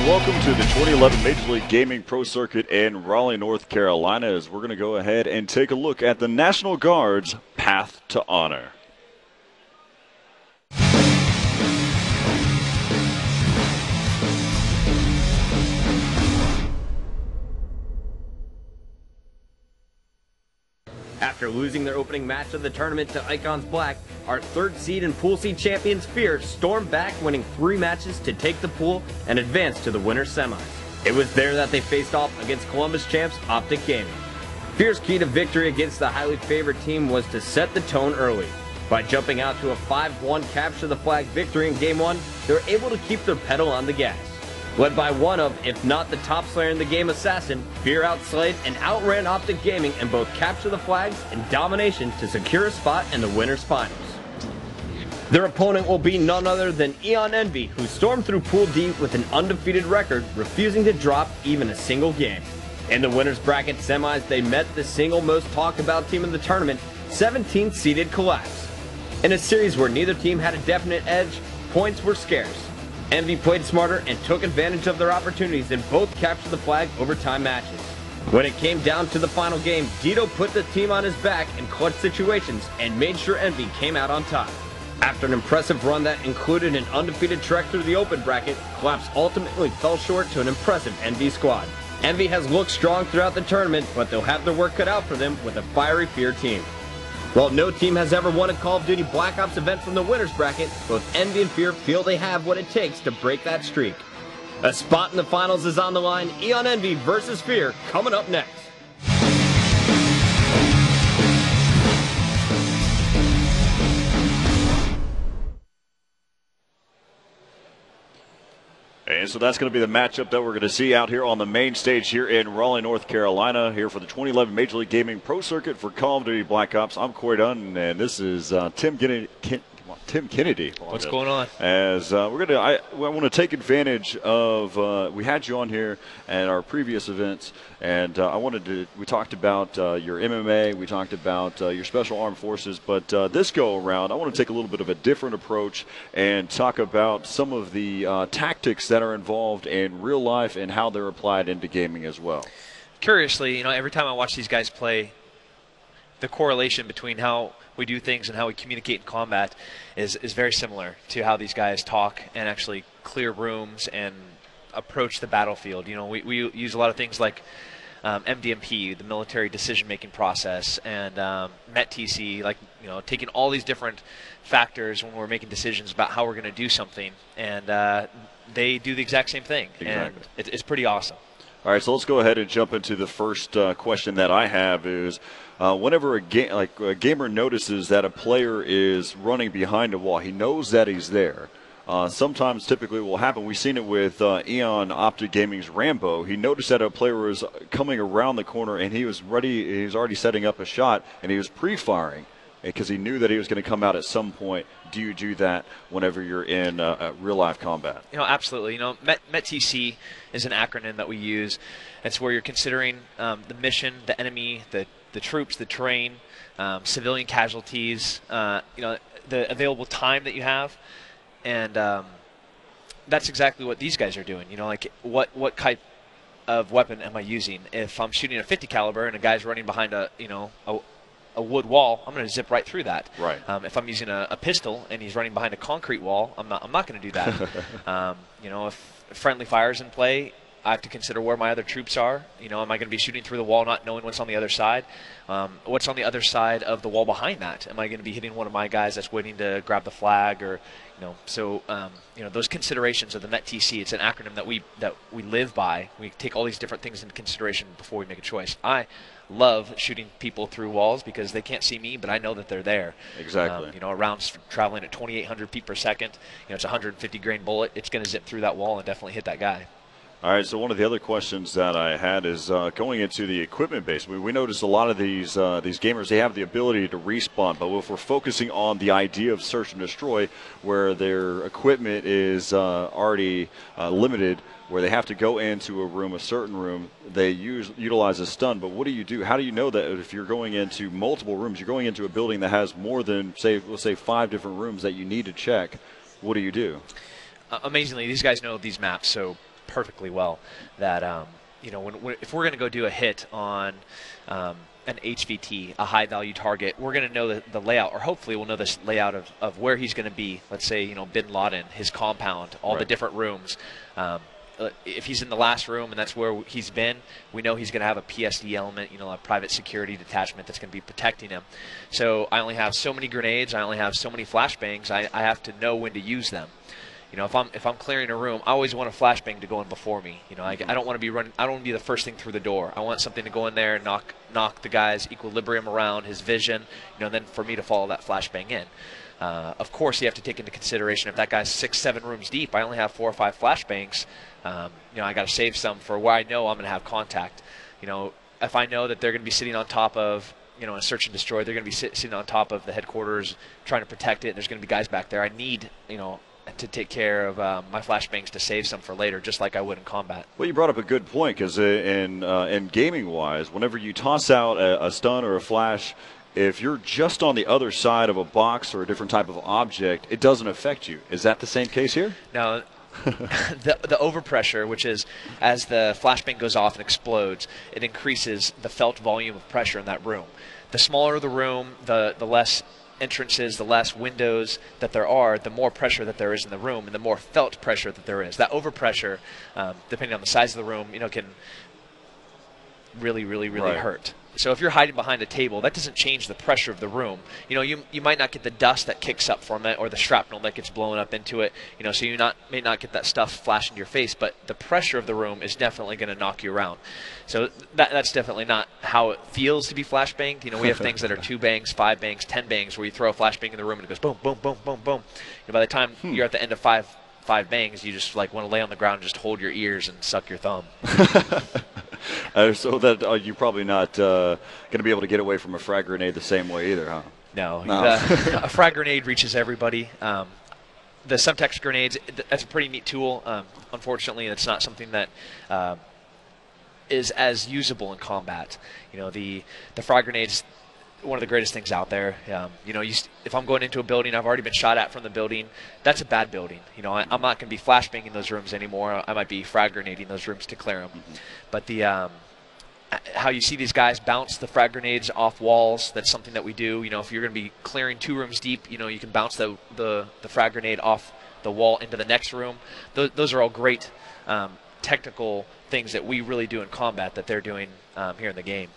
welcome to the 2011 Major League Gaming Pro Circuit in Raleigh, North Carolina, as we're going to go ahead and take a look at the National Guard's Path to Honor. After losing their opening match of the tournament to Icons Black, our third seed and pool seed champions Fear stormed back, winning 3 matches to take the pool and advance to the winner's semis. It was there that they faced off against Columbus champs Optic Gaming. Fear's key to victory against the highly favored team was to set the tone early. By jumping out to a 5-1 capture the flag victory in Game 1, they were able to keep their pedal on the gas. Led by one of, if not the top slayer in the game, Assassin, Fear outslayed and outran Optic Gaming in both capture the flags and domination to secure a spot in the winner's finals. Their opponent will be none other than Eon Envy, who stormed through Pool D with an undefeated record, refusing to drop even a single game. In the winner's bracket semis, they met the single most talked about team in the tournament, 17th seeded Collapse. In a series where neither team had a definite edge, points were scarce. Envy played smarter and took advantage of their opportunities and both captured the flag overtime matches. When it came down to the final game, Dito put the team on his back in clutch situations and made sure Envy came out on top. After an impressive run that included an undefeated trek through the open bracket, Collapse ultimately fell short to an impressive Envy squad. Envy has looked strong throughout the tournament, but they'll have their work cut out for them with a fiery Fear team. While no team has ever won a Call of Duty Black Ops event from the winner's bracket, both Envy and Fear feel they have what it takes to break that streak. A spot in the finals is on the line. Eon Envy versus Fear coming up next. And so that's going to be the matchup that we're going to see out here on the main stage here in Raleigh, North Carolina, here for the 2011 Major League Gaming Pro Circuit for Call of Duty Black Ops. I'm Corey Dunn, and this is Tim Kennedy. What's going on? As I want to take advantage of, we had you on here at our previous events, and we talked about your MMA, we talked about your Special Armed Forces, but this go around, I want to take a little bit of a different approach and talk about some of the tactics that are involved in real life and how they're applied into gaming as well. Curiously, every time I watch these guys play, the correlation between how we do things and how we communicate in combat is very similar to how these guys talk and actually clear rooms and approach the battlefield. We use a lot of things like MDMP, the military decision-making process, and METTC, like taking all these different factors when we're making decisions about how we're going to do something, and they do the exact same thing. Exactly. And it's pretty awesome. All right, so let's go ahead and jump into the first question that I have is, whenever a gamer notices that a player is running behind a wall, he knows that he's there. Sometimes, typically, what will happen, we've seen it with Eon Optic Gaming's Rambo. He noticed that a player was coming around the corner, and he was ready. He was already setting up a shot, and he was pre-firing because he knew that he was going to come out at some point. Do you do that whenever you're in real-life combat? Absolutely. METTC is an acronym that we use. It's where you're considering the mission, the enemy, the troops, the terrain, civilian casualties, the available time that you have, and that's exactly what these guys are doing. Like what type of weapon am I using? If I'm shooting a 50 caliber and a guy's running behind a wood wall, I'm going to zip right through that. Right. If I'm using a pistol and he's running behind a concrete wall, I'm not going to do that. If friendly fire's in play, I have to consider where my other troops are. Am I going to be shooting through the wall not knowing what's on the other side? What's on the other side of the wall behind that? Am I going to be hitting one of my guys that's waiting to grab the flag? Or, those considerations of the METTC, it's an acronym that we live by. We take all these different things into consideration before we make a choice. I love shooting people through walls because they can't see me, but I know that they're there. Exactly. A round's traveling at 2,800 feet per second. It's a 150 grain bullet. It's going to zip through that wall and definitely hit that guy. All right, so one of the other questions that I had is going into the equipment base. We noticed a lot of these gamers, they have the ability to respawn, but if we're focusing on the idea of search and destroy, where their equipment is already limited, where they have to go into a certain room, they utilize a stun. But what do you do? How do you know that if you're going into multiple rooms, you're going into a building that has more than, let's say 5 different rooms that you need to check, what do you do? Amazingly, these guys know these maps, so perfectly well that you know, if we're going to go do a hit on an HVT, a high-value target, we're going to know the layout, or hopefully we'll know this layout of where he's going to be. Let's say, you know, Bin Laden, his compound, all the different rooms. If he's in the last room and that's where he's been, we know he's going to have a PSD element, you know, a private security detachment that's going to be protecting him. So I only have so many grenades, I only have so many flashbangs, I have to know when to use them. You know, if I'm clearing a room, I always want a flashbang to go in before me. You know, I don't want to be running. I don't want to be the first thing through the door. I want something to go in there and knock the guy's equilibrium around, his vision. You know, then for me to follow that flashbang in. Of course, you have to take into consideration if that guy's 6, 7 rooms deep. I only have 4 or 5 flashbangs. You know, I got to save some for where I know I'm going to have contact. You know, if I know that they're going to be sitting on top of, you know, a search and destroy, they're going to be sitting on top of the headquarters trying to protect it. And there's going to be guys back there. I need, you know, to take care of my flashbangs to save some for later, just like I would in combat. Well, you brought up a good point, because in gaming-wise, whenever you toss out a stun or a flash, if you're just on the other side of a box or a different type of object, it doesn't affect you. Is that the same case here? No. The overpressure, which is as the flashbang goes off and explodes, it increases the felt volume of pressure in that room. The smaller the room, the less entrances, the less windows that there are, the more pressure that there is in the room, and the more felt pressure that there is. That overpressure, depending on the size of the room, you know, can really hurt. So if you're hiding behind a table, that doesn't change the pressure of the room. You know, you might not get the dust that kicks up from it or the shrapnel that gets blown up into it. You know, so you may not get that stuff flashing in your face, but the pressure of the room is definitely going to knock you around. So that's definitely not how it feels to be flashbanged. You know, we have things that are 2 bangs, 5 bangs, 10 bangs, where you throw a flashbang in the room and it goes boom, boom, boom, boom, boom. You know, by the time you're at the end of five bangs, you just like want to lay on the ground and just hold your ears and suck your thumb. So that you're probably not going to be able to get away from a frag grenade the same way either, huh? No. A frag grenade reaches everybody. The subtext grenades, that's a pretty neat tool. Unfortunately, it's not something that is as usable in combat. You know, the frag grenades, one of the greatest things out there. You know, if I'm going into a building, I've already been shot at from the building, that's a bad building. You know, I'm not going to be flashbanging those rooms anymore. I might be frag grenading those rooms to clear them. But how you see these guys bounce the frag grenades off walls, that's something that we do. You know, if you're going to be clearing 2 rooms deep, you know, you can bounce the frag grenade off the wall into the next room. Those are all great technical things that we really do in combat that they're doing here in the game.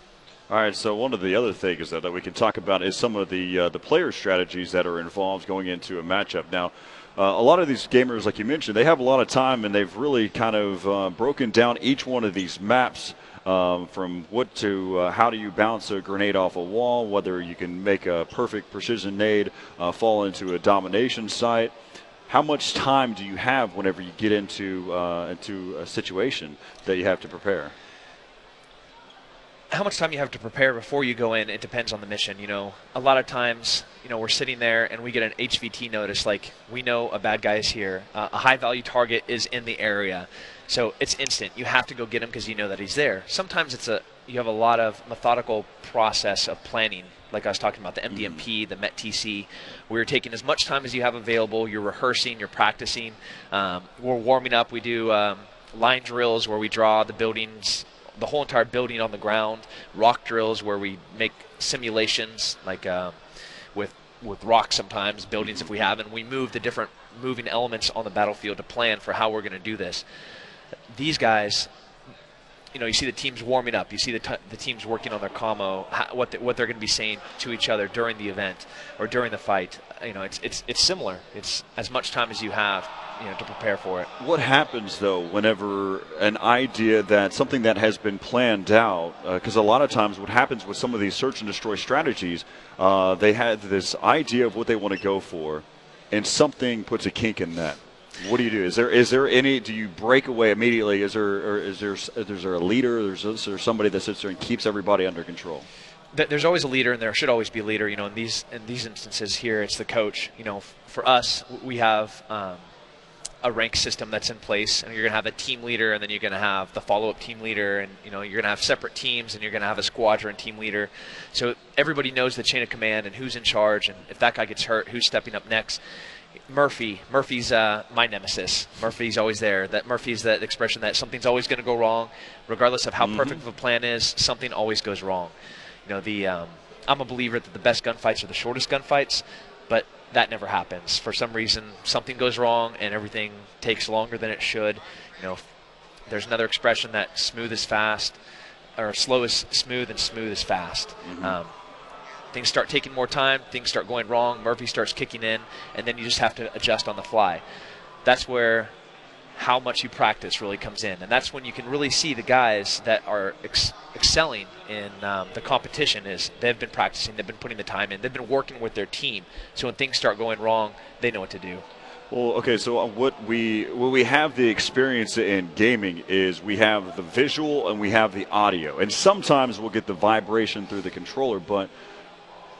All right, so one of the other things that we can talk about is some of the player strategies that are involved going into a matchup. Now, a lot of these gamers, like you mentioned, they have a lot of time, and they've really kind of broken down each one of these maps from what to how do you bounce a grenade off a wall, whether you can make a perfect precision nade fall into a domination site. How much time do you have whenever you get into a situation that you have to prepare? How much time you have to prepare before you go in, it depends on the mission. You know, a lot of times, you know, we're sitting there and we get an HVT notice, like we know a bad guy is here, a high value target is in the area, so it's instant. You have to go get him because you know that he's there. Sometimes you have a lot of methodical process of planning, like I was talking about the MDMP, the MET-TC, where you're taking as much time as you have available. You're rehearsing, you're practicing. We're warming up. We do line drills where we draw the buildings, the whole entire building on the ground, rock drills where we make simulations, like with rocks sometimes, buildings if we have, and we move the different moving elements on the battlefield to plan for how we're going to do this. These guys, you know, you see the teams warming up, you see the teams working on their commo, what they're going to be saying to each other during the event or during the fight. You know, it's similar. It's as much time as you have, you know, to prepare for it. What happens though whenever an idea that something that has been planned out, because a lot of times what happens with some of these search and destroy strategies, they had this idea of what they want to go for, and something puts a kink in that. What do you do? Is there any? Do you break away immediately? Is there a leader? Is there somebody that sits there and keeps everybody under control? There's always a leader, and there should always be a leader. You know, in these instances here, it's the coach. You know, for us, we have a rank system that's in place, and you're going to have a team leader, and then you're going to have the follow-up team leader, and you know, you're going to have separate teams, and you're going to have a squadron team leader. So everybody knows the chain of command and who's in charge, and if that guy gets hurt, who's stepping up next. Murphy's my nemesis. Murphy's always there. Murphy's that expression that something's always going to go wrong, regardless of how perfect of a plan is. Something always goes wrong. You know, I'm a believer that the best gunfights are the shortest gunfights, but that never happens. For some reason, something goes wrong and everything takes longer than it should. You know, there's another expression that smooth is fast, or slow is smooth and smooth is fast. Things start taking more time, things start going wrong, Murphy starts kicking in, and then you just have to adjust on the fly. That's where how much you practice really comes in, and that's when you can really see the guys that are excelling in the competition is they've been practicing, they've been putting the time in, they've been working with their team, so when things start going wrong, they know what to do. Well, okay, so what we have the experience in gaming is we have the visual and we have the audio, and sometimes we'll get the vibration through the controller, but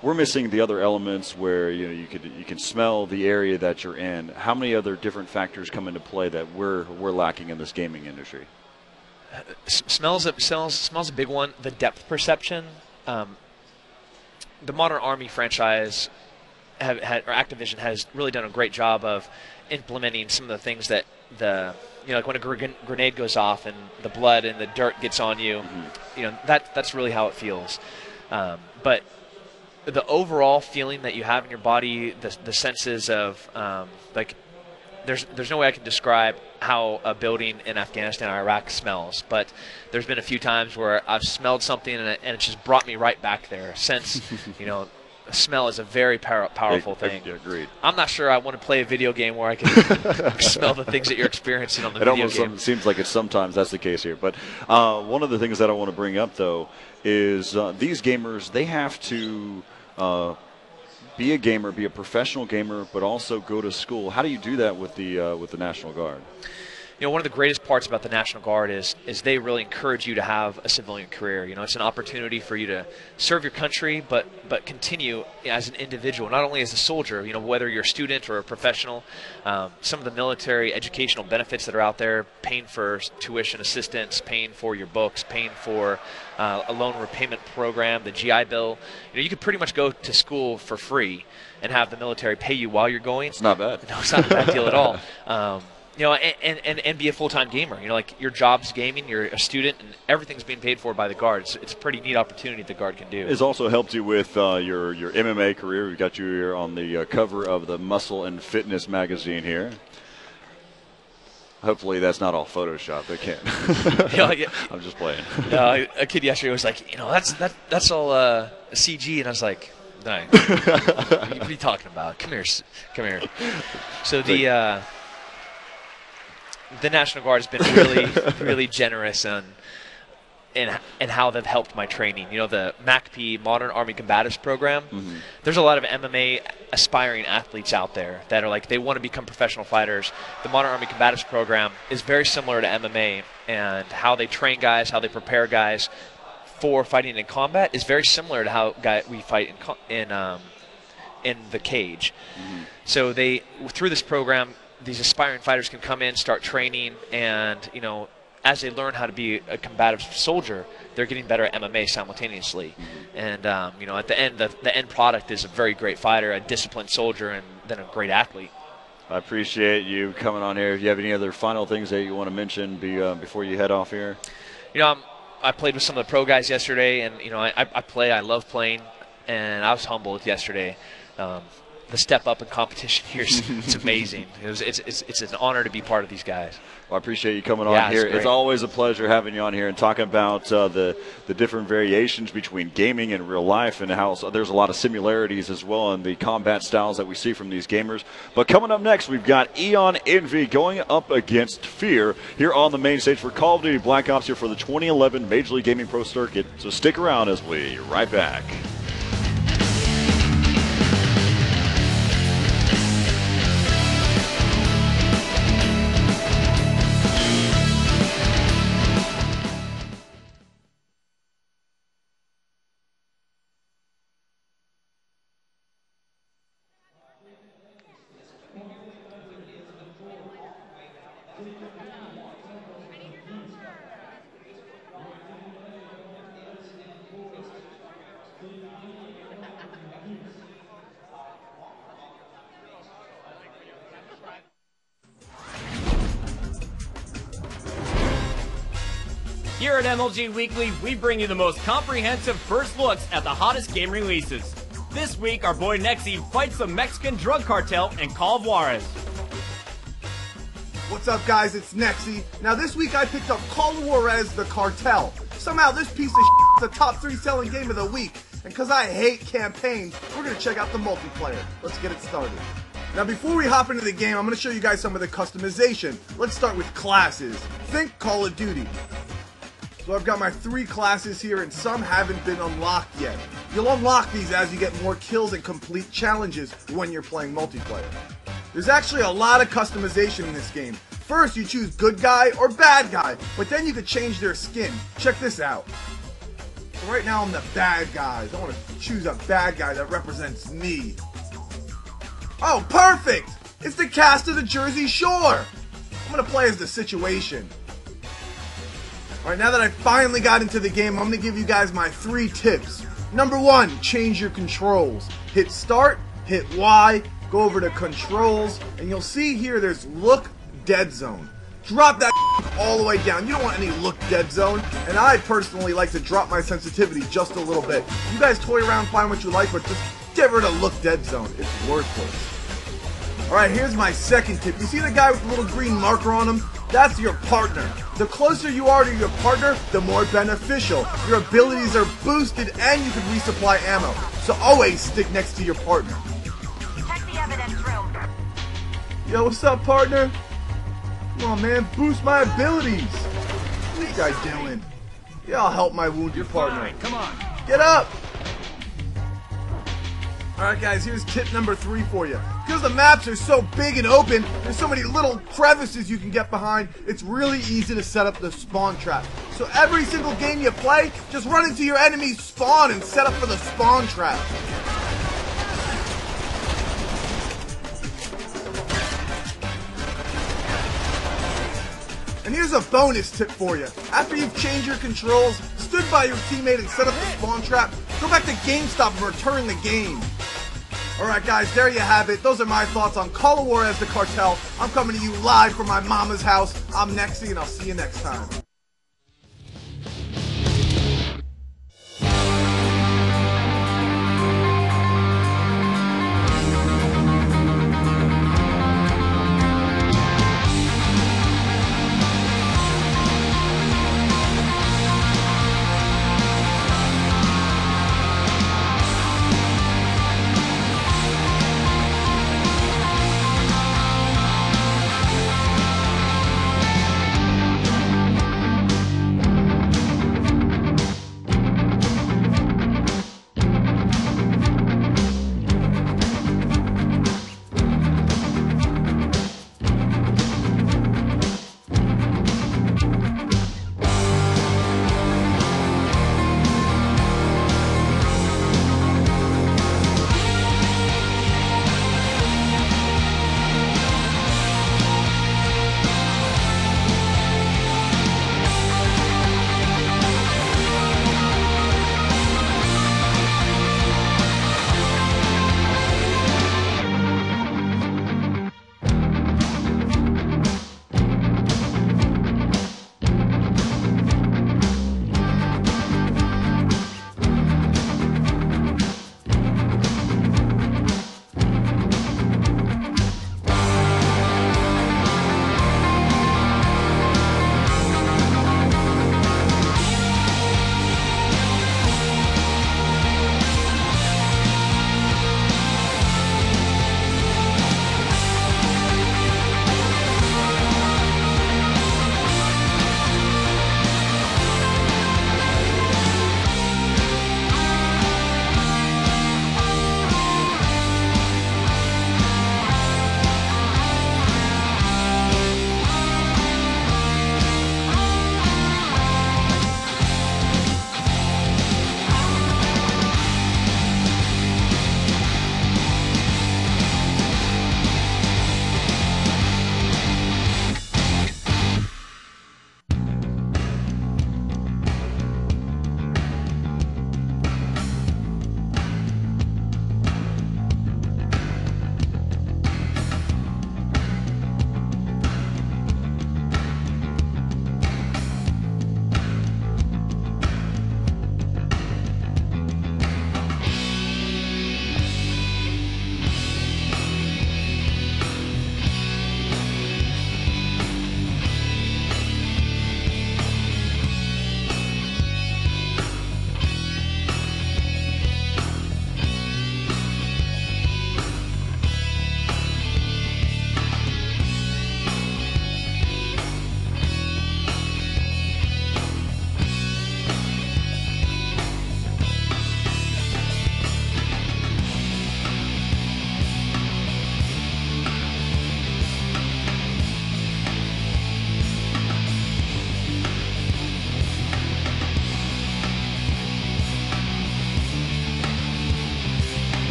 we're missing the other elements where you can smell the area that you're in. How many other different factors come into play that we're lacking in this gaming industry? Smells a big one. The depth perception. The Modern Army franchise or Activision has really done a great job of implementing some of the things that like when a grenade goes off and the blood and the dirt gets on you, that's really how it feels. But the overall feeling that you have in your body, the senses of like, there's no way I can describe how a building in Afghanistan or Iraq smells, but there's been a few times where I've smelled something and it just brought me right back there. Since smell is a very powerful thing. Agreed. I'm not sure I want to play a video game where I can smell the things that you're experiencing on the video game. It almost seems like sometimes that's the case here. But one of the things that I want to bring up, though, is these gamers, they have to be a gamer, be a professional gamer, but also go to school. How do you do that with the National Guard? One of the greatest parts about the National Guard is they really encourage you to have a civilian career. It's an opportunity for you to serve your country, but continue as an individual, not only as a soldier. Whether you're a student or a professional, some of the military educational benefits that are out there, paying for tuition assistance, paying for your books, paying for a loan repayment program, the GI Bill. You could pretty much go to school for free and have the military pay you while you're going. It's not bad. No, it's not a bad deal at all. And be a full-time gamer. Like your job's gaming, you're a student, and everything's being paid for by the Guard. It's a pretty neat opportunity the Guard can do. It's also helped you with your MMA career. We've got you here on the cover of the Muscle and Fitness magazine here. Hopefully that's not all Photoshop. They can't. I'm just playing. A kid yesterday was like, that's all CG, and I was like, no. What are you talking about? Come here. So the National Guard has been really, really generous in how they've helped my training. The MACP, Modern Army Combatives Program, there's a lot of MMA aspiring athletes out there that are like, they want to become professional fighters. The Modern Army Combatives Program is very similar to MMA, and how they train guys, how they prepare guys for fighting in combat is very similar to how we fight in the cage. So through this program, these aspiring fighters can come in, start training, and as they learn how to be a combative soldier, they're getting better at MMA simultaneously. And at the end, the end product is a very great fighter, a disciplined soldier, and then a great athlete. I appreciate you coming on here. If you have any other final things that you want to mention before you head off here? I played with some of the pro guys yesterday, and I love playing, and I was humbled yesterday. The step up in competition here it's amazing. It's an honor to be part of these guys. Well, I appreciate you coming on here. It's always a pleasure having you on here and talking about the different variations between gaming and real life, and how there's a lot of similarities as well in the combat styles that we see from these gamers. But coming up next, we've got Eon Envy going up against Fear here on the main stage for Call of Duty Black Ops here for the 2011 Major League Gaming Pro Circuit. So stick around as we right back. Here at MLG Weekly, we bring you the most comprehensive first looks at the hottest game releases. This week, our boy Nexi fights the Mexican drug cartel in Call of Juarez. What's up, guys? It's Nexi. Now, this week I picked up Call of Juarez, the Cartel. Somehow this piece of shit is the top 3 selling game of the week. And because I hate campaigns, we're going to check out the multiplayer. Let's get it started. Now, before we hop into the game, I'm going to show you guys some of the customization. Let's start with classes. Think Call of Duty. So I've got my 3 classes here, and some haven't been unlocked yet. You'll unlock these as you get more kills and complete challenges when you're playing multiplayer. There's actually a lot of customization in this game. First, you choose good guy or bad guy, but then you can change their skin. Check this out. So right now I'm the bad guys. I want to choose a bad guy that represents me. Oh, perfect! It's the cast of the Jersey Shore! I'm going to play as the Situation. Alright, now that I finally got into the game, I'm going to give you guys my 3 tips. Number 1, change your controls. Hit start, hit Y, go over to controls, and you'll see here there's look dead zone. Drop that all the way down. You don't want any look dead zone, and I personally like to drop my sensitivity just a little bit. You guys toy around, find what you like, but just get rid of look dead zone. It's worthless. Alright, here's my second tip. You see the guy with the little green marker on him? That's your partner. The closer you are to your partner, the more beneficial. Your abilities are boosted and you can resupply ammo. So always stick next to your partner. Check the evidence room. Yo, what's up, partner? Come on, man, boost my abilities. What's this guy doing? Yeah, I'll help my wounded partner. Fine, come on. Get up! Alright guys, here's tip number 3 for you. Because the maps are so big and open, there's so many little crevices you can get behind, it's really easy to set up the spawn trap. So every single game you play, just run into your enemy's spawn and set up for the spawn trap. And here's a bonus tip for you. After you've changed your controls, stood by your teammate and set up the spawn trap, go back to GameStop and return the game. Alright guys, there you have it. Those are my thoughts on Call of Juarez, the Cartel. I'm coming to you live from my mama's house. I'm Nexi, and I'll see you next time.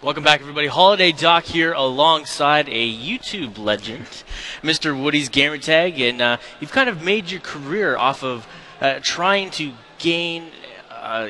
Welcome back, everybody. Holiday Doc here alongside a YouTube legend, Mr. Woody's Gamertag, and you've kind of made your career off of trying to gain,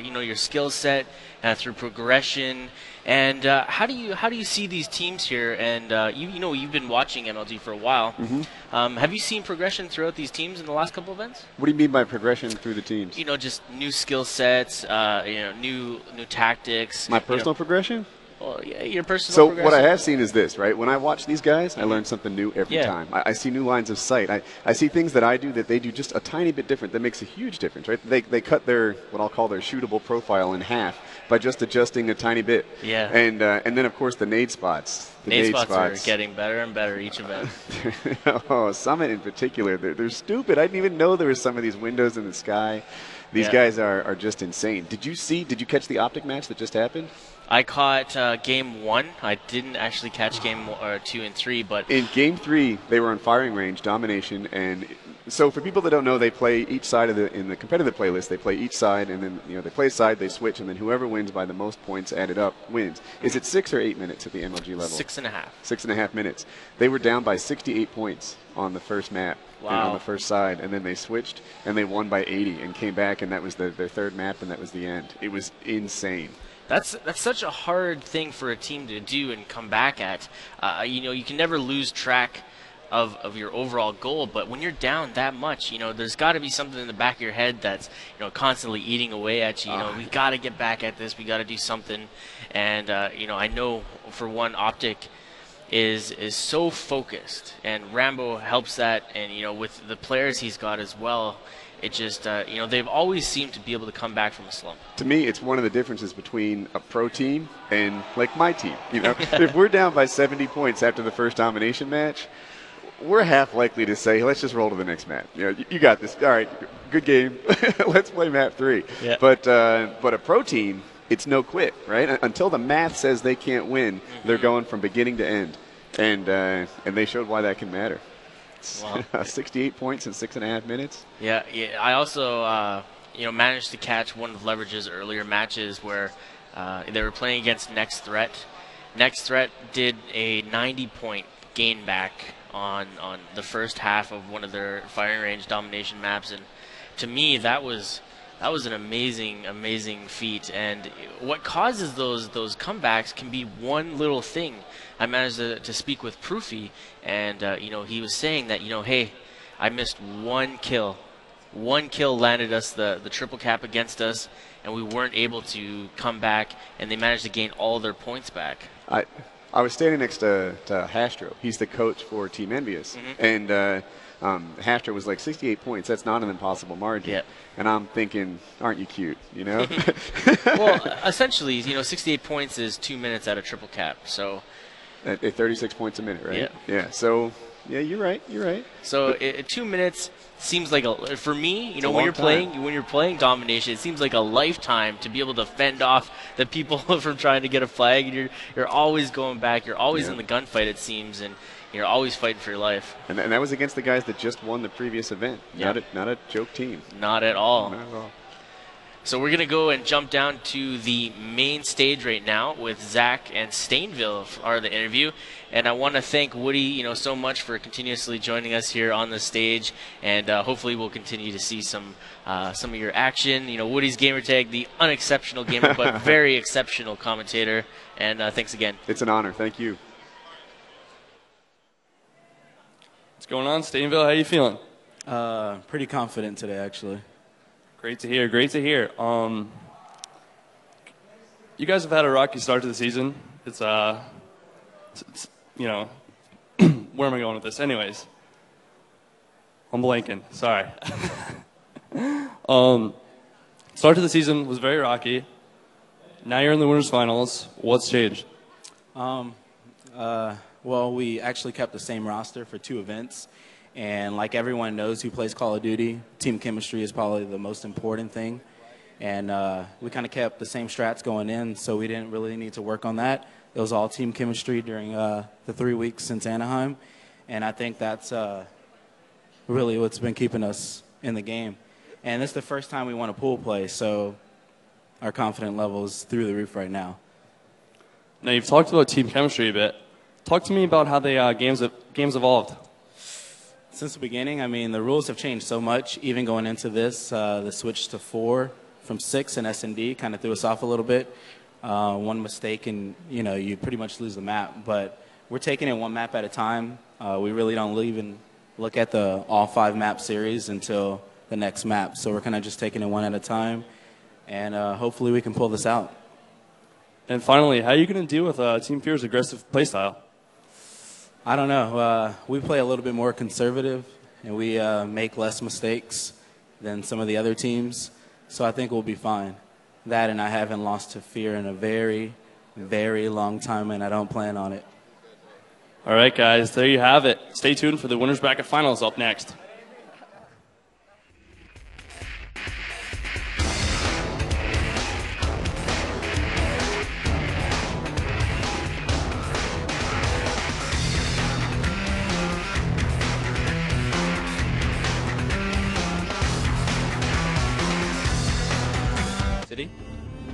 your skill set through progression. And how do you see these teams here? And you've been watching MLG for a while. Mm-hmm. Have you seen progression throughout these teams in the last couple events? What do you mean by progression through the teams? Just new skill sets, new tactics. My personal progression? Well, yeah, your personal So progression. what I have seen is this, right? When I watch these guys, I learn something new every time. I see new lines of sight. I see things that I do that they do just a tiny bit different that makes a huge difference, right? They cut their, what I'll call their shootable profile in half by just adjusting a tiny bit. Yeah. And then, of course, the nade spots. The nade spots are getting better and better each event. Oh, Summit in particular, they're stupid. I didn't even know there were some of these windows in the sky. These guys are just insane. Did you catch the Optic match that just happened? I caught Game 1. I didn't actually catch Game 2 and 3, but in Game 3, they were on firing range, domination, and so for people that don't know, they play each side of in the competitive playlist. They play each side, and then they play a side, they switch, and then whoever wins by the most points added up wins. Is it 6 or 8 minutes at the MLG level? 6.5. 6.5 minutes. They were down by 68 points on the first map. Wow. On the first side, and then they switched, and they won by 80, and came back, and that was their third map, and that was the end. It was insane. That's such a hard thing for a team to do and come back at. You can never lose track of your overall goal, but when you're down that much, there's got to be something in the back of your head that's constantly eating away at you. We got to get back at this. We got to do something. And I know for one, Optic is so focused, and Rambo helps that. And with the players he's got as well. It just, they've always seemed to be able to come back from a slump. To me, it's one of the differences between a pro team and, like, my team. If we're down by 70 points after the first domination match, we're half likely to say, let's just roll to the next map. You got this. All right, good game. Let's play map 3. Yeah. But a pro team, it's no quit, right? Until the math says they can't win, they're going from beginning to end. And they showed why that can matter. Wow. 68 points in 6.5 minutes. Yeah. I also, managed to catch one of Leverage's earlier matches where they were playing against Next Threat. Next Threat did a 90-point gain back on the first half of one of their firing range domination maps, and to me that was an amazing feat. And what causes those comebacks can be one little thing. I managed to speak with Proofy, and he was saying that hey, I missed one kill. One kill landed us the triple cap against us, and we weren't able to come back, and they managed to gain all their points back. I was standing next to Hastro. He's the coach for Team Envious, and Hastro was like 68 points. That's not an impossible margin. Yeah. And I'm thinking, aren't you cute? Well, essentially, 68 points is 2 minutes at a triple cap. So at 36 points a minute, right? Yeah. Yeah. So yeah, you're right. So 2 minutes seems like for me, when you're playing domination, it seems like a lifetime to be able to fend off the people from trying to get a flag. And you're always going back. You're always in the gunfight, it seems, and you're always fighting for your life. And that was against the guys that just won the previous event. Yeah. Not a joke team. Not at all. Not at all. So we're going to go and jump down to the main stage right now with Zach and Stainville for the interview. And I want to thank Woody, so much for continuously joining us here on the stage. And hopefully we'll continue to see some of your action. Woody's Gamertag, the unexceptional gamer, but very exceptional commentator. And thanks again. It's an honor. Thank you. What's going on, Stainville? How you feeling? Pretty confident today, actually. Great to hear. Great to hear. You guys have had a rocky start to the season. It's where am I going with this? Anyways, I'm blanking. Sorry. Start to the season was very rocky. Now you're in the winners finals. What's changed? Well, we actually kept the same roster for 2 events. And like everyone knows who plays Call of Duty, team chemistry is probably the most important thing. And we kind of kept the same strats going in, so we didn't really need to work on that. It was all team chemistry during the 3 weeks since Anaheim. And I think that's really what's been keeping us in the game. And this is the first time we won a pool play, so our confidence level is through the roof right now. Now, you've talked about team chemistry a bit. Talk to me about how the games evolved. Since the beginning, I mean, the rules have changed so much. Even going into this, the switch to 4 from 6 in S&D kind of threw us off a little bit. One mistake and, you pretty much lose the map. But we're taking it one map at a time. We really don't even look at the all 5 map series until the next map. So we're kind of just taking it one at a time. And hopefully we can pull this out. And finally, how are you going to deal with Team Fear's aggressive playstyle? I don't know. We play a little bit more conservative, and we make less mistakes than some of the other teams. So I think we'll be fine. That, and I haven't lost to Fear in a very, very long time, and I don't plan on it. All right, guys, there you have it. Stay tuned for the Winners Bracket Finals up next.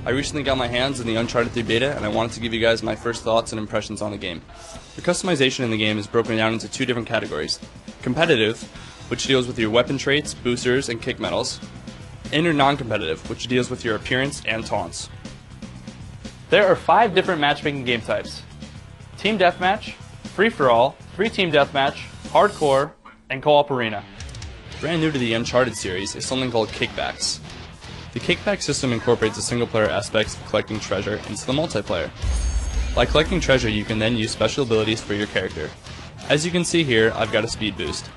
I recently got my hands on the Uncharted 3 beta, and I wanted to give you guys my first thoughts and impressions on the game. The customization in the game is broken down into 2 different categories. Competitive, which deals with your weapon traits, boosters, and kick medals, and your non-competitive, which deals with your appearance and taunts. There are 5 different matchmaking game types: Team Deathmatch, Free-for-all, Free Team Deathmatch, Hardcore, and Co-op Arena. Brand new to the Uncharted series is something called kickbacks. The kickback system incorporates the single-player aspects of collecting treasure into the multiplayer. By collecting treasure, you can then use special abilities for your character. As you can see here, I've got a speed boost.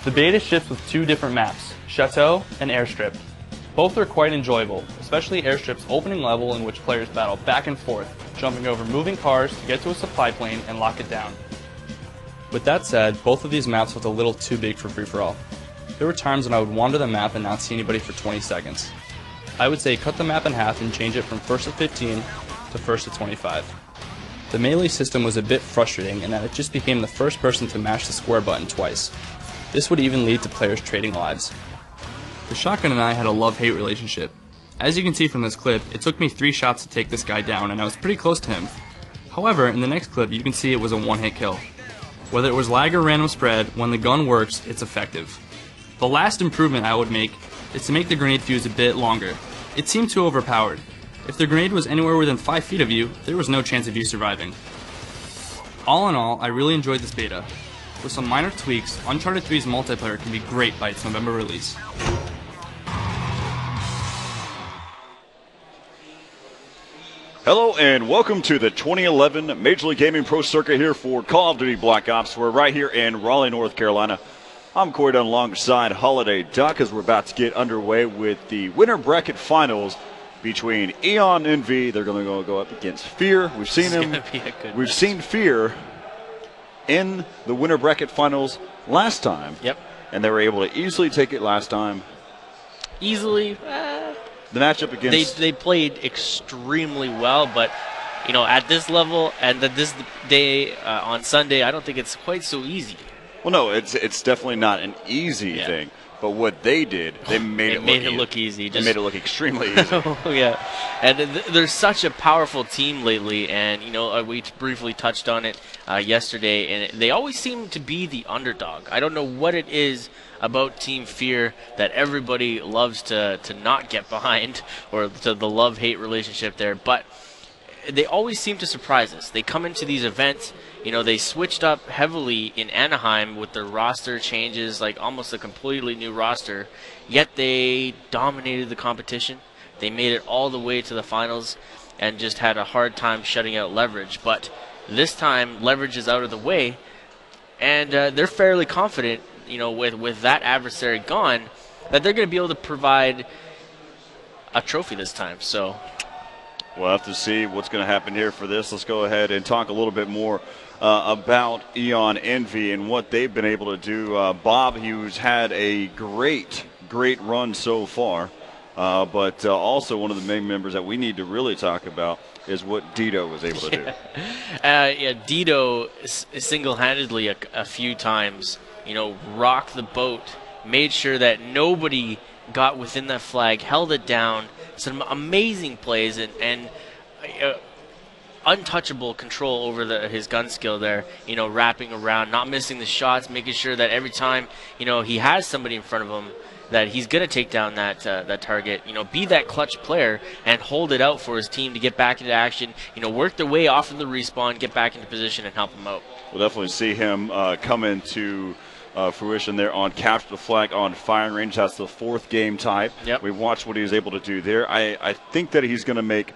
The beta ships with 2 different maps, Chateau and Airstrip. Both are quite enjoyable, especially Airstrip's opening level, in which players battle back and forth, jumping over moving cars to get to a supply plane and lock it down. With that said, both of these maps felt a little too big for free-for-all. There were times when I would wander the map and not see anybody for 20 seconds. I would say cut the map in half and change it from 1st to 15 to 1st to 25. The melee system was a bit frustrating in that it just became the first person to mash the square button twice. This would even lead to players trading lives. The shotgun and I had a love-hate relationship. As you can see from this clip, it took me 3 shots to take this guy down, and I was pretty close to him. However, in the next clip you can see it was a one-hit kill. Whether it was lag or random spread, when the gun works, it's effective. The last improvement I would make is to make the grenade fuse a bit longer. It seemed too overpowered. If the grenade was anywhere within 5 feet of you, there was no chance of you surviving. All in all, I really enjoyed this beta. With some minor tweaks, Uncharted 3's multiplayer can be great by its November release. Hello and welcome to the 2011 Major League Gaming Pro Circuit here for Call of Duty Black Ops. We're right here in Raleigh, North Carolina. I'm Corey Dunn alongside Holiday Duck as we're about to get underway with the winner bracket finals between Eon and Envy. They're going to go up against Fear. We've seen them. We've seen Fear in the winner bracket finals last time. Yep. And they were able to easily take it last time. Easily. The matchup against they played extremely well, but at this level and at this day on Sunday, I don't think it's quite so easy. Well, no, it's definitely not an easy thing. But what they did, they made it look easy. They made it look extremely easy. Yeah, and they're such a powerful team lately, and we briefly touched on it yesterday, and they always seem to be the underdog. I don't know what it is about Team Fear that everybody loves to not get behind, or to the love-hate relationship there, but they always seem to surprise us. They come into these events, they switched up heavily in Anaheim with their roster changes, like almost a completely new roster, yet they dominated the competition. They made it all the way to the finals and just had a hard time shutting out Leverage. But this time, Leverage is out of the way, and they're fairly confident, with that adversary gone, that they're going to be able to provide a trophy this time. So we'll have to see what's going to happen here for this. Let's go ahead and talk a little bit more about Eon Envy and what they've been able to do. Bob, who's had a great run so far, but also one of the main members that we need to really talk about is what Dito was able to do. Dito single-handedly a few times, rocked the boat, made sure that nobody got within that flag, held it down. Some amazing plays and untouchable control over his gun skill there, you know, wrapping around, not missing the shots, making sure that every time, you know, he has somebody in front of him, that he's going to take down that target, you know, be that clutch player and hold it out for his team to get back into action, you know, work their way off of the respawn, get back into position and help them out. We'll definitely see him come into fruition there on Capture the Flag on firing range. That's the 4th game type. Yep. We watched what he was able to do there. I think that he's going to make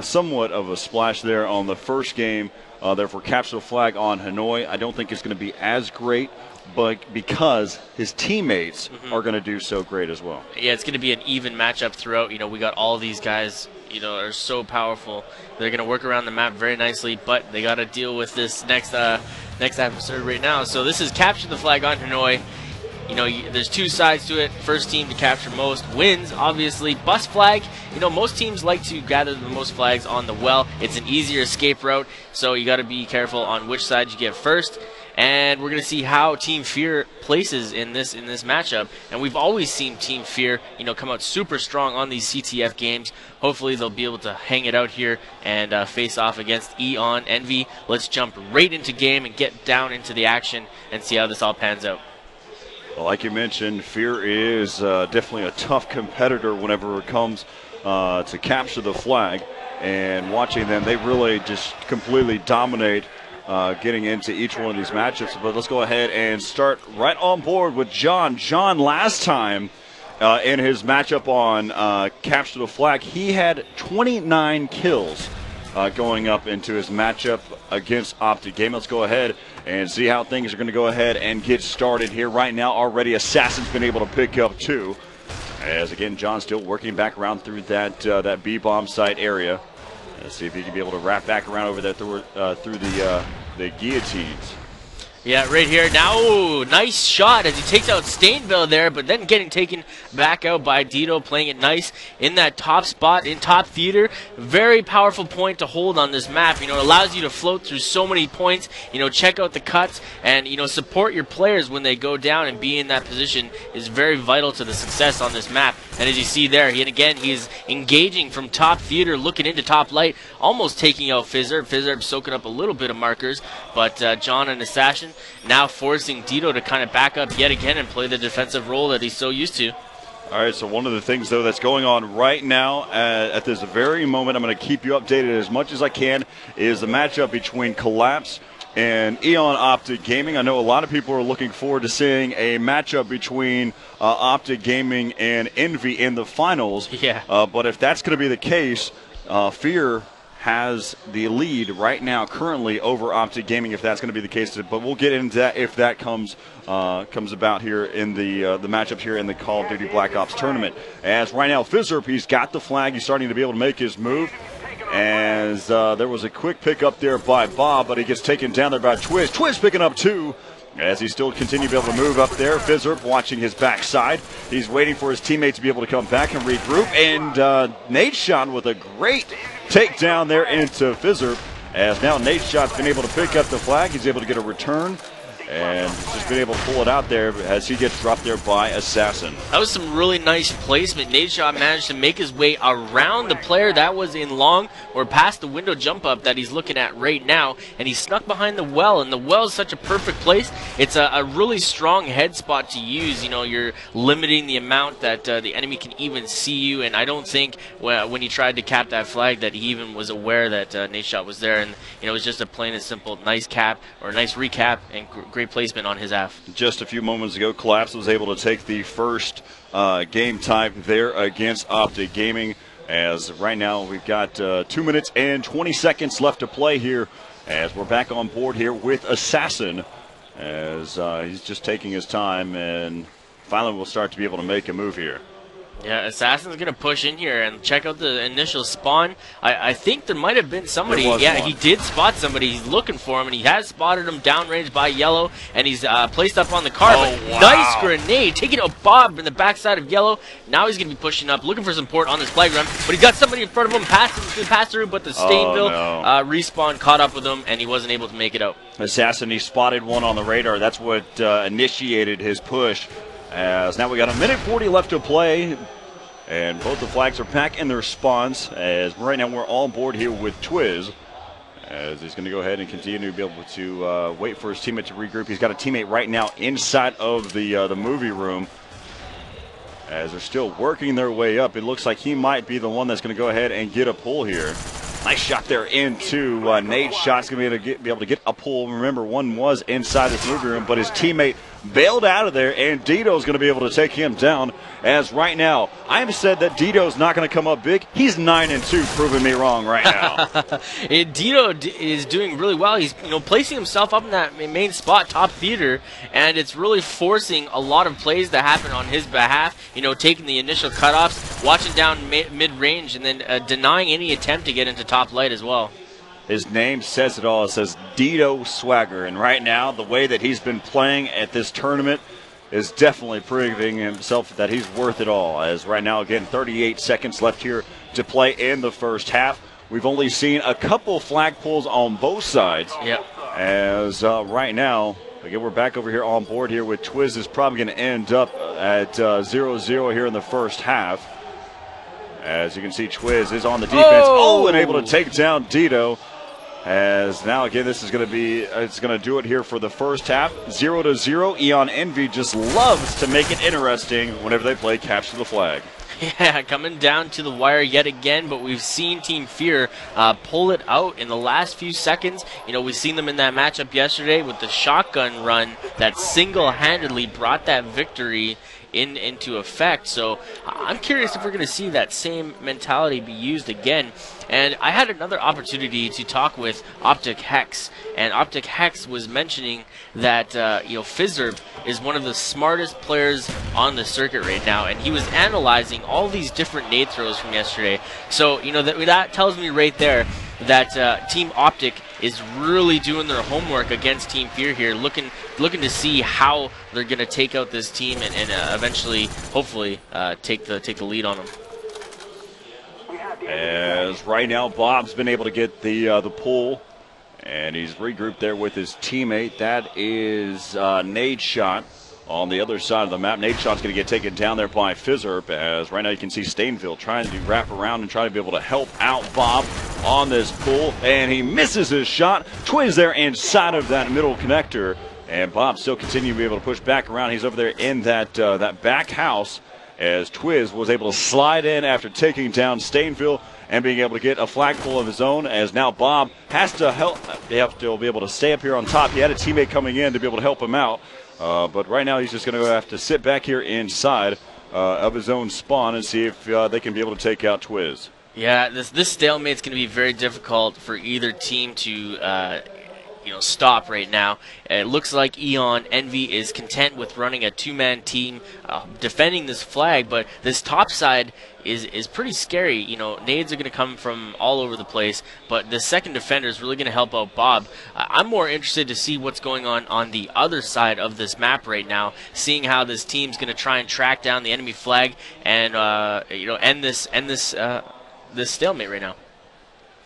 somewhat of a splash there on the first game there for Capture the Flag on Hanoi. I don't think it's going to be as great, but because his teammates are going to do so great as well. Yeah, it's going to be an even matchup throughout. You know, we got all these guys, you know, are so powerful. They're going to work around the map very nicely, but they got to deal with this next episode right now. So this is Capture the Flag on Hanoi. You know, there's 2 sides to it. First team to capture most wins, obviously. Bus flag, you know, most teams like to gather the most flags on the well. It's an easier escape route, so you got to be careful on which side you get first. And we're going to see how Team Fear places in this matchup. And we've always seen Team Fear, you know, come out super strong on these CTF games. Hopefully they'll be able to hang it out here and face off against Eon Envy. Let's jump right into game and get down into the action and see how this all pans out. Well, like you mentioned, Fear is definitely a tough competitor whenever it comes to Capture the Flag. And watching them, they really just completely dominate getting into each one of these matchups. But let's go ahead and start right on board with John. John, last time in his matchup on Capture the Flag, he had 29 kills going up into his matchup against Optic Game. Let's go ahead and see how things are going to go ahead and get started here. Right now, already Assassin's been able to pick up 2. As again, John's still working back around through that B-bomb site area. Let's see if he can be able to wrap back around over there through the guillotines. Yeah, right here. Now, ooh, nice shot as he takes out Stainville there, but then getting taken back out by Dito, playing it nice in that top spot in top theater. Very powerful point to hold on this map. You know, it allows you to float through so many points, you know, check out the cuts and, you know, support your players when they go down, and be in that position is very vital to the success on this map. And as you see there, he's engaging from top theater, looking into top light, almost taking out Fizzerb. Fizzerb soaking up a little bit of markers, but John and Assassin now forcing Dito to kind of back up yet again and play the defensive role that he's so used to. All right, so one of the things, though, that's going on right now at this very moment, I'm going to keep you updated as much as I can, is the matchup between Collapse and Eon Optic Gaming. I know a lot of people are looking forward to seeing a matchup between Optic Gaming and Envy in the finals. Yeah. But if that's going to be the case, Fear has the lead right now currently over Optic Gaming, if that's going to be the case. But we'll get into that if that comes about here in the matchups here in the Call of Duty Black Ops tournament. As right now, Fizzerb, he's got the flag. He's starting to be able to make his move. As there was a quick pick up there by Bob, but he gets taken down there by Twiz. Twiz picking up 2. As he still continues to be able to move up there. Fizzerb watching his backside. He's waiting for his teammate to be able to come back and regroup. And Nadeshot with a great takedown there into Fizzerb. As now Nadeshot's been able to pick up the flag. He's able to get a return. And just been able to pull it out there as he gets dropped there by Assassin. That was some really nice placement. Nadeshot managed to make his way around the player that was in long or past the window jump up that he's looking at right now, and he snuck behind the well, and the well is such a perfect place. It's a really strong head spot to use. You know, you're limiting the amount that the enemy can even see you, and I don't think when he tried to cap that flag that he even was aware that Nadeshot was there, and you know, it was just a plain and simple nice cap or nice recap and great placement on his AF. Just a few moments ago, Collapse was able to take the first game type there against Optic Gaming. As right now we've got 2 minutes and 20 seconds left to play here. As we're back on board here with Assassin, as he's just taking his time, and finally we'll start to be able to make a move here. Yeah, Assassin's going to push in here and check out the initial spawn. I think there might have been somebody. Yeah, he did spot somebody. He's looking for him, and he has spotted him downrange by Yellow, and he's placed up on the car. Oh, but wow. Nice grenade, taking out Bob in the backside of Yellow. Now he's going to be pushing up, looking for support on this flag run, but he's got somebody in front of him, pass through, but the Stainville respawn caught up with him, and he wasn't able to make it out. Assassin, he spotted one on the radar. That's what initiated his push. As now we got 1:40 left to play, and both the flags are back in their spawns. As right now we're all on board here with Twiz. as he's going to go ahead and continue to be able to wait for his teammate to regroup. He's got a teammate right now inside of the movie room as they're still working their way up. It looks like he might be the one that's going to go ahead and get a pull here. Nice shot there into Nade's shot's going to be able to get a pull. Remember, one was inside this movie room, but his teammate bailed out of there, and Dito's going to be able to take him down. As right now, I have said that Dito's not going to come up big. He's 9-2, proving me wrong right now. Dito is doing really well. He's placing himself up in that main spot, top theater, and it's really forcing a lot of plays to happen on his behalf. Taking the initial cutoffs, watching down mid-range, and then denying any attempt to get into top light as well. His name says it all. It says Dito Swagger. And right now, the way that he's been playing at this tournament is definitely proving himself that he's worth it all. As right now, again, 38 seconds left here to play in the first half. We've only seen a couple flag pulls on both sides. Yep. As right now, again, we're back over here on board here with Twiz is probably going to end up at 0-0 here in the first half. As you can see, Twiz is on the defense. Oh, and able to take down Dito. As now, again, this is going to be, it's going to do it here for the first half. 0-0. Eon Envy just loves to make it interesting whenever they play Capture the Flag. Yeah, coming down to the wire yet again, but we've seen Team Fear pull it out in the last few seconds. We've seen them in that matchup yesterday with the shotgun run that single-handedly brought that victory into effect. So I'm curious if we're going to see that same mentality be used again. And I had another opportunity to talk with Optic Hex, and Optic Hex was mentioning that Fizzerb is one of the smartest players on the circuit right now, and he was analyzing all these different nade throws from yesterday. So that tells me right there that Team Optic is really doing their homework against Team Fear here, looking to see how they're going to take out this team and eventually, hopefully, take the lead on them. As right now, Bob's been able to get the pull, and he's regrouped there with his teammate. That is Nade Shot on the other side of the map. Nade Shot's going to get taken down there by Fizzerp, as right now you can see Stainville trying to wrap around and try to be able to help out Bob on this pull, and he misses his shot. Twiz there inside of that middle connector, and Bob still continuing to be able to push back around. He's over there in that back house, as Twiz was able to slide in after taking down Stainville and being able to get a flagpole of his own, as now Bob has to help. They have to be able to stay up here on top. He had a teammate coming in to be able to help him out, but right now he's just going to have to sit back here inside of his own spawn and see if they can be able to take out Twiz. Yeah, this stalemate's going to be very difficult for either team to stop right now. It looks like Eon Envy is content with running a two-man team defending this flag, but this top side is pretty scary. Nades are going to come from all over the place, but the second defender is really going to help out Bob. I'm more interested to see what's going on the other side of this map right now, seeing how this team's going to try and track down the enemy flag and end this stalemate right now.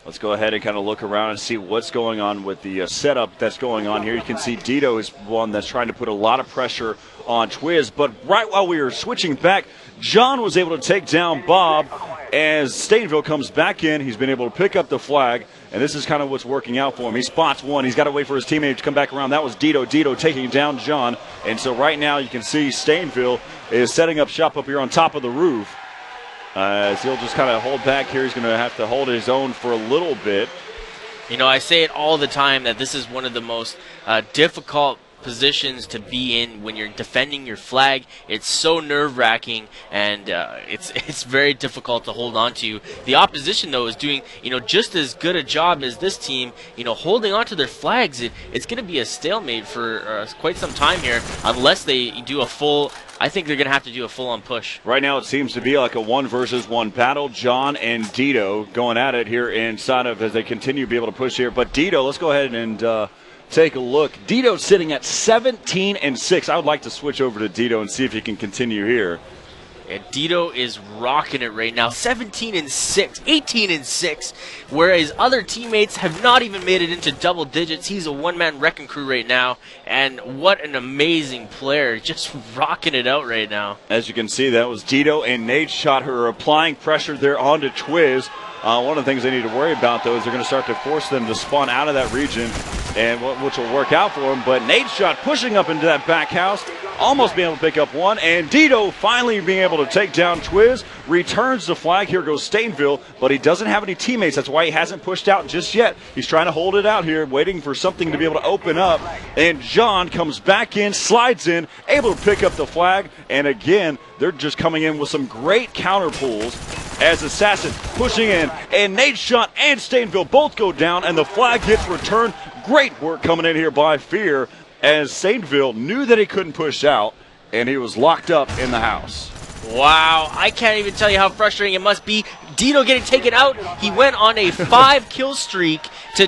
Let's go ahead and kind of look around and see what's going on with the setup that's going on here. You can see Dito is one that's trying to put a lot of pressure on Twiz, but right while we were switching back, John was able to take down Bob. As Stainville comes back in, he's been able to pick up the flag, and this is kind of what's working out for him. He spots one. He's got to wait for his teammate to come back around. That was Dito. Dito taking down John, and so right now you can see Stainville is setting up shop up here on top of the roof. As he'll just kind of hold back here. He's going to have to hold his own for a little bit. I say it all the time that this is one of the most difficult positions to be in when you're defending your flag. It's so nerve-wracking, and it's very difficult to hold on to. The opposition, though, is doing just as good a job as this team, holding on to their flags. It's going to be a stalemate for quite some time here unless they do a full. I think they're going to have to do a full-on push. Right now it seems to be like a 1-versus-1 battle. John and Dito going at it here inside of as they continue to be able to push here. But Dito, let's go ahead and take a look. Dito's sitting at 17-6. I would like to switch over to Dito and see if he can continue here. And Dito is rocking it right now, 17-6, 18-6, whereas other teammates have not even made it into double digits. He's a one-man wrecking crew right now, and what an amazing player, just rocking it out right now. As you can see, that was Dito and Nade Shot who are applying pressure there onto Twiz. One of the things they need to worry about, though, is they're going to start to force them to spawn out of that region, and which will work out for them. But Nadeshot pushing up into that back house, almost being able to pick up one, and Dito finally being able to take down Twiz, returns the flag. Here goes Stainville, but he doesn't have any teammates. That's why he hasn't pushed out just yet. He's trying to hold it out here, waiting for something to be able to open up, and John comes back in, slides in, able to pick up the flag, and again, they're just coming in with some great counter pulls as Assassin pushing in, and Nadeshot and Stainville both go down, and the flag gets returned. Great work coming in here by Fear, as Stainville knew that he couldn't push out, and he was locked up in the house. Wow, I can't even tell you how frustrating it must be. Dito getting taken out. He went on a 5-kill streak to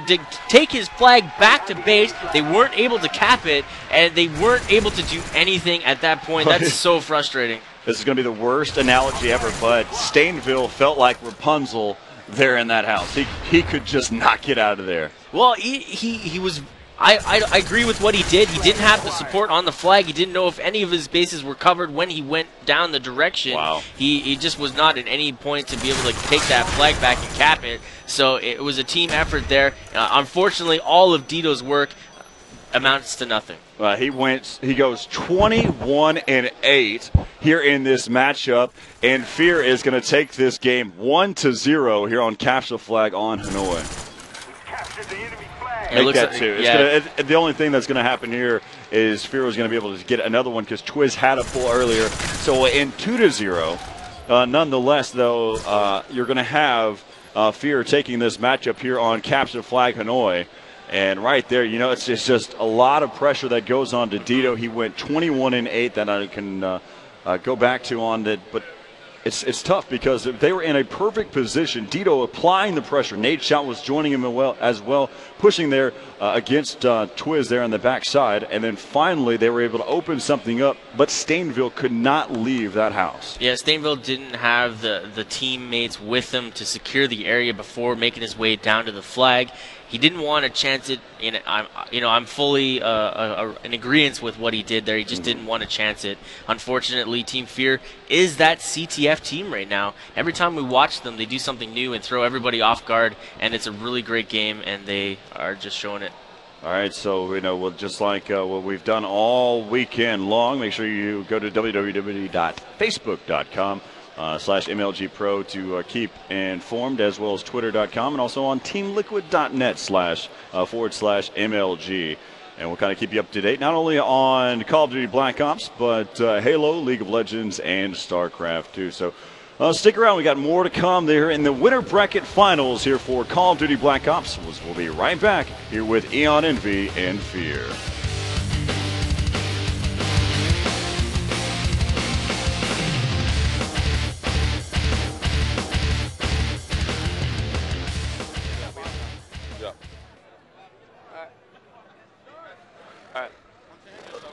take his flag back to base. They weren't able to cap it, and they weren't able to do anything at that point. That's so frustrating. This is going to be the worst analogy ever, but Stainville felt like Rapunzel there in that house. He could just not get out of there. Well, he was... I agree with what he did. He didn't have the support on the flag. He didn't know if any of his bases were covered when he went down the direction. Wow. He just was not at any point to be able to take that flag back and cap it. So it was a team effort there. Unfortunately, all of Dito's work amounts to nothing. He goes 21-8 here in this matchup, and Fear is going to take this game 1-0 here on Capture Flag on Hanoi. Make that too. The only thing that's going to happen here is Fear is going to be able to get another one because Twiz had a pull earlier. So in 2-0, nonetheless, though, you're going to have Fear taking this matchup here on Capture Flag Hanoi. And right there, you know, it's just a lot of pressure that goes on to Dito. He went 21-8 that I can go back to on that, but it's tough because they were in a perfect position. Dito applying the pressure. Nadeshot was joining him as well, pushing there against Twiz there on the backside, and then finally they were able to open something up, but Stainville could not leave that house. Yeah, Stainville didn't have the teammates with him to secure the area before making his way down to the flag. He didn't want to chance it. I'm fully in agreement with what he did there. He just didn't want to chance it. Unfortunately, Team Fear is that CTF team right now. Every time we watch them, they do something new and throw everybody off guard, and it's a really great game, and they are just showing it. All right, so, just like what we've done all weekend long, make sure you go to www.facebook.com/MLG Pro to keep informed, as well as twitter.com, and also on teamliquid.net//MLG. And we'll kind of keep you up to date, not only on Call of Duty Black Ops, but Halo, League of Legends, and StarCraft too. So stick around. We got more to come there in the winter bracket finals here for Call of Duty Black Ops. We'll be right back here with Eon Envy and Fear.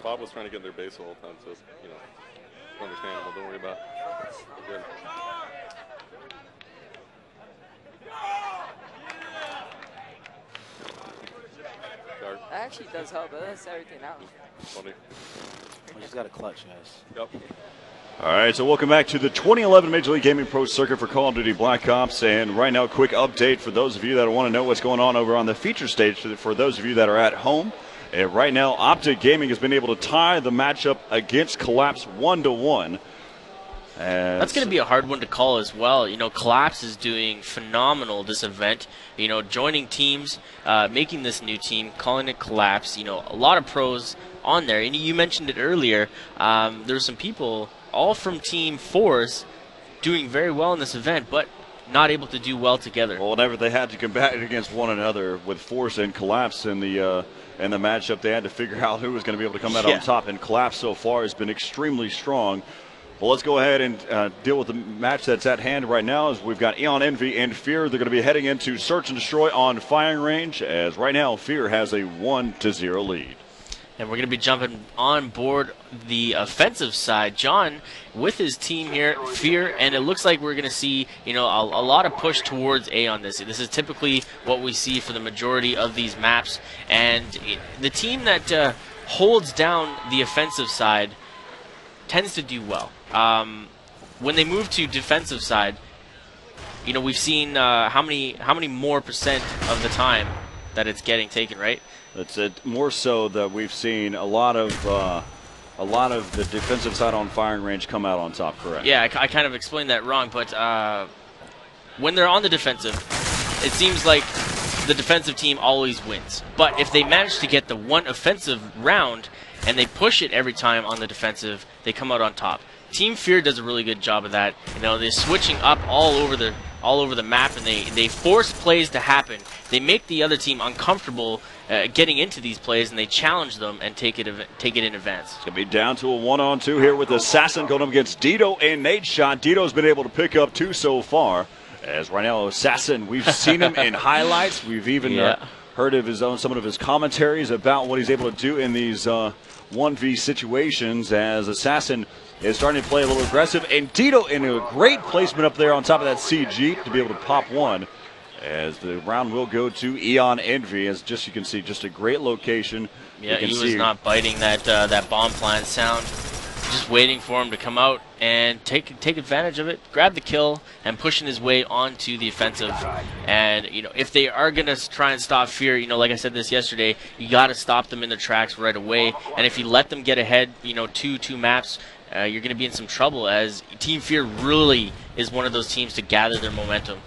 Bob was trying to get their base the whole time, so it's, understandable. Don't worry about it. Good. That actually does help. That lets everything out. Funny. We just got a clutch, guys. Yep. All right, so welcome back to the 2011 Major League Gaming Pro Circuit for Call of Duty Black Ops. And right now, quick update for those of you that want to know what's going on over on the feature stage. For those of you that are at home, and right now, Optic Gaming has been able to tie the matchup against Collapse 1-1. That's going to be a hard one to call as well. Collapse is doing phenomenal this event. Joining teams, making this new team, calling it Collapse. A lot of pros on there. And you mentioned it earlier. There's some people, all from Team Force, doing very well in this event, but not able to do well together. Well, whenever they had to combat against one another with Force and Collapse in the matchup, they had to figure out who was going to be able to come out on top, and Collapse so far has been extremely strong. Well, let's go ahead and deal with the match that's at hand right now, as we've got Eon Envy and Fear. They're going to be heading into Search and Destroy on firing range, as right now Fear has a 1-0 lead. And we're going to be jumping on board the offensive side. John with his team here, Fear, and it looks like we're going to see, a lot of push towards A on this. This is typically what we see for the majority of these maps. And the team that holds down the offensive side tends to do well. When they move to defensive side, you know, we've seen how many more percent of the time that it's getting taken, right? That's it. More so that we've seen a lot of the defensive side on firing range come out on top. Correct. Yeah, I kind of explained that wrong, but when they're on the defensive, it seems like the defensive team always wins. But if they manage to get the one offensive round and they push it every time on the defensive, they come out on top. Team Fear does a really good job of that. You know, they're switching up all over the map, and they force plays to happen. They make the other team uncomfortable getting into these plays, and they challenge them and take it in advance. It's going to be down to a 1-on-2 here with Assassin going up against Dito and Nate Shot. Dito's been able to pick up 2 so far. As right now, Assassin, we've seen him in highlights. We've even heard of some of his commentaries about what he's able to do in these 1v situations, as Assassin is starting to play a little aggressive. And Dito in a great placement up there on top of that CG to be able to pop one. As the round will go to Eon Envy, as just you can see, just a great location. Yeah, he was not biting that bomb plant sound. Just waiting for him to come out and take advantage of it, grab the kill, and pushing his way onto the offensive. And you know, if they are gonna try and stop Fear, you know, like I said this yesterday, you got to stop them in their tracks right away. And if you let them get ahead, you know, two maps, you're gonna be in some trouble. As Team Fear really is one of those teams to gather their momentum.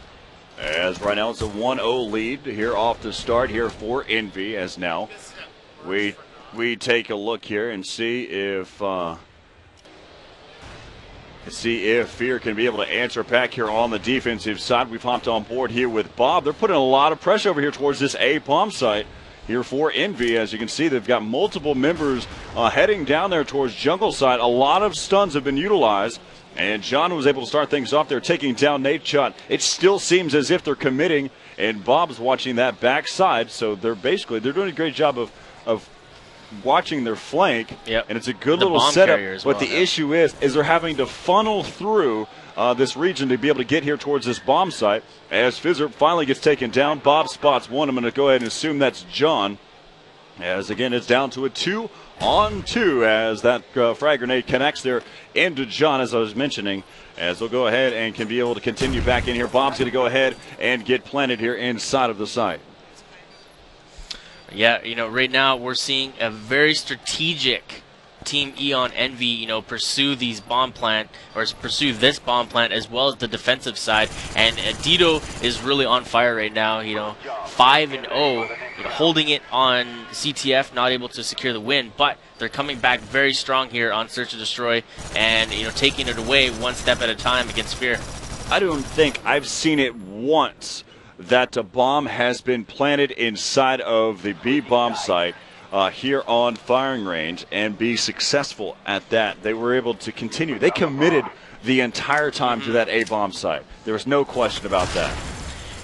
As right now it's a 1-0 lead here off the start here for Envy. As now we take a look here and see if Fear can be able to answer back here on the defensive side. We've hopped on board here with Bob. They're putting a lot of pressure over here towards this A bomb site here for Envy. As you can see, they've got multiple members heading down there towards jungle side. A lot of stuns have been utilized, and John was able to start things off there, taking down Nate Shot. It still seems as if they're committing, and Bob's watching that backside. So they're doing a great job of watching their flank, and it's a good little setup. But the issue is they're having to funnel through this region to be able to get here towards this bomb site. As Fizzer finally gets taken down, Bob spots one. I'm going to go ahead and assume that's John. As again, it's down to a 2-on-2 as that frag grenade connects there into John, as I was mentioning. As they'll go ahead and can be able to continue back in here. Bob's going to go ahead and get planted here inside of the site. Yeah, you know, right now we're seeing a very strategic Team Eon Envy, you know, pursue this bomb plant as well as the defensive side. And Dito is really on fire right now, you know, 5-0, you know, holding it on CTF, not able to secure the win, but they're coming back very strong here on Search and Destroy and, you know, taking it away one step at a time against Fear. I don't think I've seen it once that a bomb has been planted inside of the B bomb site here on firing range and be successful at that. They were able to continue. They committed the entire time to that A bomb site. There was no question about that.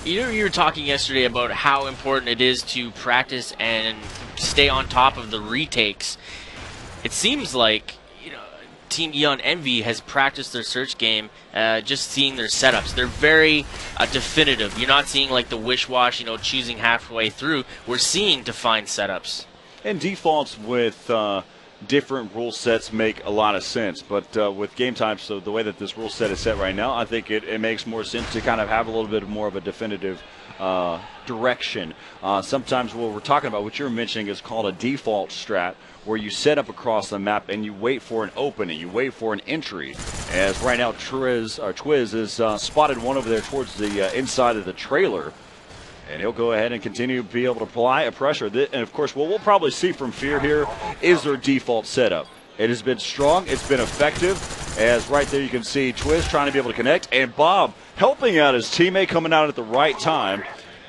You know, you were talking yesterday about how important it is to practice and stay on top of the retakes. It seems like, you know, Team Eon Envy has practiced their search game, just seeing their setups. They're very definitive. You're not seeing like the wish-wash, you know, choosing halfway through. We're seeing defined setups. And defaults with different rule sets make a lot of sense. But with game time, so the way that this rule set is set right now, I think it makes more sense to kind of have a little bit more of a definitive direction. Sometimes what we're talking about, what you're mentioning, is called a default strat, where you set up across the map and you wait for an opening, you wait for an entry. As right now, Twiz is spotted one over there towards the inside of the trailer. And he'll go ahead and continue to be able to apply a pressure. And, of course, what we'll probably see from Fear here is their default setup. It has been strong. It's been effective. As right there you can see Twiz trying to be able to connect. And Bob helping out his teammate, coming out at the right time.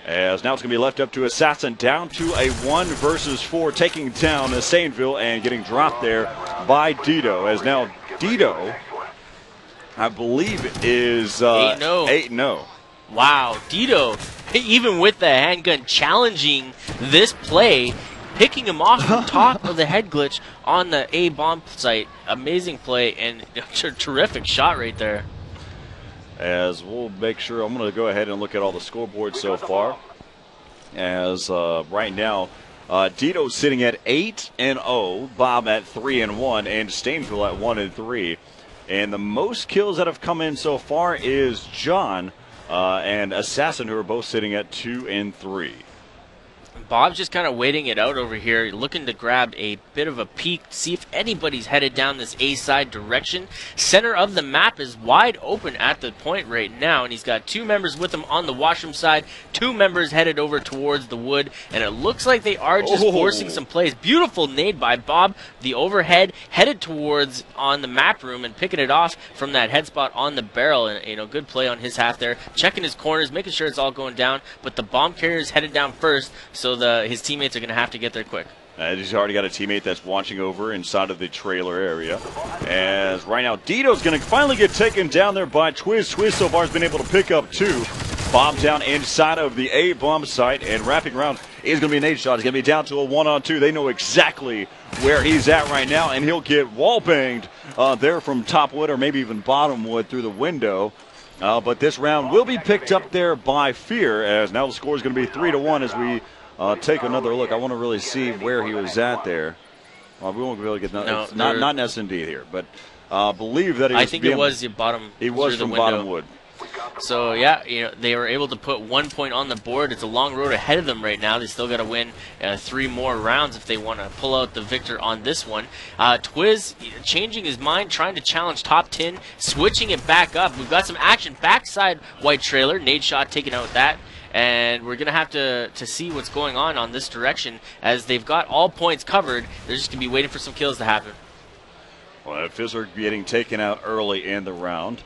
As now it's going to be left up to Assassin, down to a 1 versus 4, taking down Sainville and getting dropped there by Dito. As now Dito, I believe, is 8-0. Wow, Dito, even with the handgun, challenging this play, picking him off the top of the head glitch on the A bomb site. Amazing play and a terrific shot right there. As we'll make sure, I'm going to go ahead and look at all the scoreboards so far. As right now, Dito's sitting at 8-0, Bob at 3-1, and Stainville at 1-3. And the most kills that have come in so far is John and Assassin, who are both sitting at 2 and 3. Bob's just kind of waiting it out over here, looking to grab a bit of a peek, see if anybody's headed down this A side direction. Center of the map is wide open at the point right now, and he's got 2 members with him on the washroom side, 2 members headed over towards the wood, and it looks like they are just forcing some plays. Beautiful nade by Bob, the overhead, headed towards on the map room and picking it off from that head spot on the barrel, and good play on his half there, checking his corners, making sure it's all going down, but the bomb carrier is headed down first, so his teammates are going to have to get there quick. He's already got a teammate that's watching over inside of the trailer area. As right now, Dito's going to finally get taken down there by Twiz. Twiz so far has been able to pick up 2. Bomb down inside of the A bomb site, and wrapping around is going to be an nade shot. He's going to be down to a 1-on-2. They know exactly where he's at right now, and he'll get wall banged there from top wood or maybe even bottom wood through the window. But this round will be picked up there by Fear, as now the score is going to be 3-1 as we take another look. I want to really see where he was at there. We won't be able to get not an S&D here, but believe that I think it was the bottom. He was from bottom wood. So yeah, they were able to put 1 point on the board. It's a long road ahead of them right now. They still got to win 3 more rounds if they want to pull out the victor on this one. Twiz changing his mind, trying to challenge top 10, switching it back up. We've got some action backside white trailer. Nade shot taking out that. And we're going to have to see what's going on this direction, as they've got all points covered. They're just going to be waiting for some kills to happen. Well, Fizzler getting taken out early in the round.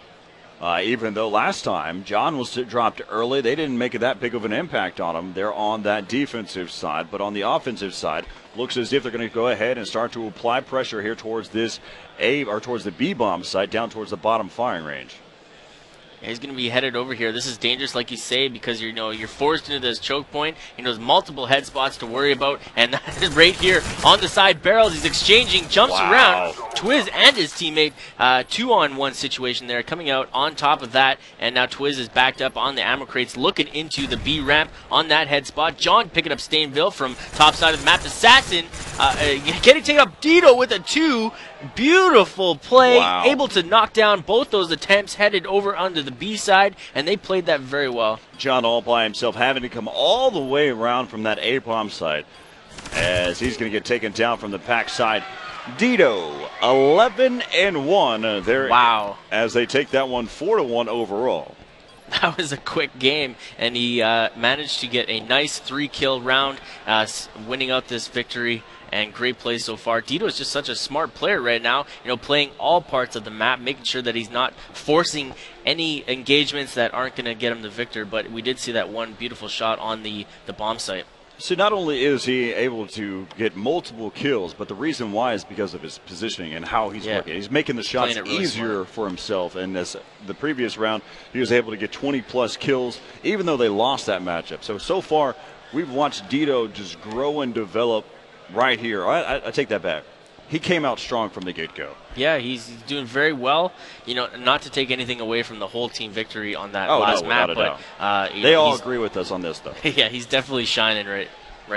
Even though last time John was dropped early, they didn't make that big of an impact on him. They're on that defensive side, but on the offensive side, looks as if they're going to go ahead and start to apply pressure here towards this towards the B bomb site, down towards the bottom firing range. He's going to be headed over here. This is dangerous, like you say, because you're forced into this choke point. There's multiple head spots to worry about, and that is right here on the side barrels. He's exchanging, jumps around. Twiz and his teammate, 2-on-1 situation there, coming out on top of that, and now Twiz is backed up on the ammo crates, looking into the B ramp on that head spot. John picking up Stainville from top side of the map. Assassin getting taken up. Dito with a 2. Beautiful play, able to knock down both those attempts, headed over onto the B side, and they played that very well. John all by himself, having to come all the way around from that A bomb side, as he's going to get taken down from the pack side. Dito, 11-1 there. Wow! As they take that one 4-1 overall. That was a quick game, and he managed to get a nice 3-kill round, winning out this victory. And great play so far. Dito is just such a smart player right now, playing all parts of the map, making sure that he's not forcing any engagements that aren't going to get him the victor. But we did see that one beautiful shot on the bomb site. So not only is he able to get multiple kills, but the reason why is because of his positioning and how he's working. He's making the shots really easier for himself. And as the previous round, he was able to get 20-plus kills, even though they lost that matchup. So far, we've watched Dito just grow and develop right here. I take that back. He came out strong from the get-go. Yeah, he's doing very well. Not to take anything away from the whole team victory on that last map, but they all agree with us on this stuff. Yeah, he's definitely shining right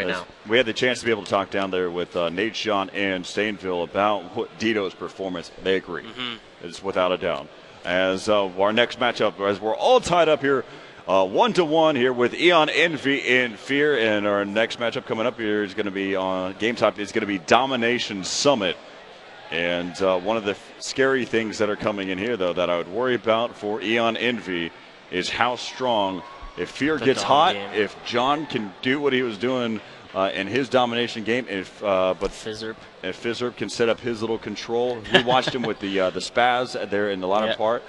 now. We had the chance to be able to talk down there with Nate, Sean, and Stainville about Dito's performance. They agree. It's without a doubt. As our next matchup, as we're all tied up here, 1-1 here with Eon, Envy, and Fear. And our next matchup coming up here is going to be on Game Top. It's going to be Domination Summit. And one of the scary things that are coming in here, though, that I would worry about for Eon Envy is how strong, if Fear gets hot, if John can do what he was doing in his domination game, if Fizzerp can set up his little control. We watched him with the spaz there in the latter part.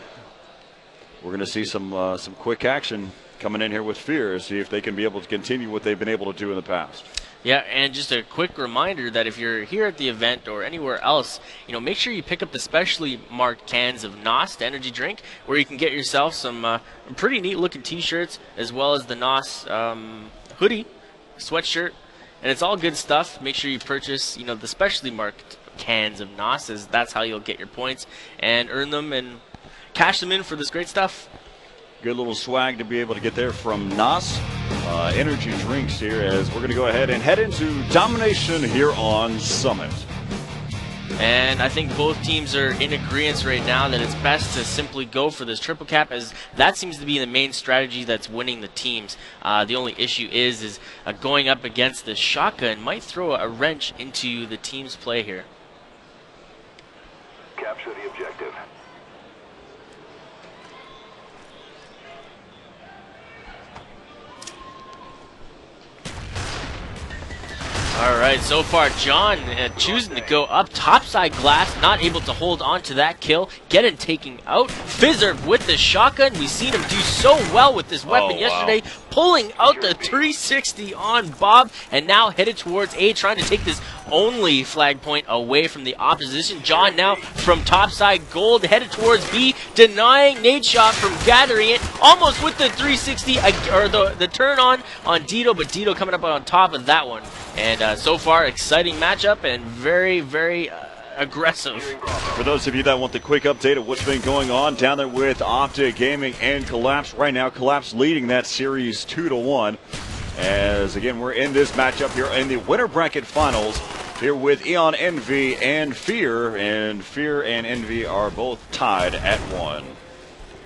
We're going to see some quick action coming in here with Fear, see if they can be able to continue what they've been able to do in the past. Yeah, and just a quick reminder that if you're here at the event or anywhere else, make sure you pick up the specially marked cans of NOS energy drink, where you can get yourself some pretty neat looking t-shirts, as well as the NOS hoodie, sweatshirt, and it's all good stuff. Make sure you purchase, the specially marked cans of NOS, as that's how you'll get your points and earn them and cash them in for this great stuff. Good little swag to be able to get there from NOS energy drinks here, as we're going to go ahead and head into Domination here on Summit. And I think both teams are in agreement right now that it's best to simply go for this triple cap, as that seems to be the main strategy that's winning the teams. The only issue is going up against the shotgun might throw a wrench into the team's play here. Capture the objective. Alright, so far John choosing to go up topside glass, not able to hold on to that kill. Getting taken out. Fizzerb with the shotgun. We've seen him do so well with this weapon yesterday. Wow. Pulling out the 360 on Bob, and now headed towards A, trying to take this only flag point away from the opposition. John now from topside gold, headed towards B, denying nade shot from gathering it. Almost with the 360, or the turn on Dito, but Dito coming up on top of that one. And so far, exciting matchup and very, very aggressive. For those of you that want the quick update of what's been going on down there with Optic Gaming and Collapse, right now Collapse leading that series 2-1. As again, we're in this matchup here in the winner bracket finals here with Eon Envy and Fear, and Fear and Envy are both tied at 1.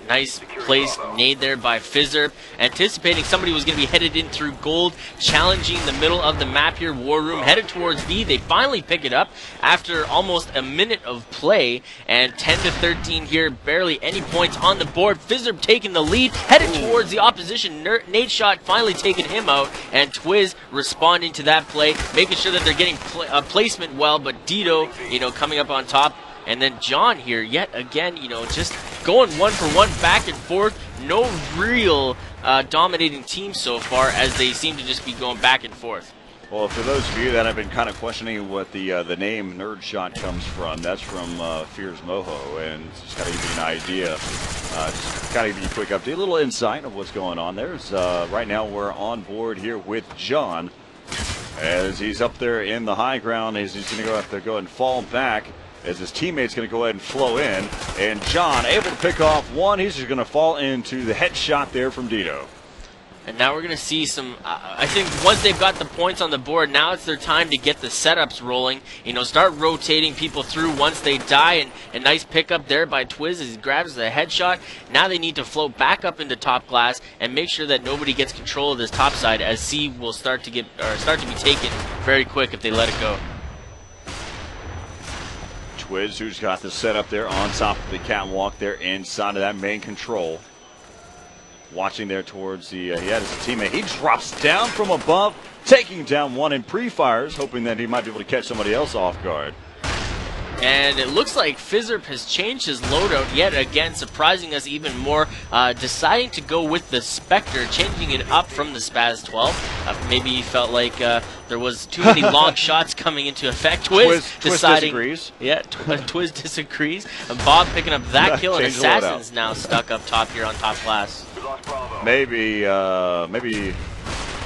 Nice place nade there by Fizzerb, anticipating somebody was going to be headed in through gold, challenging the middle of the map here. War Room headed towards B. They finally pick it up after almost a minute of play, and 10-13 here, barely any points on the board. Fizzerb taking the lead, headed towards the opposition. Nade shot finally taking him out, and Twiz responding to that play, making sure that they're getting placement well, but Dito, coming up on top. And then John here, yet again, just going 1-for-1 back and forth. No real dominating team so far, as they seem to just be going back and forth. Well, for those of you that have been kind of questioning what the name Nerd Shot comes from, that's from Fear's Moho, and just kind of give you an idea. Just kind of give you a quick update, a little insight of what's going on there. Right now we're on board here with John, as he's up there in the high ground. He's going to have to go and fall back, as his teammate's going to go ahead and flow in. And John able to pick off one. He's just going to fall into the headshot there from Dito. And now we're going to see some, I think once they've got the points on the board, now it's their time to get the setups rolling. Start rotating people through once they die. And a nice pickup there by Twiz as he grabs the headshot. Now they need to float back up into top glass and make sure that nobody gets control of this top side, as C will start to be taken very quick if they let it go. Twiz, who's got the setup there on top of the catwalk there inside of that main control. Watching there towards the, he had his teammate. He drops down from above, taking down one in pre-fires, hoping that he might be able to catch somebody else off guard. And it looks like Fizzerb has changed his loadout yet again, surprising us even more, deciding to go with the Spectre, changing it up from the Spaz 12. Maybe he felt like there was too many long shots coming into effect. Twiz disagrees. Yeah, Twiz disagrees. And Bob picking up that kill, and Assassin's now stuck up top here on top glass. Maybe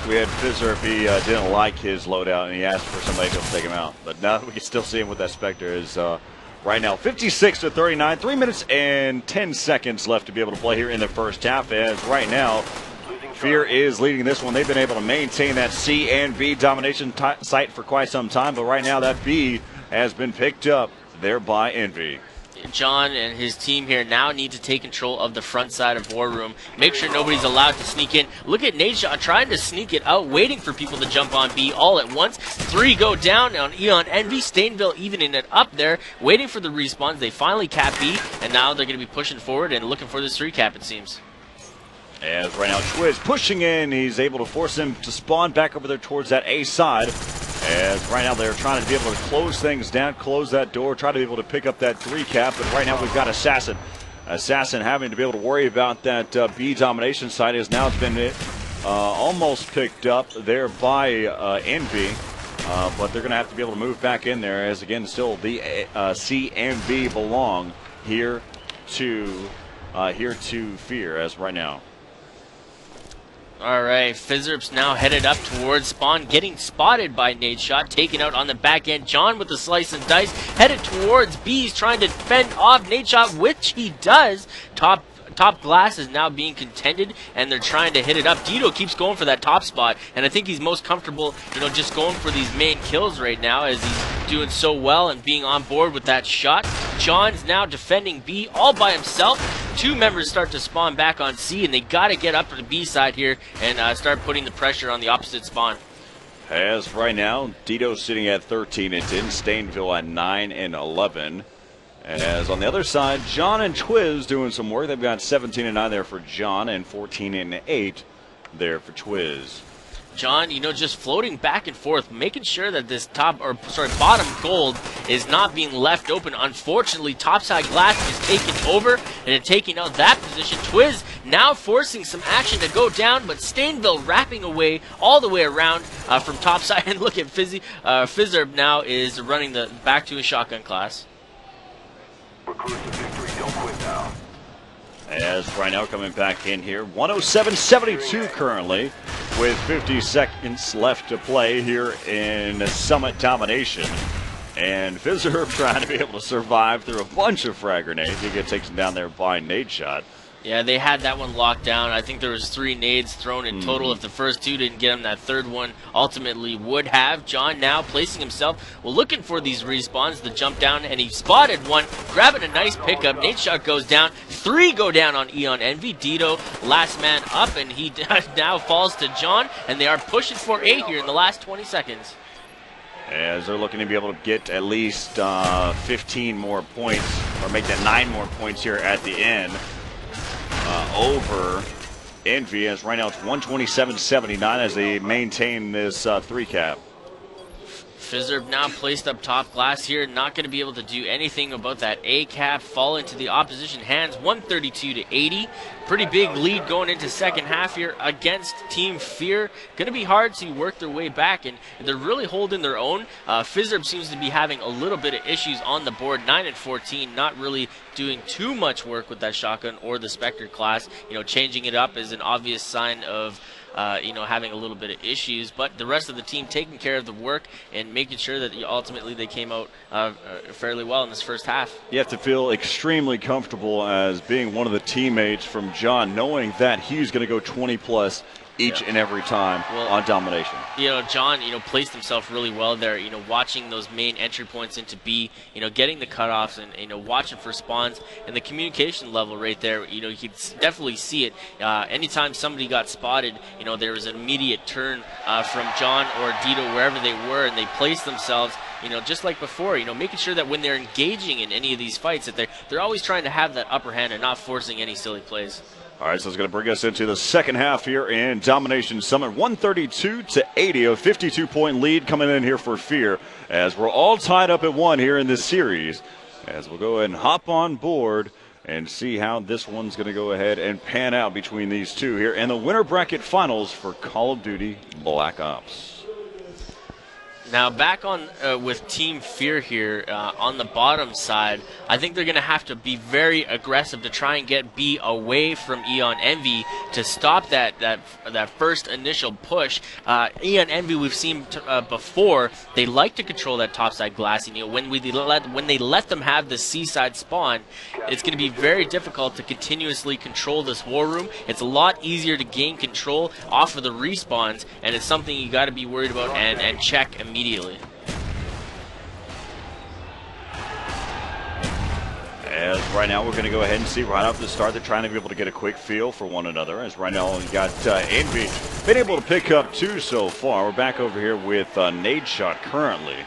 we had Fizzer if he didn't like his loadout and he asked for somebody to take him out. But now we can still see him with that Spectre. Is right now 56-39, 3 minutes and 10 seconds left to be able to play here in the first half. As right now, Fear is leading this one. They've been able to maintain that C and B domination site for quite some time, but right now that B has been picked up there by Envy. John and his team here now need to take control of the front side of War Room. Make sure nobody's allowed to sneak in. Look at Nadeshot trying to sneak it out, waiting for people to jump on B all at once. 3 go down on Eon Envy. Stainville evening it up there, waiting for the respawns. They finally cap B, and now they're going to be pushing forward and looking for this 3 cap, it seems. As right now Twiz pushing in, he's able to force him to spawn back over there towards that A side. As right now they're trying to be able to close things down, close that door, try to be able to pick up that 3 cap. But right now we've got Assassin. Assassin having to be able to worry about that B domination side, as now it's been almost picked up there by Envy. But they're going to have to be able to move back in there, as again still the C and B belong here to Fear as right now. All right, Fizzerb's now headed up towards spawn, getting spotted by Nadeshot, taken out on the back end. John with the slice and dice, headed towards B's, trying to fend off Nadeshot, which he does. Top glass is now being contended, and they're trying to hit it up. Dito keeps going for that top spot, and I think he's most comfortable, just going for these main kills right now, as he's doing so well and being on board with that shot. John's now defending B all by himself. 2 members start to spawn back on C, and they got to get up to the B side here and start putting the pressure on the opposite spawn. As right now, Dito's sitting at 13 and 10, Stainville at 9 and 11. As on the other side, John and Twiz doing some work. They've got 17 and 9 there for John and 14 and 8 there for Twiz. John, just floating back and forth, making sure that this bottom gold is not being left open. Unfortunately, topside glass is taking over and taking out that position. Twiz now forcing some action to go down, but Stainville wrapping away all the way around from topside. And look at Fizzerb now is running the back to his shotgun class. As right now coming back in here, 107-72 currently, with 50 seconds left to play here in Summit Domination. And Fizzerb trying to be able to survive through a bunch of frag grenades. He gets taken down there by Nade Shot. Yeah, they had that one locked down. I think there was 3 nades thrown in total. If the first 2 didn't get him, that third one ultimately would have. John now placing himself, looking for these respawns, the jump down, and he spotted one, grabbing a nice pickup. Nade Shot goes down. 3 go down on Eon Envy. Dito, last man up, and he now falls to John, and they are pushing for A here in the last 20 seconds. As they're looking to be able to get at least 15 more points, or make that 9 more points here at the end. Over Envy, as right now it's 127-79 as they maintain this 3-cap. Fizzerb now placed up top glass here, not going to be able to do anything about that A-cap, fall into the opposition hands, 132-80. Pretty big lead going into second half here against Team Fear. Going to be hard to work their way back, and they're really holding their own. Fizzerb seems to be having a little bit of issues on the board, 9 and 14, not really doing too much work with that shotgun or the Spectre class. Changing it up is an obvious sign of having a little bit of issues, but the rest of the team taking care of the work and making sure that ultimately they came out fairly well in this first half. You have to feel extremely comfortable as being one of the teammates from John, knowing that he's going to go 20+ each and every time on Domination. John, placed himself really well there, watching those main entry points into B, getting the cutoffs and, watching for spawns, and the communication level right there, you could definitely see it. Anytime somebody got spotted, there was an immediate turn from John or Dito, wherever they were, and they placed themselves, just like before, making sure that when they're engaging in any of these fights, that they're always trying to have that upper hand and not forcing any silly plays. All right, so it's going to bring us into the second half here in Domination Summit. 132-80, a 52-point lead coming in here for Fear, as we're all tied up at 1 here in this series. As we'll go ahead and hop on board and see how this one's going to go ahead and pan out between these two here in the winter bracket finals for Call of Duty Black Ops. Now back on with Team Fear here on the bottom side, I think they're going to have to be very aggressive to try and get B away from Eon Envy to stop that first initial push. Eon Envy, we've seen before, they like to control that topside glass. When they let them have the C-side spawn, it's going to be very difficult to continuously control this war room. It's a lot easier to gain control off of the respawns, and it's something you got to be worried about and check immediately. As right now we're going to go ahead and see right off the start, they're trying to be able to get a quick feel for one another. As right now we got Envy been able to pick up 2 so far. We're back over here with Nade Shot currently.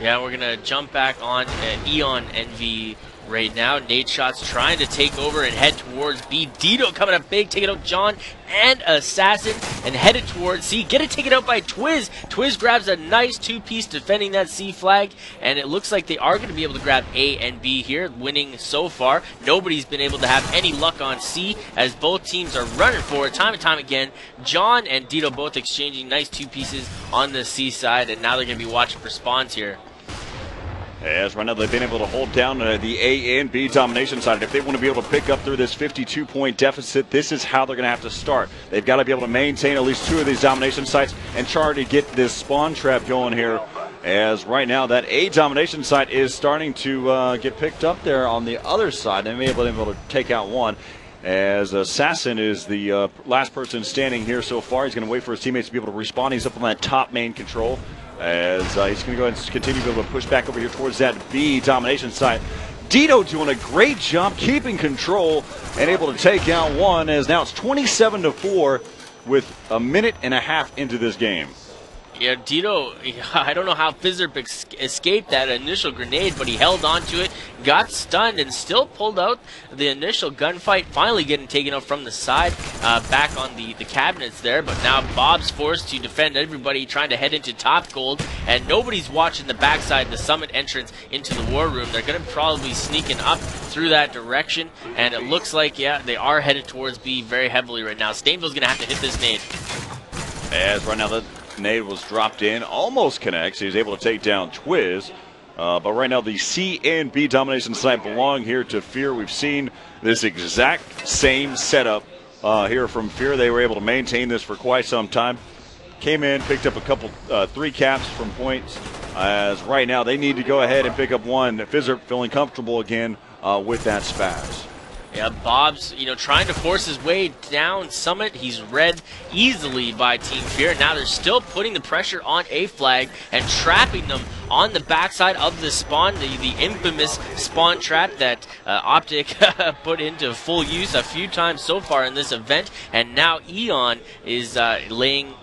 Yeah, we're going to jump back on Eon Envy right now. Nade Shot's trying to take over and head towards B. Dito coming up big, taking out John and Assassin and headed towards C. Get it taken out by Twiz. Twiz grabs a nice 2-piece defending that C flag, and it looks like they are going to be able to grab A and B here, winning so far. Nobody's been able to have any luck on C as both teams are running for it time and time again. John and Dito both exchanging nice 2 pieces on the C side, and now they're going to be watching for spawns here. As right now they've been able to hold down the A and B domination side. If they want to be able to pick up through this 52-point deficit, this is how they're going to have to start. They've got to be able to maintain at least 2 of these domination sites and try to get this spawn trap going here. As right now that A domination site is starting to get picked up there on the other side. They may be able to take out one. As Assassin is the last person standing here so far. He's going to wait for his teammates to be able to respawn. He's up on that top main control. as he's going to go ahead and continue to be able to push back over here towards that B domination side. Dito doing a great job keeping control and able to take out one, as now it's 27-4 with a minute and a half into this game. Yeah, Dito, I don't know how Fizzerp escaped that initial grenade, but he held on to it, got stunned, and still pulled out the initial gunfight, finally getting taken out from the side, back on the cabinets there. But now Bob's forced to defend everybody, trying to head into top gold, and nobody's watching the backside, the summit entrance into the war room. They're going to probably be sneaking up through that direction, and it looks like, yeah, they are headed towards B very heavily right now. Stainville's going to have to hit this nade. As right now the nade was dropped in, almost connects. He's able to take down Twiz. But right now the C and B domination site belong here to Fear. We've seen this exact same setup here from Fear. They were able to maintain this for quite some time. Came in, picked up a couple, 3 caps from points. As right now they need to go ahead and pick up one. Fizzerp feeling comfortable again with that spaz. Yeah, Bob's, trying to force his way down Summit. He's read easily by Team Fear. Now they're still putting the pressure on A-Flag and trapping them on the backside of the spawn, the infamous spawn trap that Optic put into full use a few times so far in this event. And now Eon is laying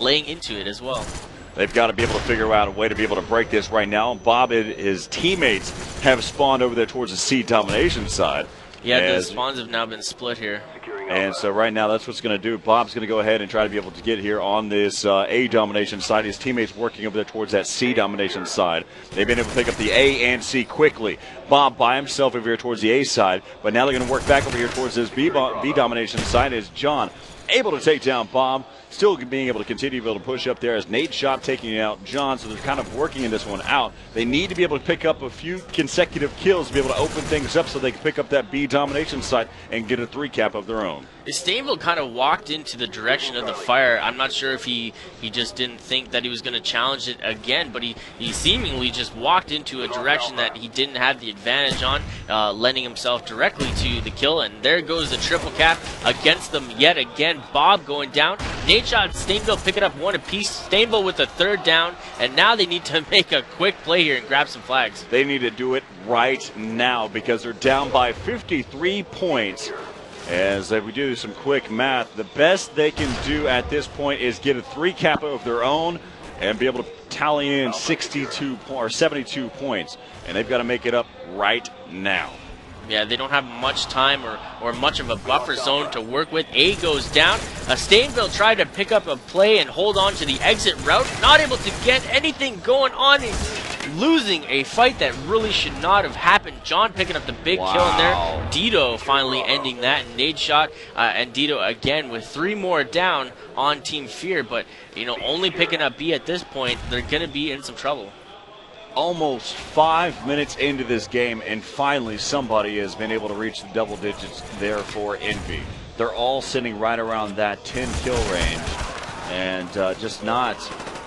into it as well. They've got to be able to figure out a way to be able to break this right now. Bob and his teammates have spawned over there towards the C domination side. Yeah, the spawns have now been split here. And so right now that's what's going to do. Bob's going to go ahead and try to be able to get here on this A domination side. His teammates working over there towards that C domination side. They've been able to pick up the A and C quickly. Bob by himself over here towards the A side, but now they're going to work back over here towards this B domination side as John able to take down Bob. Still being able to continue to be able to push up there as Nadeshot taking out John, so they're kind of working in this one out. They need to be able to pick up a few consecutive kills to be able to open things up so they can pick up that B domination side and get a 3 cap of their own. Stainville kind of walked into the direction of the fire. I'm not sure if he just didn't think that he was going to challenge it again, but he seemingly just walked into a direction that he didn't have the advantage on, lending himself directly to the kill. And there goes the triple cap against them yet again. Bob going down. Nadeshot, Stainville picking up 1 apiece. Stainville with a 3rd down, and now they need to make a quick play here and grab some flags. They need to do it right now because they're down by 53 points. As we do some quick math, the best they can do at this point is get a 3 cap of their own and be able to tally in 72 or 72 points. And they've got to make it up right now. Yeah, they don't have much time or much of a buffer zone to work with. A goes down. Stainville tried to pick up a play and hold on to the exit route. Not able to get anything going on. Losing a fight that really should not have happened. John picking up the big kill in there. Dito finally ending that. Nadeshot and Dito again with 3 more down on Team Fear. But, only picking up B at this point, they're going to be in some trouble. Almost 5 minutes into this game, and finally somebody has been able to reach the double digits there for Envy. They're all sitting right around that 10 kill range and just not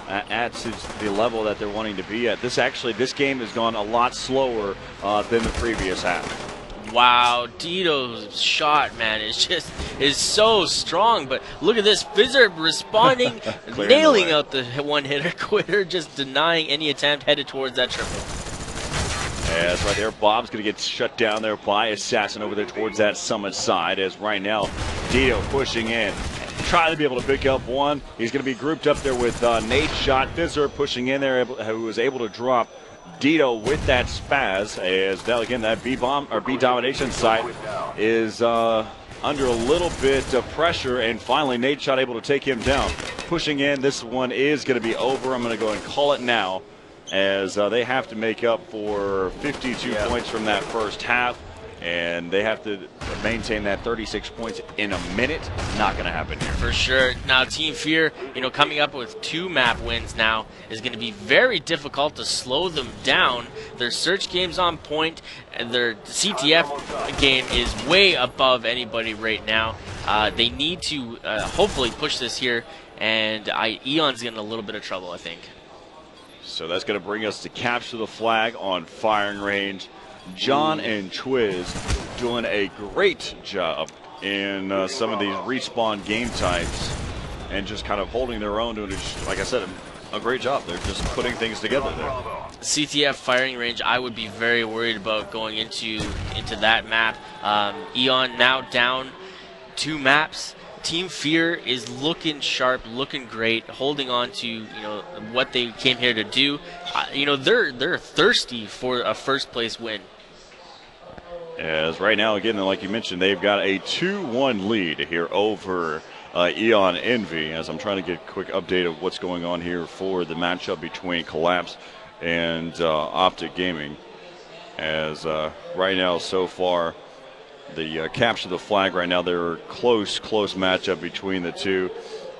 at the level that they're wanting to be at. This game has gone a lot slower than the previous half. Wow, Dito's shot, man, is so strong. But look at this, Fizzerp responding, nailing out the one-hitter quitter, just denying any attempt headed towards that triple. As right there, Bob's going to get shut down there by Assassin over there towards that summit side. As right now, Dito pushing in, trying to be able to pick up one. He's going to be grouped up there with Nadeshot. Fizzerp pushing in there, who was able to drop Dito with that spaz, as that again that B domination site is under a little bit of pressure, and finally Nadeshot able to take him down. Pushing in, this one is going to be over. I'm going to go and call it now, as they have to make up for 52 points from that first half, and they have to maintain that 36 points in a minute. Not going to happen here. For sure. Now, Team Fear, coming up with 2 map wins now is going to be very difficult to slow them down. Their search game's on point, and their CTF game is way above anybody right now. They need to hopefully push this here, and Eon's getting a little bit of trouble, I think. So that's going to bring us to capture the flag on firing range. John and Twiz doing a great job in some of these respawn game types and just kind of holding their own, doing, like I said, a great job. They're just putting things together there. CTF firing range, I would be very worried about going into that map. Eon now down 2 maps. Team Fear is looking sharp, looking great, holding on to what they came here to do. They're thirsty for a first place win. As right now, again, like you mentioned, they've got a 2-1 lead here over Eon Envy. As I'm trying to get a quick update of what's going on here for the matchup between Collapse and Optic Gaming. As right now, so far, the capture the flag right now, they're close matchup between the two.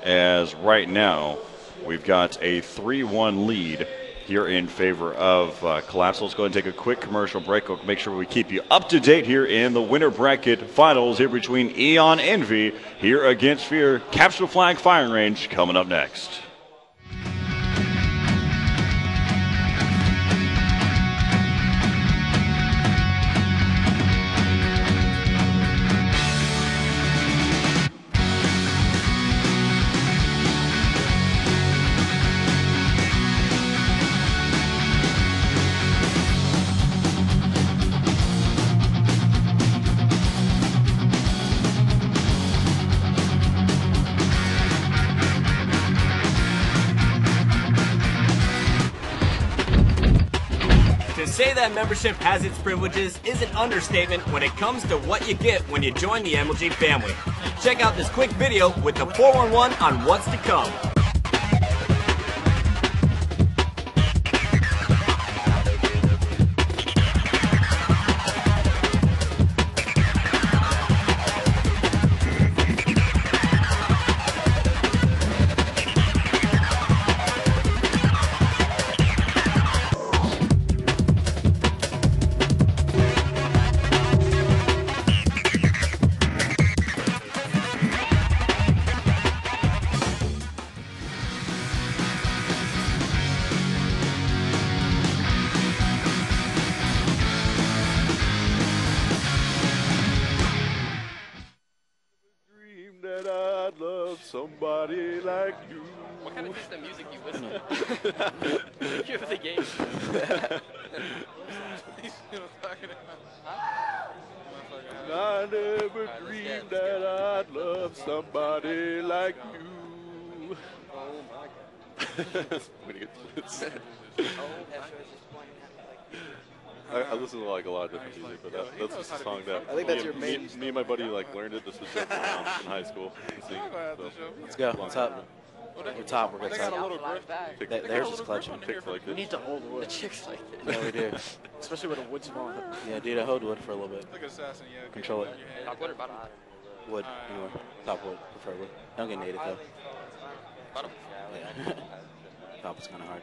As right now, we've got a 3-1 lead here in favor of Collapse. Let's go ahead and take a quick commercial break. We'll make sure we keep you up to date here in the winner bracket finals here between Eon Envy here against Fear. Capture the flag firing range coming up next. To say that membership has its privileges is an understatement when it comes to what you get when you join the MLG family. Check out this quick video with the 411 on what's to come. Somebody like you. What kind of system music you listen to? Thank you for the game. I never dreamed that I'd love somebody like you. Oh my God. I listen to like a lot of different music, but that's just a song that I think that's your main. Me and my buddy like learned it. This was jumping around in high school. Let's go. What's up? We're top. We're good. There's just clutching. We need to hold wood. Chicks like this. Yeah, we do. Especially with a wood spawn. Yeah, dude, I hold wood for a little bit. Control it. Top wood or bottom? Wood, anywhere. Top wood, preferably. Don't get native though. Bottom? Yeah. Top is kind of hard.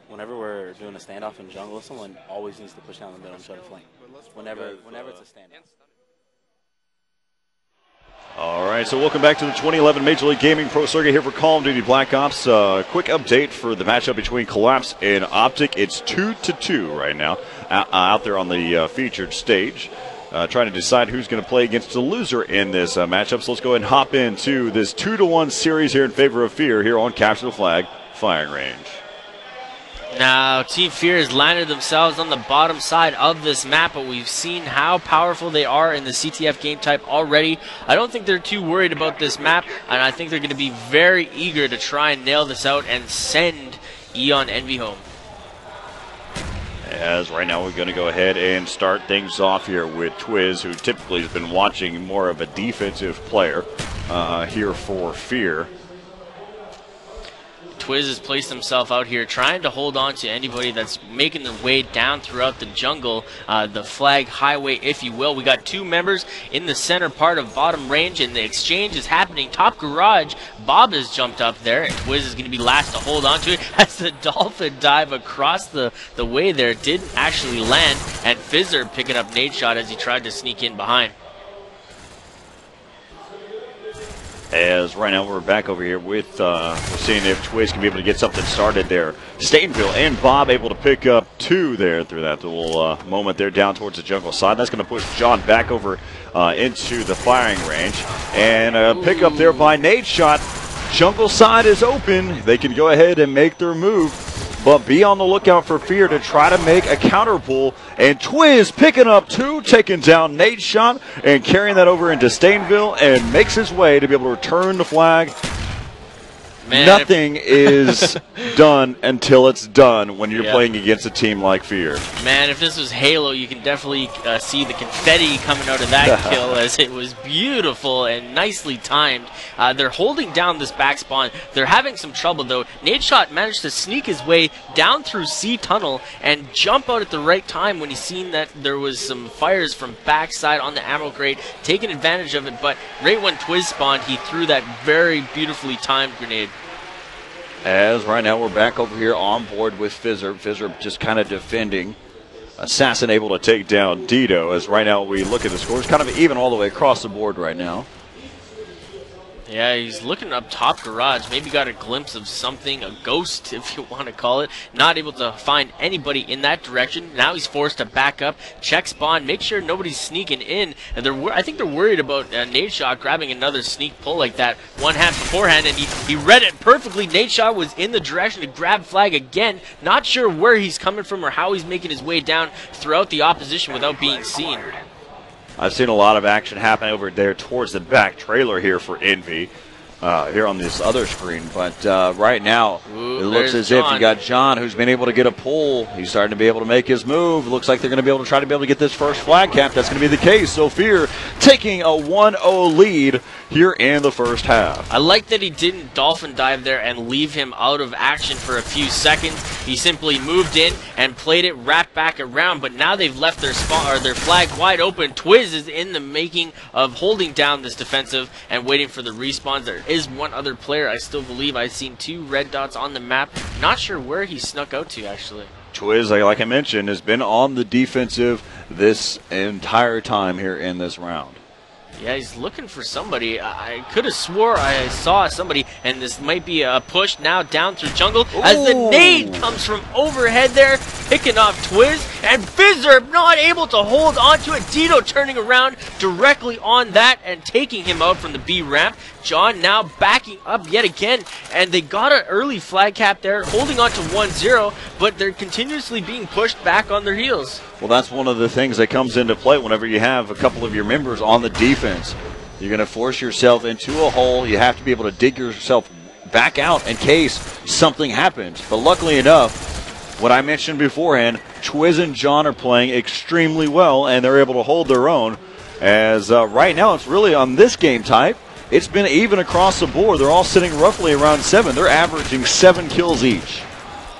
Whenever we're doing a standoff in jungle, someone always needs to push down the middle and try to flank. Whenever it's a standoff. All right, so welcome back to the 2011 Major League Gaming Pro Circuit here for Call of Duty Black Ops. Quick update for the matchup between Collapse and Optic. It's 2-2 right now out there on the featured stage. Trying to decide who's going to play against the loser in this matchup. So let's go ahead and hop into this 2-1 series here in favor of Fear here on Capture the Flag firing range. Now, Team Fear has landed themselves on the bottom side of this map, but we've seen how powerful they are in the CTF game type already. I don't think they're too worried about this map, and I think they're going to be very eager to try and nail this out and send Eon Envy home. As right now we're going to go ahead and start things off here with Twiz, who typically has been watching more of a defensive player here for Fear. Twiz has placed himself out here trying to hold on to anybody that's making their way down throughout the jungle, the flag highway, if you will. We got two members in the center part of bottom range, and the exchange is happening. Top garage, Bob has jumped up there, and Twiz is going to be last to hold on to it as the dolphin dive across the way there didn't actually land, and Fizzer picking up nade shot as he tried to sneak in behind. As right now we're back over here with, we're seeing if Twiz can be able to get something started there. Statenville and Bob able to pick up two there through that little moment there down towards the jungle side. That's going to push John back over into the firing range. And pick up there by nade shot jungle side is open. They can go ahead and make their move, but be on the lookout for Fear to try to make a counter pull. And Twiz picking up 2, taking down Nate's shot and carrying that over into Stainville, and makes his way to be able to return the flag. Man, nothing is done until it's done when you're playing against a team like Fear. Man, if this was Halo, you can definitely see the confetti coming out of that kill, as it was beautiful and nicely timed. They're holding down this back spawn. They're having some trouble, though. Nadeshot managed to sneak his way down through C tunnel and jump out at the right time when he seen that there was some fires from backside on the ammo crate, taking advantage of it. But right when Twiz spawned, he threw that very beautifully timed grenade. As right now we're back over here on board with Fizzerb. Fizzerb just kind of defending. Assassin able to take down Dito, as right now we look at the scores. Kind of even all the way across the board right now. Yeah, he's looking up top garage. Maybe got a glimpse of something, a ghost if you want to call it. Not able to find anybody in that direction. Now he's forced to back up, check spawn, make sure nobody's sneaking in. And I think they're worried about Nadeshot grabbing another sneak pull like that. One hand beforehand, and he read it perfectly. Nadeshot was in the direction to grab flag again. Not sure where he's coming from or how he's making his way down throughout the opposition without being seen. I've seen a lot of action happen over there towards the back trailer here for Envy, here on this other screen. But right now, it looks as if you got John, who's been able to get a pull. He's starting to be able to make his move. Looks like they're going to be able to try to get this first flag cap. That's going to be the case. So Fear taking a 1-0 lead here in the first half. I like that he didn't dolphin dive there and leave him out of action for a few seconds. He simply moved in and played it, wrapped back around, but now they've left their spot or their flag wide open. Twiz is in the making of holding down this defensive and waiting for the respawns. There is one other player. I still believe I've seen 2 red dots on the map. Not sure where he snuck out to, actually. Twiz, like I mentioned, has been on the defensive this entire time here in this round. Yeah, he's looking for somebody. I could have swore I saw somebody, and this might be a push now down through jungle. Ooh. As the nade comes from overhead there, picking off Twiz, and Fizzerb not able to hold onto it. Dito turning around directly on that and taking him out from the B ramp. John now backing up yet again, and they got an early flag cap there, holding on to 1-0, but they're continuously being pushed back on their heels. Well, that's one of the things that comes into play whenever you have a couple of your members on the defense. You're going to force yourself into a hole. You have to be able to dig yourself back out in case something happens. But luckily enough, what I mentioned beforehand, Twiz and John are playing extremely well, and they're able to hold their own. As right now, it's really on this game type, it's been even across the board. They're all sitting roughly around 7. They're averaging 7 kills each.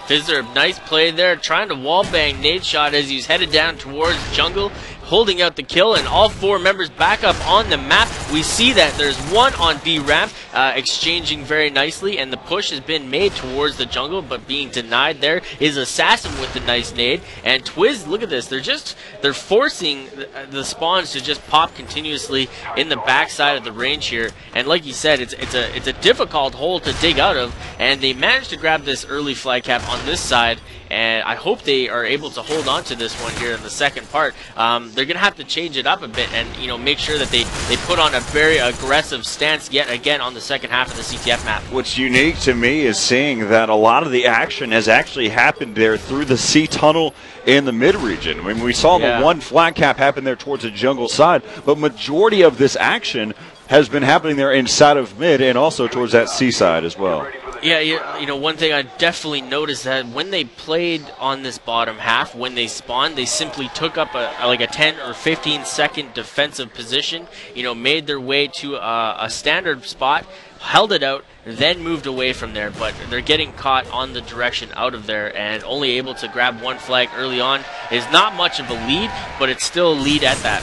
Fizzerb, nice play there, trying to wallbang Nadeshot as he's headed down towards jungle, holding out the kill, and all 4 members back up on the map. We see that there's one on B ramp, exchanging very nicely, and the push has been made towards the jungle, but being denied there is Assassin with the nice nade. And Twiz, look at this, they're forcing the spawns to just pop continuously in the backside of the range here. And like you said, it's a difficult hole to dig out of, and they managed to grab this early flag cap on this side, and I hope they are able to hold on to this one here in the second part. They're going to have to change it up a bit and, you know, make sure that they put on a very aggressive stance yet again on the second half of the CTF map. What's unique to me is seeing that a lot of the action has actually happened there through the C tunnel in the mid region. I mean, we saw the one flag cap happen there towards the jungle side, but majority of this action has been happening there inside of mid and also towards that C side as well. Yeah, you know, one thing I definitely noticed that when they played on this bottom half, when they spawned, they simply took up like a 10 or 15 second defensive position, you know, made their way to a standard spot, held it out, then moved away from there. But they're getting caught on the direction out of there, and only able to grab one flag early on is not much of a lead, but it's still a lead at that.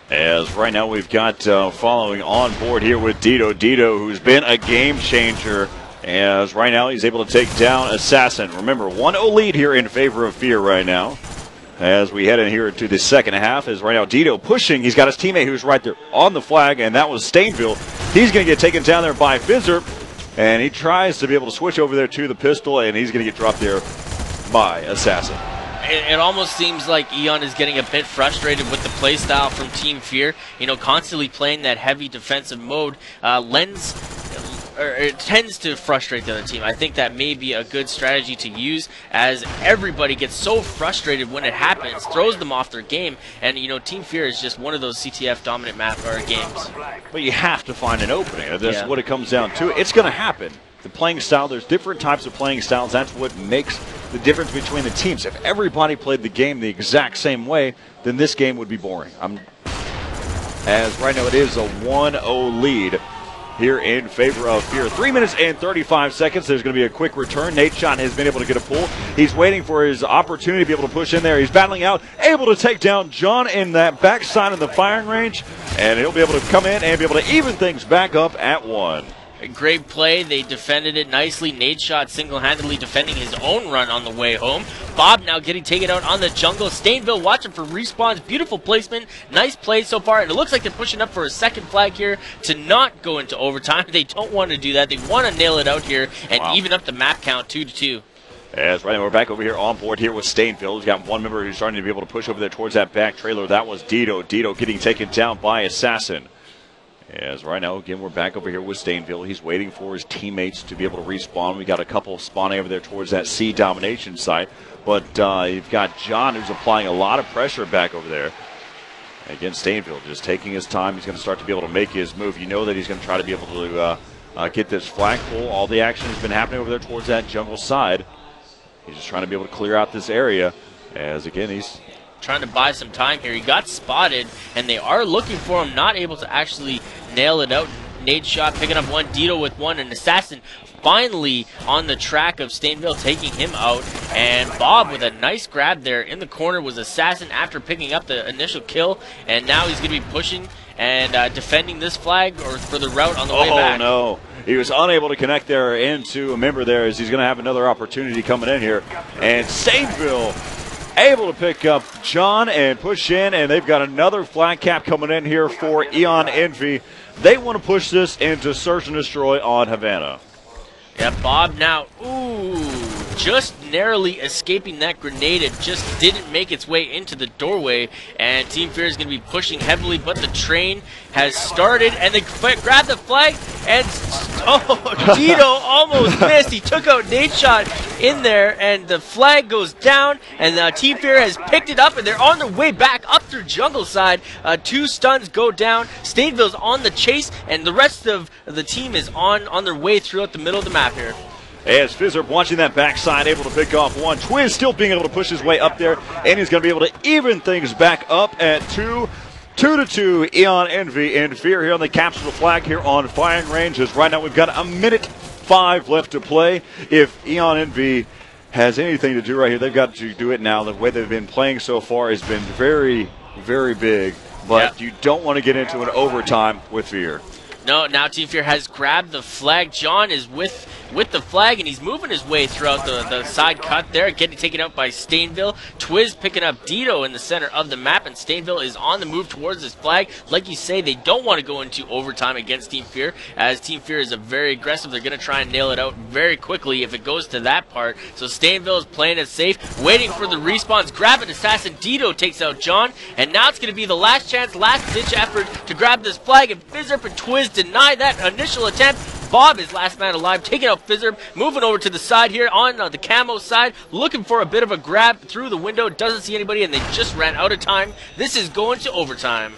As right now we've got following on board here with Dito, who's been a game changer. As right now he's able to take down Assassin. Remember, 1-0 lead here in favor of Fear right now. As we head in here to the second half, as right now Dito pushing. He's got his teammate who's right there on the flag, and that was Stainville. He's going to get taken down there by Fizzer, and he tries to be able to switch over there to the pistol, and he's going to get dropped there by Assassin. it almost seems like Eon is getting a bit frustrated with the play style from Team Fear. You know, constantly playing that heavy defensive mode it tends to frustrate the other team. I think that may be a good strategy to use, as everybody gets so frustrated when it happens, throws them off their game, and you know, Team Fear is just one of those CTF dominant games. But you have to find an opening. That's what it comes down to. It's going to happen. The playing style, there's different types of playing styles. That's what makes the difference between the teams. If everybody played the game the exact same way, then this game would be boring. As right now it is a 1-0 lead here in favor of Fear. 3 minutes and 35 seconds. There's going to be a quick return. Nadeshot has been able to get a pull. He's waiting for his opportunity to be able to push in there. He's battling out, able to take down John in that backside of the firing range, and he'll be able to come in and be able to even things back up at 1. A great play. They defended it nicely. Nadeshot single-handedly defending his own run on the way home. Bob now getting taken out on the jungle. Stainville watching for respawns. Beautiful placement. Nice play so far. And it looks like they're pushing up for a second flag here to not go into overtime. They don't want to do that. They want to nail it out here and even up the map count 2-2. As right now we're back over here on board here with Stainville. He's got one member who's starting to be able to push over there towards that back trailer. That was Dito. Dito getting taken down by Assassin. As right now, again, we're back over here with Stainville. He's waiting for his teammates to be able to respawn. We got a couple spawning over there towards that C domination site. But you've got John, who's applying a lot of pressure back over there. Again, Stainville just taking his time. He's going to start to be able to make his move. You know that he's going to try to be able to get this flag pull. All the action has been happening over there towards that jungle side. He's just trying to be able to clear out this area. As, again, he's trying to buy some time here. He got spotted, and they are looking for him, not able to actually nail it out. Nadeshot picking up one, Dito with one, and Assassin finally on the track of Stainville, taking him out. And Bob with a nice grab there in the corner was Assassin after picking up the initial kill, and now he's going to be pushing and defending this flag or for the route on the way back. Oh, no. He was unable to connect there into a member there, as he's going to have another opportunity coming in here. And Stainville able to pick up John and push in, and they've got another flag cap coming in here for Eon Envy. They want to push this into search and destroy on Havana. Yeah, Bob now, just narrowly escaping that grenade. It just didn't make its way into the doorway, and Team Fear is going to be pushing heavily, but the train has started, and they grab the flag, and Dito almost missed. He took out Nadeshot in there, and the flag goes down, and Team Fear has picked it up, and they're on their way back up through jungle side. 2 stuns go down. Stainville's on the chase, and the rest of the team is on their way throughout the middle of the map here. As Fizzerp watching that backside, able to pick off one. Twiz still being able to push his way up there, and he's going to be able to even things back up at 2-2. Eon Envy and Fear here on the capsule flag here on firing range. As right now we've got 1:05 left to play. If Eon Envy has anything to do right here, they've got to do it now. The way they've been playing so far has been very, very big, but you don't want to get into an overtime with Fear. No, now Team Fear has grabbed the flag. John is with the flag, and he's moving his way throughout the side cut there, getting taken out by Stainville. Twiz picking up Dito in the center of the map, and Stainville is on the move towards this flag. Like you say, they don't want to go into overtime against Team Fear, as Team Fear is very aggressive. They're going to try and nail it out very quickly if it goes to that part. So Stainville is playing it safe, waiting for the respawns, grabbing Assassin. Dito takes out John, and now it's going to be the last chance, last-ditch effort to grab this flag, and Fizzerp and Twiz deny that initial attempt. Bob is last man alive, taking out Fizzerp, moving over to the side here on the camo side, looking for a bit of a grab through the window, doesn't see anybody, and they just ran out of time. This is going to overtime.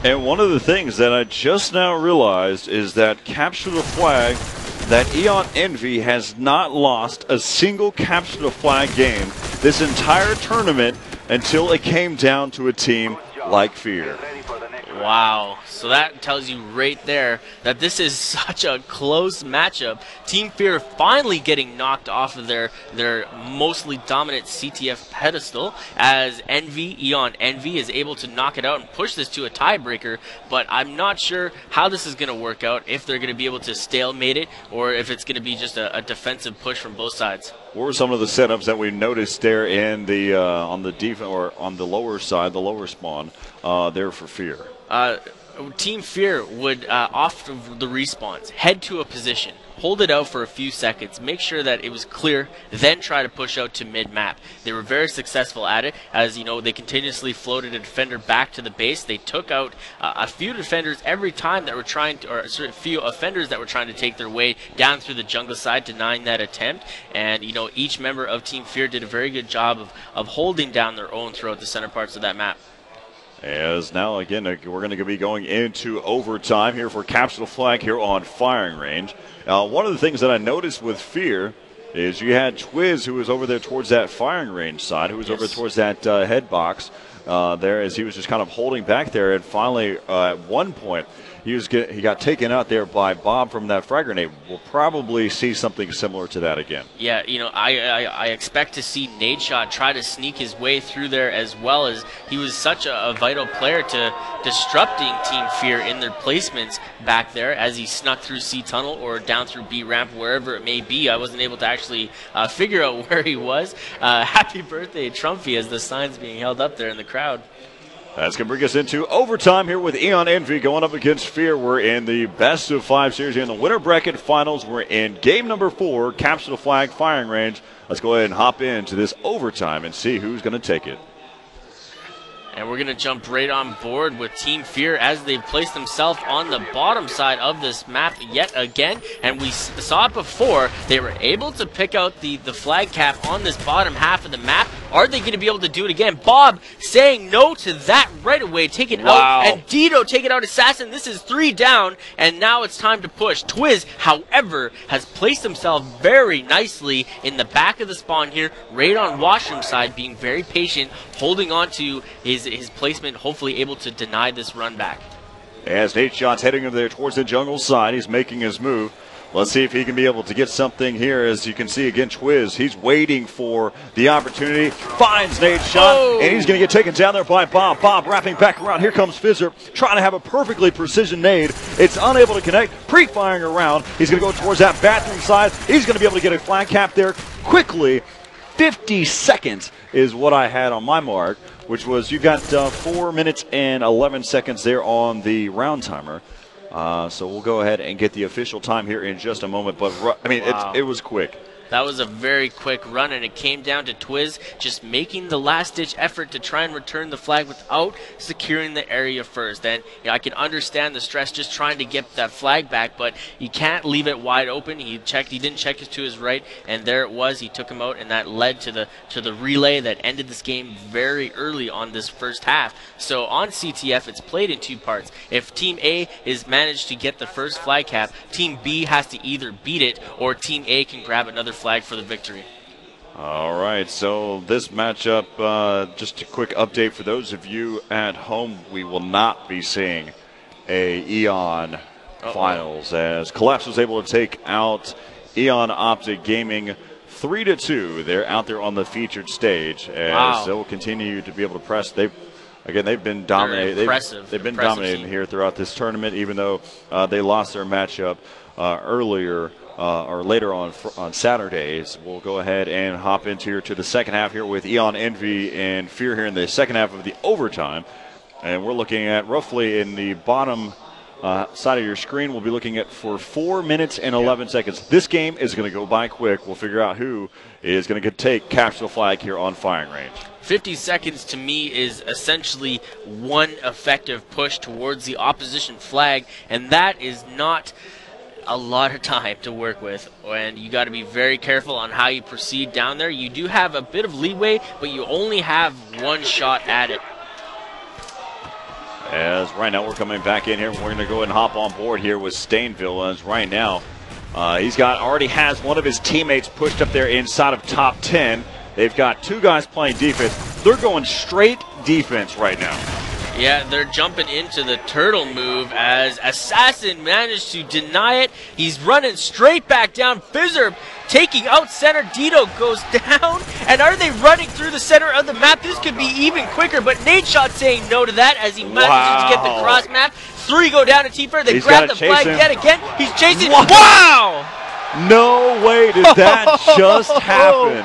And one of the things that I just now realized is that capture the flag, that Eon Envy has not lost a single capture the flag game this entire tournament until it came down to a team like Fear. Wow, so that tells you right there that this is such a close matchup. Team Fear finally getting knocked off of their mostly dominant CTF pedestal, as Eon Envy is able to knock it out and push this to a tiebreaker, but I'm not sure how this is going to work out, if they're going to be able to stalemate it, or if it's going to be just a defensive push from both sides. What were some of the setups that we noticed there in the on the defense, or on the lower side, the lower spawn there for Fear? Team Fear would, off of the respawns, head to a position, hold it out for a few seconds, make sure that it was clear, then try to push out to mid-map. They were very successful at it, as they continuously floated a defender back to the base. They took out a few defenders every time that were trying to, or a few offenders that were trying to take their way down through the jungle side, denying that attempt. And each member of Team Fear did a very good job of holding down their own throughout the center parts of that map. As now, again, we're going to be going into overtime here for Capsule Flag here on Firing Range. One of the things that I noticed with Fear is you had Twiz, who was over there towards that firing range side, who was over towards that head box there, as he was just kind of holding back there. And finally, at one point, he got taken out there by Bob from that frag grenade. We'll probably see something similar to that again. Yeah, I expect to see Nadeshot try to sneak his way through there, as well as he was such a vital player to disrupting Team Fear in their placements back there as he snuck through C tunnel or down through B ramp, wherever it may be. I wasn't able to actually figure out where he was. Happy birthday, Trumpy, as the sign's being held up there in the crowd. That's going to bring us into overtime here with Eon Envy going up against Fear. We're in the best of 5 series here in the winter bracket finals. We're in game number 4, Capsule Flag Firing Range. Let's go ahead and hop into this overtime and see who's going to take it. And we're going to jump right on board with Team Fear as they've placed themselves on the bottom side of this map yet again. And we saw it before. They were able to pick out the flag cap on this bottom half of the map. Are they going to be able to do it again? Bob saying no to that right away. Take it out. And Dito taking out Assassin. This is 3 down. And now it's time to push. Twiz, however, has placed himself very nicely in the back of the spawn here. Right on Washroom side, being very patient, holding on to his placement, hopefully able to deny this run back. As Nadeshot's heading over there towards the jungle side, he's making his move. Let's see if he can be able to get something here. As you can see again, Twiz, he's waiting for the opportunity. Finds Nadeshot, and he's going to get taken down there by Bob. Bob wrapping back around. Here comes Fizzer, trying to have a perfectly precision nade. It's unable to connect. Pre-firing around. He's going to go towards that bathroom side. He's going to be able to get a flag cap there quickly. 50 seconds is what I had on my mark, which was you got 4 minutes and 11 seconds there on the round timer. So we'll go ahead and get the official time here in just a moment. But, I mean, it was quick. That was a very quick run, and it came down to Twiz just making the last-ditch effort to try and return the flag without securing the area first. And I can understand the stress just trying to get that flag back, but you can't leave it wide open. He didn't check it to his right, and there it was. He took him out, and that led to the relay that ended this game very early on this first half. So on CTF, it's played in 2 parts. If Team A is managed to get the first flag cap, Team B has to either beat it or Team A can grab another flag for the victory. All right, so this matchup, just a quick update for those of you at home, we will not be seeing a Eon finals as Collapse was able to take out Eon Optic Gaming 3-2. They're out there on the featured stage as they'll continue to be able to press. They've been dominating. They've been dominating here throughout this tournament, even though they lost their matchup earlier. Or later on Saturdays. We'll go ahead and hop into the second half here with Eon Envy and Fear here in the second half of the overtime. And we're looking at roughly in the bottom side of your screen, we'll be looking at for 4 minutes and 11 seconds. This game is going to go by quick. We'll figure out who is going to take Capsule Flag here on Firing Range. 50 seconds to me is essentially one effective push towards the opposition flag, and that is not a lot of time to work with, and you got to be very careful on how you proceed down there. You do have a bit of leeway, but you only have 1 shot at it. As right now we're coming back in here, we're going to go ahead and hop on board here with Stainville. As right now already has one of his teammates pushed up there inside of top 10. They've got 2 guys playing defense. They're going straight defense right now. Yeah, they're jumping into the turtle move as Assassin managed to deny it. He's running straight back down. Fizzer taking out center. Dito goes down. And are they running through the center of the map? This could be even quicker, but Nadeshot saying no to that as he manages to get the cross map. 3 go down to T-Fer. They grab the flag yet again. He's chasing. Wow! No way did that just happen.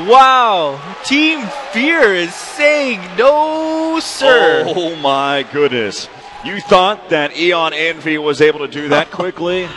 Wow, Team Fear is saying no, sir. Oh my goodness. You thought that Eon Envy was able to do that quickly?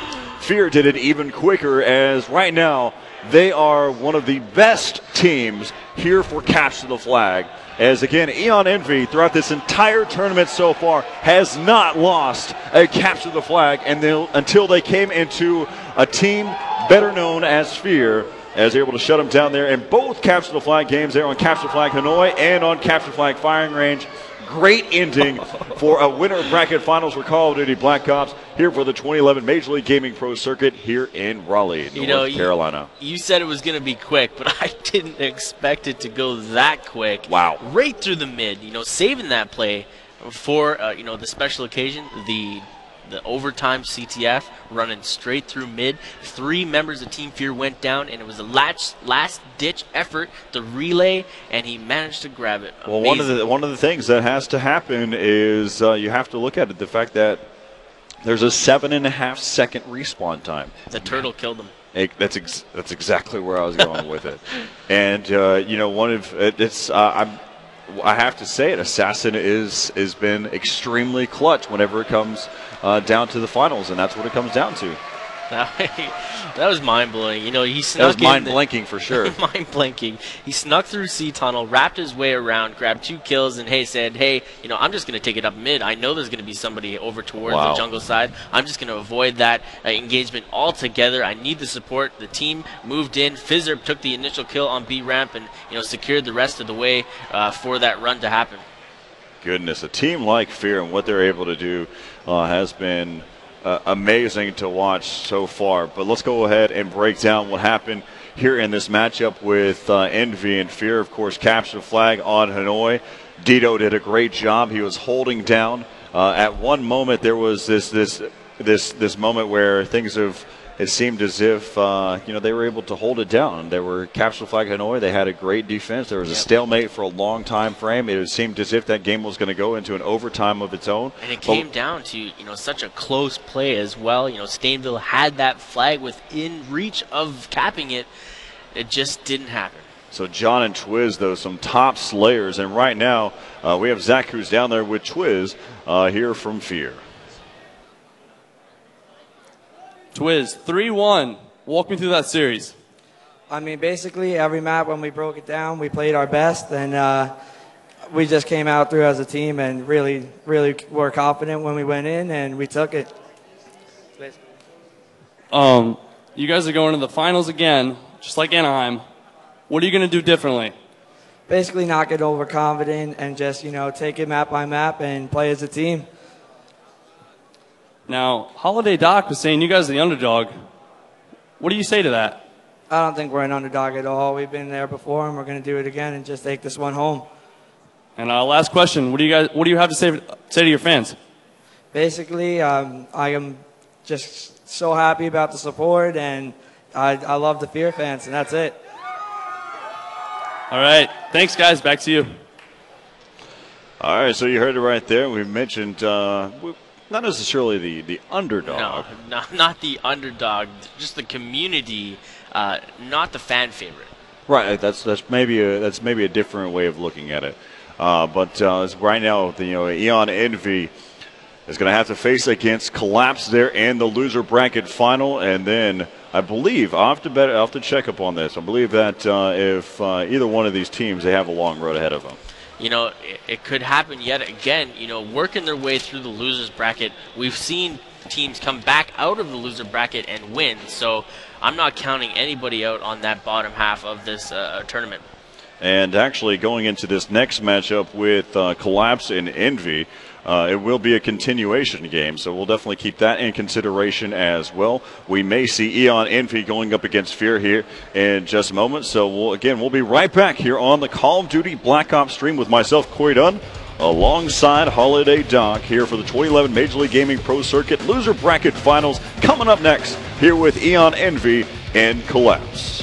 Fear did it even quicker, as right now they are one of the best teams here for Capture the Flag. As again, Eon Envy throughout this entire tournament so far has not lost a Capture the Flag, and until they came into a team better known as Fear, as they're able to shut them down there in both Capture the Flag games there on Capture the Flag Hanoi and on Capture the Flag Firing Range. Great ending for a winner bracket finals for Call of Duty Black Ops here for the 2011 Major League Gaming Pro Circuit here in Raleigh, North Carolina. You said it was going to be quick, but I didn't expect it to go that quick. Wow. Right through the mid, saving that play for, the special occasion, the overtime CTF running straight through mid. 3 members of Team Fear went down, and it was a last-ditch effort, the relay, and he managed to grab it. Well, one of the things that has to happen is you have to look at it, the fact that there's a 7.5-second respawn time. The turtle killed him. That's exactly where I was going with it. And I have to say it, Assassin has been extremely clutch whenever it comes down to the finals, and that's what it comes down to. That was mind-blowing. He snuck That was mind-blanking for sure. Mind-blanking. He snuck through C-Tunnel, wrapped his way around, grabbed 2 kills, and said, I'm just going to take it up mid. I know there's going to be somebody over towards the jungle side. I'm just going to avoid that engagement altogether. I need the support. The team moved in. Fizzerb took the initial kill on B ramp and secured the rest of the way for that run to happen. Goodness, a team like Fear and what they're able to do has been amazing to watch so far. But let's go ahead and break down what happened here in this matchup with Envy and Fear. Of course, Capture the Flag on Hanoi. Dito did a great job. He was holding down. At one moment, there was this moment where it seemed as if they were able to hold it down. They were Capture the Flag Hanoi. They had a great defense. There was a stalemate for a long time frame. It seemed as if that game was going to go into an overtime of its own. And it came down to such a close play as well. Stainville had that flag within reach of capping it. It just didn't happen. So John and Twiz, though, some top slayers. And right now we have Zach, who's down there with Twiz here from Fear. Twiz, 3-1. Walk me through that series. I mean, basically, every map when we broke it down, we played our best, and we just came out through as a team and really, really were confident when we went in, and we took it. You guys are going to the finals again, just like Anaheim. What are you going to do differently? Basically, not get overconfident and just, take it map by map and play as a team. Now, Holiday Doc was saying you guys are the underdog. What do you say to that? I don't think we're an underdog at all. We've been there before, and we're going to do it again and just take this one home. And last question: what do you have to say to your fans? Basically, I am just so happy about the support, and I love the Fear fans, and that's it. All right, thanks, guys. Back to you. All right, so you heard it right there. We mentioned. Not necessarily the underdog. No, not the underdog. Just the community, not the fan favorite. Right. That's maybe a different way of looking at it. But right now, Eon Envy is going to have to face against Collapse there in the loser bracket final, and then I believe I'll have to check up on this. I believe that if either one of these teams, they have a long road ahead of them. It could happen yet again, working their way through the losers bracket. We've seen teams come back out of the loser bracket and win, so I'm not counting anybody out on that bottom half of this tournament. And actually going into this next matchup with Collapse and Envy, it will be a continuation game, so we'll definitely keep that in consideration as well. We may see Eon Envy going up against Fear here in just a moment. So we'll be right back here on the Call of Duty Black Ops stream with myself, Corey Dunn, alongside Holiday Doc here for the 2011 Major League Gaming Pro Circuit Loser Bracket Finals coming up next here with Eon Envy and Collapse.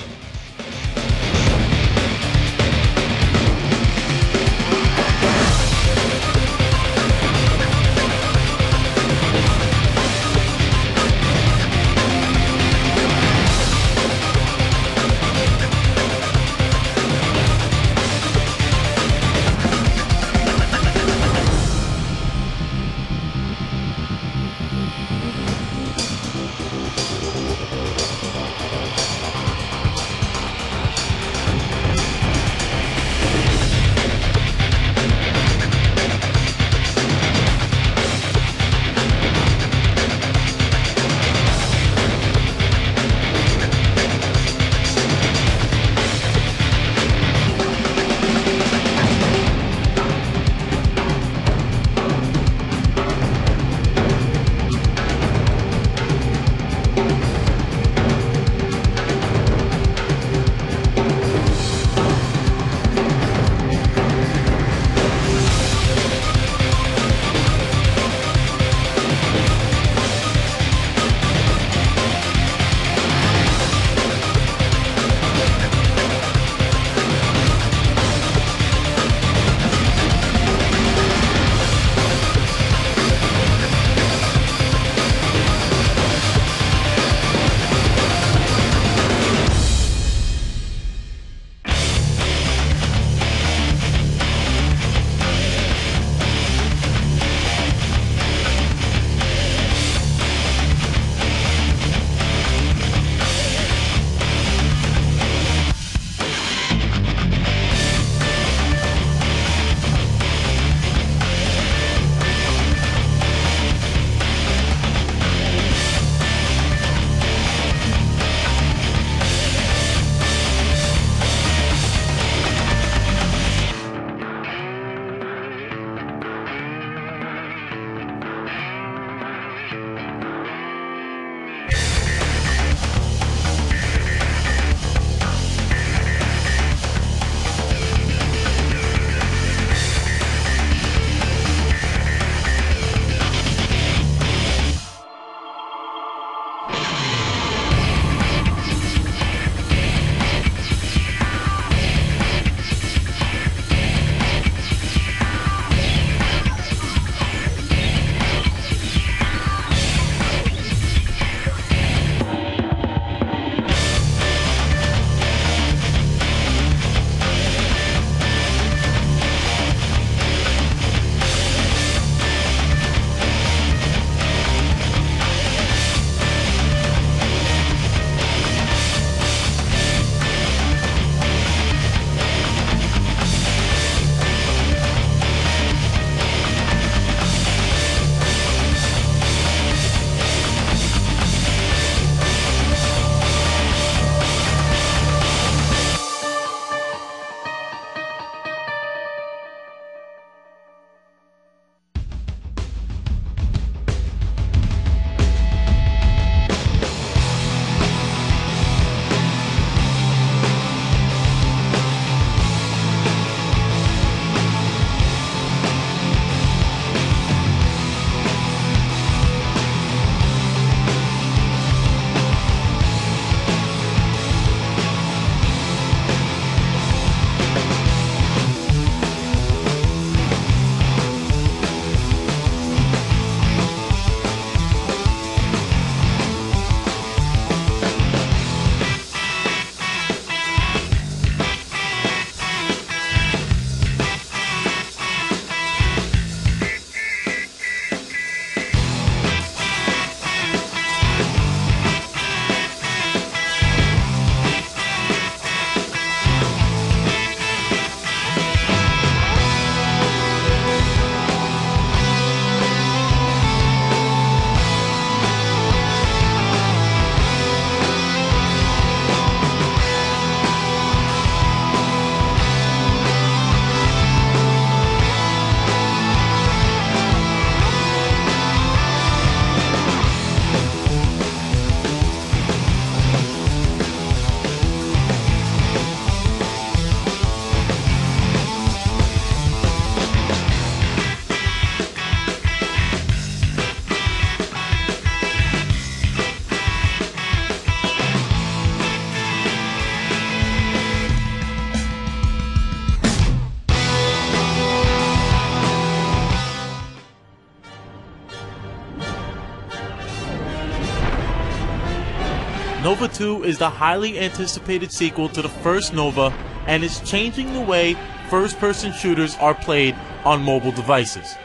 Nova 2 is the highly anticipated sequel to the first Nova and is changing the way first-person shooters are played on mobile devices.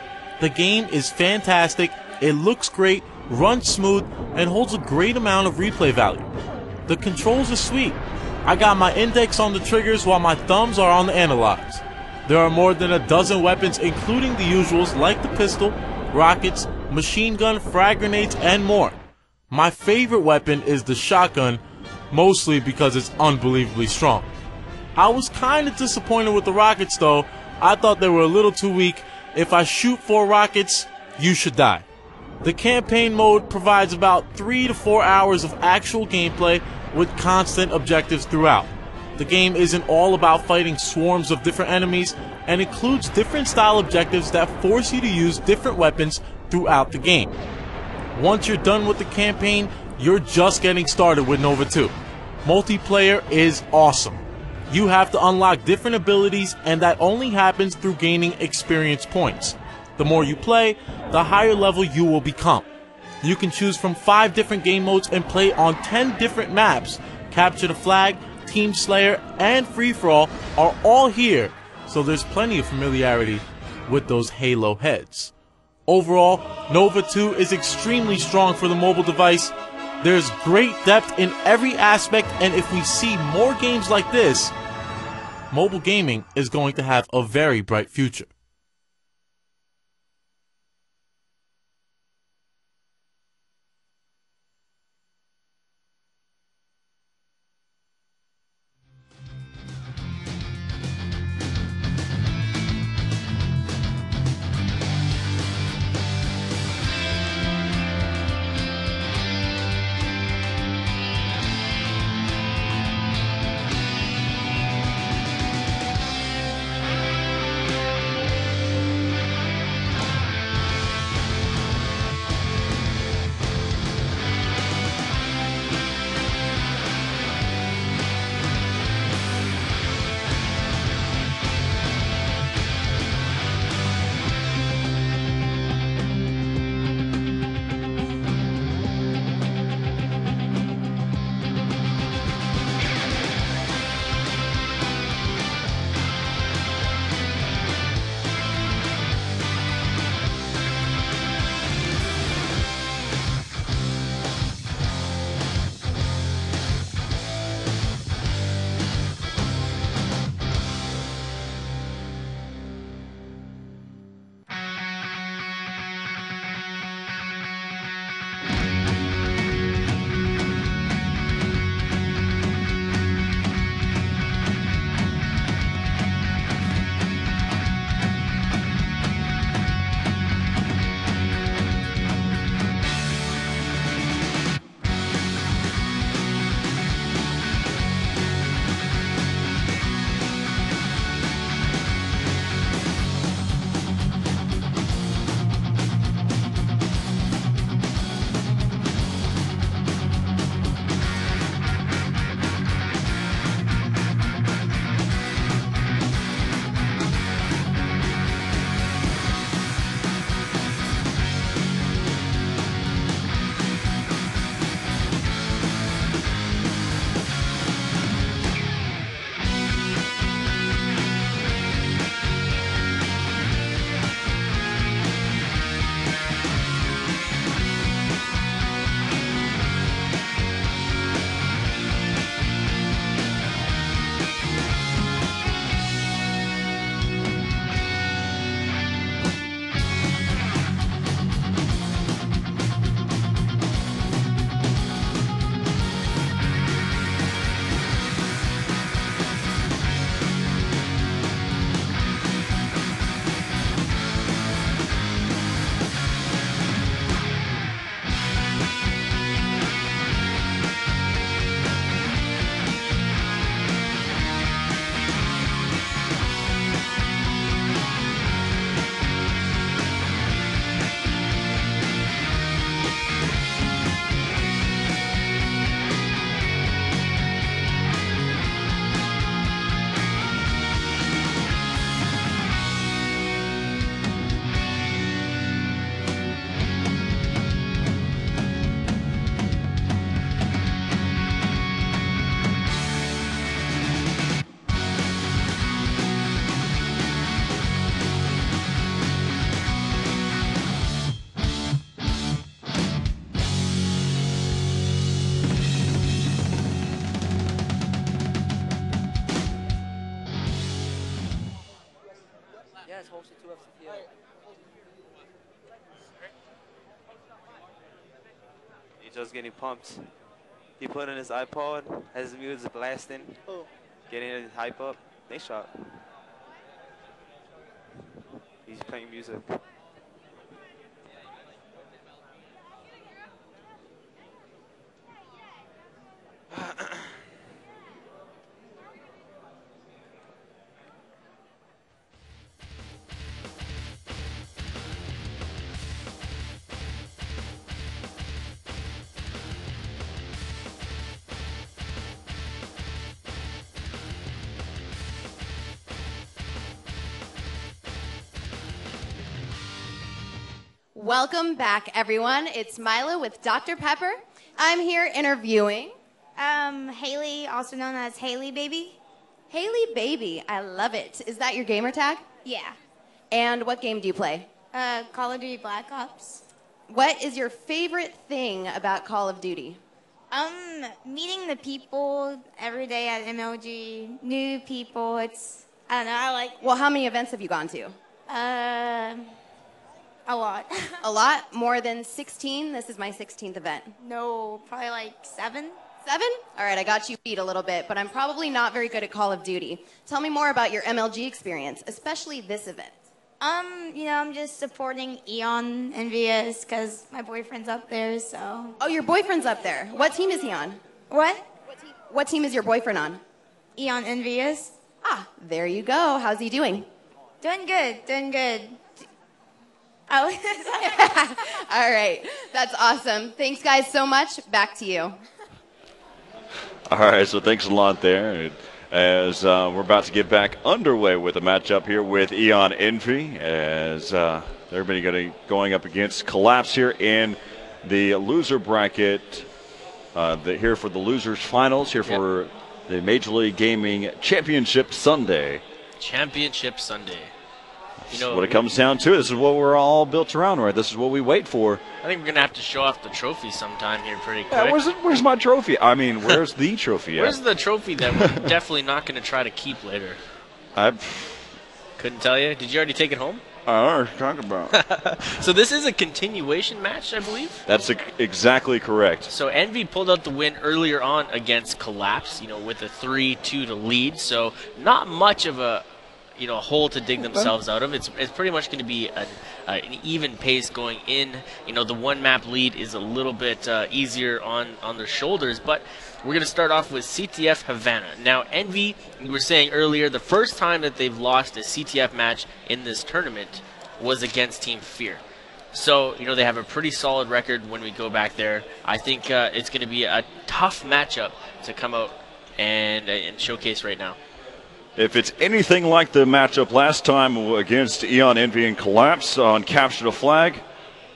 The game is fantastic, it looks great, runs smooth, and holds a great amount of replay value. The controls are sweet. I got my index on the triggers while my thumbs are on the analogs. There are more than a dozen weapons, including the usuals like the pistol, rockets, machine gun, frag grenades, and more. My favorite weapon is the shotgun, mostly because it's unbelievably strong. I was kinda disappointed with the rockets though. I thought they were a little too weak. If I shoot 4 rockets, you should die. The campaign mode provides about 3 to 4 hours of actual gameplay with constant objectives throughout. The game isn't all about fighting swarms of different enemies and includes different style objectives that force you to use different weapons throughout the game. Once you're done with the campaign, you're just getting started with Nova 2. Multiplayer is awesome. You have to unlock different abilities, and that only happens through gaining experience points. The more you play, the higher level you will become. You can choose from 5 different game modes and play on 10 different maps. Capture the Flag, Team Slayer, and Free For All are all here, so there's plenty of familiarity with those Halo heads. Overall, Nova 2 is extremely strong for the mobile device. There's great depth in every aspect, and if we see more games like this, mobile gaming is going to have a very bright future. Yeah, it's hosted 2 FCPL. He's just getting pumped. He put in his iPod, has his music blasting, getting his hype up. Nice shot. He's playing music. Welcome back, everyone. It's Mila with Dr. Pepper. I'm here interviewing Haley, also known as Haley Baby. Haley Baby. I love it. Is that your gamer tag? Yeah. And what game do you play? Call of Duty Black Ops. What is your favorite thing about Call of Duty? Meeting the people every day at MLG, new people. I don't know, I like. Well, how many events have you gone to? A lot. A lot? More than 16? This is my 16th event. No, probably like 7. 7? All right, I got you beat a little bit, but I'm probably not very good at Call of Duty. Tell me more about your MLG experience, especially this event. I'm just supporting Eon and VS because my boyfriend's up there, so. Oh, your boyfriend's up there. What team is he on? What? What team is your boyfriend on? Eon and VS. Ah, there you go. How's he doing? Doing good, doing good. Oh. All right, that's awesome. Thanks, guys, so much. Back to you. All right, so thanks a lot there. As we're about to get back underway with the matchup here with Eon Envy, as everybody going up against Collapse here in the loser bracket. Here for the losers finals, here for the Major League Gaming Championship Sunday. Championship Sunday. You know what it comes down to. This is what we're all built around, right? This is what we wait for. I think we're gonna have to show off the trophy sometime here pretty quick. Where's my trophy? I mean, where's the trophy at? Where's the trophy that we're definitely not gonna try to keep later? I couldn't tell you. Did you already take it home? I don't know what you're talking about. So this is a continuation match, I believe? That's exactly correct. So Envy pulled out the win earlier on against Collapse, with a 3-2 to lead. So not much of a hole to dig themselves out of. It's pretty much going to be an even pace going in. The one map lead is a little bit easier on their shoulders, but we're going to start off with CTF Havana. Now, Envy, we were saying earlier, the first time that they've lost a CTF match in this tournament was against Team Fear. So, they have a pretty solid record when we go back there. I think it's going to be a tough matchup to come out and showcase right now. If it's anything like the matchup last time against Eon Envy and Collapse on Capture the Flag,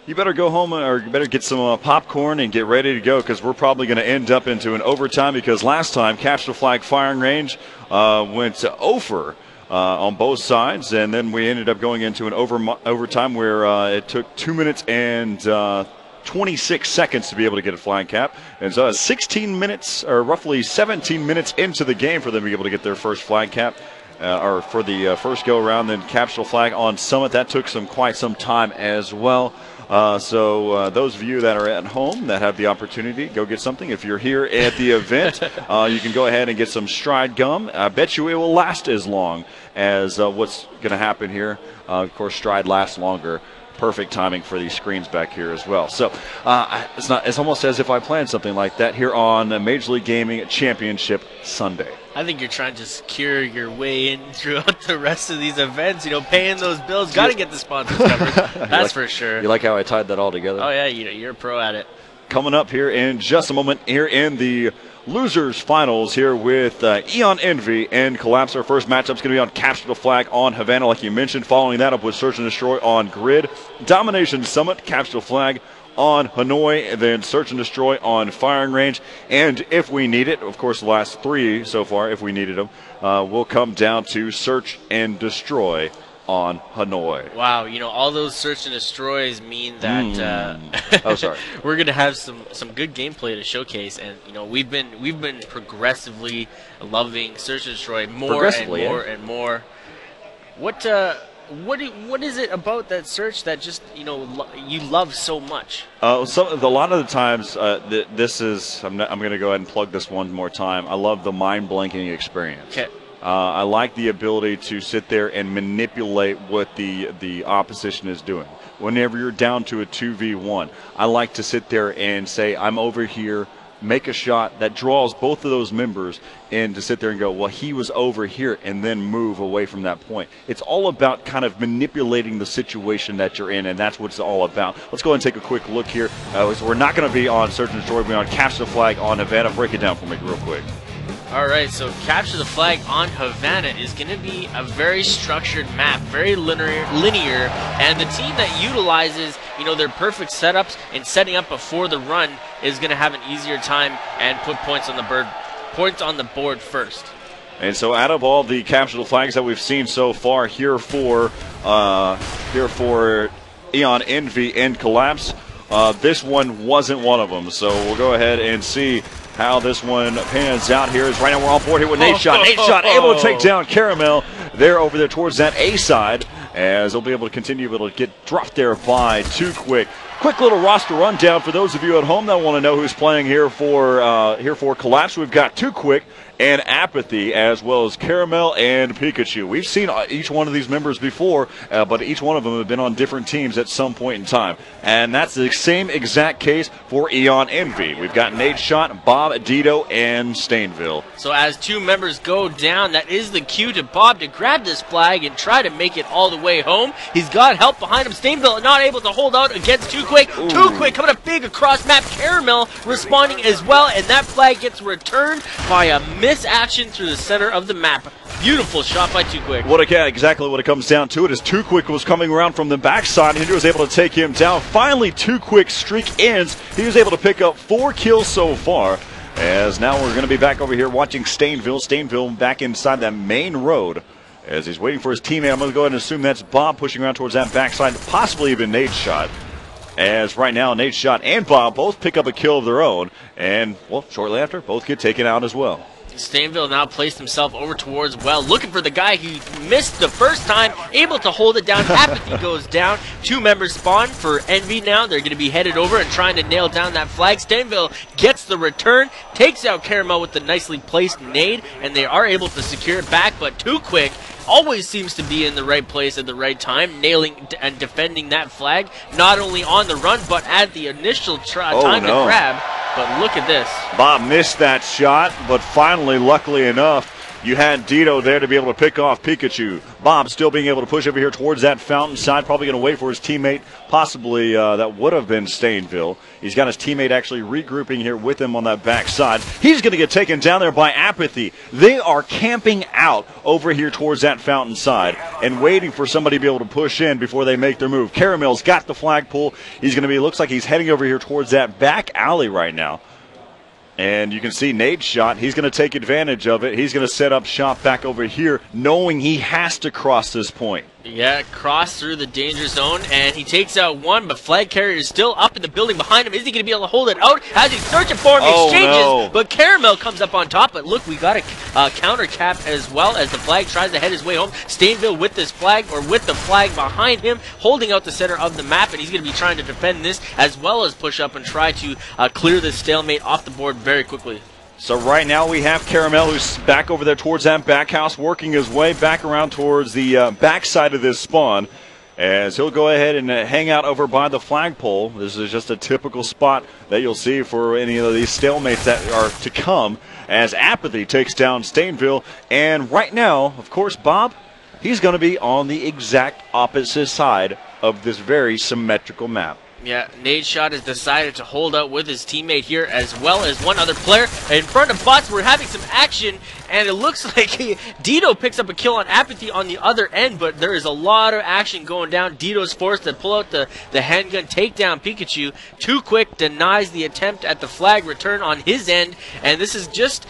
you better go home or you better get some popcorn and get ready to go, because we're probably going to end up into an overtime, because last time Capture the Flag firing range went over on both sides, and then we ended up going into an overtime where it took 2 minutes and 26 seconds to be able to get a flag cap. And so 16 minutes, or roughly 17 minutes into the game for them to be able to get their first flag cap, or for the first go-around. Then capture the flag on Summit. That took quite some time as well. So those of you that are at home that have the opportunity, go get something. If you're here at the event, you can go ahead and get some Stride gum. I bet you it will last as long as what's going to happen here. Of course, Stride lasts longer. Perfect timing for these screens back here as well. So it's almost as if I planned something like that here on Major League Gaming Championship Sunday. I think you're trying to secure your way in throughout the rest of these events. Paying those bills. Got to get the sponsors covered. That's for sure. You like how I tied that all together? Oh, yeah. You're a pro at it. Coming up here in just a moment, here in the losers finals here with Eon Envy and Collapse. Our first matchup is going to be on Capture the Flag on Havana, like you mentioned. Following that up with Search and Destroy on Grid. Domination Summit, Capture the Flag on Hanoi, and then Search and Destroy on Firing Range. And if we need it, of course the last 3 so far, if we needed them, will come down to Search and Destroy on Hanoi. Wow, all those Search and Destroys mean that oh, sorry. We're going to have some good gameplay to showcase, and we've been progressively loving Search and Destroy more and more and more. What what is it about that search that just you love so much? A lot of the times, this is. I'm going to go ahead and plug this one more time. I love the mind blanking experience. Okay. I like the ability to sit there and manipulate what the opposition is doing. Whenever you're down to a 2v1, I like to sit there and say, I'm over here, make a shot that draws both of those members, and to sit there and go, well, he was over here, and then move away from that point. It's all about kind of manipulating the situation that you're in, and that's what it's all about. Let's go ahead and take a quick look here. So we're not going to be on Search and Destroy, we'll be on Capture the Flag on Havana. Break it down for me real quick. All right, so Capture the Flag on Havana is going to be a very structured map, very linear, and the team that utilizes, their perfect setups and setting up before the run is going to have an easier time and put points on the board first. And so, out of all the Capture the Flags that we've seen so far here for Eon Envy and Collapse, this one wasn't one of them. So we'll go ahead and see how this one pans out here. As right now we're on board here with Nate Shot. Nate Shot able to take down Caramel. They're over there towards that A side, as they'll be able to continue to get dropped there by Too Quick. Quick little roster rundown for those of you at home that want to know who's playing here for Collapse. We've got Too Quick and Apathy, as well as Caramel and Pikachu. We've seen each one of these members before, but each one of them have been on different teams at some point in time. And that's the same exact case for Eon Envy. We've got Nate Shot, Bob, Dito, and Stainville. So as two members go down, that is the cue to Bob to grab this flag and try to make it all the way home. He's got help behind him. Stainville not able to hold out against Too Quick. Ooh. Too Quick coming up big across map. Caramel responding as well, and that flag gets returned by a miss action through the center of the map. Beautiful shot by Too Quick. Exactly what it comes down to it is Too Quick was coming around from the backside, and he was able to take him down. Finally, Too Quick's streak ends. He was able to pick up 4 kills so far. As now we're going to be back over here watching Stainville. Stainville back inside that main road as he's waiting for his teammate. I'm going to go ahead and assume that's Bob pushing around towards that backside, possibly even Nate's Shot. As right now, Nate's Shot and Bob both pick up a kill of their own, and, well, shortly after, both get taken out as well. Stainville now placed himself over towards Well, looking for the guy he missed the first time, able to hold it down. Apathy goes down. 2 members spawn for Envy now. They're going to be headed over and trying to nail down that flag. Stainville gets the return, takes out Caramel with the nicely placed nade, and they are able to secure it back, but Too Quick always seems to be in the right place at the right time, nailing and defending that flag, not only on the run, but at the initial time to grab. But look at this. Bob missed that shot, but finally, luckily enough, you had Dito there to be able to pick off Pikachu. Bob still being able to push over here towards that fountain side, probably going to wait for his teammate, possibly that would have been Stainville. He's got his teammate actually regrouping here with him on that back side. He's going to get taken down there by Apathy. They are camping out over here towards that fountain side and waiting for somebody to be able to push in before they make their move. Caramel's got the flagpole. He's going to be, looks like he's heading over here towards that back alley right now. And you can see Nate's Shot. He's going to take advantage of it. He's going to set up shop back over here, knowing he has to cross this point. Yeah, cross through the danger zone, and he takes out one, but flag carrier is still up in the building behind him. Is he going to be able to hold it out as he's searching for him? Exchanges, but Caramel comes up on top. But look, we got a counter cap as well as the flag tries to head his way home. Stainville with this flag, or with the flag behind him, holding out the center of the map, and he's going to be trying to defend this as well as push up and try to clear this stalemate off the board very quickly. So right now we have Caramel, who's back over there towards that back house, working his way back around towards the back side of this spawn, as he'll go ahead and hang out over by the flagpole. This is just a typical spot that you'll see for any of these stalemates that are to come, as Apathy takes down Stainville. And right now, of course, Bob, he's going to be on the exact opposite side of this very symmetrical map. Yeah, Nate Shot has decided to hold out with his teammate here, as well as one other player. In front of bots, we're having some action, and it looks like Dito picks up a kill on Apathy on the other end, but there is a lot of action going down. Dito's forced to pull out the handgun, take down Pikachu. Too Quick denies the attempt at the flag return on his end, and this is just,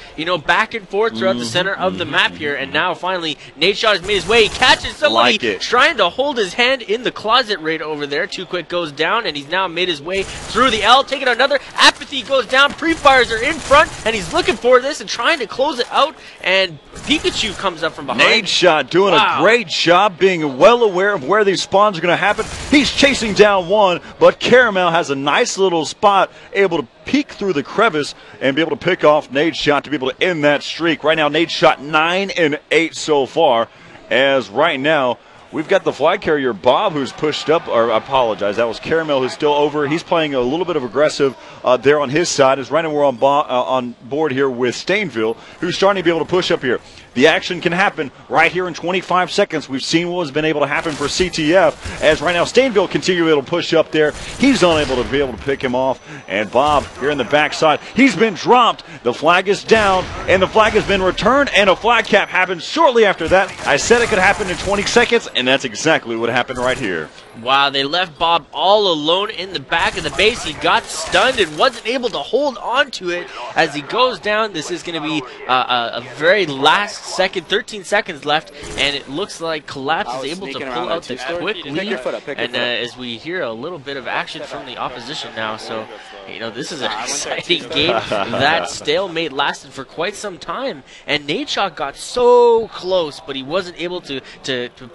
back and forth throughout the center of the map here, and now finally Nate Shot has made his way. He catches somebody trying to hold his hand in the closet right over there. Too Quick goes down, and he's now made his way through the L, taking another. Apathy goes down, pre-fires are in front, and he's looking for this and trying to close it out, and Pikachu comes up from behind. Nade Shot doing a great job being well aware of where these spawns are going to happen. He's chasing down one, but Caramel has a nice little spot, able to peek through the crevice and be able to pick off Nade Shot to be able to end that streak. Right now, Nade Shot 9 and 8 so far, as right now we've got the flag carrier Bob who's pushed up, or I apologize, that was Caramel who's still over. He's playing a little bit of aggressive there on his side. As right now we're on board here with Stainville, who's starting to be able to push up here. The action can happen right here in 25 seconds. We've seen what has been able to happen for CTF, as right now Stainville continues to be able to push up there. He's unable to be able to pick him off, and Bob here in the backside, he's been dropped. The flag is down, and the flag has been returned, and a flag cap happens shortly after that. I said it could happen in 20 seconds, and that's exactly what happened right here. Wow, they left Bob all alone in the back of the base. He got stunned and wasn't able to hold on to it as he goes down. This is going to be a very last second, 13 seconds left, and it looks like Collapse is able to pull out the quick lead. And as we hear a little bit of action from the opposition now, so this is an exciting game. That stalemate lasted for quite some time, and Nadeshot got so close, but he wasn't able to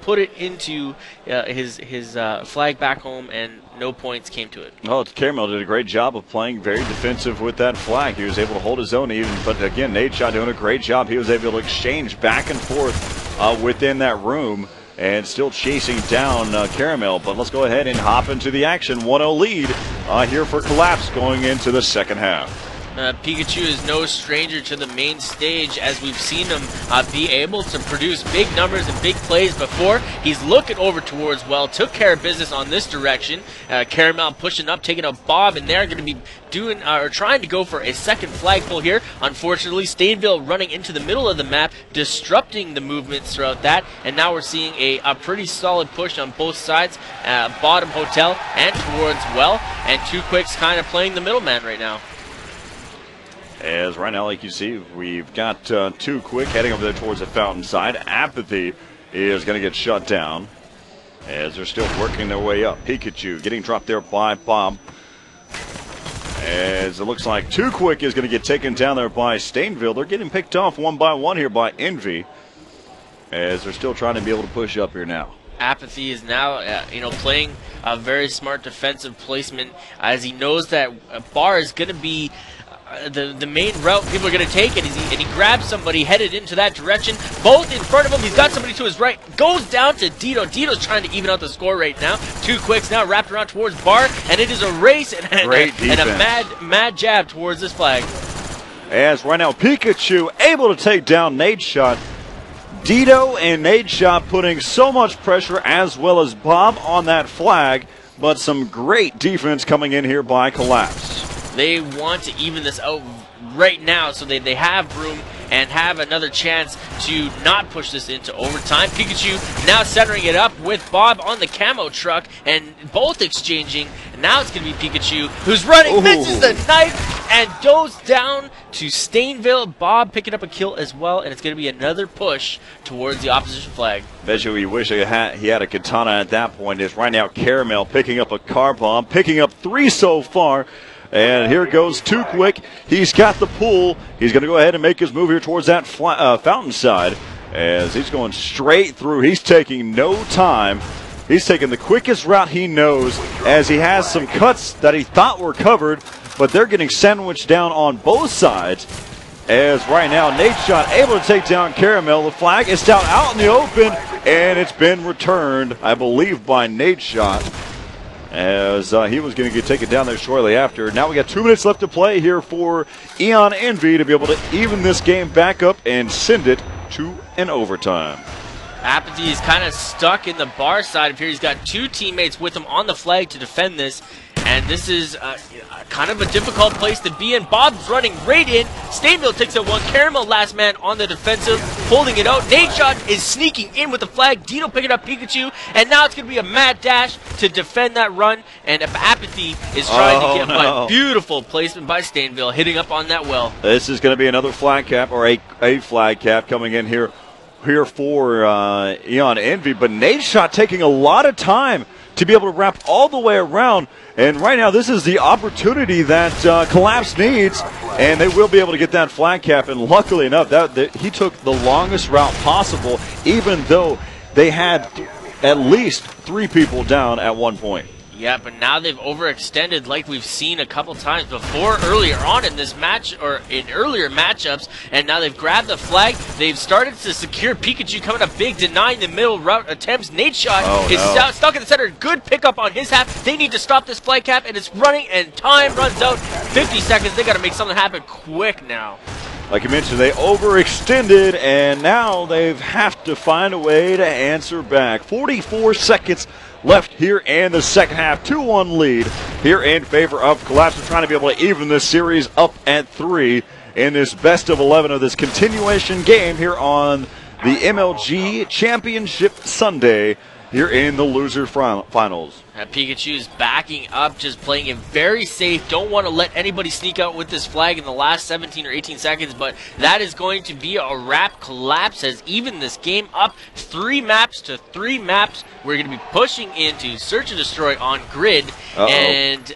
put it into his flag back home, and no points came to it. Oh, Caramel did a great job of playing very defensive with that flag. He was able to hold his own even, but again, Nadeshot doing a great job. He was able to exchange back and forth within that room and still chasing down Caramel. But let's go ahead and hop into the action. 1-0 lead here for Collapse going into the second half. Pikachu is no stranger to the main stage, as we've seen him be able to produce big numbers and big plays before. He's looking over towards Well, took care of business on this direction. Caramel pushing up, taking up Bob, and they're going to be doing or trying to go for a second flagpole here. Unfortunately, Stainville running into the middle of the map, disrupting the movements throughout that, and now we're seeing a pretty solid push on both sides, bottom hotel and towards Well, and Two Quicks kind of playing the middleman right now. As right now, like you see, we've got Two Quick heading over there towards the fountain side. Apathy is going to get shut down as they're still working their way up. Pikachu getting dropped there by Bob, as it looks like Two Quick is going to get taken down there by Stainville. They're getting picked off one by one here by Envy, as they're still trying to be able to push up here now. Apathy is now, playing a very smart defensive placement, as he knows that Bar is going to be the main route people are going to take, and he grabs somebody headed into that direction. Both in front of him. He's got somebody to his right. Goes down to Dito. Dito's trying to even out the score right now. Two Quicks now wrapped around towards Bar, and it is a race and a mad jab towards this flag. As right now, Pikachu able to take down Nadeshot. Dito and Nadeshot putting so much pressure, as well as Bob, on that flag, but some great defense coming in here by Collapse. They want to even this out right now, so they have room and have another chance to not push this into overtime. Pikachu now centering it up with Bob on the camo truck, and both exchanging. And now it's going to be Pikachu who's running, misses the knife, and goes down to Stainville. Bob picking up a kill as well, and it's going to be another push towards the opposition flag. Bet you we wish he had a katana at that point. Is right now Caramel picking up a car bomb, picking up 3 so far. And here goes Two Quick. He's got the pull. He's going to go ahead and make his move here towards that fountain side, as he's going straight through. He's taking no time. He's taking the quickest route he knows, as he has some cuts that he thought were covered, but they're getting sandwiched down on both sides. As right now, Nadeshot able to take down Caramel. The flag is down out in the open, and it's been returned, I believe, by Nadeshot, as he was going to get taken down there shortly after. Now we got 2 minutes left to play here for Eon Envy to be able to even this game back up and send it to an overtime. Apathy is kind of stuck in the Bar side of here. He's got 2 teammates with him on the flag to defend this, and this is kind of a difficult place to be in. Bob's running right in. Stainville takes out one. Caramel last man on the defensive, holding it out. Nadeshot is sneaking in with the flag. Dito picking up Pikachu, and now it's going to be a mad dash to defend that run, and Apathy is trying to get one. Beautiful placement by Stainville, hitting up on that well. This is going to be another flag cap, or a flag cap coming in here for Eon Envy, but Nadeshot taking a lot of time to be able to wrap all the way around. And right now, this is the opportunity that Collapse needs, and they will be able to get that flag cap. And luckily enough, that he took the longest route possible, even though they had at least 3 people down at one point. Yeah, but now they've overextended like we've seen a couple times before earlier on in this match, or in earlier matchups, and now they've grabbed the flag. They've started to secure Pikachu coming up big, denying the middle route attempts. Nate Shot is stuck in the center. Good pickup on his half. They need to stop this flag cap, and it's running, and time runs out. 50 seconds. They got to make something happen quick now. Like you mentioned, they overextended, and now they have to find a way to answer back. 44 seconds left here in the second half. 2-1 lead here in favor of Collapse. We're trying to be able to even this series up at 3 in this best of 11 of this continuation game here on the MLG Championship Sunday here in the loser finals. Pikachu is backing up, just playing it very safe. Don't want to let anybody sneak out with this flag in the last 17 or 18 seconds, but that is going to be a wrap. Collapse has evened this game up 3 maps to 3 maps. We're going to be pushing into Search and Destroy on Grid, and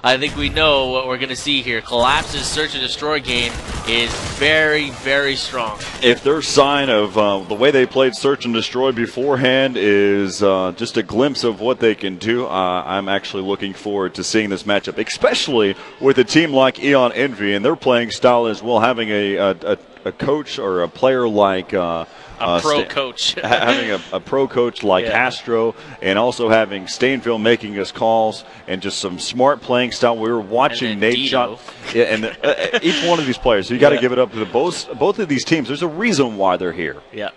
I think we know what we're going to see here. Collapse's Search and Destroy game is very, very strong. If their sign of the way they played Search and Destroy beforehand is just a glimpse of what they can do, I'm actually looking forward to seeing this matchup, especially with a team like Eon Envy and their playing style as well, having a coach or a player like a pro coach. Having a pro coach like Astro, and also having Stainville making us calls, and just some smart playing style. We were watching Nate Shot, and each one of these players. So you got to give it up to both of these teams. There's a reason why they're here. Yeah.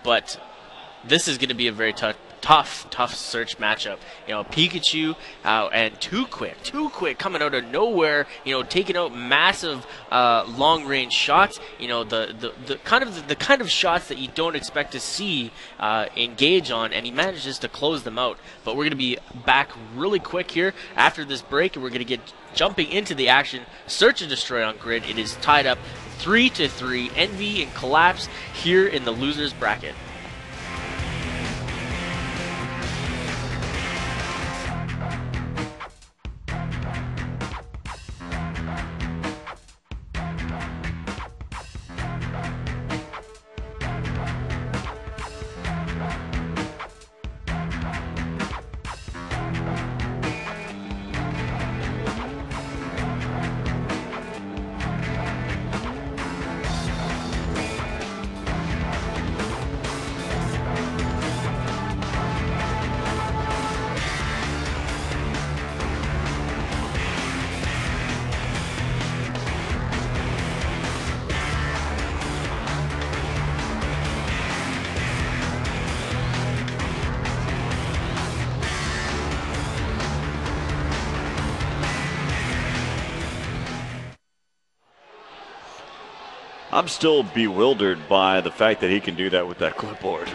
But this is going to be a very tough search matchup. You know, Pikachu and Too Quick coming out of nowhere, you know, taking out massive long range shots, you know, the kind of shots that you don't expect to see engage on, and he manages to close them out. But we're going to be back really quick here after this break, and we're going to get jumping into the action. Search and Destroy on Grid. It is tied up 3-3. Envy and Collapse here in the losers bracket. I'm still bewildered by the fact that he can do that with that clipboard.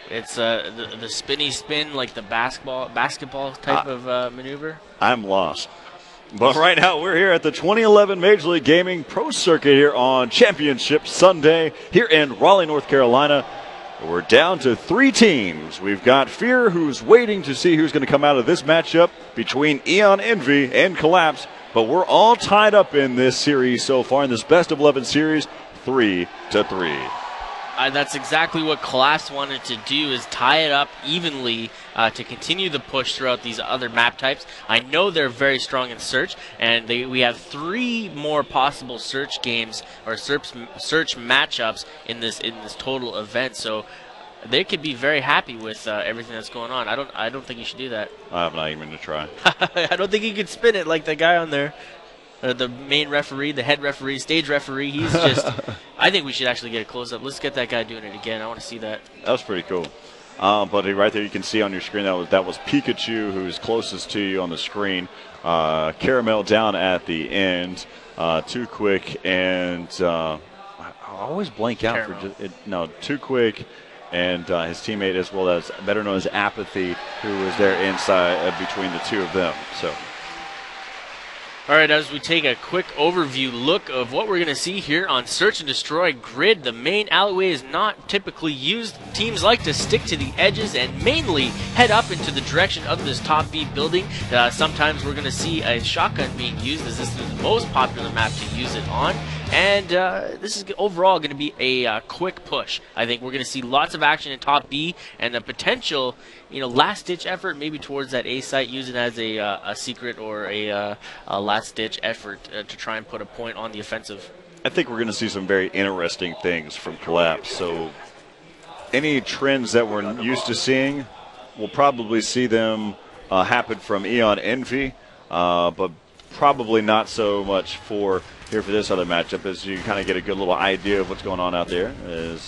It's the spinny spin, like the basketball type of maneuver. I'm lost. But right now we're here at the 2011 Major League Gaming Pro Circuit here on Championship Sunday here in Raleigh, North Carolina. We're down to 3 teams. We've got Fear, who's waiting to see who's going to come out of this matchup between Eon Envy and Collapse. But we're all tied up in this series so far, in this best of 11 series, 3-3. That's exactly what Collapse wanted to do, is tie it up evenly to continue the push throughout these other map types. I know they're very strong in search, and we have 3 more possible search games or search matchups in this total event. So they could be very happy with everything that's going on. I don't think you should do that. I'm not even going to try. I don't think you could spin it like the guy on there. The main referee, the head referee, stage referee, he's just... I think we should actually get a close-up. Let's get that guy doing it again. I want to see that. That was pretty cool. But right there you can see on your screen that was Pikachu, who's closest to you on the screen. Caramel down at the end. Too Quick and... I always blank out Caramel. Too Quick and his teammate, as well as better known as Apathy, who was there inside between the two of them. So... All right, as we take a quick overview look of what we're going to see here on Search and Destroy Grid, the main alleyway is not typically used. Teams like to stick to the edges and mainly head up into the direction of this top B building. Sometimes we're going to see a shotgun being used, as this is the most popular map to use it on. And this is overall going to be a quick push. I think we're going to see lots of action in top B and a potential, last-ditch effort maybe towards that A site, use it as a secret or a last-ditch effort to try and put a point on the offensive. I think we're going to see some very interesting things from Collapse. So any trends that we're used to seeing, we'll probably see them happen from Eon Envy, but probably not so much for this other matchup, as you kind of get a good little idea of what's going on out there. It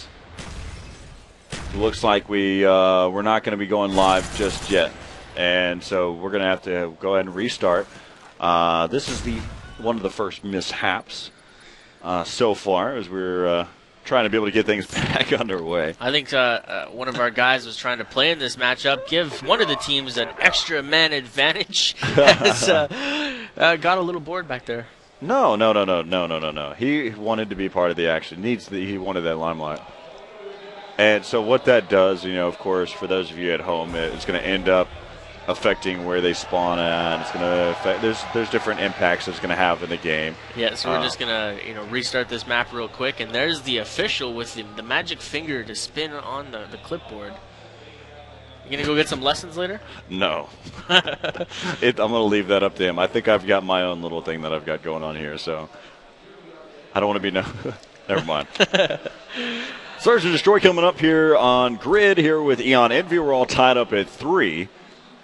looks like we're not going to be going live just yet, and so we're going to have to go ahead and restart. This is one of the first mishaps so far, as we're trying to be able to get things back underway. I think one of our guys was trying to play in this matchup, give one of the teams an extra man advantage. Has, got a little bored back there. No. He wanted to be part of the action. He wanted that limelight. And so what that does, of course, for those of you at home, it's going to end up affecting where they spawn at. It's going to affect. There's different impacts it's going to have in the game. Yeah, so we're just going to restart this map real quick, and there's the official with the magic finger to spin on the clipboard. You going to go get some lessons later? No. I'm going to leave that up to him. I think I've got my own little thing that I've got going on here, so I don't want to be never mind. Search and Destroy coming up here on Grid here with Eon Envy. We're all tied up at 3.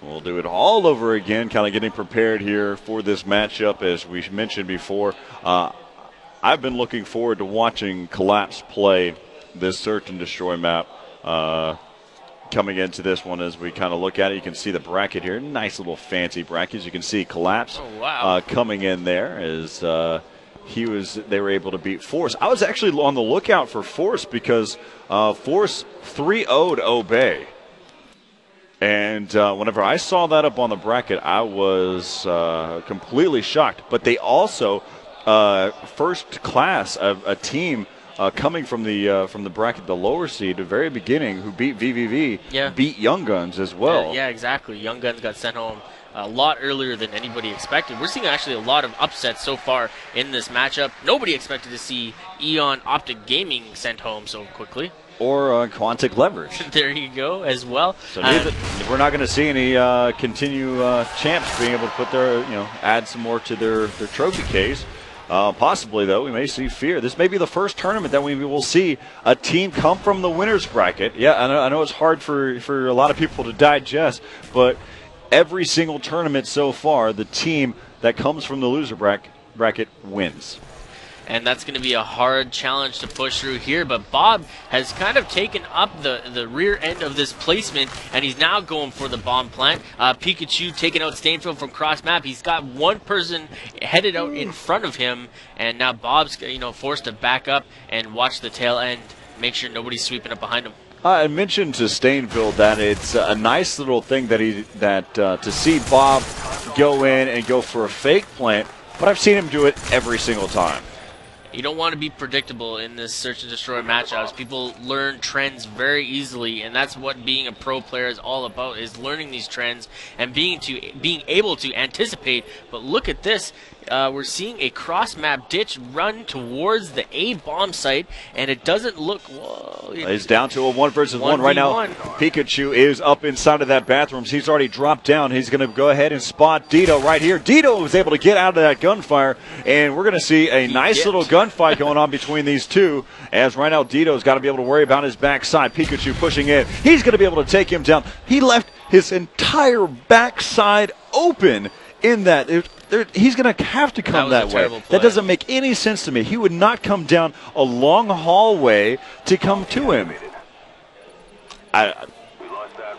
We'll do it all over again, kind of getting prepared here for this matchup. As we mentioned before, I've been looking forward to watching Collapse play this Search and Destroy map. Coming into this one, as we kind of look at it, you can see the bracket here. Nice little fancy brackets. You can see Collapse coming in there as they were able to beat Force. I was actually on the lookout for Force because Force 3-0'd Obey. And whenever I saw that up on the bracket, I was completely shocked. But they also, first class, a team coming from the bracket, the lower seed, the very beginning, who beat VVV, beat Young Guns as well. Yeah, exactly. Young Guns got sent home a lot earlier than anybody expected. We're seeing actually a lot of upsets so far in this matchup. Nobody expected to see Eon Optic Gaming sent home so quickly. Or Quantic Leverage. There you go, as well. So we're not going to see any champs being able to put add some more to their trophy case. Possibly, though, we may see Fear. This may be the first tournament that we will see a team come from the winner's bracket. Yeah, I know it's hard for a lot of people to digest, but every single tournament so far, the team that comes from the loser bracket wins. And that's going to be a hard challenge to push through here. But Bob has kind of taken up the rear end of this placement, and he's now going for the bomb plant. Pikachu taking out Stainfield from cross map. He's got one person headed out in front of him, and now Bob's forced to back up and watch the tail end, make sure nobody's sweeping up behind him. I mentioned to Stainfield that it's a nice little thing that to see Bob go in and go for a fake plant, but I've seen him do it every single time. You don't want to be predictable in this Search and Destroy matchups. People learn trends very easily, and that's what being a pro player is all about, is learning these trends and being able to anticipate. But look at this. We're seeing a cross-map ditch run towards the A bomb site, and it doesn't look... Whoa, it's down to a 1 versus 1 right now. Pikachu is up inside of that bathroom. He's already dropped down. He's going to go ahead and spot Dito right here. Dito was able to get out of that gunfire, and we're going to see a nice little gunfight going on between these two, as right now Dito's got to be able to worry about his backside. Pikachu pushing in. He's going to be able to take him down. He left his entire backside open in that. He's going to have to come that way. That doesn't make any sense to me. He would not come down a long hallway to come to him.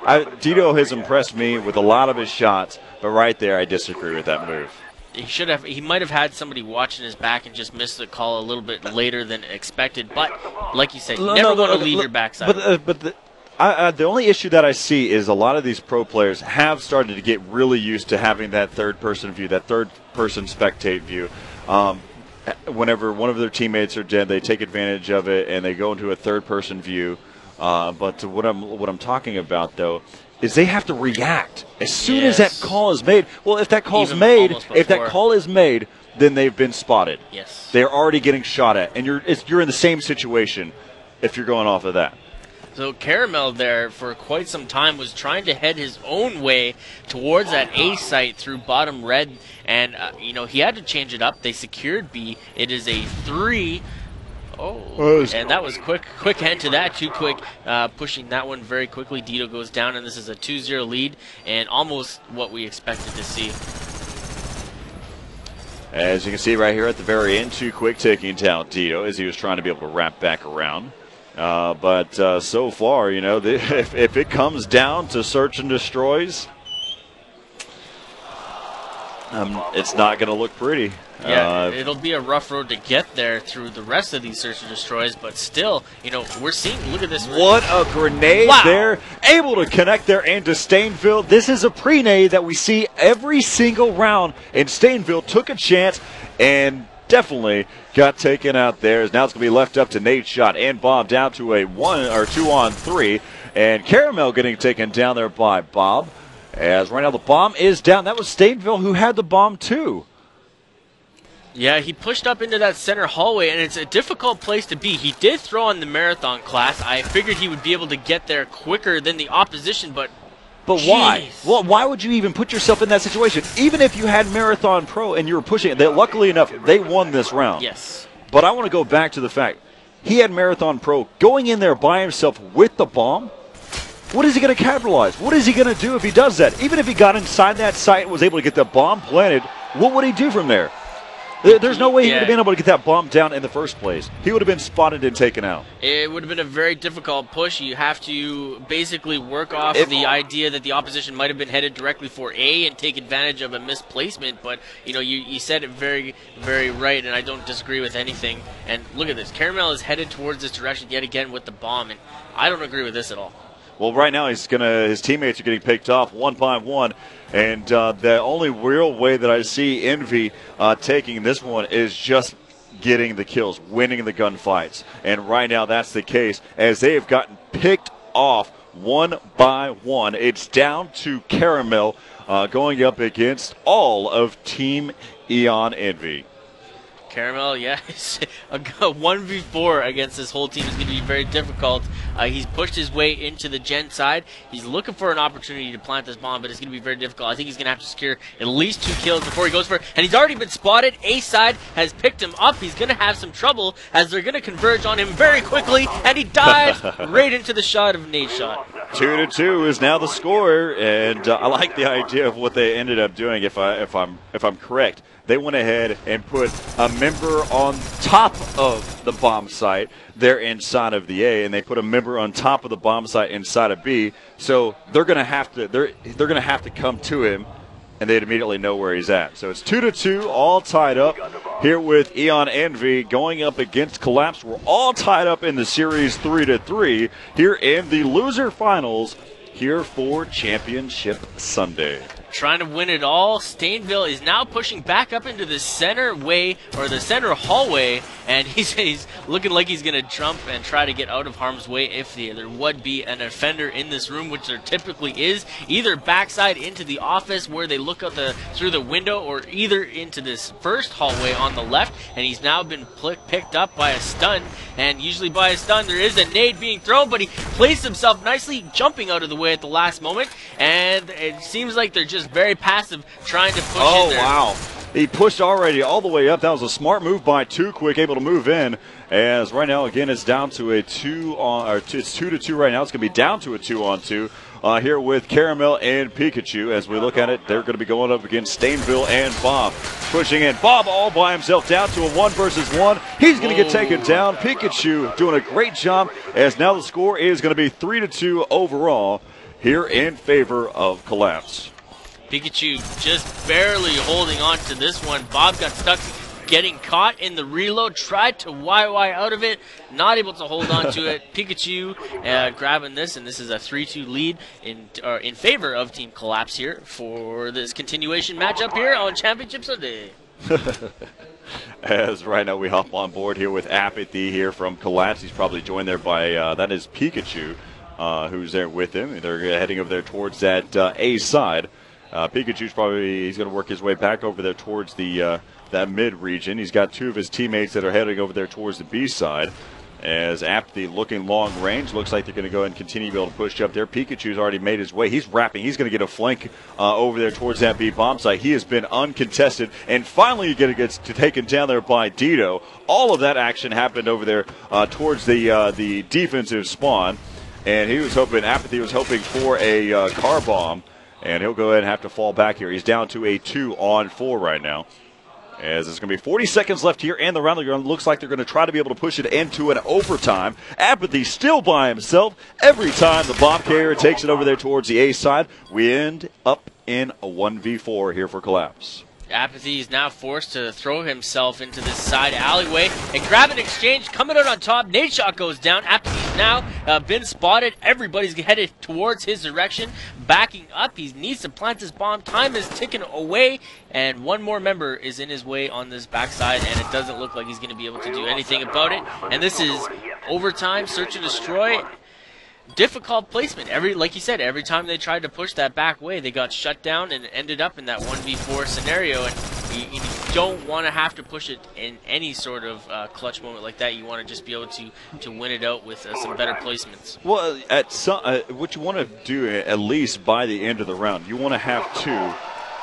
Dito has impressed me with a lot of his shots, but right there I disagree with that move. He might have had somebody watching his back and just missed the call a little bit later than expected. But like you said, you never want to leave your backside. The only issue that I see is a lot of these pro players have started to get really used to having that third-person view, that third person spectate view. Whenever one of their teammates are dead, they take advantage of it and they go into a third-person view. But what I'm talking about though is they have to react as soon as that call is made. Well, if that call is made, then they've been spotted. Yes. They're already getting shot at, and you're in the same situation if you're going off of that. So Caramel there for quite some time was trying to head his own way towards that A site through bottom red, and you know, he had to change it up. They secured B. It is a 3. Oh, and that was quick hand to that, too quick, pushing that one very quickly. Dito goes down, and this is a 2-0 lead, and almost what we expected to see. As you can see right here at the very end, too quick taking down Dito as he was trying to be able to wrap back around. But so far, you know, if it comes down to search and destroys, it's not going to look pretty. Yeah, it'll be a rough road to get there through the rest of these search and destroys, but still, you know, we're seeing, look at this. What a grenade there. Able to connect there into Stainville. This is a pre-nade that we see every single round, and Stainville took a chance and definitely got taken out there. Now it's going to be left up to Nate Shot and Bob down to a 1 or 2 on 3, and Caramel getting taken down there by Bob. As right now the bomb is down. That was Stainville who had the bomb too. Yeah, he pushed up into that center hallway, and it's a difficult place to be. He did throw on the marathon class. I figured he would be able to get there quicker than the opposition, but why? Well, why would you even put yourself in that situation? Even if you had Marathon Pro and you were pushing it, luckily enough, they won this round. Yes. But I want to go back to the fact he had Marathon Pro going in there by himself with the bomb. What is he going to capitalize? What is he going to do if he does that? Even if he got inside that site and was able to get the bomb planted, what would he do from there? There's no way he would have been able to get that bomb down in the first place. He would have been spotted and taken out. It would have been a very difficult push. You have to basically work off the idea that the opposition might have been headed directly for A and take advantage of a misplacement. But, you know, you said it very, very right, and I don't disagree with anything. And look at this. Caramel is headed towards this direction yet again with the bomb, and I don't agree with this at all. Well, right now his teammates are getting picked off one by one, and the only real way that I see Envy taking this one is just getting the kills, winning the gunfights. And right now that's the case as they have gotten picked off one by one. It's down to Caramel going up against all of Team Eon Envy. Caramel, yeah, a 1v4 against this whole team is going to be very difficult. He's pushed his way into the Gen side. He's looking for an opportunity to plant this bomb, but it's going to be very difficult. I think he's going to have to secure at least 2 kills before he goes for it. And he's already been spotted. A side has picked him up. He's going to have some trouble as they're going to converge on him very quickly, and he dives right into the shot of Nate Shot. 2-2 is now the score, and I like the idea of what they ended up doing. If I'm correct, they went ahead and put a member on top of the bomb site there inside of the A, and they put a member on top of the bomb site inside of B. So they're going to have to come to him, and they'd immediately know where he's at. So it's 2-2, all tied up here with Eon Envy going up against Collapse. We're all tied up in the series 3-3 here in the loser finals here for Championship Sunday. Trying to win it all. Stainville is now pushing back up into the center way, or the center hallway, and he's looking like he's going to jump and try to get out of harm's way if there would be an offender in this room, which there typically is, either backside into the office where they look out through the window, or either into this first hallway on the left, and he's now been picked up by a stun, and usually by a stun there is a nade being thrown, but he placed himself nicely, jumping out of the way at the last moment, and it seems like they're just very passive, trying to push in there. Oh, wow. He pushed already all the way up. That was a smart move by Too Quick, able to move in. As right now, again, it's down to a 2-on, or it's 2-2 right now. It's going to be down to a 2-on-2 here with Caramel and Pikachu. As we look at it, they're going to be going up against Stainville and Bob. Pushing in. Bob all by himself down to a 1-versus-1. He's going to get taken down. Pikachu doing a great job, as now the score is going to be 3-2 overall here in favor of Collapse. Pikachu just barely holding on to this one. Bob got stuck getting caught in the reload, tried to YY out of it, not able to hold on to it. Pikachu grabbing this, and this is a 3-2 lead in favor of Team Collapse here for this continuation matchup here on Championship Sunday. As right now we hop on board here with Apathy here from Collapse. He's probably joined there by, that is Pikachu, who's there with him. They're heading over there towards that A side. Pikachu's he's going to work his way back over there towards the that mid region. He's got two of his teammates that are heading over there towards the B side. As Apathy looking long range, looks like they're going to go ahead and continue to be able to push up there. Pikachu's already made his way. He's wrapping. He's going to get a flank over there towards that B bomb site. He has been uncontested, and finally gets taken down there by Dito. All of that action happened over there towards the defensive spawn, and Apathy was hoping for a car bomb, and he'll go ahead and have to fall back here. He's down to a 2-on-4 right now. As it's going to be 40 seconds left here, and the round looks like they're going to try to be able to push it into an overtime. Apathy still by himself. Every time the bomb carrier takes it over there towards the A side, we end up in a 1v4 here for Collapse. Apathy is now forced to throw himself into this side alleyway and grab an exchange. Coming out on top, Nade Shot goes down. Apathy's now been spotted. Everybody's headed towards his direction. Backing up, he needs to plant his bomb. Time is ticking away, and one more member is in his way on this backside, and it doesn't look like he's going to be able to do anything about it. And this is overtime, search and destroy. Difficult placement. Like you said, every time they tried to push that back way, they got shut down and ended up in that 1v4 scenario. And you don't want to have to push it in any sort of clutch moment like that. You want to just be able to win it out with some better placements. Well, what you want to do at least by the end of the round, you want to have two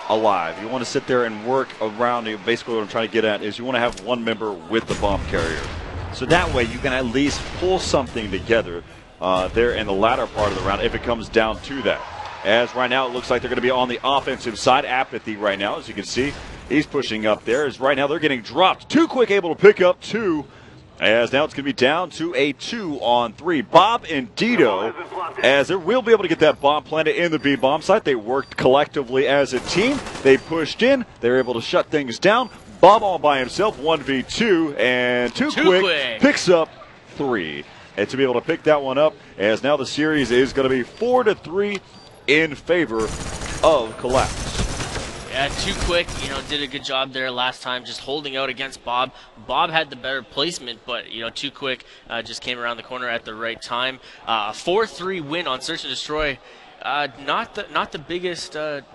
alive. You want to sit there and work around. Basically, what I'm trying to get at is you want to have one member with the bomb carrier, so that way you can at least pull something together there in the latter part of the round if it comes down to that. As right now it looks like they're going to be on the offensive side. Apathy right now, as you can see, he's pushing up there. As right now they're getting dropped. Too quick, able to pick up two. As now it's going to be down to a 2-on-3. Bob and Dito, as they will be able to get that bomb planted in the B bomb site. They worked collectively as a team. They pushed in. They were able to shut things down. Bob all by himself, 1v2, and too quick picks up 3. And to be able to pick that one up, as now the series is going to be 4-3 in favor of Collapse. Yeah, too quick, did a good job there last time just holding out against Bob. Bob had the better placement, but, too quick just came around the corner at the right time. A 4-3 win on Search and Destroy. Not the biggest not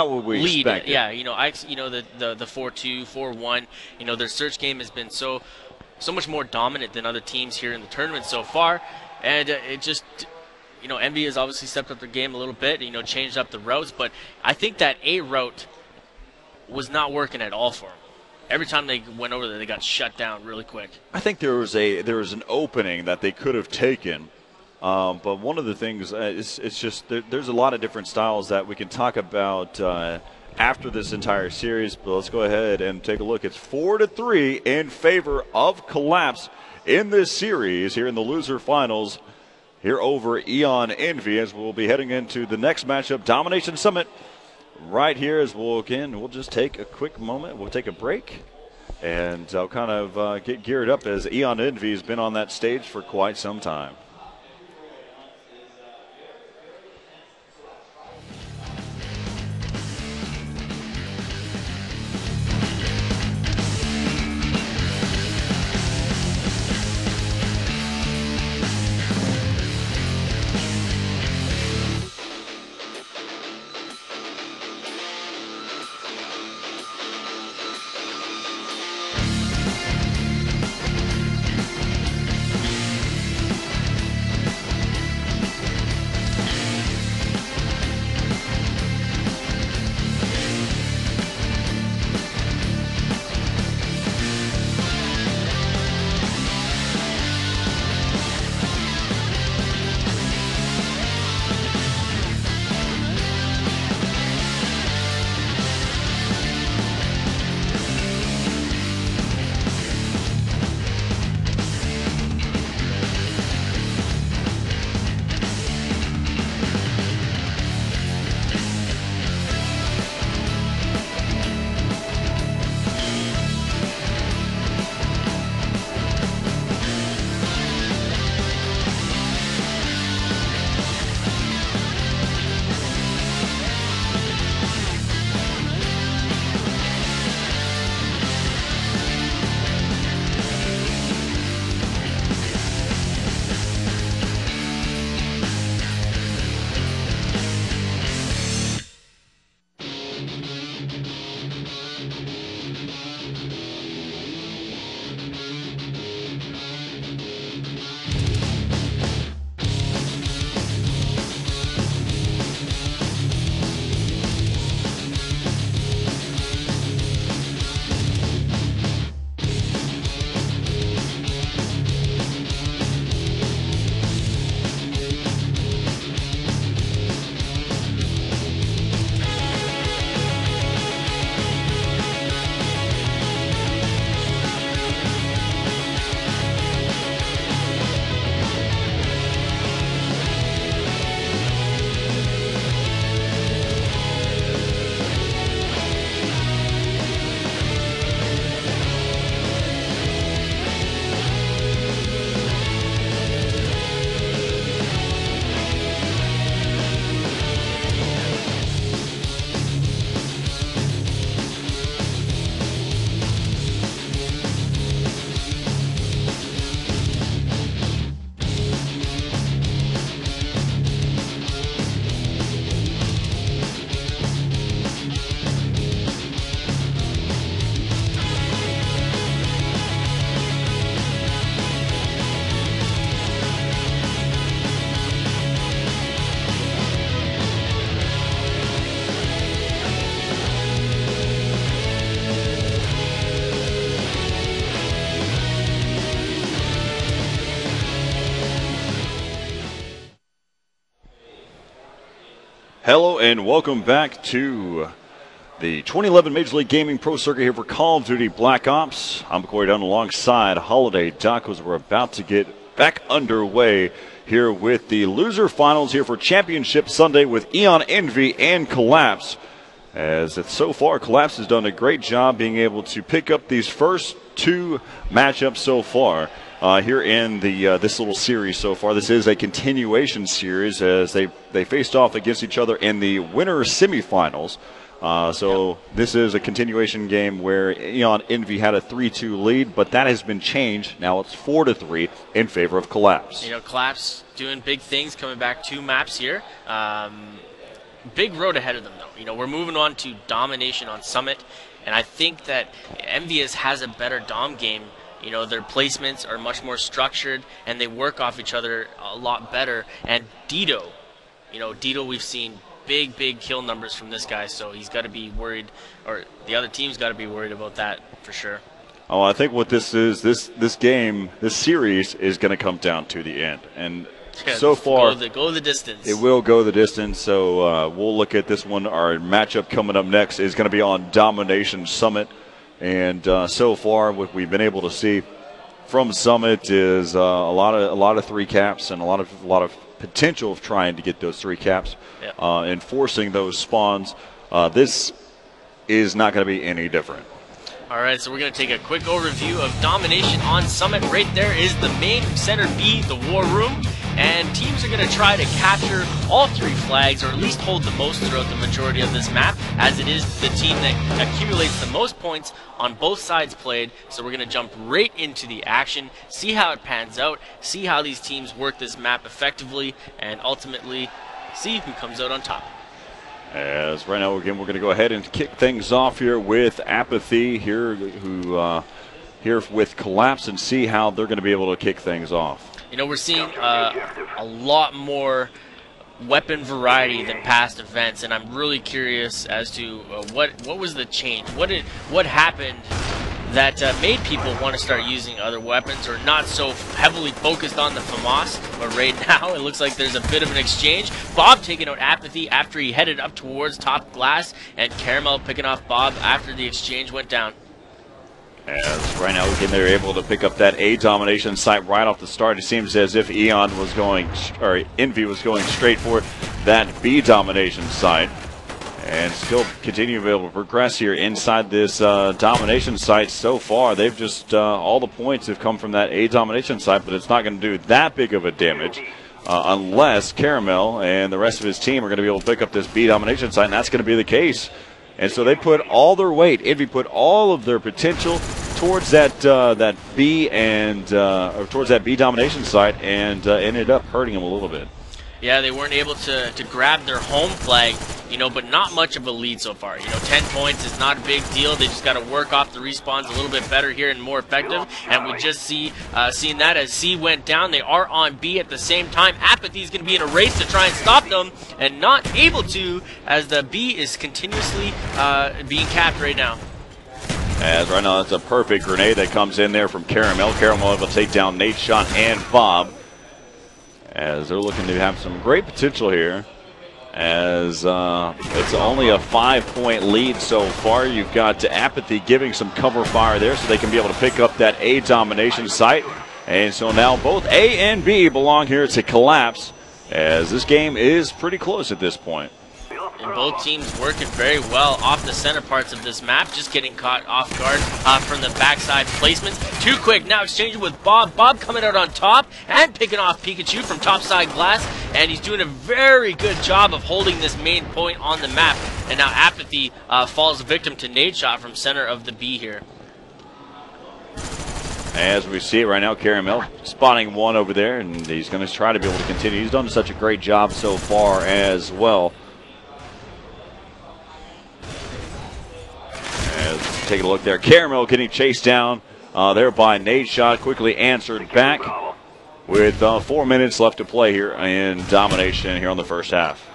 what we lead. expected. Yeah, the 4-2, 4-1. Their search game has been so much more dominant than other teams here in the tournament so far, and it just, Envy has obviously stepped up their game a little bit, changed up the routes, but I think that A route was not working at all for them. Every time they went over there, they got shut down really quick. I think there was an opening that they could have taken, but one of the things it's just there's a lot of different styles that we can talk about after this entire series, but let's go ahead and take a look. It's 4-3 in favor of Collapse in this series here in the loser finals here over Eon Envy, as we'll be heading into the next matchup, Domination Summit, right here. As we'll just take a quick moment. We'll take a break, and I'll kind of get geared up, as Eon Envy has been on that stage for quite some time. Hello and welcome back to the 2011 Major League Gaming Pro Circuit here for Call of Duty Black Ops. I'm Corey Dunn alongside Holiday Duck as we're about to get back underway here with the loser finals here for Championship Sunday with Eon Envy and Collapse. As it's so far, Collapse has done a great job being able to pick up these first two matchups so far. Here in the this little series so far. This is a continuation series as they faced off against each other in the winter semifinals. This is a continuation game where Eon Envy had a 3-2 lead, but that has been changed. Now it's 4-3 in favor of Collapse. You know, Collapse doing big things, coming back 2 maps here. Big road ahead of them, though. You know, we're moving on to domination on Summit, and I think that Envious has a better dom game. You know, their placements are much more structured, and they work off each other a lot better. And Dito, you know, Dito, we've seen big kill numbers from this guy, so he's got to be worried, or the other team's got to be worried about that for sure. Oh, I think what this is, this game, this series is going to come down to the end. And so far, go the distance. It will go the distance, so we'll look at this one. Our matchup coming up next is going to be on Domination Summit. And so far, what we've been able to see from Summit is a lot of 3 caps and a lot of potential of trying to get those 3 caps and forcing those spawns. This is not going to be any different. All right, so we're going to take a quick overview of Domination on Summit. Right there is the main center B, the War Room. And teams are going to try to capture all 3 flags, or at least hold the most throughout the majority of this map, as it is the team that accumulates the most points on both sides played. So we're going to jump right into the action, see how it pans out, see how these teams work this map effectively, and ultimately see who comes out on top. As right now, again, we're going to go ahead and kick things off here with Apathy here, here with Collapse, and see how they're going to be able to kick things off. You know, we're seeing a lot more weapon variety than past events, and I'm really curious as to what was the change? What happened that made people want to start using other weapons, or not so heavily focused on the FAMAS? But right now, it looks like there's a bit of an exchange. Bob taking out Apathy after he headed up towards top glass, and Caramel picking off Bob after the exchange went down. As right now, again, they're able to pick up that A domination site right off the start. It seems as if Eon was going, or Envy was going straight for that B domination site, and still continue to be able to progress here inside this domination site. So far, they've just all the points have come from that A domination site, but it's not going to do that big of a damage unless Caramel and the rest of his team are going to be able to pick up this B domination site, and that's going to be the case. And so they put all their weight, Envy put all of their potential towards that that B and or towards that B domination site, and ended up hurting them a little bit. Yeah, they weren't able to grab their home flag, you know, but not much of a lead so far. You know, 10 points is not a big deal. They just got to work off the respawns a little bit better here and more effective. And we just seen that as C went down. They are on B at the same time. Apathy is going to be in a race to try and stop them, and not able to, as the B is continuously being capped right now. As right now, it's a perfect grenade that comes in there from Caramel. Caramel able to take down Nate Shot and Bob, as they're looking to have some great potential here, as it's only a 5-point lead so far. You've got Apathy giving some cover fire there so they can be able to pick up that A domination site. And so now both A and B belong here to Collapse, as this game is pretty close at this point. And both teams working very well off the center parts of this map, just getting caught off guard from the backside placements. Too quick, now exchanging with Bob. Bob coming out on top and picking off Pikachu from topside glass, and he's doing a very good job of holding this main point on the map. And now Apathy falls victim to nade shot from center of the B here. As we see it right now, Caramel spotting one over there, and he's going to try to be able to continue. He's done such a great job so far as well. Take a look there. Caramel getting chased down there by Nade Shot. Quickly answered back with 4 minutes left to play here in domination here on the first half.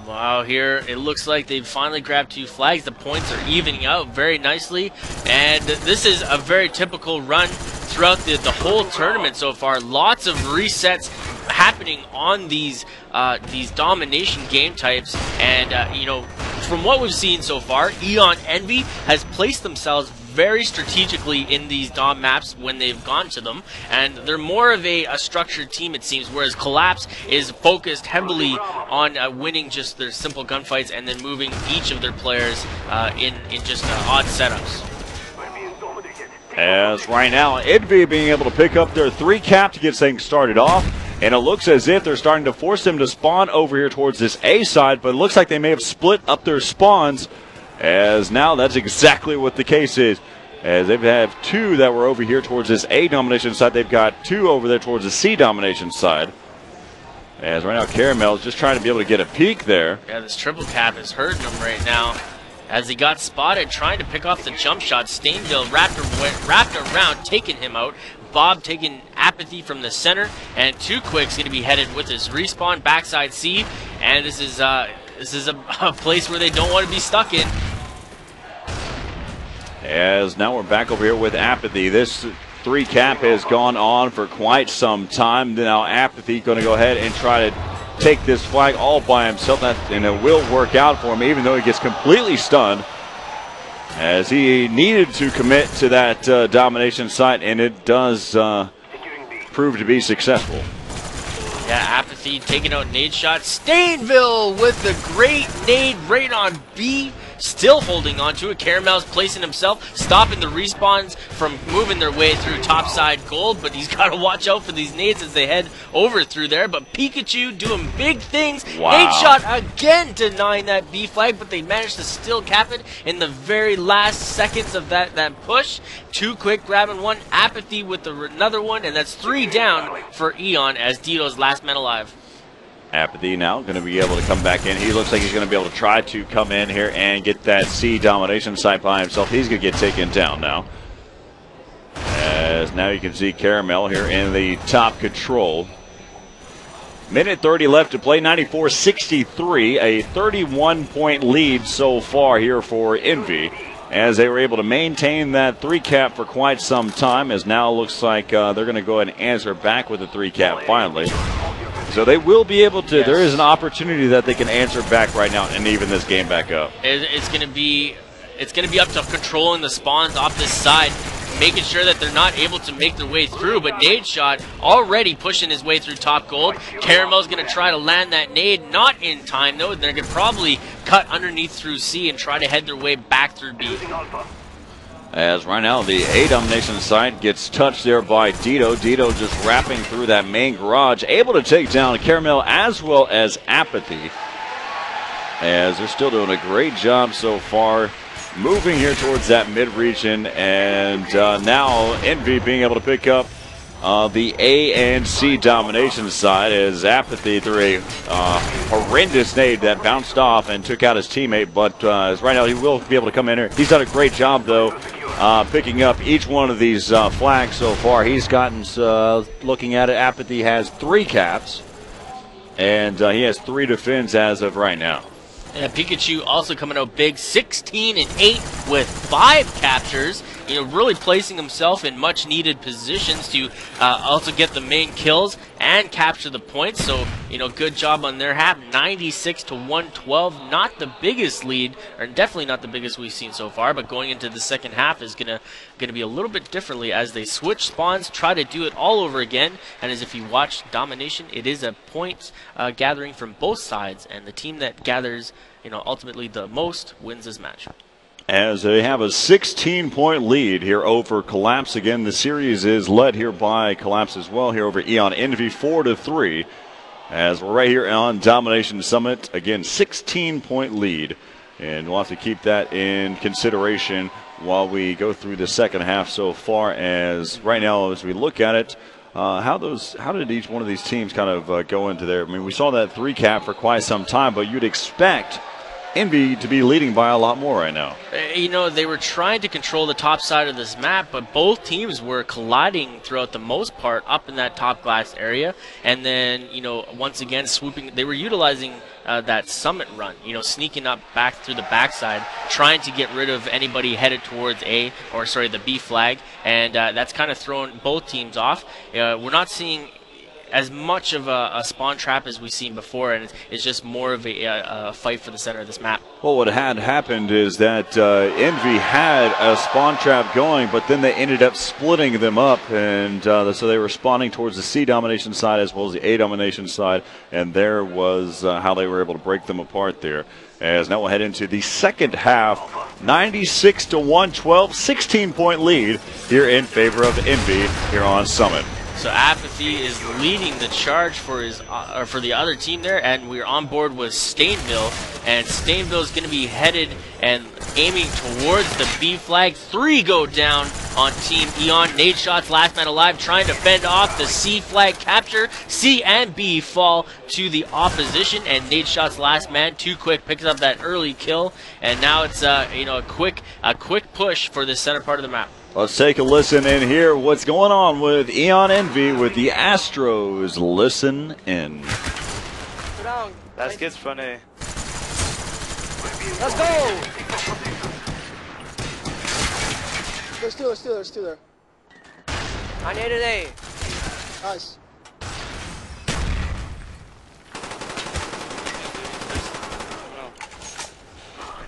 Wow, here it looks like they've finally grabbed 2 flags. The points are evening out very nicely. And this is a very typical run throughout the whole tournament so far. Lots of resets, happening on these domination game types, and from what we've seen so far, Eon Envy has placed themselves very strategically in these dom maps when they've gone to them, and they're more of a structured team, it seems, whereas Collapse is focused heavily on winning just their simple gunfights and then moving each of their players in just odd setups. As right now, Envy being able to pick up their 3 cap to get things started off, and it looks as if they're starting to force them to spawn over here towards this A side, but it looks like they may have split up their spawns, as now that's exactly what the case is. As they have 2 that were over here towards this A domination side, they've got 2 over there towards the C domination side. As right now, Caramel is just trying to be able to get a peek there. Yeah, this triple cap is hurting him right now. As he got spotted trying to pick off the jump shot, Stainville wrapped around, taking him out. Bob taking Apathy from the center, and 2 Quick's going to be headed with his respawn backside C, and this is a place where they don't want to be stuck in. As now we're back over here with Apathy. This 3 cap has gone on for quite some time. Now Apathy going to go ahead and try to take this flag all by himself, and it will work out for him, even though he gets completely stunned, as he needed to commit to that domination site, and it does prove to be successful. Yeah, Apathy taking out nade shot. Stainville with the great nade right on B. Still holding on to it. Caramel's placing himself, stopping the respawns from moving their way through topside gold, but he's got to watch out for these nades as they head over through there. But Pikachu doing big things. Wow. Nade shot again denying that B flag, but they managed to still cap it in the very last seconds of that push. 2 Quick grabbing 1, Apathy with another one, and that's 3 down for Eon as Dito's last man alive. Apathy now going to be able to come back in. He looks like he's going to be able to try to come in here and get that C domination site by himself. He's going to get taken down now. As now you can see Caramel here in the top control. Minute 30 left to play, 94-63, a 31-point lead so far here for Envy, as they were able to maintain that 3 cap for quite some time, as now looks like they're going to go ahead and answer back with the 3 cap finally. So they will be able to, there is an opportunity that they can answer back right now and even this game back up. It's going to be up to controlling the spawns off this side, making sure that they're not able to make their way through. But nade shot already pushing his way through top gold. Caramel's going to try to land that nade, not in time though. They're going to probably cut underneath through C and try to head their way back through B. As right now the A domination side gets touched there by Dito. Dito just wrapping through that main garage, able to take down Caramel as well as Apathy. As they're still doing a great job so far, moving here towards that mid-region, and now Envy being able to pick up the A and C domination side, as Apathy threw a horrendous nade that bounced off and took out his teammate, but as right now he will be able to come in here. He's done a great job though, picking up each one of these flags so far. He's gotten, looking at it, Apathy has 3 caps, and he has 3 defends as of right now. Yeah, Pikachu also coming out big, 16 and 8 with 5 captures. You know, really placing himself in much needed positions to also get the main kills and capture the points. So, you know, good job on their half. 96 to 112. Not the biggest lead, or definitely not the biggest we've seen so far. But going into the second half is gonna be a little bit differently as they switch spawns, try to do it all over again. And as if you watch domination, it is a point gathering from both sides, and the team that gathers, you know, ultimately the most wins this match. As they have a 16-point lead here over Collapse. Again, the series is led here by Collapse as well here over Eon Envy 4-3. As we're right here on Domination Summit. Again, 16-point lead. And we'll have to keep that in consideration while we go through the second half so far. As right now, as we look at it, how did each one of these teams kind of go into there? I mean, we saw that 3 cap for quite some time, but you'd expect Envy to be leading by a lot more right now. You know, they were trying to control the top side of this map, but both teams were colliding throughout the most part up in that top glass area. And then, you know, once again swooping, they were utilizing that summit run, you know, sneaking up back through the backside, trying to get rid of anybody headed towards the B flag. And that's kind of thrown both teams off. We're not seeing as much of a spawn trap as we've seen before, and it's just more of a fight for the center of this map. Well, what had happened is that Envy had a spawn trap going, but then they ended up splitting them up, and so they were spawning towards the C domination side as well as the A domination side, and there was how they were able to break them apart there. As now we'll head into the second half, 96-112, 16-point lead here in favor of Envy here on Summit. So Apathy is leading the charge for his for the other team there, and we're on board with Stainville, and Stainville is going to be headed and aiming towards the B flag. 3 go down on Team Eon. Nade shots, last man alive, trying to fend off the C flag capture. C and B fall to the opposition, and Nade shots, last man, too quick, picks up that early kill, and now it's a quick push for the center part of the map. Let's take a listen and hear what's going on with Eon Envy with the Astros. Listen in. That's gets funny. Let's go! There's two there. I need an A. Nice.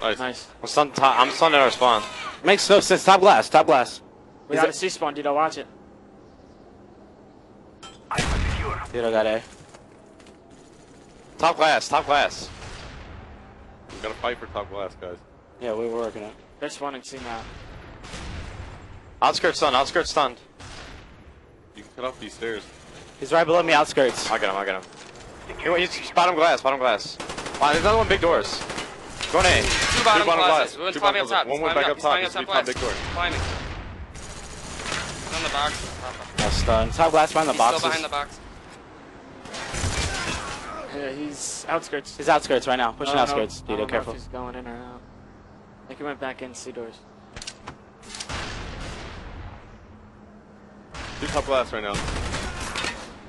Nice. I'm stunned at our spawn. Makes no sense. Top glass. Top glass. We got a C spawn, dude. Watch it. Dude, I got A. Top glass. Top glass. We gotta fight for top glass, guys. Yeah, we were working it. They're spawning C now. Outskirts stunned. Outskirts stunned. You can cut off these stairs. He's right below me. Outskirts. I'll get him. He's bottom glass. Bottom glass. There's another one. Big doors. Go in A. Two bottom glasses. One's climbing up top. One went back up top. He's top big door. Climbing. He's on the box. That's stunned. Top glass behind the boxes. Still behind the box. Yeah, he's outskirts. He's outskirts right now. Pushing outskirts. I Dude, don't know careful. if he's going in or out. I think he went back in C doors. Do top glass right now.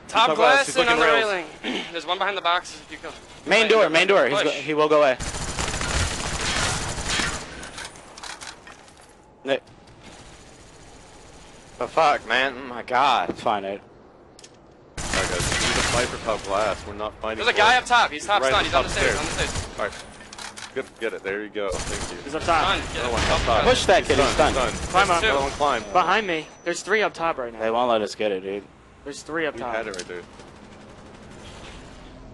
Top glass and on the railing. There's one behind the box. If you go. Main door. He will go away. Nick. The fuck, man? Oh my god. It's fine, Nate. Alright, guys. We need to fight for top glass. We're not fighting. There's a guy up top. He's top right stunned. He's on the stairs. stairs. Alright. Good. Get it. There you go. Thank you. He's up top. Another one up top. Push that kid. He's stunned. Climb up. Another one climb. Behind me. There's 3 up top right now. They won't let us get it, dude. There's 3 up We top. had it right there.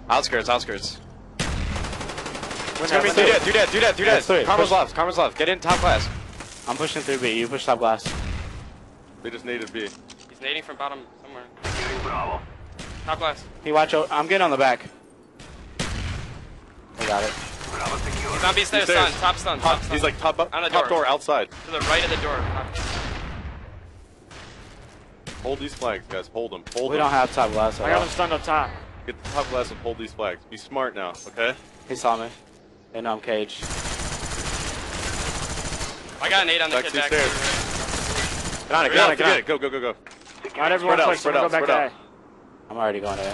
Outskirts. We're Do that. Karma's left. Get in top glass. I'm pushing through B. You push top glass. They just needed B. He's nading from bottom somewhere. Top glass. He watch out. I'm getting on the back. I got it. He's on B stairs. Top stun. He's like top on the top door outside. To the right of the door. Hold these flags, guys. Hold them. We don't have top glass. I got him stunned up top. Get the top glass and hold these flags. Be smart now, okay? He saw me. They know I'm caged. I got a nade on the Back kid to back. stairs. Get it. Go. Not everyone push. Spread Go out. back to A. I'm already going to A.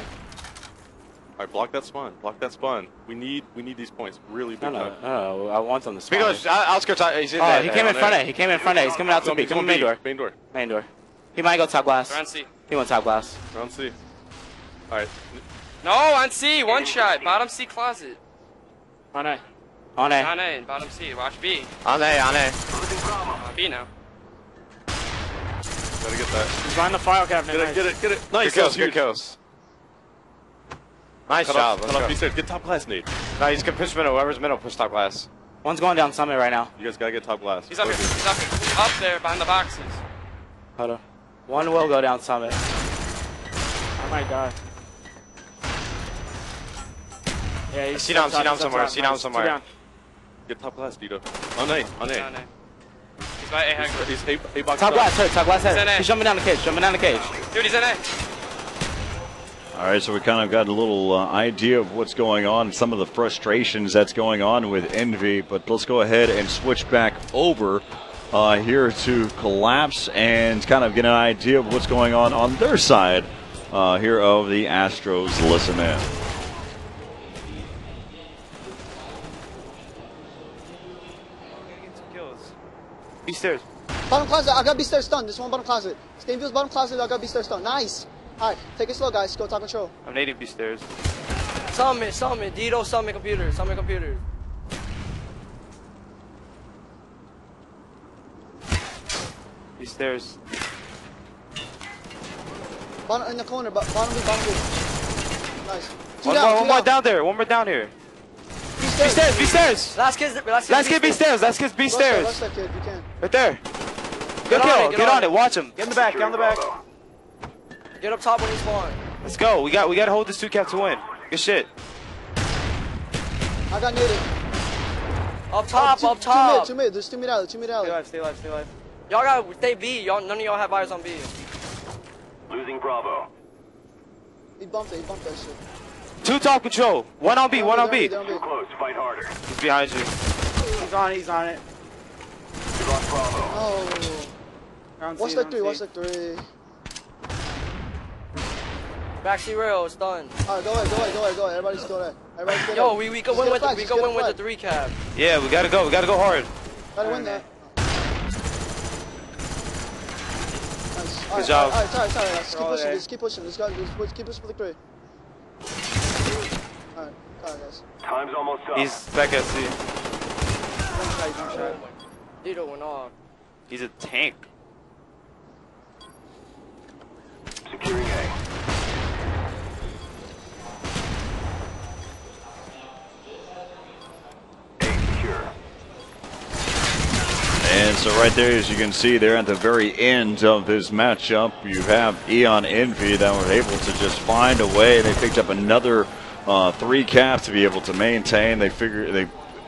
Alright, block that spawn. We need these points really big time. No, I want them to spawn. Because outskirts. He's in Oh, there. he came in front of. He came in front of. He's coming out to B. Come in main door. Main door. He might go top glass. On C. He went top glass. On C. Alright. No, on C. One shot. Bottom C closet. On A. On A. On A and bottom C. Watch B. On A. On B now. Gotta get that. He's behind the file cabinet. Get it. Nice. Good kills. Nice job. Cut off. He said, get top glass, Nate. No, he's gonna push middle. Whoever's middle, push top glass. One's going down summit right now. You guys gotta get top glass. He's up here. He's up there behind the boxes. Hold on. One will go down summit. I might die. Yeah, he's See down somewhere. Get top glass, Dito. On A. He's by A hag. He's A box. Top glass, top glass He's in A. head. He's jumping down the cage. Dude, he's in A. All right, so we kind of got a little idea of what's going on, some of the frustrations that's going on with Envy, but let's go ahead and switch back over here to Collapse and kind of get an idea of what's going on their side here of the Astros. Listen in. B stairs. Bottom closet, I got B stairs stunned. This one bottom closet. Stainville's bottom closet, I got B stairs stunned. Nice. Alright, take it slow, guys. Go top control. I'm nading B stairs. Summit. Dito, summit computer. B stairs. Bottom in the corner, bottom B. Nice. One more down there. One more down here. B stairs. Last kid B stairs. Rush that kid, you can. Right there. Good kill. Get on it. Watch him. Get in the back. Get up top when he spawn. Let's go. We got to hold this 2 cap to win. Good shit. I got naded. Up top. Two mid. There's 2 mid alley. Stay alive. Y'all gotta stay B. None of y'all have eyes on B. Losing Bravo. He bumped that shit. 2 top control. 1 on B. Too close. Fight harder. He's behind you. He's on it. You lost Bravo. Oh. Watch that 3. Back C rail, it's done. Alright, go ahead. Everybody's go ahead. Yo, we go win with the 3 cap. Yeah, we gotta go hard. Gotta win that. Nice. Good job. Alright, let's keep pushing. Let's keep pushing for the 3. Alright, guys. Time's almost up. He's back at C. One shot. Dito went off. He's a tank. Securing A. And so right there, as you can see there at the very end of this matchup, you have Eon Envy that were able to just find a way. They picked up another 3 caps to be able to maintain. They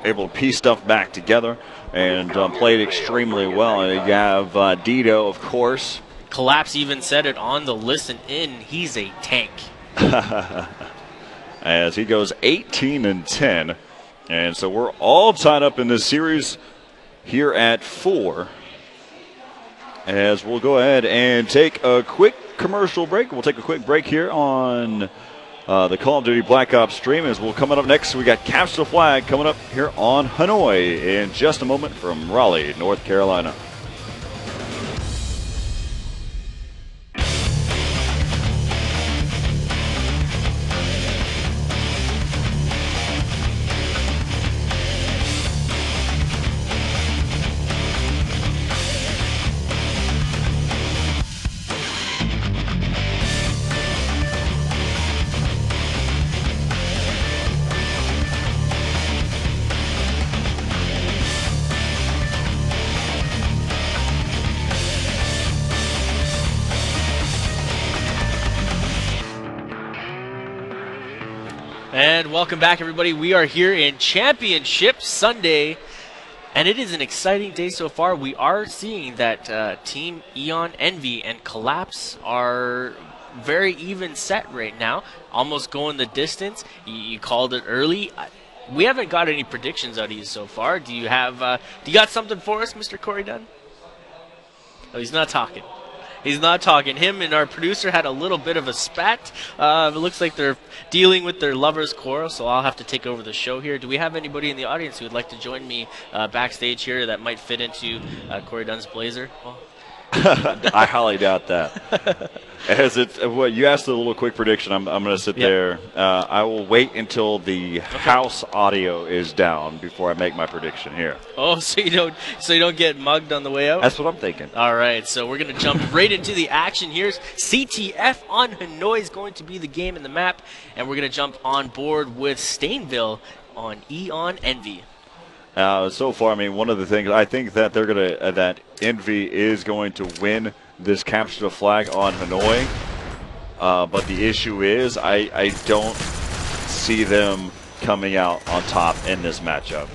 able to piece stuff back together and played extremely well. And you have Dito, of course. Collapse even said it on the listen in. He's a tank. As he goes 18-10. And so we're all tied up in this series here at 4. As we'll go ahead and take a quick commercial break. We'll take a quick break here on the Call of Duty Black Ops stream. As we'll coming up next, we got Capture the Flag coming up here on Hanoi in just a moment from Raleigh, North Carolina. And welcome back, everybody. We are here in Championship Sunday, and it is an exciting day so far. We are seeing that Team Eon Envy and Collapse are very even set right now, almost going the distance. You called it early. We haven't got any predictions out of you so far. Do you have? Do you got something for us, Mr. Corey Dunn? Oh, he's not talking. He's not talking. Him and our producer had a little bit of a spat. It looks like they're dealing with their lover's quarrel, so I'll have to take over the show here. Do we have anybody in the audience who would like to join me backstage here that might fit into Corey Dunn's blazer? Well, I highly doubt that. As you asked a little quick prediction, I'm going to sit there. I will wait until the house audio is down before I make my prediction here. Oh, so you don't get mugged on the way out? That's what I'm thinking. All right, so we're going to jump right into the action. Here's CTF on Hanoi is going to be the game in the map, and we're going to jump on board with Stainville on Eon Envy. So far, I mean, one of the things I think that they're gonna that Envy is going to win this Capture the Flag on Hanoi, but the issue is I don't see them coming out on top in this matchup.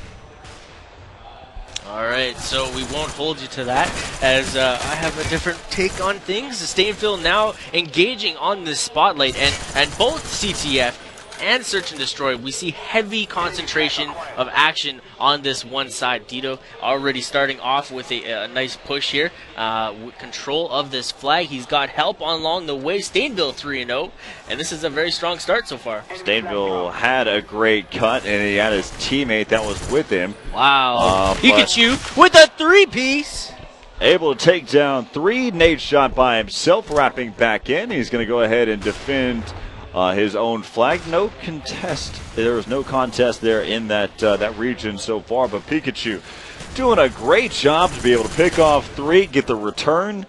All right, so we won't hold you to that, as I have a different take on things. Stainville now engaging on this spotlight, and both CTF and Search and Destroy, we see heavy concentration of action on this one side. Dito already starting off with a nice push here. With control of this flag. He's got help along the way. Stainville 3-0, and this is a very strong start so far. Stainville had a great cut, and he had his teammate that was with him. Wow. Pikachu with a 3-piece. able to take down 3. Nade shot by himself, wrapping back in. He's going to go ahead and defend his own flag. No contest. There was no contest there in that region so far, but Pikachu doing a great job to be able to pick off 3, get the return.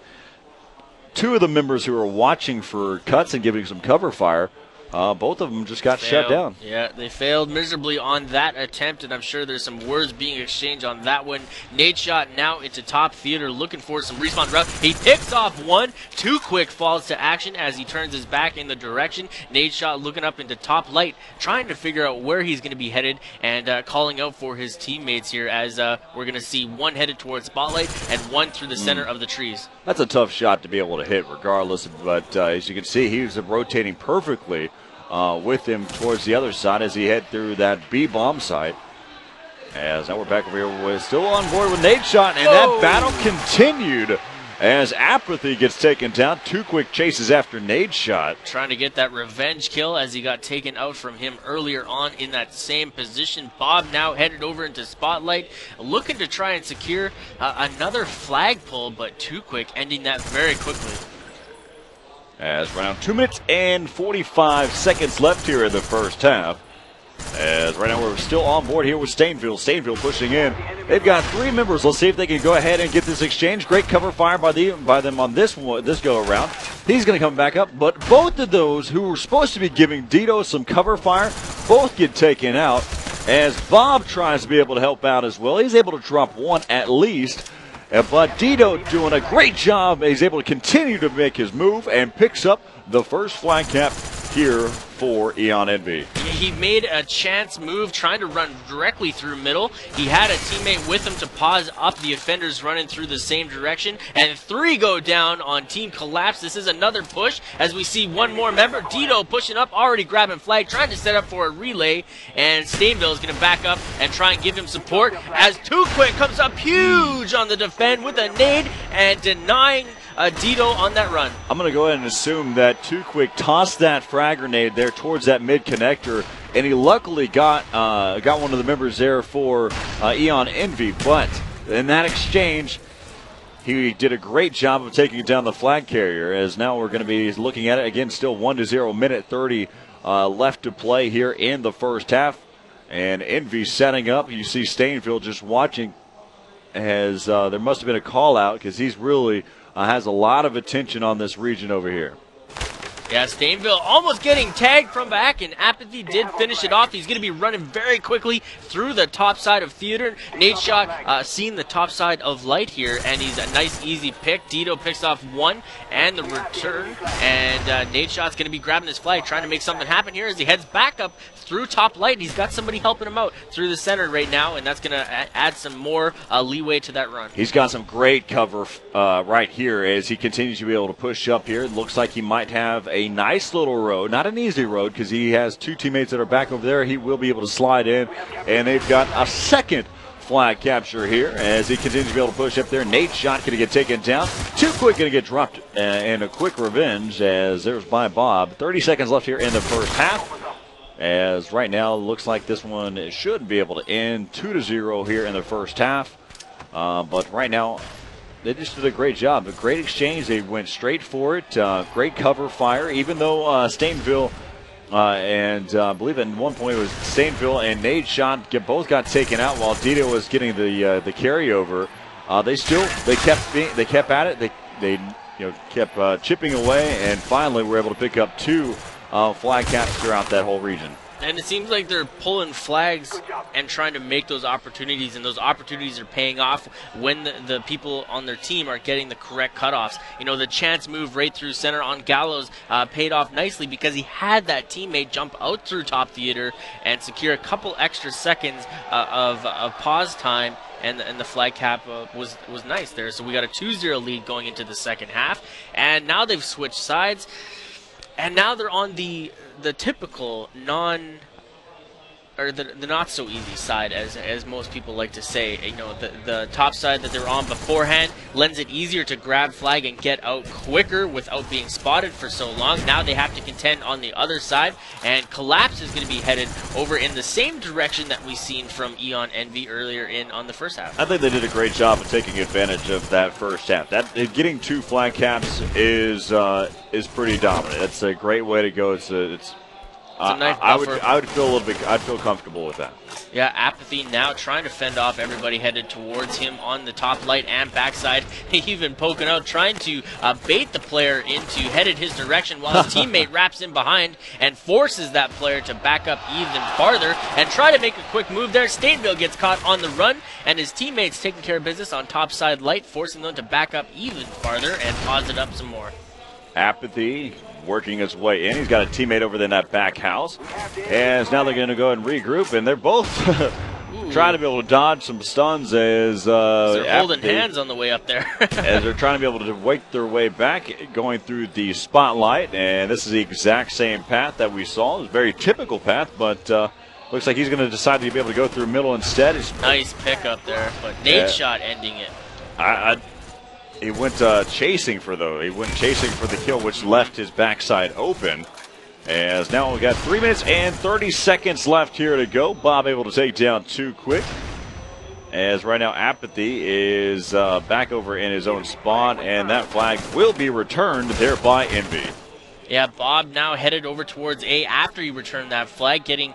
2 of the members who are watching for cuts and giving some cover fire, both of them just got shut down. Yeah, they failed miserably on that attempt, and I'm sure there's some words being exchanged on that one. Nade shot now into top theater, looking for some respawn route. He picks off 1. Too quick falls to action as he turns his back in the direction. Nade shot looking up into top light, trying to figure out where he's going to be headed, and calling out for his teammates here as we're going to see 1 headed towards spotlight and 1 through the center of the trees. That's a tough shot to be able to hit regardless, but as you can see, he was rotating perfectly with him towards the other side as he head through that B bomb site. As now we're back over here with still on board with Nade shot, and that battle continued as Apathy gets taken down. 2 quick chases after Nade shot. Trying to get that revenge kill as he got taken out from him earlier on in that same position. Bob now headed over into spotlight, looking to try and secure another flag pull, but Too Quick ending that very quickly. As around 2 minutes and 45 seconds left here in the first half. As right now we're still on board here with Stainville. Stainville pushing in. They've got 3 members. Let's see if they can go ahead and get this exchange. Great cover fire by them on this go around. He's going to come back up, but both of those who were supposed to be giving Dito some cover fire both get taken out. As Bob tries to be able to help out as well. He's able to drop 1 at least. But Dito doing a great job. He's able to continue to make his move and picks up the first flag cap here for Eon Envy. He made a chance move trying to run directly through middle. He had a teammate with him to pause up the offenders running through the same direction, and 3 go down on Team Collapse. This is another push as we see 1 more member. Dito pushing up, already grabbing flag, trying to set up for a relay, and Stainville is going to back up and try and give him support as Too Quick comes up huge on the defend with a nade and denying Dito on that run. I'm going to go ahead and assume that Too Quick tossed that frag grenade there towards that mid connector, and he luckily got one of the members there for Eon Envy. But in that exchange, he did a great job of taking down the flag carrier. As now we're going to be looking at it again, still 1-0, minute 30 left to play here in the first half, and Envy setting up. You see Stainville just watching, as there must have been a call out because he's really has a lot of attention on this region over here. Yeah, Stainville almost getting tagged from back, and Apathy did finish it off. He's going to be running very quickly through the top side of theater. Nade shot seeing the top side of light here, and he's a nice easy pick. Dito picks off 1 and the return, and Nade shot's going to be grabbing his flag, trying to make something happen here as he heads back up through top light. He's got somebody helping him out through the center right now, and that's going to add some more leeway to that run. He's got some great cover right here as he continues to be able to push up here. It looks like he might have a nice little road, not an easy road because he has 2 teammates that are back over there. He will be able to slide in, and they've got a second flag capture here as he continues to be able to push up there. Nade shot going to get taken down. Too Quick going to get dropped, and a quick revenge as there's by Bob. 30 seconds left here in the first half. As right now, looks like this one should be able to end 2-0 here in the first half. But right now, they just did a great job. A great exchange. They went straight for it. Great cover fire. Even though Stainville and I believe at one point it was Stainville and Nade shot both got taken out while Dito was getting the carryover. They kept at it. They kept chipping away, and finally were able to pick up 2 flag caps throughout that whole region. And it seems like they're pulling flags and trying to make those opportunities, and those opportunities are paying off when the people on their team are getting the correct cutoffs. You know, the chance move right through center on Gallows paid off nicely because he had that teammate jump out through top theater and secure a couple extra seconds of pause time. And the flag cap was nice there. So we got a 2-0 lead going into the second half. And now they've switched sides. And now they're on the typical or the not so easy side, as most people like to say. You know, the top side that they're on beforehand lends it easier to grab flag and get out quicker without being spotted for so long. Now they have to contend on the other side, and Collapse is going to be headed over in the same direction that we seen from Eon Envy earlier on the first half. I think they did a great job of taking advantage of that first half. Getting 2 flag caps is pretty dominant. It's a great way to go. It's a nice buffer. I would feel a little bit. I'd feel comfortable with that. Yeah, Apathy now trying to fend off everybody headed towards him on the top light and backside. Even poking out, trying to bait the player into headed his direction while his teammate wraps in behind and forces that player to back up even farther and try to make a quick move there. Stainville gets caught on the run, and his teammates taking care of business on top side light, forcing them to back up even farther and pause it up some more. Apathy working his way in. He's got a teammate over in that back house. And now they're going to go and regroup, and they're both trying to be able to dodge some stuns as they're holding hands on the way up there. as they're trying to be able to wake their way back, going through the spotlight. And this is the exact same path that we saw. It's a very typical path, but looks like he's going to decide to be able to go through middle instead. Nice pick up there, but nade shot ending it. He went chasing for the kill, which left his backside open. As now we got 3 minutes and 30 seconds left here to go. Bob able to take down 2 quick. As right now Apathy is back over in his own spot, and that flag will be returned there by Envy. Yeah, Bob now headed over towards A after he returned that flag, getting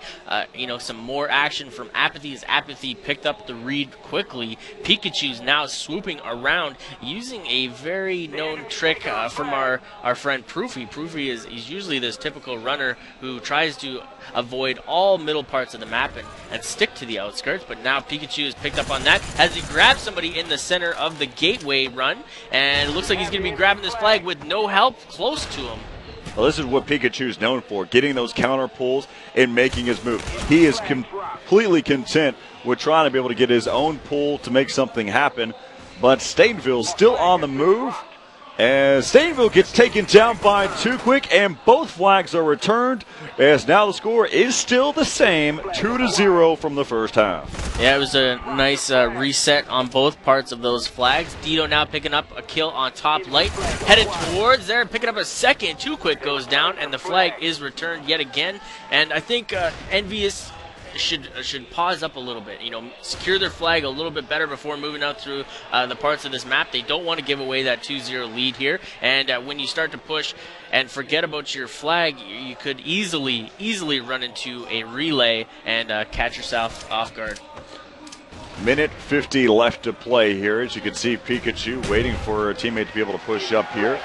some more action from Apathy as Apathy picked up the read quickly. Pikachu's now swooping around using a very known trick from our friend Proofy. Proofy he's usually this typical runner who tries to avoid all middle parts of the map and stick to the outskirts, but now Pikachu has picked up on that as he grabs somebody in the center of the gateway run, and it looks like he's going to be grabbing this flag with no help close to him. Well, this is what Pikachu's known for, getting those counter pulls and making his move. He is completely content with trying to be able to get his own pull to make something happen, but Stainville's still on the move, as Stainville gets taken down by 2 quick, and both flags are returned, as now the score is still the same, 2-0 from the first half. Yeah, it was a nice reset on both parts of those flags. Dito now picking up a kill on top light, headed towards there, picking up a second. 2 quick goes down, and the flag is returned yet again. And I think Envious should pause up a little bit, secure their flag a little bit better before moving out through the parts of this map. They don't want to give away that 2-0 lead here, and when you start to push and forget about your flag, you could easily run into a relay and catch yourself off guard. Minute 50 left to play here. As you can see, Pikachu waiting for a teammate to be able to push up here.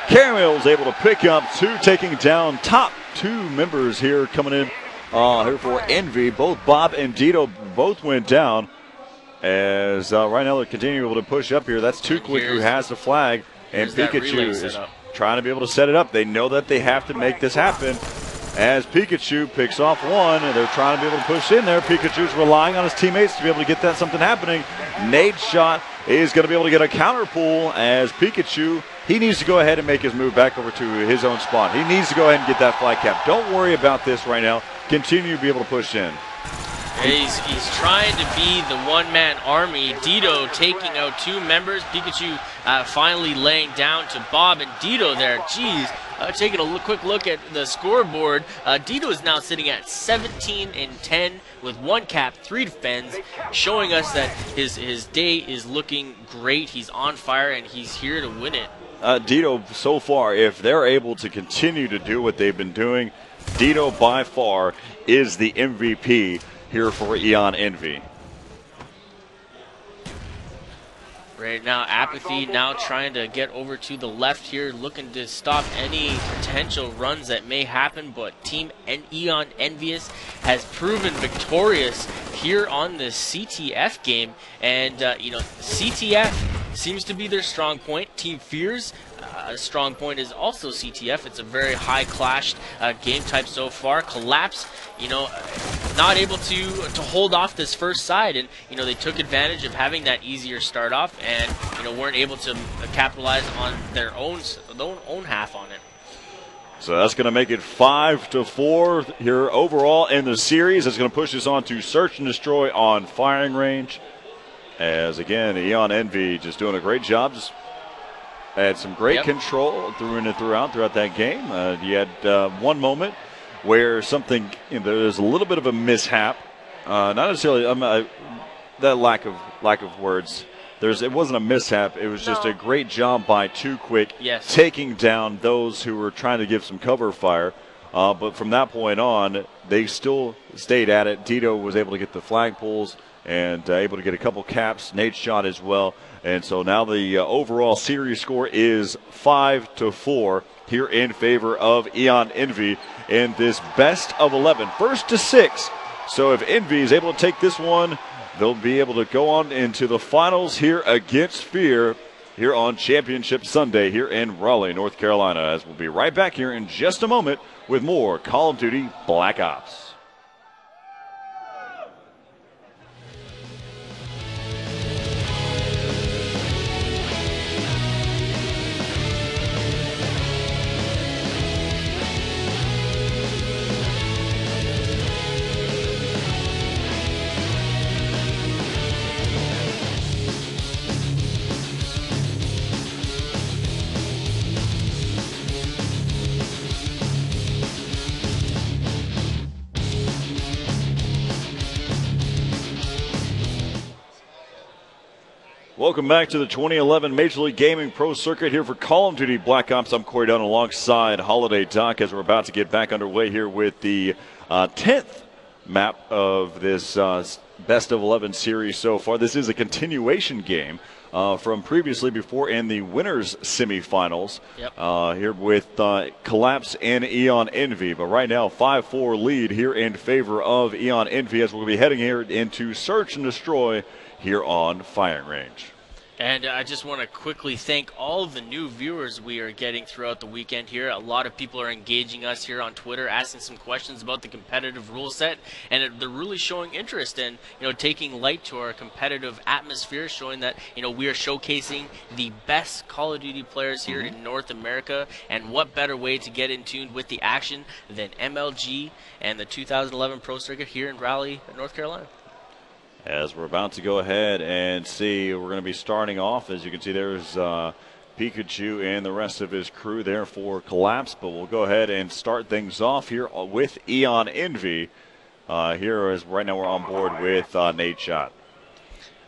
Caramel's able to pick up 2, taking down top 2 members here coming in here for Envy. Both Bob and Dito both went down. As right now they're continuing to push up here. That's 2 quick who has the flag. And Pikachu is trying to be able to set it up. They know that they have to make this happen. As Pikachu picks off 1, and they're trying to be able to push in there. Pikachu's relying on his teammates to be able to get that something happening. Nade shot is going to be able to get a counter pull, as Pikachu, he needs to go ahead and make his move back over to his own spot. He needs to go ahead and get that flag cap. Don't worry about this right now. Continue to be able to push in. He's trying to be the one-man army. Dito taking out 2 members. Pikachu finally laying down to Bob and Dito there. Jeez, taking a quick look at the scoreboard. Dito is now sitting at 17-10 with 1 cap, 3 defends, showing us that his day is looking great. He's on fire, and he's here to win it. Dito, so far, if they're able to continue to do what they've been doing, Dito by far is the MVP here for Eon Envy. Right now, Apathy now trying to get over to the left here, looking to stop any potential runs that may happen, but Team Eon Envious has proven victorious here on the CTF game, and CTF seems to be their strong point. Team Fear's strong point is also CTF. It's a very high clashed game type so far. Collapse, not able to hold off this first side, and they took advantage of having that easier start off, and weren't able to capitalize on their own half on it. So that's going to make it 5-4 here overall in the series. It's going to push us on to search and destroy on firing range. As again, Eon Envy just doing a great job. Just had some great control throughout that game. You had one moment where something, there was a little bit of a mishap. Not necessarily that lack of words. It wasn't a mishap. It was just a great job by Too Quick taking down those who were trying to give some cover fire. But from that point on, they still stayed at it. Dito was able to get the flag pulls and able to get a couple caps. Nate shot as well. And so now the overall series score is 5-4 here in favor of Eon Envy in this best of 11. First to 6. So if Envy is able to take this one, they'll be able to go on into the finals here against Fear here on Championship Sunday here in Raleigh, North Carolina. As we'll be right back here in just a moment with more Call of Duty Black Ops. Welcome back to the 2011 Major League Gaming Pro Circuit here for Call of Duty Black Ops. I'm Corey Dunn alongside Holiday Doc as we're about to get back underway here with the 10th map of this best of 11 series so far. This is a continuation game from previously before in the winners semifinals here with Collapse and Eon Envy. But right now 5-4 lead here in favor of Eon Envy as we'll be heading here into Search and Destroy here on Firing Range. And I just want to quickly thank all of the new viewers we are getting throughout the weekend here. A lot of people are engaging us here on Twitter, asking some questions about the competitive rule set, and they're really showing interest in, taking light to our competitive atmosphere, showing that, we are showcasing the best Call of Duty players here in North America, and what better way to get in tune with the action than MLG and the 2011 Pro Circuit here in Raleigh, North Carolina. As we're about to go ahead and see, we're going to be starting off. As you can see, there's Pikachu and the rest of his crew there for Collapse. But we'll go ahead and start things off here with Eon Envy. Here is right now we're on board with Nate Shot.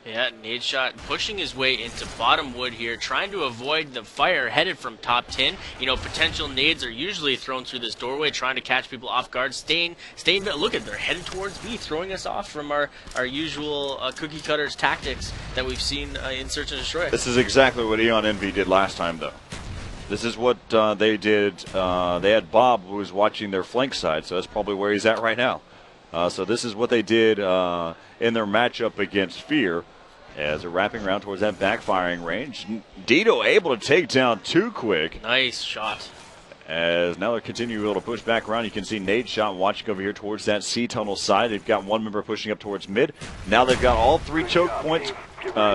Yeah, Nade Shot pushing his way into bottom wood here, trying to avoid the fire headed from top 10. Potential nades are usually thrown through this doorway, trying to catch people off guard. Staying, look at, they're headed towards B, throwing us off from our usual cookie cutters tactics that we've seen in Search and Destroy. This is exactly what Eon Envy did last time, though. This is what they did. They had Bob, who was watching their flank side, so that's probably where he's at right now. So this is what they did in their matchup against Fear as they're wrapping around towards that backfiring range. Dito able to take down Too Quick. Nice shot. As now they're continuing able to push back around. You can see Nade Shot watching over here towards that C tunnel side. They've got one member pushing up towards mid. Now they've got all three choke points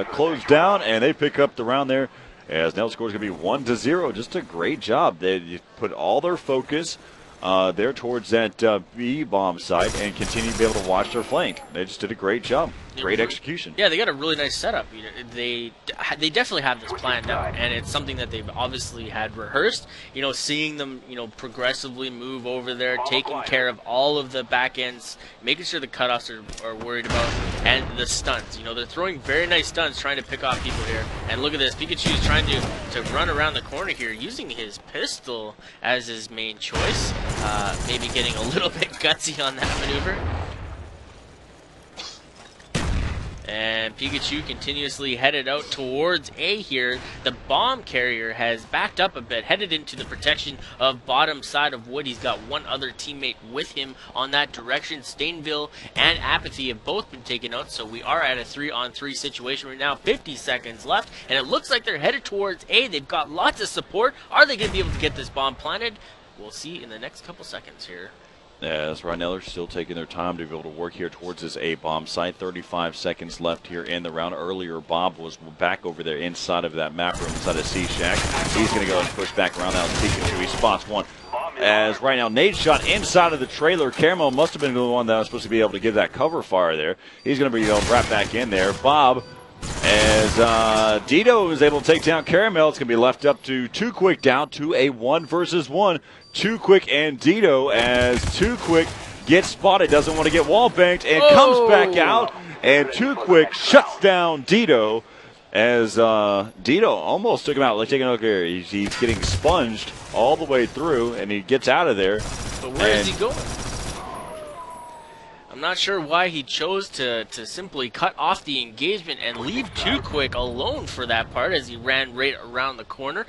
closed down, and they pick up the round there. As now the score is going to be 1-0. Just a great job. They put all their focus there towards that B bomb site and continue to be able to watch their flank. They just did a great job. Great execution. Yeah, they got a really nice setup. They definitely have this planned out, and it's something that they've obviously had rehearsed. Seeing them, progressively move over there, taking care of all of the back ends, making sure the cutoffs are worried about, and the stunts. They're throwing very nice stunts, trying to pick off people here. And look at this, Pikachu's trying to run around the corner here, using his pistol as his main choice. Maybe getting a little bit gutsy on that maneuver. And Pikachu continuously headed out towards A here. The bomb carrier has backed up a bit, headed into the protection of bottom side of wood. He's got one other teammate with him on that direction. Stainville and Apathy have both been taken out, so we are at a 3-on-3 situation right now. 50 seconds left, and it looks like they're headed towards A. They've got lots of support. Are they going to be able to get this bomb planted? We'll see in the next couple seconds here. As right now they're still taking their time to be able to work here towards this A-bomb site. 35 seconds left here in the round. Earlier, Bob was back over there inside of that map room, inside of C-Shack. He's going to go and push back around now. Pikachu, he spots one. as right now Nate shot inside of the trailer. Caramel must have been the one that was supposed to be able to give that cover fire there. He's going to be right back in there. Bob, as Dito is able to take down Caramel, it's going to be left up to Too Quick down to a 1-versus-1. Too Quick and Dito, as Too Quick gets spotted, doesn't want to get wall banked, and comes back out, and Too Quick shuts down Dito, as Dito almost took him out. Let's take a look here. He's getting sponged all the way through, and he gets out of there. But where is he going? I'm not sure why he chose to simply cut off the engagement and leave Too Quick alone for that part as he ran right around the corner.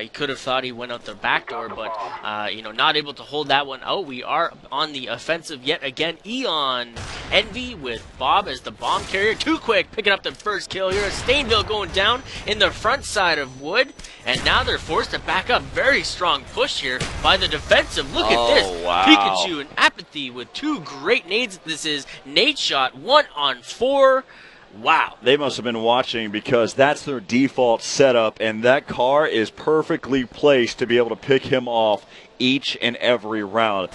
He could have thought he went out the back door, but not able to hold that one out. We are on the offensive yet again. Eon Envy with Bob as the bomb carrier. Too Quick picking up the first kill here. Stainville going down in the front side of Wood, and now they're forced to back up. Very strong push here by the defensive. Look at this. Wow. Pikachu and Apathy with 2 great nades. This is Nate shot 1-on-4. Wow. They must have been watching, because that's their default setup, and that car is perfectly placed to be able to pick him off each and every round.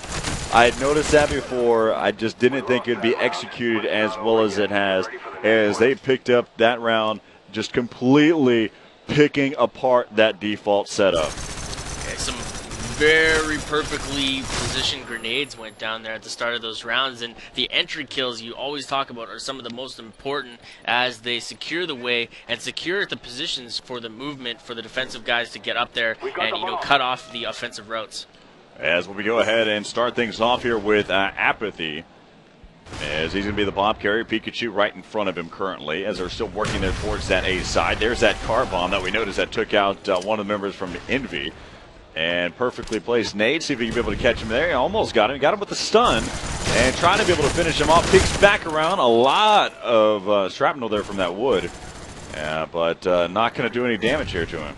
I had noticed that before. I just didn't think it would be executed as well as it has, as they picked up that round, just completely picking apart that default setup. Okay, some very perfectly positioned grenades went down there at the start of those rounds, and the entry kills you always talk about are some of the most important as they secure the way and secure the positions for the movement for the defensive guys to get up there and cut off the offensive routes. As we go ahead and start things off here with Apathy, as he's going to be the bomb carrier. Pikachu right in front of him currently, as they're still working there towards that A side. There's that car bomb that we noticed that took out one of the members from Envy. And perfectly placed nade. See if he can be able to catch him there. He almost got him. Got him with the stun. And trying to be able to finish him off. Kicks back around. A lot of shrapnel there from that wood. But not going to do any damage here to him.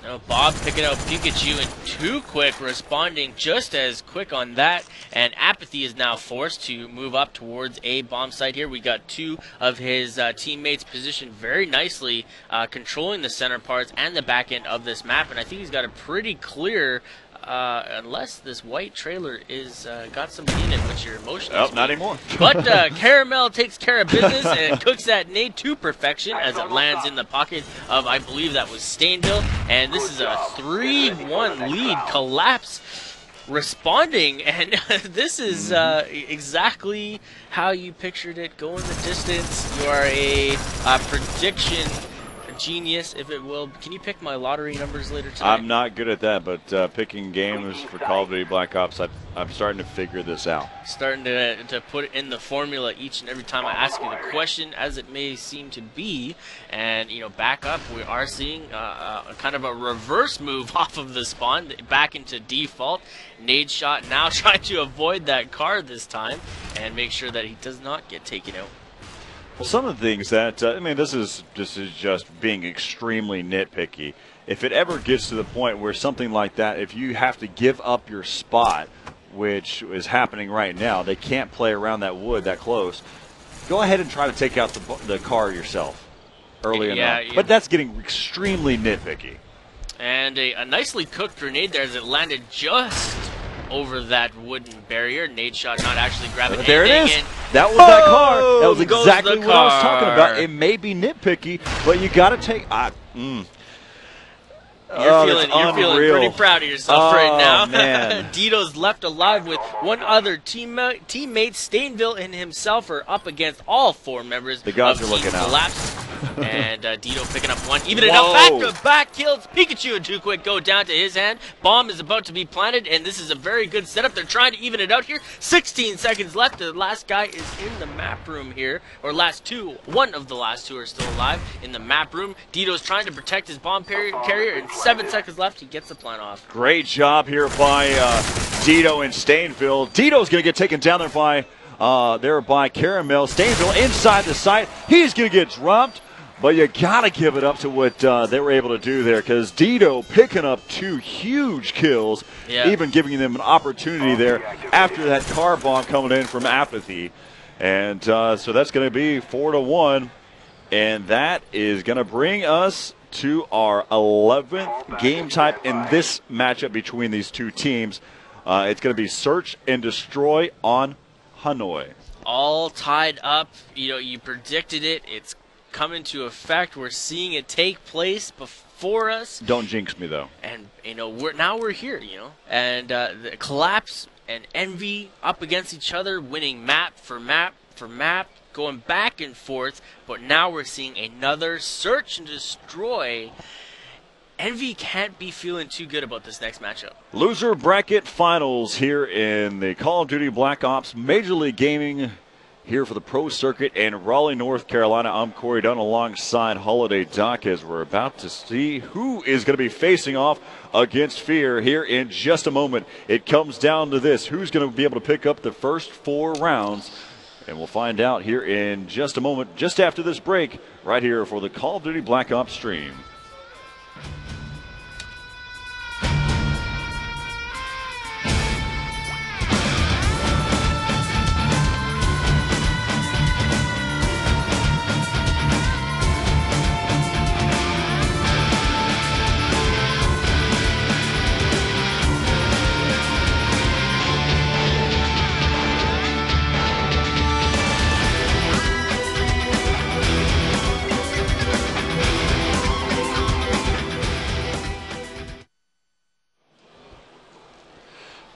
Now Bob picking out Pikachu, and Too Quick responding just as quick on that. And Apathy is now forced to move up towards a bomb site here. We got 2 of his teammates positioned very nicely, controlling the center parts and the back end of this map. And I think he's got a pretty clear, unless this white trailer is got something in it, which you're emotional. Oh, not anymore. But Caramel takes care of business and cooks that nade to perfection as it lands in the pocket of, I believe that was Stainville. And this is a 3-1 lead. Collapse responding, and this is exactly how you pictured it. Going the distance. You are a prediction genius, if it will. Can you pick my lottery numbers later tonight? I'm not good at that, but picking games for Call of Duty Black Ops, I'm starting to figure this out. Starting to put it in the formula each and every time I ask you the question, as it may seem to be. And, back up, we are seeing kind of a reverse move off of the spawn, back into default. Nade shot now trying to avoid that car this time and make sure that he does not get taken out. Well, some of the things that, this is just being extremely nitpicky. If it ever gets to the point where something like that, if you have to give up your spot, which is happening right now, they can't play around that wood that close, go ahead and try to take out the car yourself early enough. But that's getting extremely nitpicky. And a nicely cooked grenade there as it landed just over that wooden barrier. Nade shot not actually grabbing anything. There it is. That was that car. That was exactly what I was talking about. It may be nitpicky, but you got to take. You're feeling pretty proud of yourself right now. Man. Dito's left alive with one other teammate. Stainville and himself are up against all 4 members the gods of are looking out. Collapse. And Dito picking up 1. Even it up back-to-back kills. Pikachu and Too Quick go down to his hand. Bomb is about to be planted, and this is a very good setup. They're trying to even it out here. 16 seconds left. The last guy is in the map room here. Or last 2. One of the last 2 are still alive in the map room. Dito's trying to protect his bomb carrier, and 7 seconds left. He gets the plant off. Great job here by Dito and Stainville. Dito's going to get taken down there by Caramel. Stainville inside the site. He's going to get dropped. But you got to give it up to what they were able to do there, because Dito picking up 2 huge kills, even giving them an opportunity there after that car bomb coming in from Apathy. And so that's going to be 4-1, and that is going to bring us to our 11th game type in this matchup between these two teams. It's going to be Search and Destroy on Hanoi. All tied up. You predicted it. It's come into effect. We're seeing it take place before us. Don't jinx me, though. And, we're here, And the Collapse and Envy up against each other, winning map for map for map, going back and forth. But now we're seeing another Search and Destroy. Envy can't be feeling too good about this next matchup. Loser bracket finals here in the Call of Duty Black Ops Major League Gaming here for the Pro Circuit in Raleigh, North Carolina. I'm Corey Dunn alongside Holiday Doc as we're about to see who is going to be facing off against Fear here in just a moment. It comes down to this. Who's going to be able to pick up the first 4 rounds? And we'll find out here in just a moment, just after this break, right here for the Call of Duty Black Ops stream.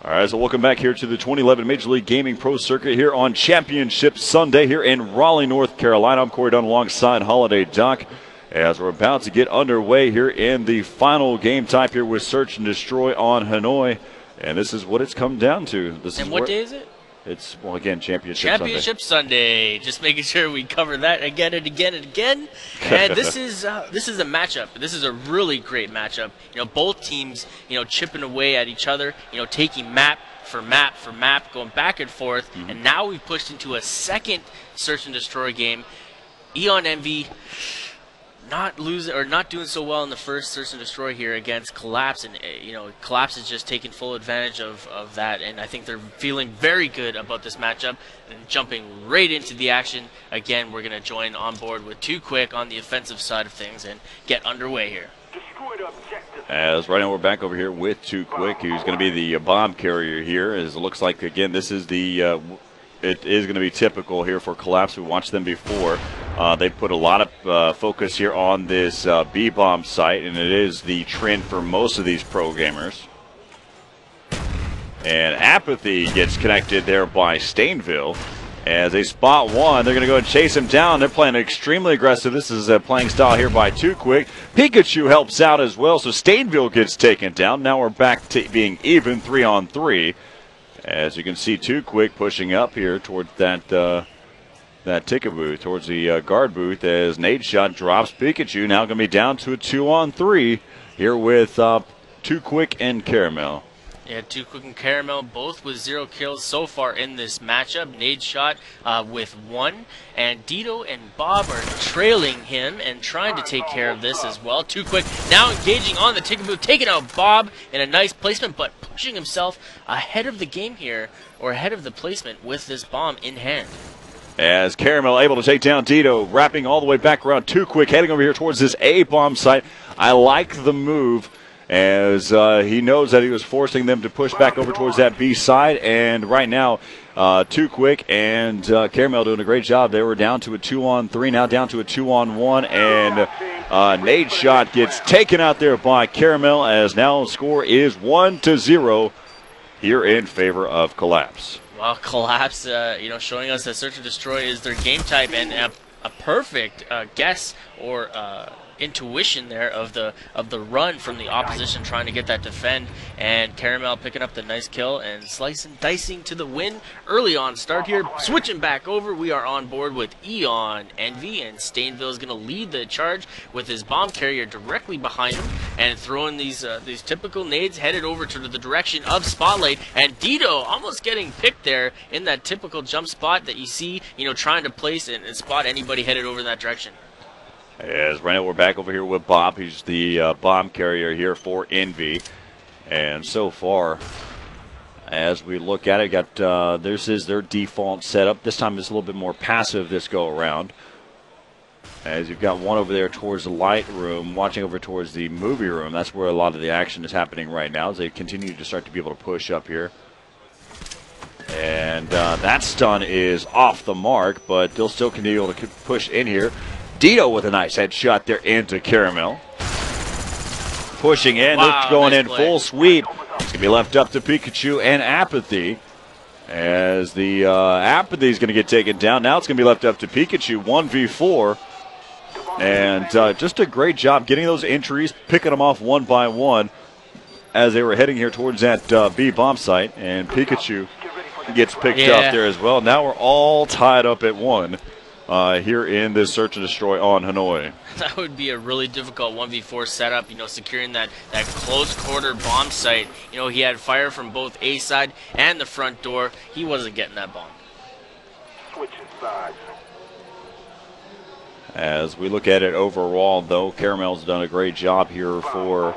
All right, so welcome back here to the 2011 Major League Gaming Pro Circuit here on Championship Sunday here in Raleigh, North Carolina. I'm Corey Dunn alongside Holiday Doc as we're about to get underway here in the final game type here with Search and Destroy on Hanoi. And this is what it's come down to. And what day is it? It's, well, again, Championship Sunday. Just making sure we cover that again and again and again. And this is a matchup. This is a really great matchup. Both teams, chipping away at each other. Taking map for map for map, going back and forth. Mm-hmm. And now we've pushed into a second Search and Destroy game. Eon Envy not doing so well in the first Search and Destroy here against Collapse, and Collapse is just taking full advantage of that, and I think they're feeling very good about this matchup and jumping right into the action. Again, we're going to join on board with Too Quick on the offensive side of things and get underway here. As right now we're back over here with Too Quick, who's going to be the bomb carrier here. As it looks like, again, this is the it is going to be typical here for Collapse. We watched them before. They put a lot of focus here on this B-bomb site, and it is the trend for most of these pro gamers. And Apathy gets connected there by Stainville. As they spot one, they're going to go and chase him down. They're playing extremely aggressive. This is a playing style here by Too Quick. Pikachu helps out as well, so Stainville gets taken down. Now we're back to being even 3-on-3. As you can see, Too Quick pushing up here towards that ticket booth, towards the guard booth, as Nade Shot drops Pikachu. Now going to be down to a 2-on-3 here with Too Quick and Caramel. Yeah, Too Quick and Caramel both with 0 kills so far in this matchup. Nade Shot with 1. And Dito and Bob are trailing him and trying to take care of this as well. Too Quick now engaging on the ticket booth, taking out Bob in a nice placement, but pushing himself ahead of the game here, or ahead of the placement with this bomb in hand. As Caramel able to take down Dito, wrapping all the way back around. Too Quick heading over here towards this A-bomb site. I like the move, as he knows that he was forcing them to push back over towards that B side. And right now, Too Quick and Caramel doing a great job. They were down to a 2-on-3, now down to a 2-on-1. And Nade Shot gets taken out there by Caramel, as now the score is 1-0 here in favor of Collapse. Well, Collapse, showing us that Search and Destroy is their game type, and a perfect guess or intuition there of the run from the opposition, trying to get that defend, and Caramel picking up the nice kill and slicing, dicing to the win early on start here. Switching back over, we are on board with Eon Envy, and Stainville is going to lead the charge with his bomb carrier directly behind him and throwing these typical nades headed over to the direction of Spotlight, and Dito almost getting picked there in that typical jump spot that you see, trying to place and spot anybody headed over in that direction. As right now we're back over here with Bob. He's the bomb carrier here for Envy. And so far, as we look at it, this is their default setup. This time it's a little bit more passive this go around. As you've got one over there towards the light room, watching over towards the movie room. That's where a lot of the action is happening right now as they continue to start to be able to push up here. And that stun is off the mark, but they'll still continue to push in here. Dito with a nice headshot there into Caramel. Pushing in, wow, they're going nice in play. full sweep. It's going to be left up to Pikachu and Apathy. As the Apathy is going to get taken down. Now it's going to be left up to Pikachu, 1v4. And just a great job getting those entries, picking them off one by one as they were heading here towards that B bomb site. And Pikachu gets picked up there as well. Now we're all tied up at 1 here in this search and destroy on Hanoi. That would be a really difficult 1v4 setup, you know, securing that close quarter bomb site. You know, he had fire from both A side and the front door. He wasn't getting that bomb. Switching sides. As we look at it overall, though, Caramel's done a great job here for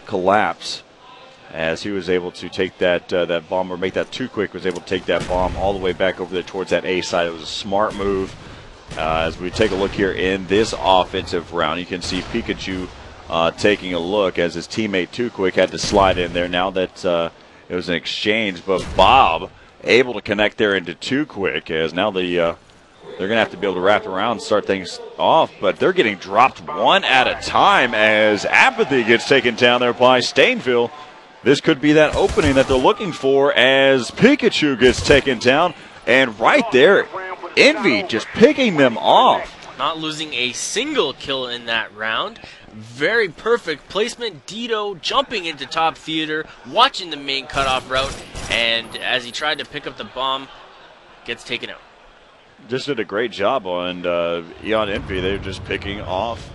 Collapse, as he was able to take that that bomb, or make that too quick, was able to take that bomb all the way back over there towards that A side. It was a smart move. As we take a look here in this offensive round, you can see Pikachu taking a look as his teammate Too Quick had to slide in there. Now that it was an exchange, but Bob able to connect there into Too Quick, as now they're going to have to be able to wrap around and start things off, but they're getting dropped one at a time as Apathy gets taken down there by Stainville. This could be that opening that they're looking for as Pikachu gets taken down, and right there, Envy just picking them off. Not losing a single kill in that round. Very perfect placement. Dito jumping into top theater, watching the main cutoff route, and as he tried to pick up the bomb, gets taken out. Just did a great job on Eon Envy. They're just picking off.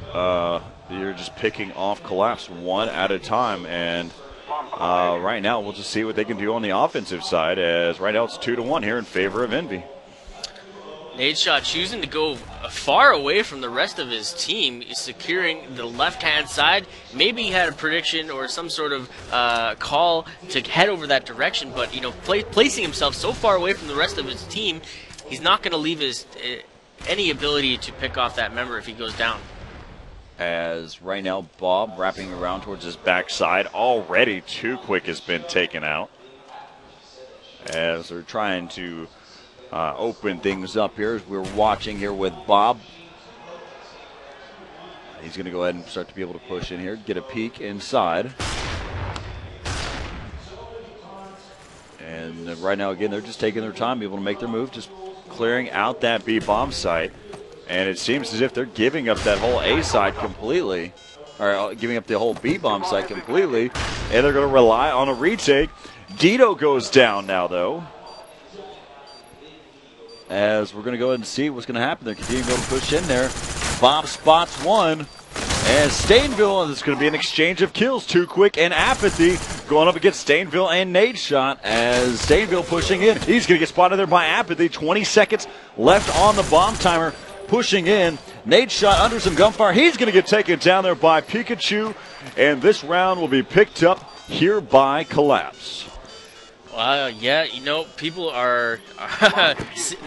You're just picking off Collapse one at a time, and right now we'll just see what they can do on the offensive side. As right now it's 2-1 here in favor of Envy. Nadeshot choosing to go far away from the rest of his team, securing the left-hand side. Maybe he had a prediction or some sort of call to head over that direction, but you know, placing himself so far away from the rest of his team, he's not going to leave his any ability to pick off that member if he goes down. As right now Bob wrapping around towards his backside. Already Too Quick has been taken out. As they're trying to open things up here, as we're watching here with Bob. He's going to go ahead and start to be able to push in here, get a peek inside. And right now, again, they're just taking their time, able to make their move, just clearing out that B bomb site. And it seems as if they're giving up that whole A side completely, or giving up the whole B bomb site completely, and they're going to rely on a retake. Dito goes down now, though. As we're going to go ahead and see what's going to happen. They're continuing to be able to push in there. Bob spots one. And Stainville, and it's going to be an exchange of kills. Too Quick and Apathy going up against Stainville and Nadeshot, as Stainville pushing in. He's going to get spotted there by Apathy. 20 seconds left on the bomb timer. Pushing in. Nadeshot under some gunfire. He's going to get taken down there by Pikachu. And this round will be picked up here by Collapse. Yeah, you know, people are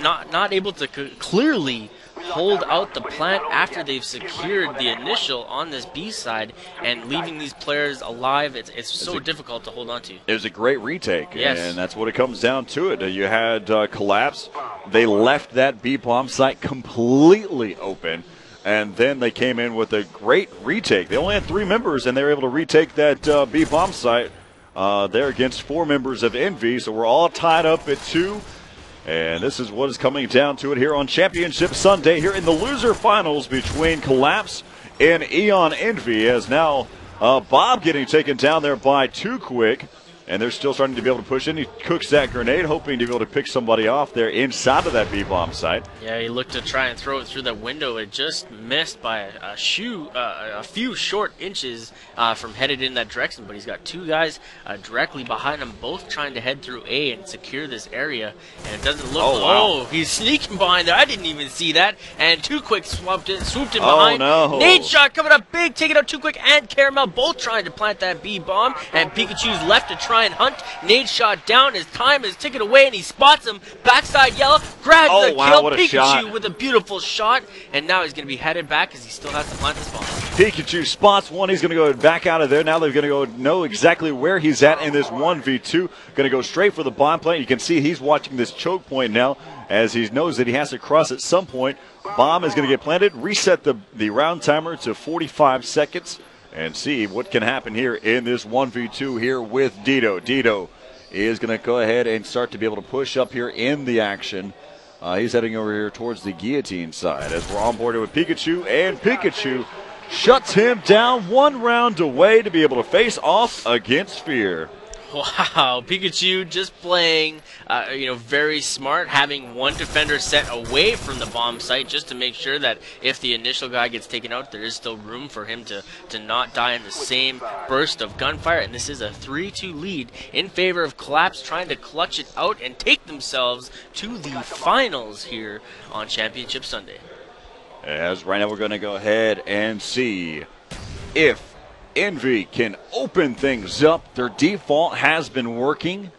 not able to clearly hold out the plant after they've secured the initial on this B side, and leaving these players alive, it's so difficult to hold on to. It was a great retake, yes, and that's what it comes down to it. You had Collapse. They left that B bomb site completely open, and then they came in with a great retake. They only had 3 members, and they were able to retake that B bomb site there against 4 members of Envy, so we're all tied up at 2. And this is what is coming down to it here on Championship Sunday here in the loser finals between Collapse and Eon Envy, as now Bob getting taken down there by Too Quick. And they're still starting to be able to push in. He cooks that grenade, hoping to be able to pick somebody off there inside of that B-bomb site. Yeah, he looked to try and throw it through that window. It just missed by a few short inches from headed in that direction. But he's got 2 guys directly behind him, both trying to head through A and secure this area. And it doesn't look. Oh, he's sneaking behind there. I didn't even see that. And Too Quick swooped in behind. Oh, no. Nadeshot coming up big, taking out Too Quick and Caramel, both trying to plant that B-bomb. And Pikachu's left to try try and hunt. Nade shot down. His time is ticking away, and he spots him. Backside yellow. Grabs the kill. What a Pikachu shot. with a beautiful shot. And now he's going to be headed back as he still has to plant the spawn. Pikachu spots one. He's going to go back out of there. Now they're going to go know exactly where he's at in this 1v2. Going to go straight for the bomb plant. You can see he's watching this choke point now as he knows that he has to cross at some point. Bomb is going to get planted. Reset the round timer to 45 seconds and see what can happen here in this 1v2 here with Dito. Dito is going to go ahead and start to be able to push up here in the action. He's heading over here towards the guillotine side as we're on board with Pikachu, and Pikachu shuts him down 1 round away to be able to face off against Fear. Wow, Pikachu just playing, very smart, having one defender set away from the bomb site just to make sure that if the initial guy gets taken out, there is still room for him to not die in the same burst of gunfire. And this is a 3-2 lead in favor of Collapse, trying to clutch it out and take themselves to the finals here on Championship Sunday. As right now we're going to go ahead and see if Envy can open things up. Their default has been working.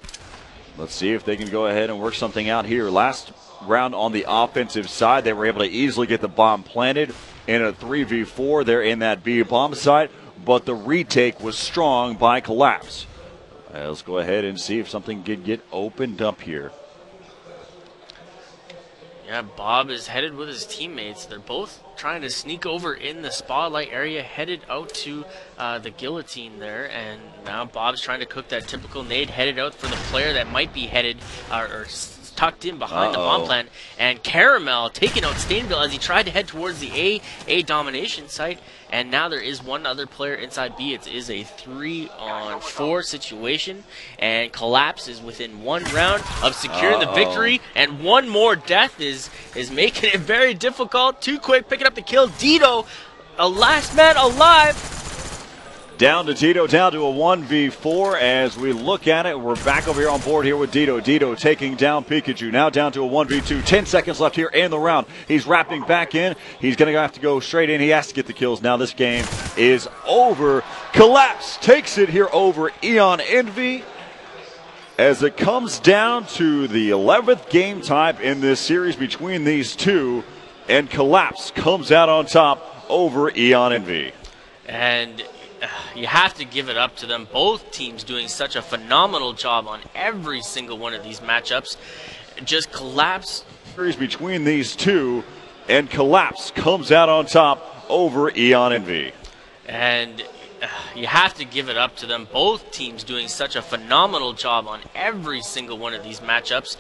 Let's see if they can go ahead and work something out here. Last round on the offensive side, they were able to easily get the bomb planted in a 3v4 there in that B bomb site, but the retake was strong by Collapse. Let's go ahead and see if something could get opened up here. Yeah, Bob is headed with his teammates. They're both trying to sneak over in the spotlight area, headed out to the guillotine there. And now Bob's trying to cook that typical nade, headed out for the player that might be headed or tucked in behind the bomb plant. And Caramel taking out Stainville as he tried to head towards the A domination site. And now there is one other player inside B. It is a 3-on-4 situation. And Collapse is within 1 round of securing the victory. And one more death is making it very difficult. Too quick, picking up the kill. Dito, a last man alive. Down to Dito, down to a 1v4 as we look at it. We're back over here on board here with Dito. Dito taking down Pikachu. Now down to a 1v2. 10 seconds left here in the round. He's wrapping back in. He's going to have to go straight in. He has to get the kills. Now this game is over. Collapse takes it here over Eon Envy as it comes down to the 11th game type in this series between these two. And Collapse comes out on top over Eon Envy. And you have to give it up to them. Both teams doing such a phenomenal job on every single one of these matchups. Just Collapse. Series between these two, and Collapse comes out on top over Eon Envy. And you have to give it up to them. Both teams doing such a phenomenal job on every single one of these matchups.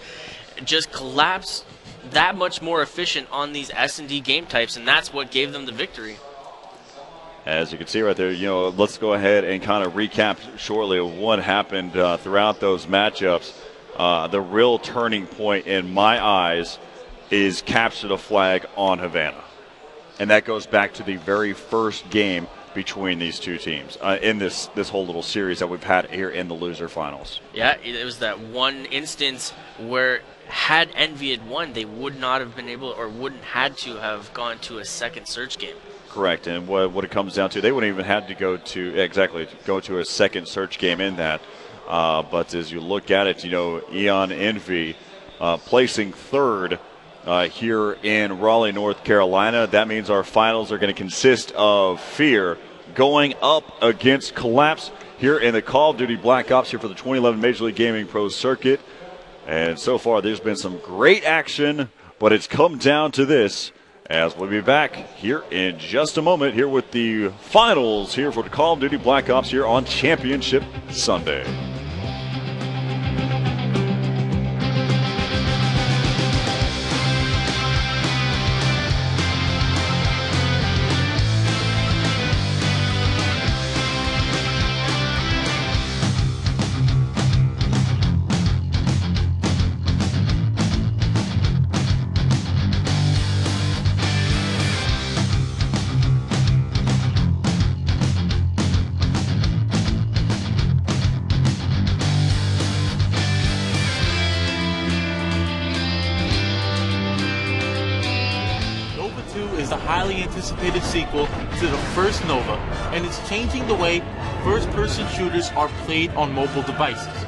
Just Collapse that much more efficient on these S&D game types, and that's what gave them the victory. As you can see right there, let's go ahead and kind of recap shortly of what happened throughout those matchups. The real turning point in my eyes is capture the flag on Havana. And that goes back to the very first game between these two teams in this whole little series that we've had here in the loser finals. Yeah, it was that one instance where had Envy had won, they would not have been able or wouldn't had to have gone to a second search game. Correct, and what it comes down to, they wouldn't even have to go to a second search game in that. But as you look at it, Eon Envy placing third here in Raleigh, North Carolina. That means our finals are going to consist of Fear going up against Collapse here in the Call of Duty Black Ops here for the 2011 Major League Gaming Pro Circuit. And so far, there's been some great action, but it's come down to this. As we'll be back here in just a moment here with the finals here for the Call of Duty Black Ops here on Championship Sunday. Anticipated sequel to the first Nova, and it's changing the way first-person shooters are played on mobile devices.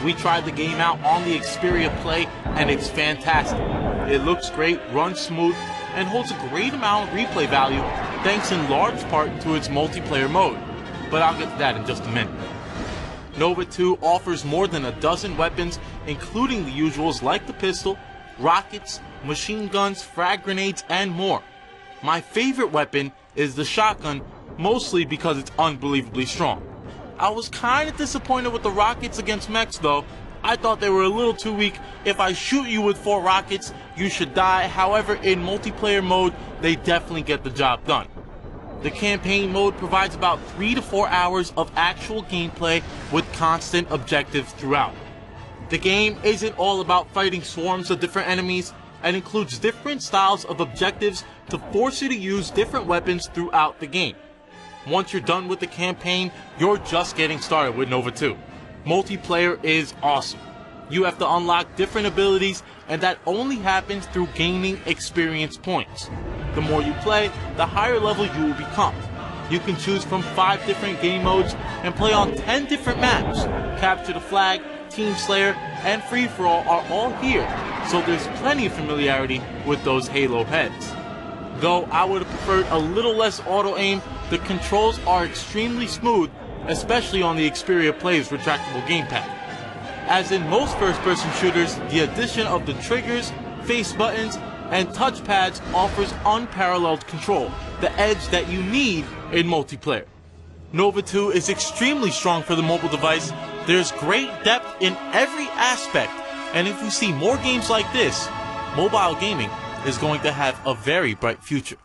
We tried the game out on the Xperia Play, and it's fantastic. It looks great, runs smooth, and holds a great amount of replay value thanks in large part to its multiplayer mode. But I'll get to that in just a minute. Nova 2 offers more than a dozen weapons, including the usuals like the pistol, rockets, machine guns, frag grenades, and more. My favorite weapon is the shotgun, mostly because it's unbelievably strong. I was kinda disappointed with the rockets against mechs though. I thought they were a little too weak. If I shoot you with 4 rockets, you should die. However, in multiplayer mode, they definitely get the job done. The campaign mode provides about 3 to 4 hours of actual gameplay with constant objectives throughout. The game isn't all about fighting swarms of different enemies and includes different styles of objectives to force you to use different weapons throughout the game. Once you're done with the campaign, you're just getting started with Nova 2. Multiplayer is awesome. You have to unlock different abilities, and that only happens through gaining experience points. The more you play, the higher level you will become. You can choose from 5 different game modes and play on 10 different maps. Capture the Flag, Team Slayer, and Free For All are all here, so there's plenty of familiarity with those Halo heads. Though I would have preferred a little less auto-aim, the controls are extremely smooth, especially on the Xperia Play's retractable gamepad. As in most first-person shooters, the addition of the triggers, face buttons, and touchpads offers unparalleled control, the edge that you need in multiplayer. Nova 2 is extremely strong for the mobile device. There's great depth in every aspect, and if we see more games like this, mobile gaming is going to have a very bright future.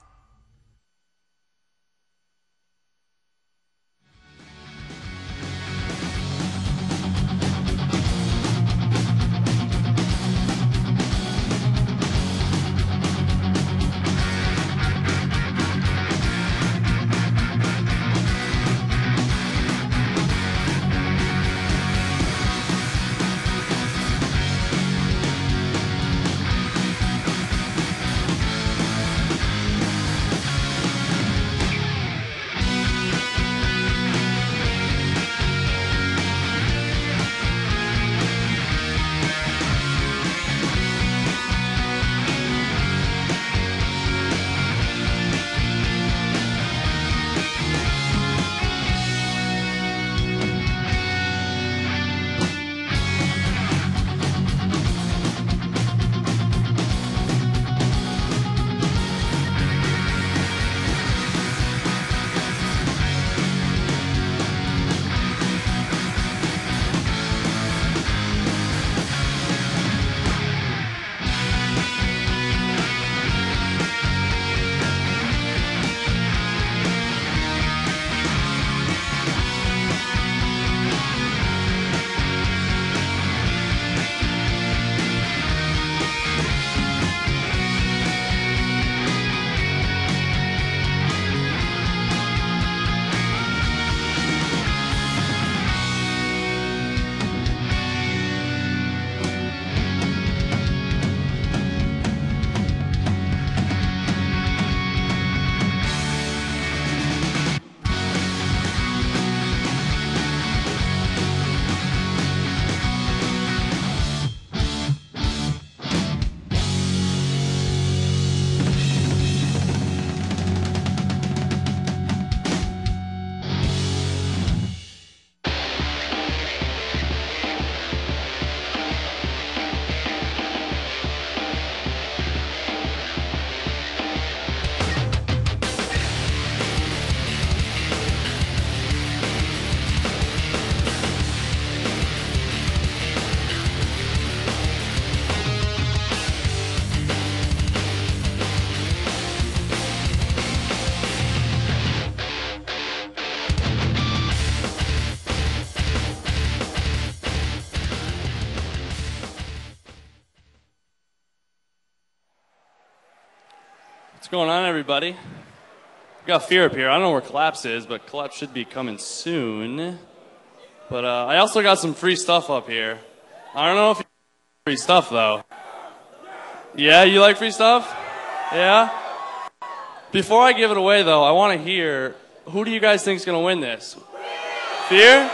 What's going on, everybody? We got Fear up here. I don't know where Collapse is, but Collapse should be coming soon. But I also got some free stuff up here. I don't know if you like free stuff, though. Yeah, you like free stuff? Yeah? Before I give it away, though, I want to hear, who do you guys think is going to win this? Fear?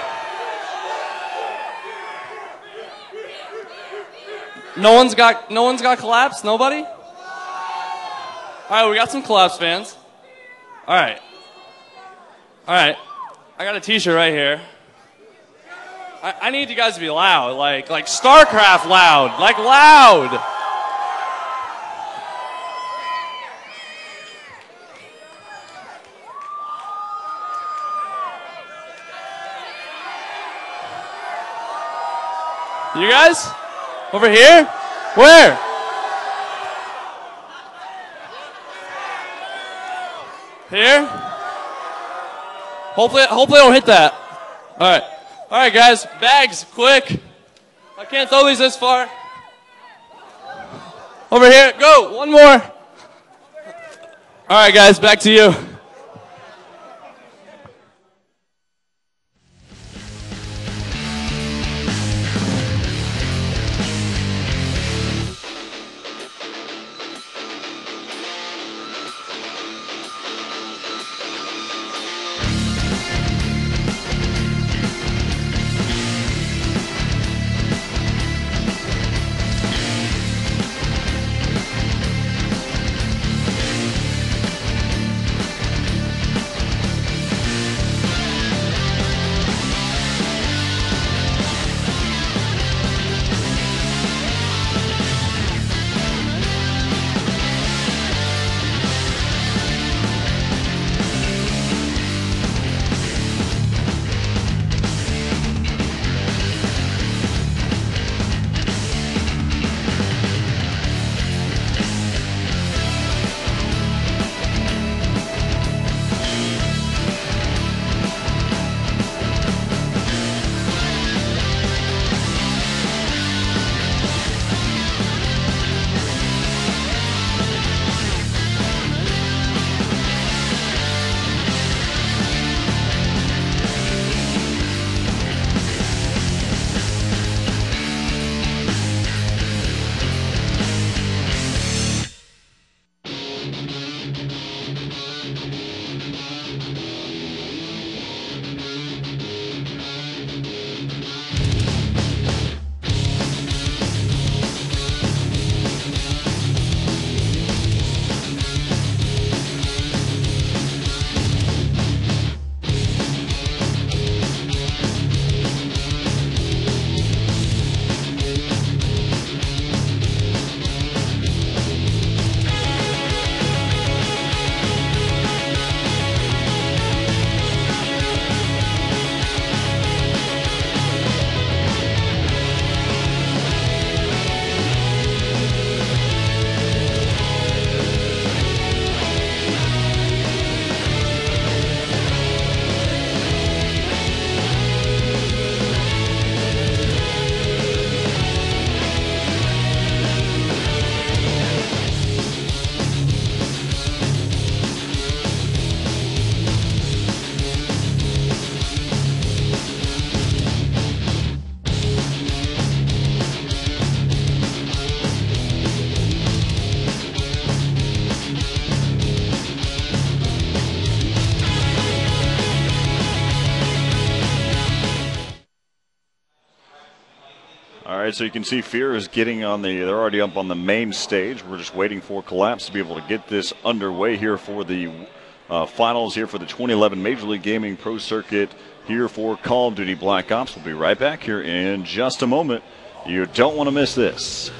No one's got Collapse? Nobody? Alright, we got some Collapse fans. Alright. Alright. I got a t-shirt right here. I need you guys to be loud, like StarCraft loud, like loud. You guys? Over here? Where? Here? Hopefully I don't hit that. Alright. Alright guys, bags, quick. I can't throw these this far. Over here, go, one more. Alright guys, back to you. All right, so you can see Fear is getting on they're already up on the main stage. We're just waiting for Collapse to be able to get this underway here for the finals here for the 2011 Major League Gaming Pro Circuit here for Call of Duty Black Ops. We'll be right back here in just a moment. You don't want to miss this.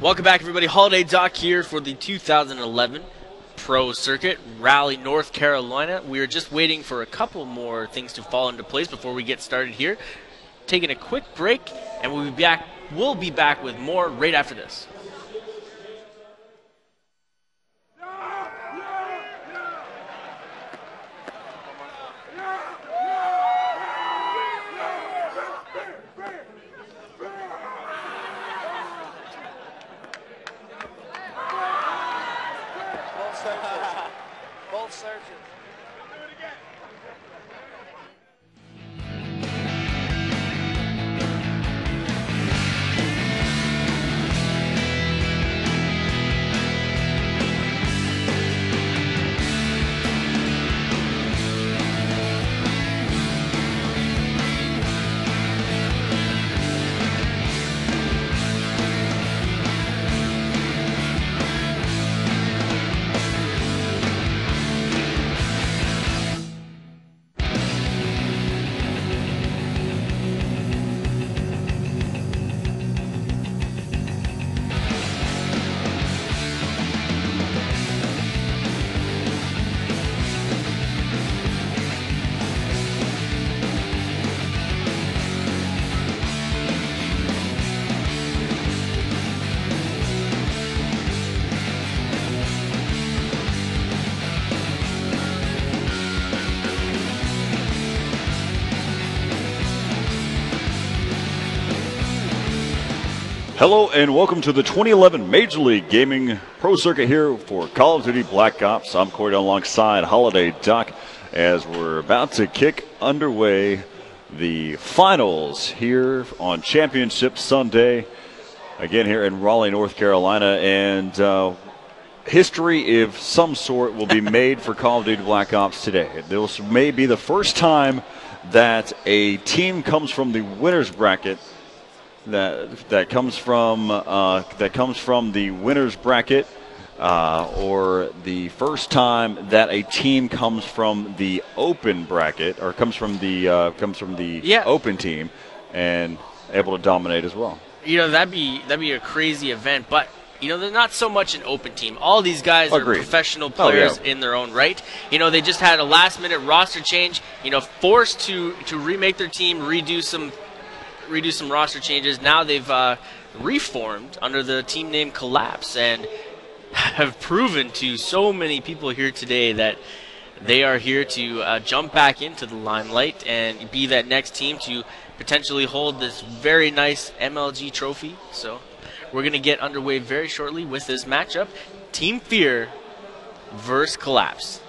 Welcome back, everybody. Holiday Doc here for the 2011 Pro Circuit, Raleigh, North Carolina. We are just waiting for a couple more things to fall into place before we get started here. Taking a quick break, and we'll be back with more right after this. Both searches. Hello and welcome to the 2011 Major League Gaming Pro Circuit here for Call of Duty Black Ops. I'm Corey alongside Holiday Doc as we're about to kick underway the finals here on Championship Sunday, again here in Raleigh, North Carolina. And history of some sort will be made for Call of Duty Black Ops today. This may be the first time that a team comes from the winner's bracket that comes from the winner's bracket, or the first time that a team comes from the open bracket, or comes from the open team, and able to dominate as well. You know, that'd be a crazy event, but you know, they're not so much an open team. All these guys are professional players in their own right. You know, they just had a last-minute roster change. You know, forced to remake their team, redo some roster changes. Now they've reformed under the team name Collapse and have proven to so many people here today that they are here to jump back into the limelight and be that next team to potentially hold this very nice MLG trophy. So we're going to get underway very shortly with this matchup, Team Fear versus Collapse.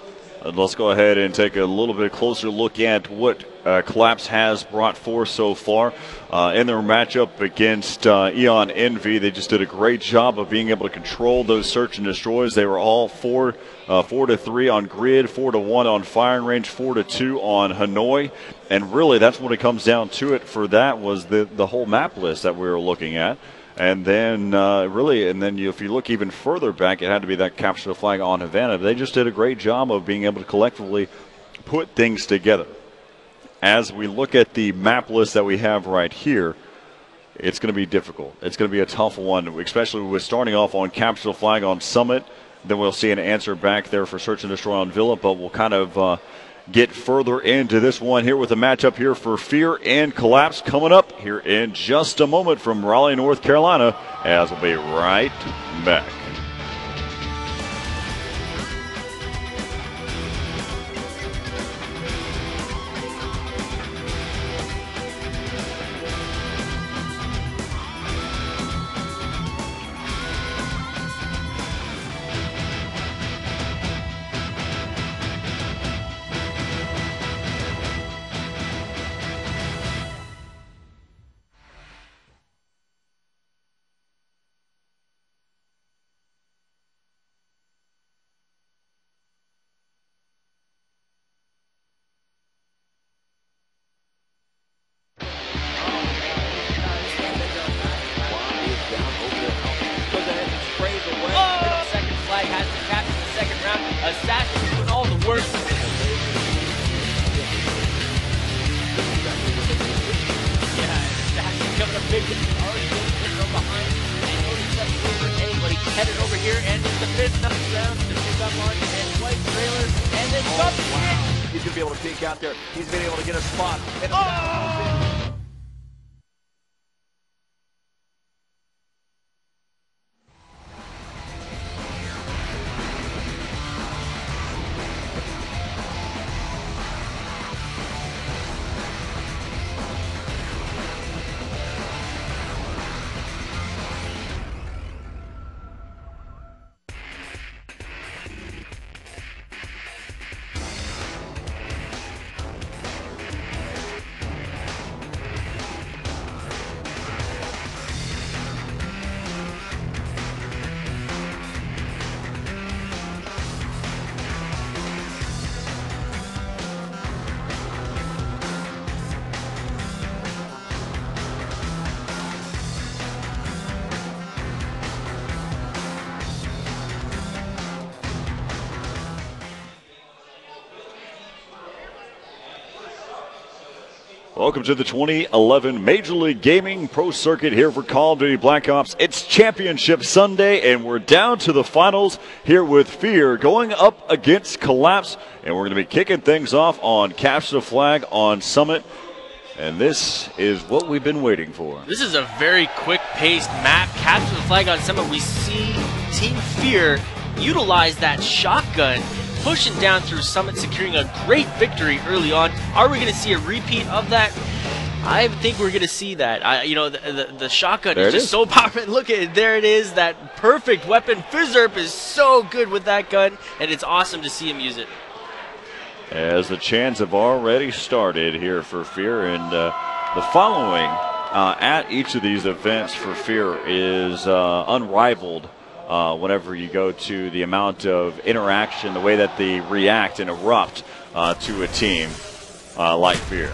Let's go ahead and take a little bit closer look at what Collapse has brought forth so far in their matchup against Eon Envy. They just did a great job of being able to control those search and destroys. They were all 4-3 on grid, 4-1 on firing range, 4-2 on Hanoi, and really that's what it comes down to. It for that was the whole map list that we were looking at. And then, if you look even further back, it had to be that capture the flag on Havana. They just did a great job of being able to collectively put things together. As we look at the map list that we have right here, it's going to be difficult. It's going to be a tough one, especially with starting off on capture the flag on Summit. Then we'll see an answer back there for Search and Destroy on Villa, but we'll kind of get further into this one here with a matchup here for Fear and Collapse coming up here in just a moment from Raleigh, North Carolina, as we'll be right back. peek out there. He's been able to get a spot. And welcome to the 2011 Major League Gaming Pro Circuit here for Call of Duty Black Ops. It's Championship Sunday, and we're down to the finals here with Fear going up against Collapse. And we're going to be kicking things off on Capture the Flag on Summit. And this is what we've been waiting for. This is a very quick-paced map. Capture the Flag on Summit. We see Team Fear utilize that shotgun, pushing down through Summit, securing a great victory early on. Are we going to see a repeat of that? I think we're going to see that. You know, the shotgun is just so powerful. Look at it. There it is, that perfect weapon. Fizzerp is so good with that gun, and it's awesome to see him use it. As the chants have already started here for Fear, and the following at each of these events for Fear is unrivaled. Whenever you go to the amount of interaction, the way that they react and erupt to a team like Fear.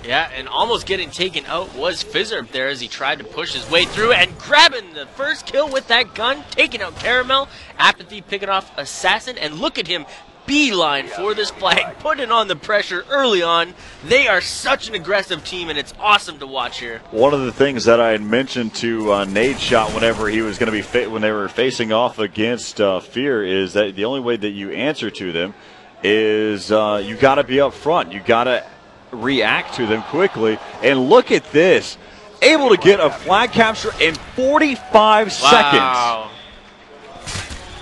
Yeah, and almost getting taken out was Fizzerp there as he tried to push his way through and grabbing the first kill with that gun, taking out Caramel. Apathy picking off Assassin, and look at him beeline for this flag, putting on the pressure early on. They are such an aggressive team, and it's awesome to watch here. One of the things that I had mentioned to Nade Shot whenever he was going to be when they were facing off against Fear is that the only way that you answer to them is you got to be up front. You got to react to them quickly. And look at this, able to get a flag capture in 45 seconds.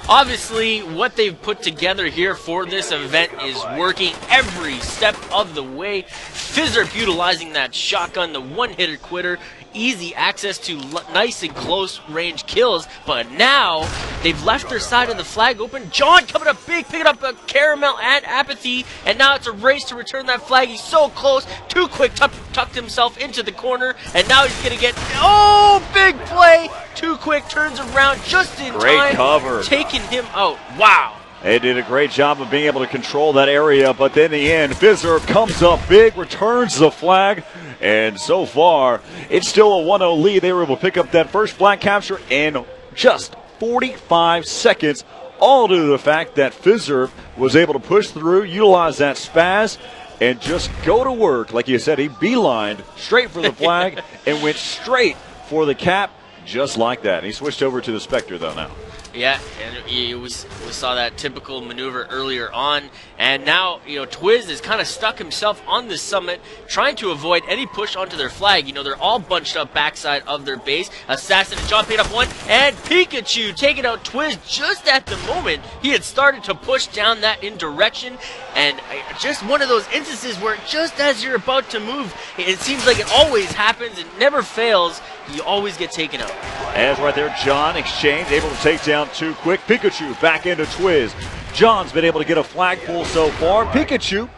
Obviously, what they've put together here for this event is working every step of the way. Fizzerp utilizing that shotgun, the one-hitter quitter, easy access to nice and close range kills, but now they've left their side of the flag open. John coming up big, picking up a Caramel and Apathy, and now it's a race to return that flag. He's so close, too quick, tucked himself into the corner, and now he's going to get, oh, big play, too quick, turns around just in time. Great cover. Taking him out. Wow. They did a great job of being able to control that area, but then in the end, Fizzerp comes up big, returns the flag, and so far, it's still a 1-0 lead. They were able to pick up that first flag capture in just 45 seconds, all due to the fact that Fizzerp was able to push through, utilize that spaz, and just go to work. Like you said, he beelined straight for the flag and went straight for the cap, just like that. And he switched over to the Spectre, though, now. Yeah, and we saw that typical maneuver earlier on, and now, you know, Twiz has kind of stuck himself on this summit, trying to avoid any push onto their flag. You know, they're all bunched up backside of their base. Assassin and John picking up one, and Pikachu taking out Twiz just at the moment he had started to push down that in direction, and just one of those instances where just as you're about to move, it seems like it always happens, it never fails, you always get taken out. As right there, John exchange, able to take down too quick. Pikachu back into Twiz. John's been able to get a flag pull so far. Pikachu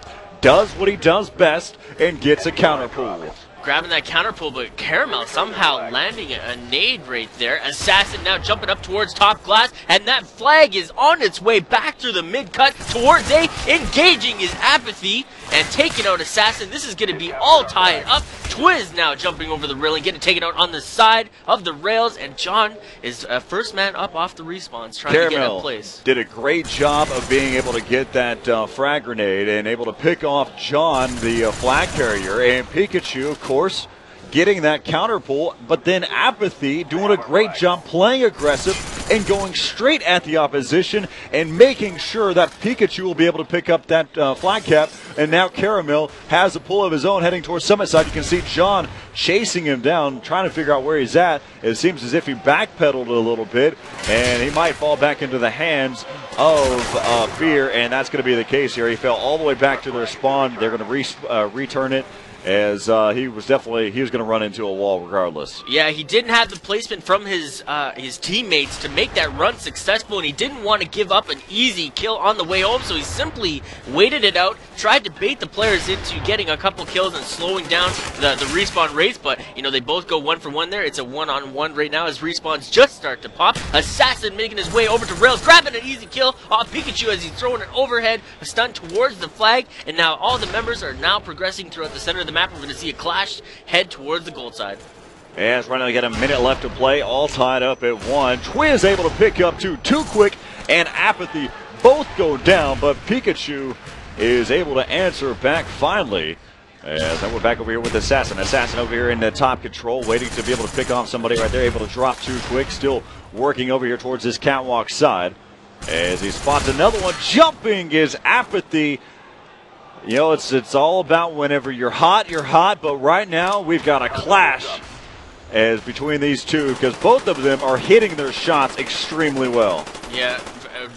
does what he does best and gets a counter pull. Grabbing that counter pull, but Caramel somehow landing a nade right there. Assassin now jumping up towards top glass, and that flag is on its way back through the mid-cut towards A, engaging his Apathy and taking out Assassin. This is going to be all tied up. Twiz now jumping over the railing, getting taken out on the side of the rails, and John is first man up off the respawns, trying to get a place. Did a great job of being able to get that frag grenade and able to pick off John, the flag carrier, and Pikachu, of course, getting that counter pull, but then Apathy doing a great job playing aggressive and going straight at the opposition and making sure that Pikachu will be able to pick up that flag cap. And now Caramel has a pull of his own heading towards Summit Side. You can see John chasing him down, trying to figure out where he's at. It seems as if he backpedaled a little bit, and he might fall back into the hands of Fear, and that's going to be the case here. He fell all the way back to their spawn. They're going to return it, as he was going to run into a wall regardless. Yeah, he didn't have the placement from his teammates to make that run successful, and he didn't want to give up an easy kill on the way home, so he simply waited it out, tried to bait the players into getting a couple kills and slowing down the respawn rates, but, you know, they both go 1 for 1 there. It's a 1-on-1 right now as respawns just start to pop. Assassin making his way over to Rails, grabbing an easy kill off Pikachu as he's throwing it overhead, a stun towards the flag, and now all the members are now progressing throughout the center of the map. We're going to see a clash head towards the gold side. As right now we got a minute left to play, all tied up at 1. Twiz able to pick up 2. Too Quick and Apathy both go down, but Pikachu is able to answer back finally. As then we're back over here with Assassin. Assassin over here in the top control, waiting to be able to pick off somebody right there, able to drop Too Quick, still working over here towards this catwalk side. As he spots another one, jumping is Apathy. You know, it's all about whenever you're hot, but right now we've got a clash as between these two, because both of them are hitting their shots extremely well. Yeah,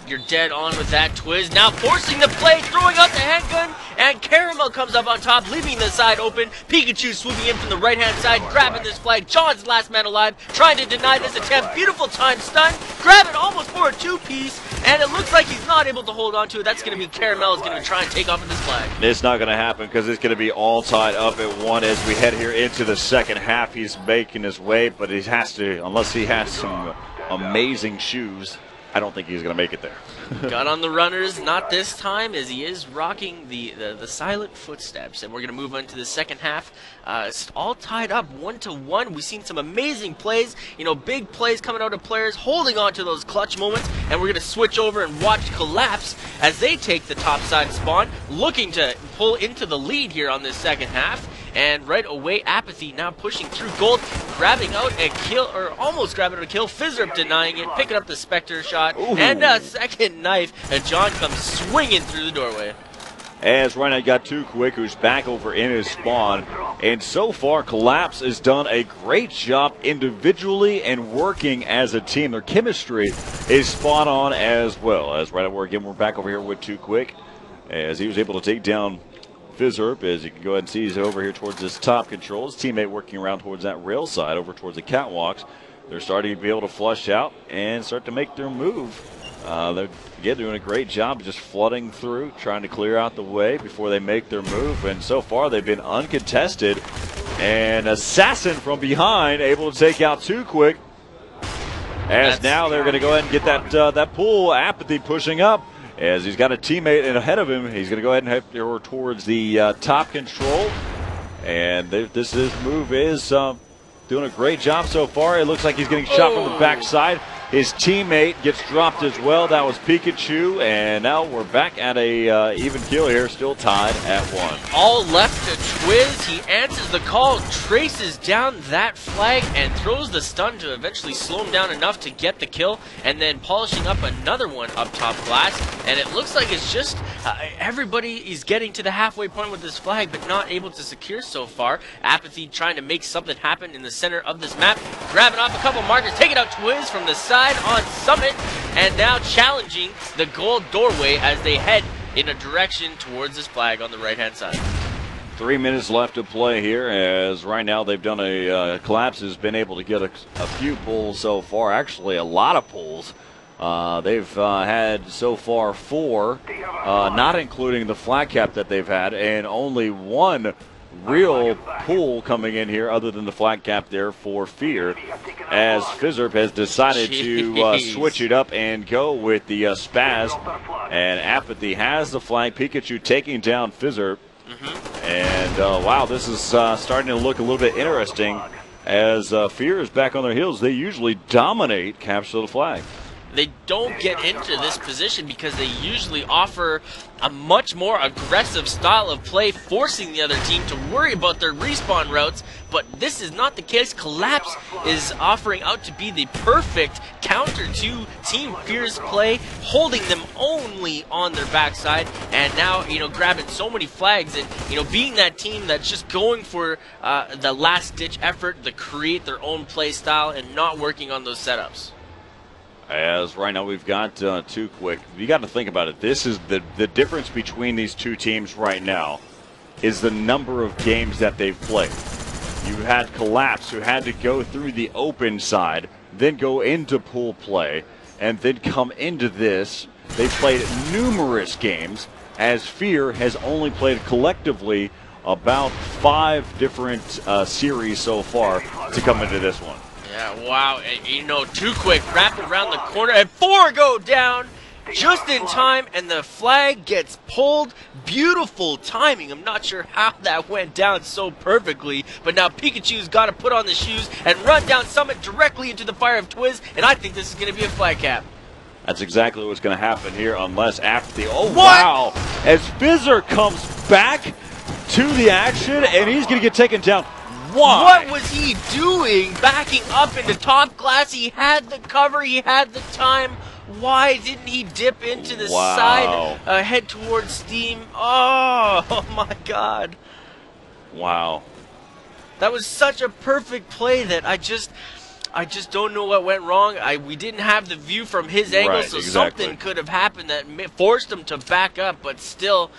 you're dead on with that. Twiz now forcing the play, throwing up the handgun, and Caramel comes up on top, leaving the side open. Pikachu swooping in from the right-hand side, grabbing this flag. John's last man alive, trying to deny this attempt. Beautiful time stun, grab it almost for a 2-piece, and it looks like he's not able to hold on to it. That's going to be Caramel is going to try and take off with this flag. It's not going to happen because it's going to be all tied up at 1 as we head here into the second half. He's making his way, but he has to, unless he has some amazing shoes, I don't think he's going to make it there. Got on the runners, not this time, as he is rocking the silent footsteps. And we're going to move on to the second half. It's all tied up 1-1. We've seen some amazing plays, you know, big plays coming out of players, holding on to those clutch moments. And we're going to switch over and watch Collapse as they take the top side spawn, looking to pull into the lead here on this second half. And right away, Apathy now pushing through gold, grabbing out a kill, or almost grabbing out a kill. Fizzerp denying it, picking up the Spectre shot, and a second knife, and John comes swinging through the doorway. As right now you got Too Quick, who's back over in his spawn. And so far, Collapse has done a great job individually and working as a team. Their chemistry is spot on as well. As right now we're back over here with Too Quick, as he was able to take down Fizzerp, as you can go ahead and see he's over here towards this top control. His teammate working around towards that rail side, over towards the catwalks. They're starting to be able to flush out and start to make their move. They're again doing a great job just flooding through, trying to clear out the way before they make their move. And so far they've been uncontested. And Assassin from behind able to take out Too Quick. As now they're going to go ahead and get that pull. Apathy pushing up. As he's got a teammate ahead of him, he's going to go ahead and head towards the top control. And this move is doing a great job so far. It looks like he's getting shot from the backside. His teammate gets dropped as well. That was Pikachu. And now we're back at a even kill here, still tied at 1. All left to Twiz. He answers the call, traces down that flag, and throws the stun to eventually slow him down enough to get the kill, and then polishing up another one up top glass. And it looks like it's just everybody is getting to the halfway point with this flag, but not able to secure so far. Apathy trying to make something happen in the center of this map, grabbing off a couple markers, taking out Twiz from the side on Summit, and now challenging the gold doorway as they head in a direction towards this flag on the right-hand side. 3 minutes left to play here, as right now they've done Collapse has been able to get a few pulls so far, actually a lot of pulls. They've had so far 4, not including the flag cap that they've had, and only 1 real pull coming in here other than the flag cap there for Fear, as Fizzerp has decided to switch it up and go with the Spaz, and Apathy has the flag. Pikachu taking down Fizzerp. And wow, this is starting to look a little bit interesting as Fear is back on their heels. They usually dominate capture the flag. they don't get into this position because they usually offer a much more aggressive style of play, forcing the other team to worry about their respawn routes. But this is not the case. Collapse is offering out to be the perfect counter to Team Fear's play, holding them only on their backside, and now, you know, grabbing so many flags and, you know, being that team that's just going for the last-ditch effort to create their own play style and not working on those setups. As right now we've got Too Quick. You got to think about it. This is the difference between these two teams right now is the number of games that they've played. You had Collapse, who had to go through the open side, then go into pool play, and then come into this. They've played numerous games, as Fear has only played collectively about 5 different series so far to come into this one. Yeah, wow. And, you know, Too Quick wrapped around the corner, and 4 go down just in time, and the flag gets pulled. Beautiful timing. I'm not sure how that went down so perfectly, but now Pikachu's got to put on the shoes and run down Summit directly into the fire of Twiz, and I think this is going to be a flag cap. That's exactly what's going to happen here, unless after the... Oh, wow! As Fizzer comes back to the action, and he's going to get taken down. Why? What was he doing backing up into top glass? He had the cover, he had the time. Why didn't he dip into the side, head towards Steam? Oh my God. Wow. That was such a perfect play that I just don't know what went wrong. We didn't have the view from his angle, so something could have happened that forced him to back up, but still,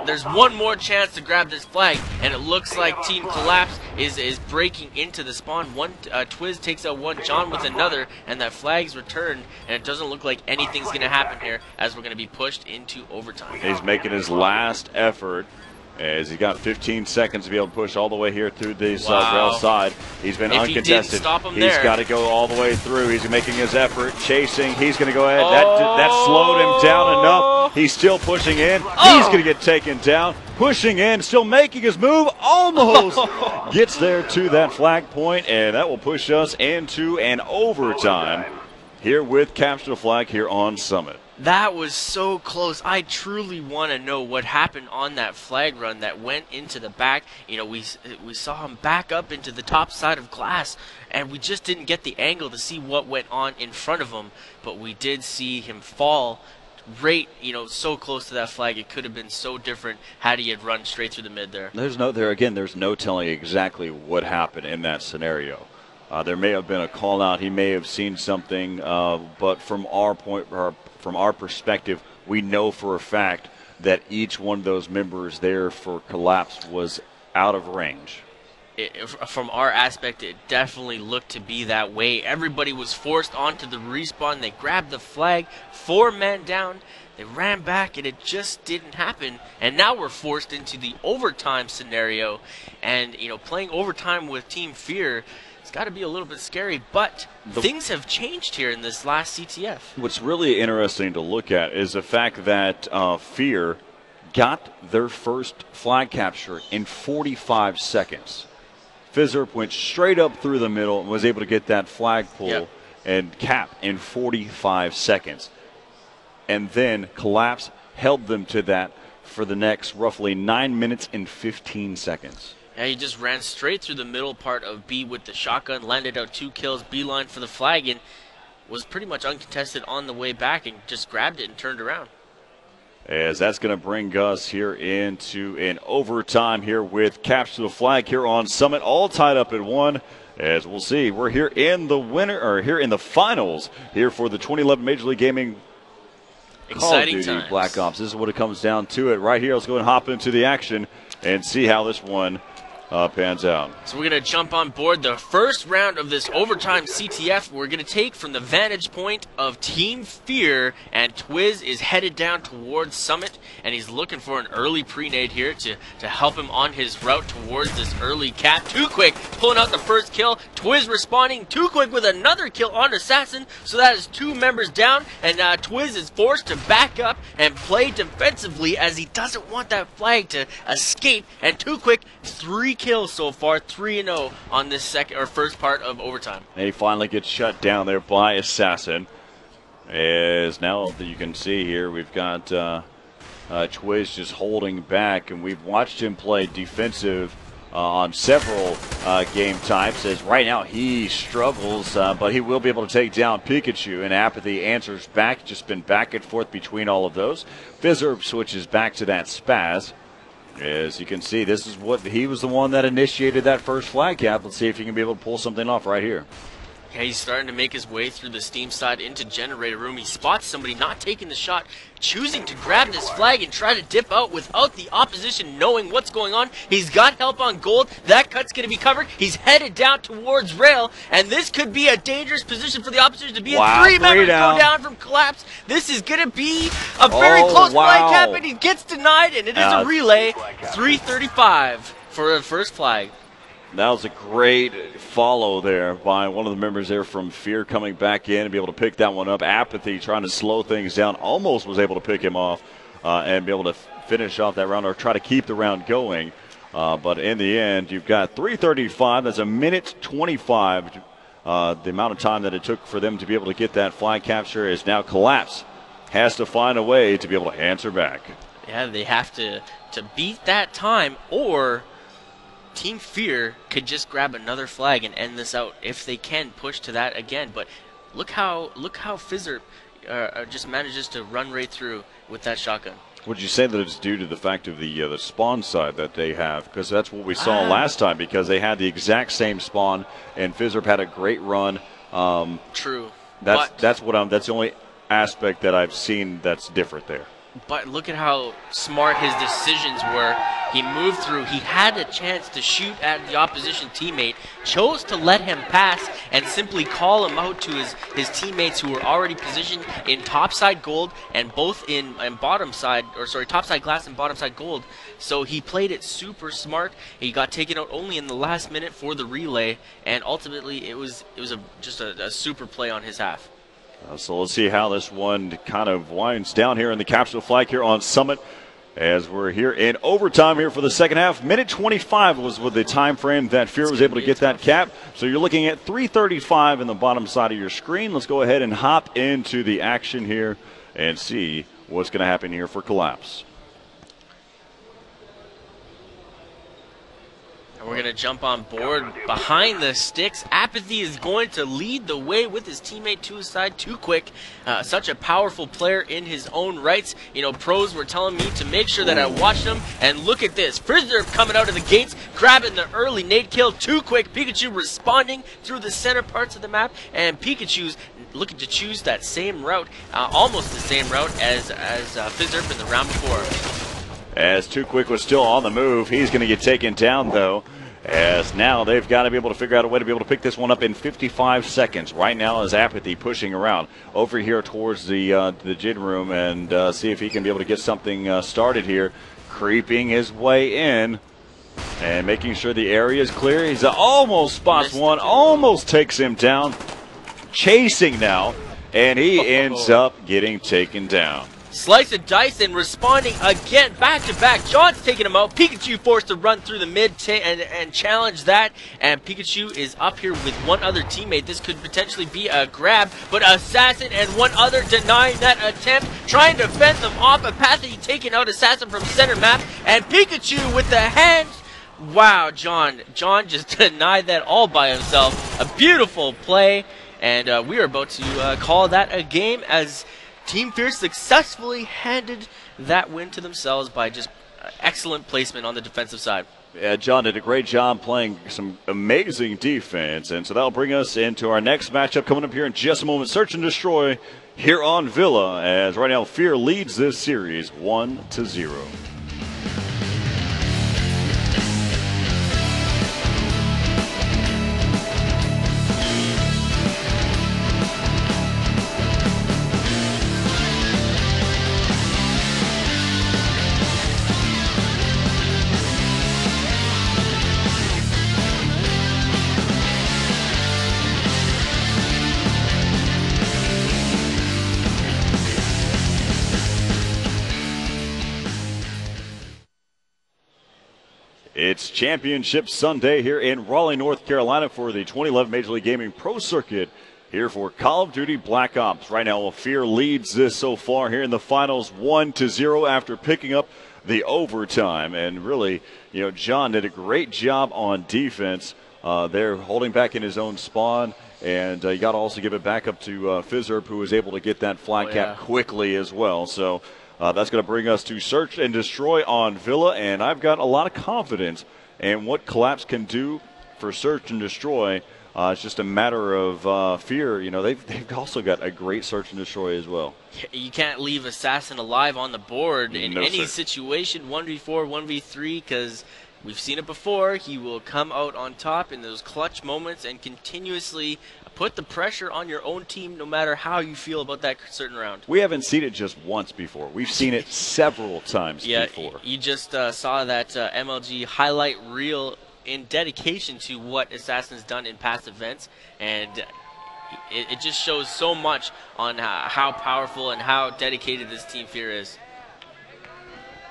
there's one more chance to grab this flag, and it looks like Team Collapse is breaking into the spawn. Twiz takes out one, John with another, and that flag's returned, and it doesn't look like anything's going to happen here as we're going to be pushed into overtime. He's making his last effort, as he got 15 seconds to be able to push all the way here through the rail side. He's been uncontested. He's got to go all the way through. He's making his effort, chasing. He's going to go ahead. That slowed him down enough. He's still pushing in. He's going to get taken down. Pushing in, still making his move. Almost gets there to that flag point, and that will push us into an overtime here with Capture the Flag here on Summit. That was so close. I truly want to know what happened on that flag run that went into the back. You know, we saw him back up into the top side of glass, and we just didn't get the angle to see what went on in front of him. But we did see him fall right, you know, so close to that flag. It could have been so different had he had run straight through the mid there. There's no telling exactly what happened in that scenario. There may have been a call out. He may have seen something, but from our perspective, we know for a fact that each one of those members there for Collapse was out of range. From our aspect, it definitely looked to be that way. Everybody was forced onto the respawn. They grabbed the flag, 4 men down. They ran back, and it just didn't happen. And now we're forced into the overtime scenario. And, you know, playing overtime with Team Fear, it's got to be a little bit scary, but things have changed here in this last CTF. What's really interesting to look at is the fact that Fear got their first flag capture in 45 seconds. Fizzer went straight up through the middle and was able to get that flag pull and cap in 45 seconds. And then Collapse held them to that for the next roughly 9 minutes and 15 seconds. Yeah, he just ran straight through the middle part of B with the shotgun, landed out 2 kills, beeline for the flag, and was pretty much uncontested on the way back and just grabbed it and turned around. As that's going to bring us here into an overtime here with Capture the Flag here on Summit, all tied up at 1. As we'll see, we're here in the finals here for the 2011 Major League Gaming Call of Duty Black Ops. This is what it comes down to it right here. Let's go and hop into the action and see how this one pans out. So we're going to jump on board the first round of this overtime CTF. We're going to take from the vantage point of Team Fear, and Twiz is headed down towards Summit, and he's looking for an early pre-nade here to help him on his route towards this early cap. Too Quick pulling out the first kill. Twiz responding. Too Quick with another kill on Assassin, so that is 2 members down, and Twiz is forced to back up and play defensively as he doesn't want that flag to escape, and Too Quick 3 kills so far, 3-0 on this first part of overtime. And he finally gets shut down there by Assassin. As now that you can see here, we've got Twiz just holding back, and we've watched him play defensive on several game types. As right now he struggles, but he will be able to take down Pikachu, and Apathy answers back. Just been back and forth between all of those. Fizzerb switches back to that Spaz. As you can see, this is what he was the one that initiated that first flag cap. Let's see if he can be able to pull something off right here. Yeah, he's starting to make his way through the steam side into generator room. He spots somebody not taking the shot, choosing to grab this flag and try to dip out without the opposition knowing what's going on. He's got help on gold. That cut's going to be covered. He's headed down towards rail, and this could be a dangerous position for the opposition to be in. Three members go down from Collapse. This is going to be a very close flag cap, and he gets denied, and it is a relay. 3:35 for the first flag. That was a great follow there by one of the members there from Fear, coming back in and be able to pick that one up. Apathy trying to slow things down, almost was able to pick him off and be able to finish off that round or try to keep the round going. But in the end, you've got 3:35. That's a minute 25. The amount of time that it took for them to be able to get that flag capture is now Collapse. Has to find a way to be able to answer back. Yeah, they have to beat that time, or Team Fear could just grab another flag and end this out if they can push to that again. But look how Fizzer just manages to run right through with that shotgun. Would you say that it's due to the fact of the spawn side that they have? Because that's what we saw last time, because they had the exact same spawn, and Fizzer had a great run. True. That's the only aspect that I've seen that's different there. But look at how smart his decisions were. He moved through. He had a chance to shoot at the opposition teammate, chose to let him pass and simply call him out to his teammates who were already positioned in topside gold and both in bottom side, or sorry, topside glass and bottom side gold. So he played it super smart. He got taken out only in the last minute for the relay, and ultimately it was just a super play on his half. So let's see how this one kind of winds down here in the capsule flag here on Summit, as we're here in overtime here for the second half. Minute 25 was with the time frame that Fear was able to get that cap. So you're looking at 3:35 in the bottom side of your screen. Let's go ahead and hop into the action here and see what's going to happen here for Collapse. And we're going to jump on board behind the sticks. Apathy is going to lead the way with his teammate to his side. Too quick. Such a powerful player in his own rights. You know, pros were telling me to make sure that I watched him. And look at this. Frizzler coming out of the gates, grabbing the early nade kill. Too quick. Pikachu responding through the center parts of the map. And Pikachu's looking to choose that same route, almost the same route as Fizzerp in the round before. As Too Quick was still on the move, he's going to get taken down, though, as now they've got to be able to figure out a way to be able to pick this one up in 55 seconds. Right now is Apathy pushing around over here towards the gym room and see if he can be able to get something started here. Creeping his way in and making sure the area is clear. He's almost spots one, almost takes him down. Chasing now, and he ends up getting taken down. Slice of dice and responding again, back to back. John's taking him out. Pikachu forced to run through the mid and challenge that. And Pikachu is up here with one other teammate. This could potentially be a grab, but Assassin and one other denying that attempt, trying to fend them off. Apathy taking out Assassin from center map, and Pikachu with the hands. Wow, John just denied that all by himself. A beautiful play, and we are about to call that a game as Team Fierce successfully handed that win to themselves by just excellent placement on the defensive side. Yeah, John did a great job playing some amazing defense, and so that'll bring us into our next matchup coming up here in just a moment. Search and Destroy here on Villa, as right now Fear leads this series 1-0. It's Championship Sunday here in Raleigh, North Carolina for the 2011 Major League Gaming Pro Circuit here for Call of Duty Black Ops. Right now, Fear leads this so far here in the finals 1-0 after picking up the overtime. And really, John did a great job on defense. They're holding back in his own spawn. And you got to also give it back up to Fizzerb, who was able to get that flat cap quickly as well. So that's going to bring us to Search and Destroy on Villa. And I've got a lot of confidence in what Collapse can do for Search and Destroy. It's just a matter of Fear. They've also got a great Search and Destroy as well. You can't leave Assassin alive on the board in any sir. situation, 1v4, 1v3, because we've seen it before. He will come out on top in those clutch moments and continuously put the pressure on your own team no matter how you feel about that certain round. We haven't seen it just once before. We've seen it several times before. You just saw that MLG highlight reel in dedication to what Assassin's done in past events, and it just shows so much on how powerful and how dedicated this Team Fear is.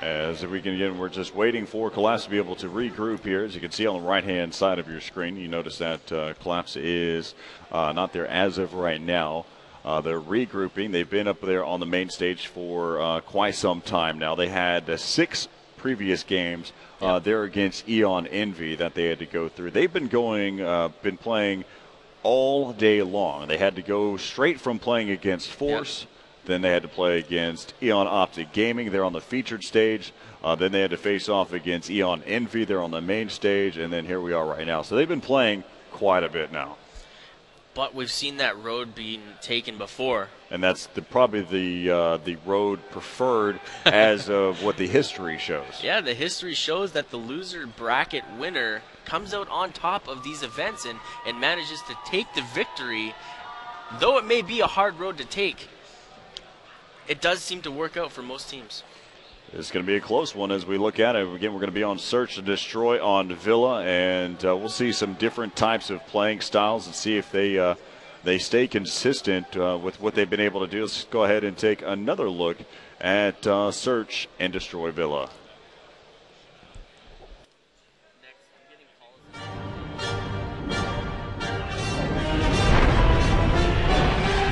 As we can again, we're just waiting for Collapse to be able to regroup here. As you can see on the right-hand side of your screen, you notice that Collapse is not there as of right now. They're regrouping. They've been up there on the main stage for quite some time now. They had 6 previous games there against Eon Envy that they had to go through. They've been playing all day long. They had to go straight from playing against Force. Then they had to play against Eon Optic Gaming. They're on the featured stage. Then they had to face off against Eon Envy. They're on the main stage. And then here we are right now. So they've been playing quite a bit now. But we've seen that road being taken before. And that's probably the road preferred as of what the history shows. Yeah, the history shows that the loser bracket winner comes out on top of these events and manages to take the victory. Though it may be a hard road to take, it does seem to work out for most teams. It's going to be a close one as we look at it. Again, we're going to be on Search and Destroy on Villa, and we'll see some different types of playing styles and see if they stay consistent with what they've been able to do. Let's go ahead and take another look at Search and Destroy Villa.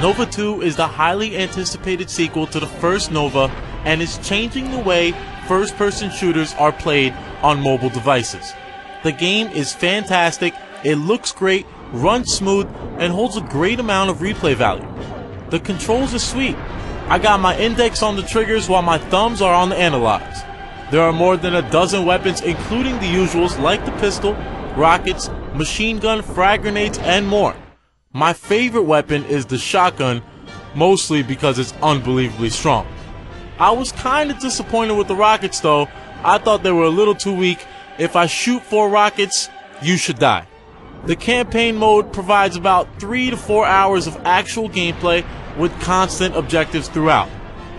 Nova 2 is the highly anticipated sequel to the first Nova and is changing the way first-person shooters are played on mobile devices. The game is fantastic, it looks great, runs smooth, and holds a great amount of replay value. The controls are sweet. I got my index on the triggers while my thumbs are on the analogs. There are more than a dozen weapons, including the usuals like the pistol, rockets, machine gun, frag grenades, and more. My favorite weapon is the shotgun, mostly because it's unbelievably strong. I was kind of disappointed with the rockets though. I thought they were a little too weak. If I shoot 4 rockets, you should die. The campaign mode provides about 3 to 4 hours of actual gameplay with constant objectives throughout.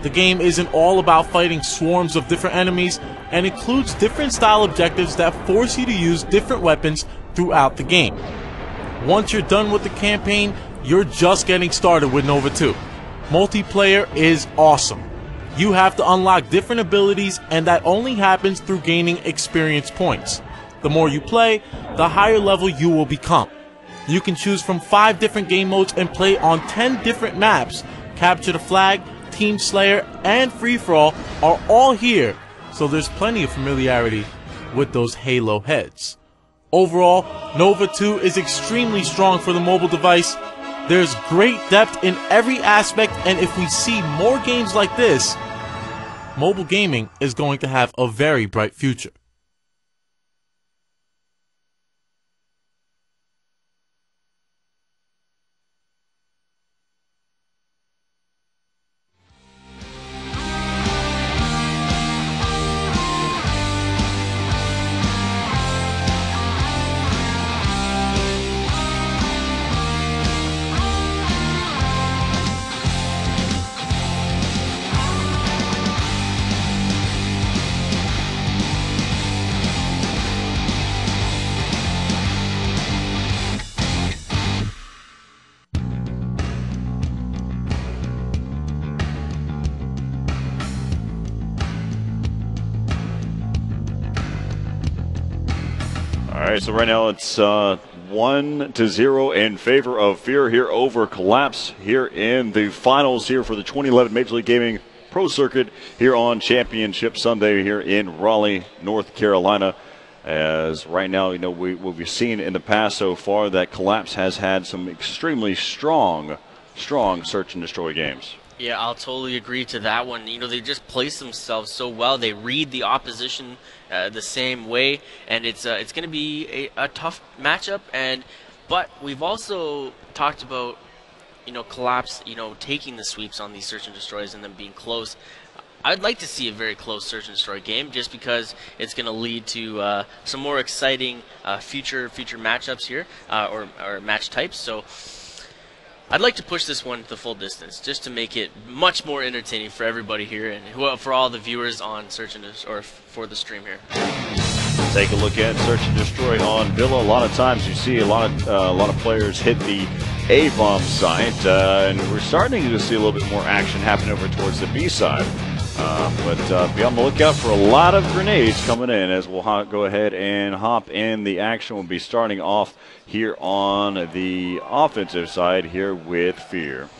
The game isn't all about fighting swarms of different enemies and includes different style objectives that force you to use different weapons throughout the game. Once you're done with the campaign, you're just getting started with Nova 2. Multiplayer is awesome. You have to unlock different abilities, and that only happens through gaining experience points. The more you play, the higher level you will become. You can choose from 5 different game modes and play on 10 different maps. Capture the Flag, Team Slayer, and Free For All are all here, so there's plenty of familiarity with those Halo heads. Overall, Nova 2 is extremely strong for the mobile device. There's great depth in every aspect, and if we see more games like this, mobile gaming is going to have a very bright future. All right, so right now it's 1-0 1-0 in favor of Fear here over Collapse here in the finals here for the 2011 Major League Gaming Pro Circuit here on Championship Sunday here in Raleigh, North Carolina. As right now, what we've seen in the past so far, that Collapse has had some extremely strong search and destroy games. Yeah, I'll totally agree to that one. They just place themselves so well. They read the opposition the same way, and it's going to be a tough matchup. But we've also talked about, Collapse, taking the sweeps on these search and destroys and them being close. I'd like to see a very close search and destroy game, just because it's going to lead to some more exciting future matchups here, or match types. So I'd like to push this one the full distance, just to make it much more entertaining for everybody here and for all the viewers on Search and or for the stream here. Take a look at Search and Destroy on Villa. A lot of times you see a lot of players hit the A-bomb site, and we're starting to see a little bit more action happen over towards the B side. But be on the lookout for a lot of grenades coming in as we'll go ahead and hop in. The action will be starting off here on the offensive side here with Fear.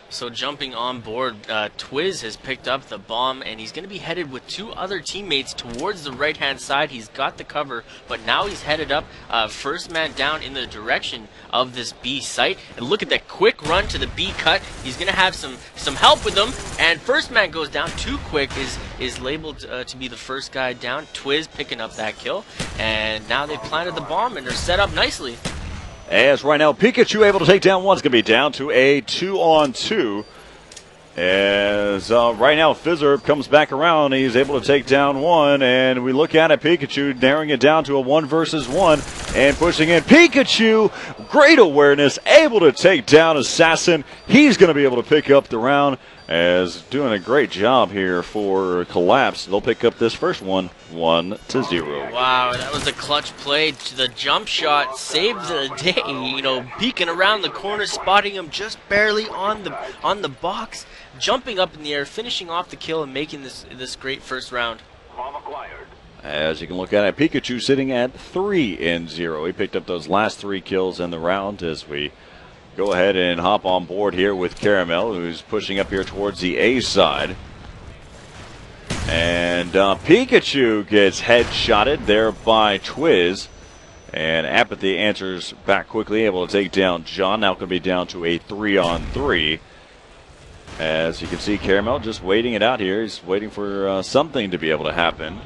So jumping on board, Twiz has picked up the bomb, and he's going to be headed with two other teammates towards the right-hand side. He's got the cover, but now he's headed up, first man down in the direction of this B site. And look at that quick run to the B cut. He's going to have some help with him, and first man goes down. Too Quick is labeled to be the first guy down. Twiz picking up that kill, and now they planted the bomb, and they're set up nicely. As right now, Pikachu able to take down one. It's going to be down to a 2-on-2. As right now, Fizzerb comes back around. He's able to take down one. And we look at it, Pikachu narrowing it down to a 1-versus-1 and pushing in. Pikachu, great awareness, able to take down Assassin. He's going to be able to pick up the round. As doing a great job here for Collapse. They'll pick up this first one, 1-0. Wow, that was a clutch play. The jump shot saved the day. Peeking around the corner, spotting him just barely on the box, jumping up in the air, finishing off the kill, and making this great first round. As you can look at it, Pikachu sitting at 3-0. He picked up those last 3 kills in the round as we go ahead and hop on board here with Caramel, who's pushing up here towards the A side. And Pikachu gets headshotted there by Twiz. And Apathy answers back quickly, able to take down John. Now going to be down to a 3-on-3. As you can see, Caramel just waiting it out here. He's waiting for something to be able to happen.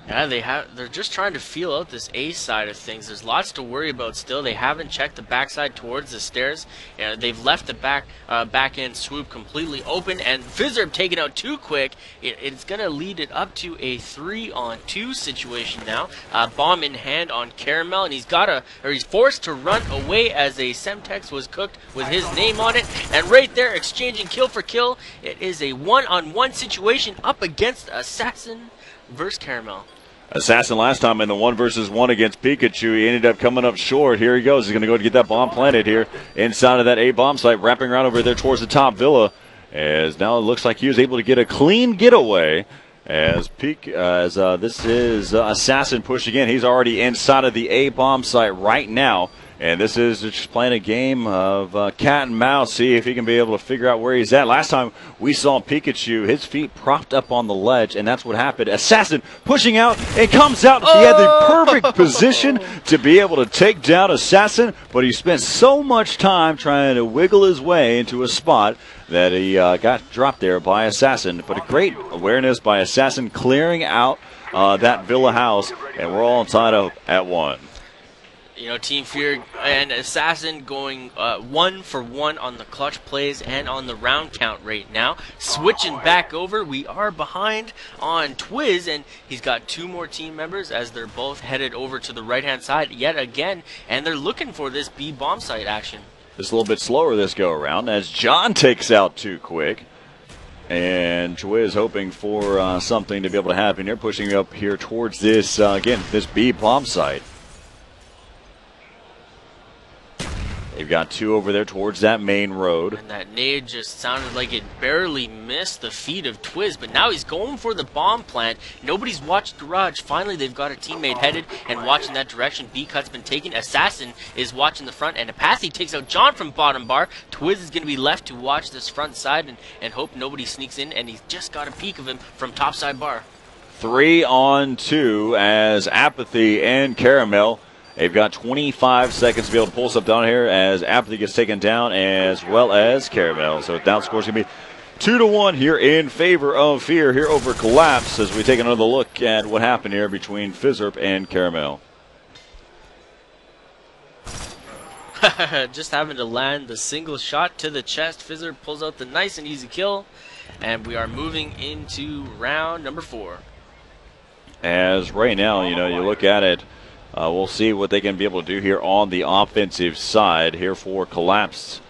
Yeah, they're just trying to feel out this A side of things. There's lots to worry about still. They haven't checked the backside towards the stairs. They've left the back end swoop completely open, and Fizzerb taking out Too Quick. It's going to lead it up to a 3-on-2 situation now. Bomb in hand on Caramel, and he's forced to run away as a Semtex was cooked with his name on it. And right there, exchanging kill for kill. It is a 1-on-1 situation up against Assassin versus Caramel. Assassin last time in the 1-versus-1 against Pikachu. He ended up coming up short. Here he goes. He's going to go to get that bomb planted here inside of that A-bomb site, wrapping around over there towards the top villa. As now it looks like he was able to get a clean getaway. As this is Assassin pushing in. He's already inside of the A-bomb site right now. And this is just playing a game of cat and mouse, see if he can be able to figure out where he's at. Last time we saw Pikachu, his feet propped up on the ledge, and that's what happened. Assassin pushing out and comes out. He had the perfect position to be able to take down Assassin, but he spent so much time trying to wiggle his way into a spot that he got dropped there by Assassin. But a great awareness by Assassin clearing out that Villa house, and we're all tied up at 1. Team Fear and Assassin going 1-for-1 on the clutch plays and on the round count right now. Switching back over, we are behind on Twiz, and he's got 2 more team members as they're both headed over to the right-hand side yet again, and they're looking for this B bomb site action. Just a little bit slower this go around as John takes out Too Quick. And Twiz hoping for something to be able to happen here, pushing up here towards this, again, this B bomb site. They've got 2 over there towards that main road. And that nade just sounded like it barely missed the feet of Twiz, but now he's going for the bomb plant. Nobody's watched Garage. Finally, they've got a teammate headed and watching that direction. B-Cut's been taken. Assassin is watching the front, and Apathy takes out John from bottom bar. Twiz is going to be left to watch this front side and hope nobody sneaks in, and he's just got a peek of him from top side bar. 3 on 2 as Apathy and Caramel. They've got 25 seconds to be able to pull stuff down here as Apathy gets taken down as well as Caramel. So down score's going to be 2-1 here in favor of Fear here over Collapse as we take another look at what happened here between Fizzerp and Caramel. Just having to land the single shot to the chest. Fizzerp pulls out the nice and easy kill. And we are moving into round number 4. As right now, you look at it, we'll see what they can be able to do here on the offensive side here for Collapse.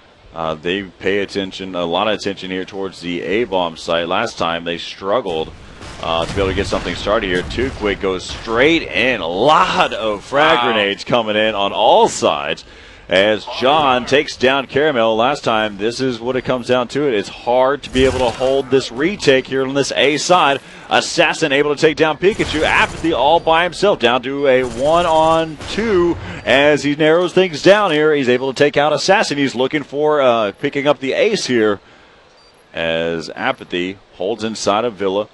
They pay attention, a lot of attention here towards the A-bomb site. Last time they struggled to be able to get something started here. Too Quick goes straight in. A lot of frag grenades coming in on all sides. As John takes down Caramel last time, this is what it comes down to. It's hard to be able to hold this retake here on this A side. Assassin able to take down Pikachu. Apathy all by himself down to a 1-on-2 as he narrows things down here. He's able to take out Assassin. He's looking for picking up the ace here as Apathy holds inside of Villa.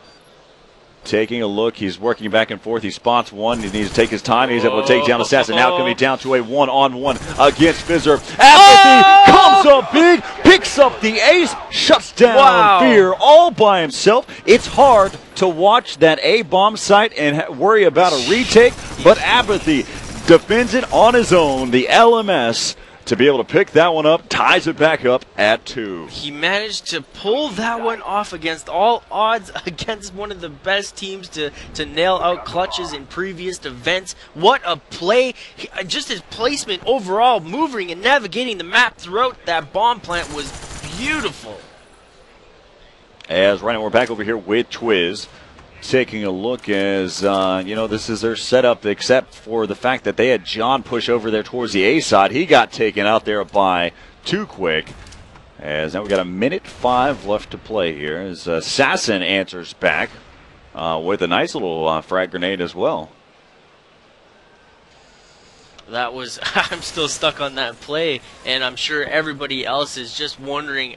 Taking a look, he's working back and forth. He spots one. He needs to take his time. He's able to take down Assassin. Now coming down to a 1-on-1 against Fizzerp. Apathy comes up big, picks up the ace, shuts down Fear all by himself. It's hard to watch that A-bomb site and worry about a retake, but Apathy defends it on his own. The LMS to be able to pick that one up, ties it back up at 2. He managed to pull that one off against all odds against one of the best teams to nail out clutches in previous events. What a play. Just his placement overall, moving and navigating the map throughout that bomb plant was beautiful. As right now we're back over here with Twiz. Taking a look as, this is their setup except for the fact that they had John push over there towards the A side. He got taken out there by Too Quick. As now we got a 1:05 left to play here as Assassin answers back with a nice little frag grenade as well. That was, I'm still stuck on that play, and I'm sure everybody else is just wondering,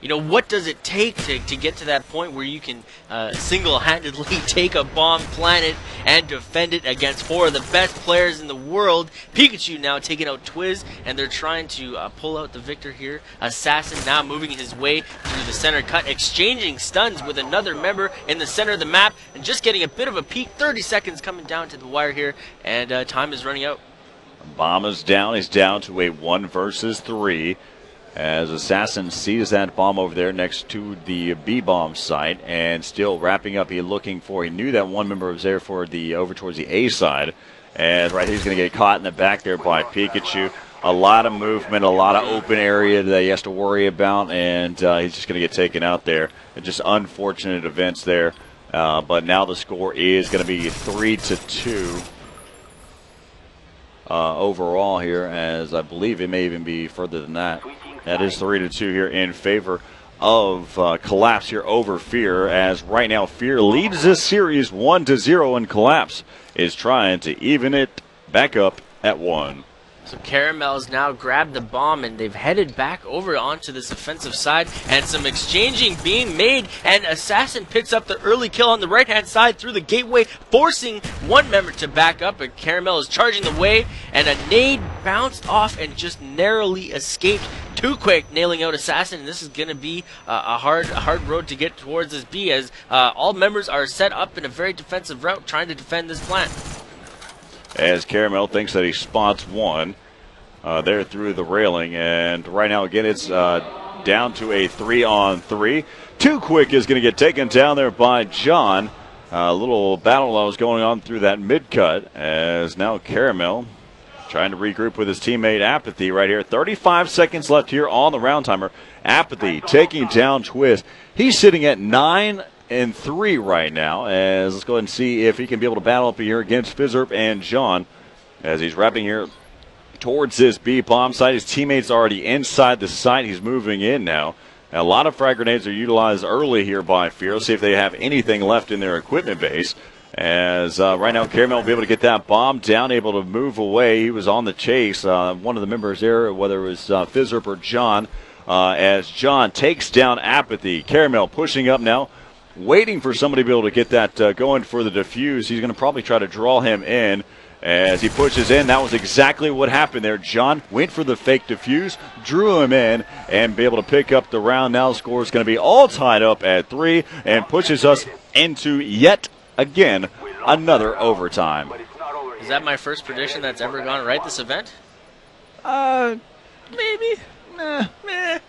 what does it take to get to that point where you can single-handedly take a bomb planet and defend it against 4 of the best players in the world? Pikachu now taking out Twiz, and they're trying to pull out the victor here. Assassin now moving his way through the center cut, exchanging stuns with another member in the center of the map, and just getting a bit of a peek. 30 seconds coming down to the wire here, and time is running out. Bomb is down. He's down to a 1 versus 3. As Assassin sees that bomb over there next to the B-bomb site and still wrapping up. He knew that one member was there for the over towards the A side. And right here he's going to get caught in the back there by Pikachu. A lot of movement, a lot of open area that he has to worry about, and he's just going to get taken out there. Just unfortunate events there. But now the score is going to be 3-2. Overall here, as I believe it may even be further than that. That is 3-2 here in favor of Collapse here over Fear, as right now Fear leads this series 1-0, and Collapse is trying to even it back up at 1. So Caramel's now grabbed the bomb, and they've headed back over onto this offensive side, and some exchanging being made, and Assassin picks up the early kill on the right-hand side through the gateway, forcing one member to back up, but Caramel is charging the way, and a nade bounced off and just narrowly escaped. Too Quick nailing out Assassin, and this is going to be a hard road to get towards this B, as all members are set up in a very defensive route trying to defend this plant. As Caramel thinks that he spots one there through the railing, and right now again it's down to a 3-on-3. Too Quick is going to get taken down there by John. A little battle that was going on through that mid-cut, as now Caramel trying to regroup with his teammate Apathy right here. 35 seconds left here on the round timer. Apathy taking down Twiz. He's sitting at 9-3 right now, as let's go ahead and see if he can be able to battle up here against Fizzerp and John, as he's wrapping here towards this B bomb site. His teammate's already inside the site. He's moving in now. A lot of frag grenades are utilized early here by Fear. Let's see if they have anything left in their equipment base. As right now, Caramel will be able to get that bomb down, able to move away. He was on the chase. One of the members there, whether it was Fizzerp or John, as John takes down Apathy. Caramel pushing up now, waiting for somebody to be able to get that going for the defuse. He's going to probably try to draw him in. As he pushes in, that was exactly what happened there. John went for the fake defuse, drew him in, and be able to pick up the round. Now the score is going to be all tied up at 3 and pushes us into yet again another overtime. Is that my first prediction that's ever gone right this event? Maybe. Meh.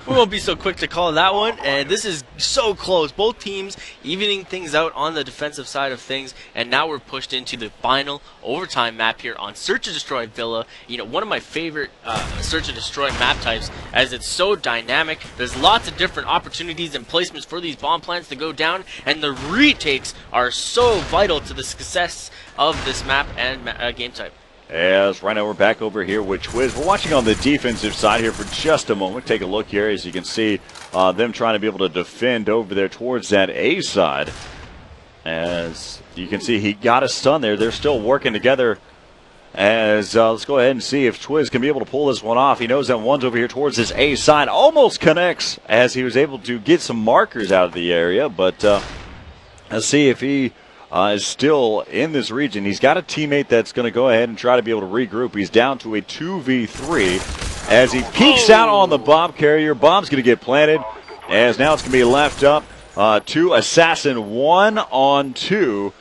We won't be so quick to call that one, and this is so close. Both teams evening things out on the defensive side of things, and now we're pushed into the final overtime map here on Search and Destroy Villa. You know, one of my favorite Search and Destroy map types, as it's so dynamic. There's lots of different opportunities and placements for these bomb plants to go down, and the retakes are so vital to the success of this map and game type. As right now we're back over here with Twiz. We're watching on the defensive side here for just a moment. Take a look here as you can see them trying to be able to defend over there towards that A side. As you can see, he got a stun there. They're still working together. As let's go ahead and see if Twiz can be able to pull this one off. He knows that one's over here towards this A side. Almost connects as he was able to get some markers out of the area. But let's see if he is still in this region. He's got a teammate that's going to go ahead and try to be able to regroup. He's down to a 2v3 as he peeks out on the bomb carrier. Bomb's going to get planted as now it's going to be left up to Assassin 1-on-2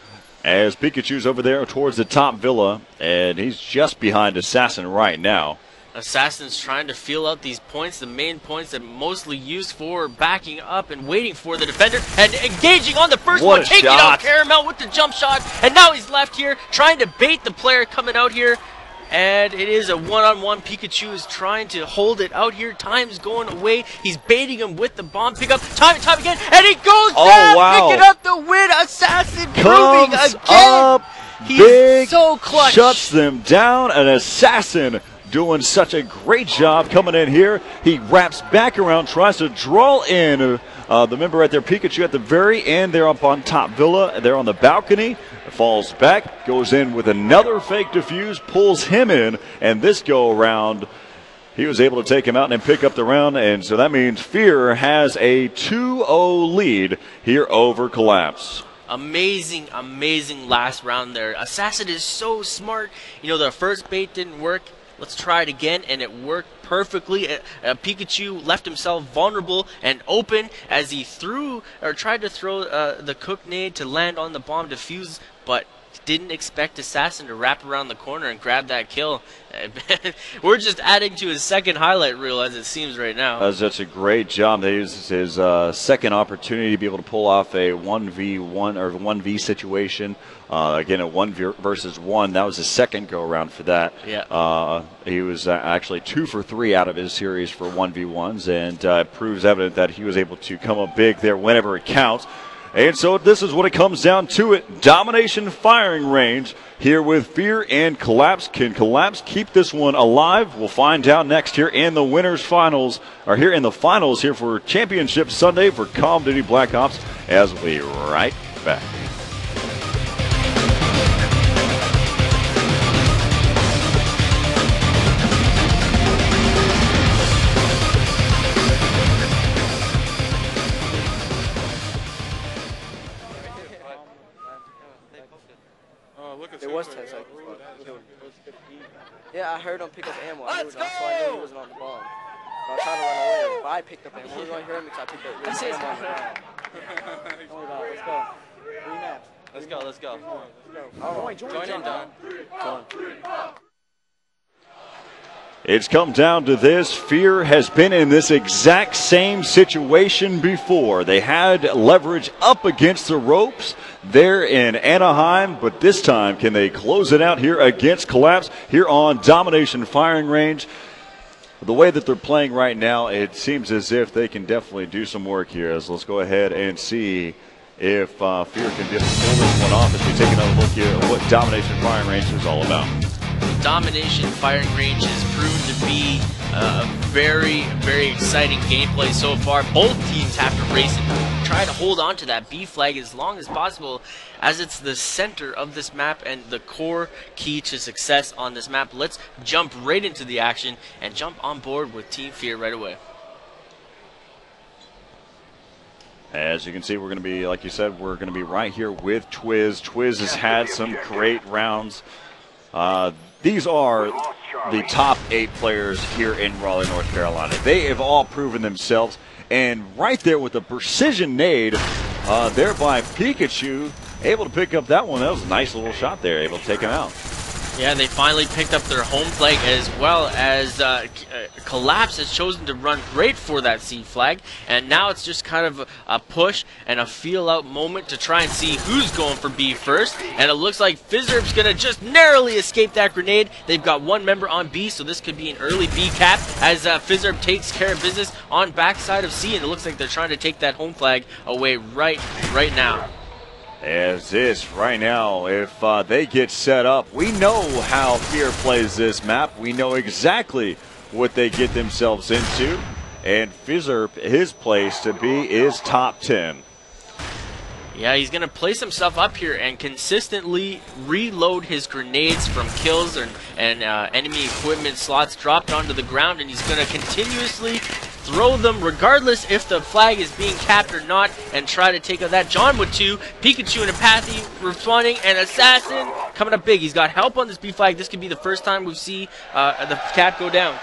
as Pikachu's over there towards the top villa, and he's just behind Assassin right now. Assassin's trying to feel out these points, the main points that mostly used for backing up and waiting for the defender, and engaging on the first one, taking out Caramel with the jump shot, and now he's left here trying to bait the player coming out here, and it is a one-on-one. Pikachu is trying to hold it out here. Time's going away. He's baiting him with the bomb pickup time and time again, and he goes down, picking up the win. Assassin proving again. Up He's big, so clutch. Shuts them down, and Assassin doing such a great job coming in here. He wraps back around, tries to draw in the member right there, Pikachu, at the very end. They're up on top villa. They're on the balcony. Falls back, goes in with another fake defuse, pulls him in, and this go around, he was able to take him out and pick up the round, and so that means Fear has a 2-0 lead here over Collapse. Amazing, amazing last round there. Assassin is so smart. You know, the first bait didn't work. Let's try it again, and it worked perfectly. Pikachu left himself vulnerable and open as he tried to throw the cook nade to land on the bomb defuse, but didn't expect Assassin to wrap around the corner and grab that kill. We're just adding to his second highlight reel as it seems right now. That's such a great job. That is his second opportunity to be able to pull off a 1v1 or 1v situation. Again, a 1 versus 1. That was his second go-around for that. Yeah. He was actually 2 for 3 out of his series for 1v1s, and it proves evident that he was able to come up big there whenever it counts. And so this is what it comes down to it. Domination firing range here with Fear and Collapse. Can Collapse keep this one alive? We'll find out next here in the winners finals, or here in the finals here for Championship Sunday for Call of Duty Black Ops, as we right back. It was 10 seconds. Yeah, I heard him pick up ammo. Let's go! So I knew he wasn't on the bomb. So I tried to run away, but I picked up ammo. He was going to hear me because I picked up ammo. Let's go. 3 maps. Let's go, let's go. Join in, Don. It's come down to this. Fear has been in this exact same situation before. They had leverage up against the ropes there in Anaheim, but this time can they close it out here against Collapse here on Domination Firing Range? The way that they're playing right now, it seems as if they can definitely do some work here. So let's go ahead and see if Fear can just pull this one off as we take another look here at what Domination Firing Range is all about. Domination firing range has proven to be a very, very exciting gameplay so far. Both teams have to race and try to hold on to that B flag as long as possible, as it's the center of this map and the core key to success on this map. Let's jump right into the action and jump on board with Team Fear right away. As you can see, we're going to be, like you said, we're going to be right here with Twiz. Twiz has had some great rounds. These are the top 8 players here in Raleigh, North Carolina. They have all proven themselves. And right there with the precision nade, there by Pikachu, able to pick up that one. That was a nice little shot there, able to take him out. Yeah, they finally picked up their home flag, as well as Collapse has chosen to run right for that C flag, and now it's just kind of a push and a feel-out moment to try and see who's going for B first, and it looks like Fizzerp's going to just narrowly escape that grenade. They've got one member on B, so this could be an early B cap, as Fizzerp takes care of business on backside of C, and it looks like they're trying to take that home flag away right now. As this right now, if they get set up, we know how Fear plays this map. We know exactly what they get themselves into. And Fizzerp, his place to be is top 10. Yeah, he's going to place himself up here and consistently reload his grenades from kills and enemy equipment slots dropped onto the ground, and he's going to continuously throw them regardless if the flag is being capped or not, and try to take out that John with 2. Pikachu and Apathy responding, and Assassin coming up big. He's got help on this B flag. This could be the first time we see the cap go down.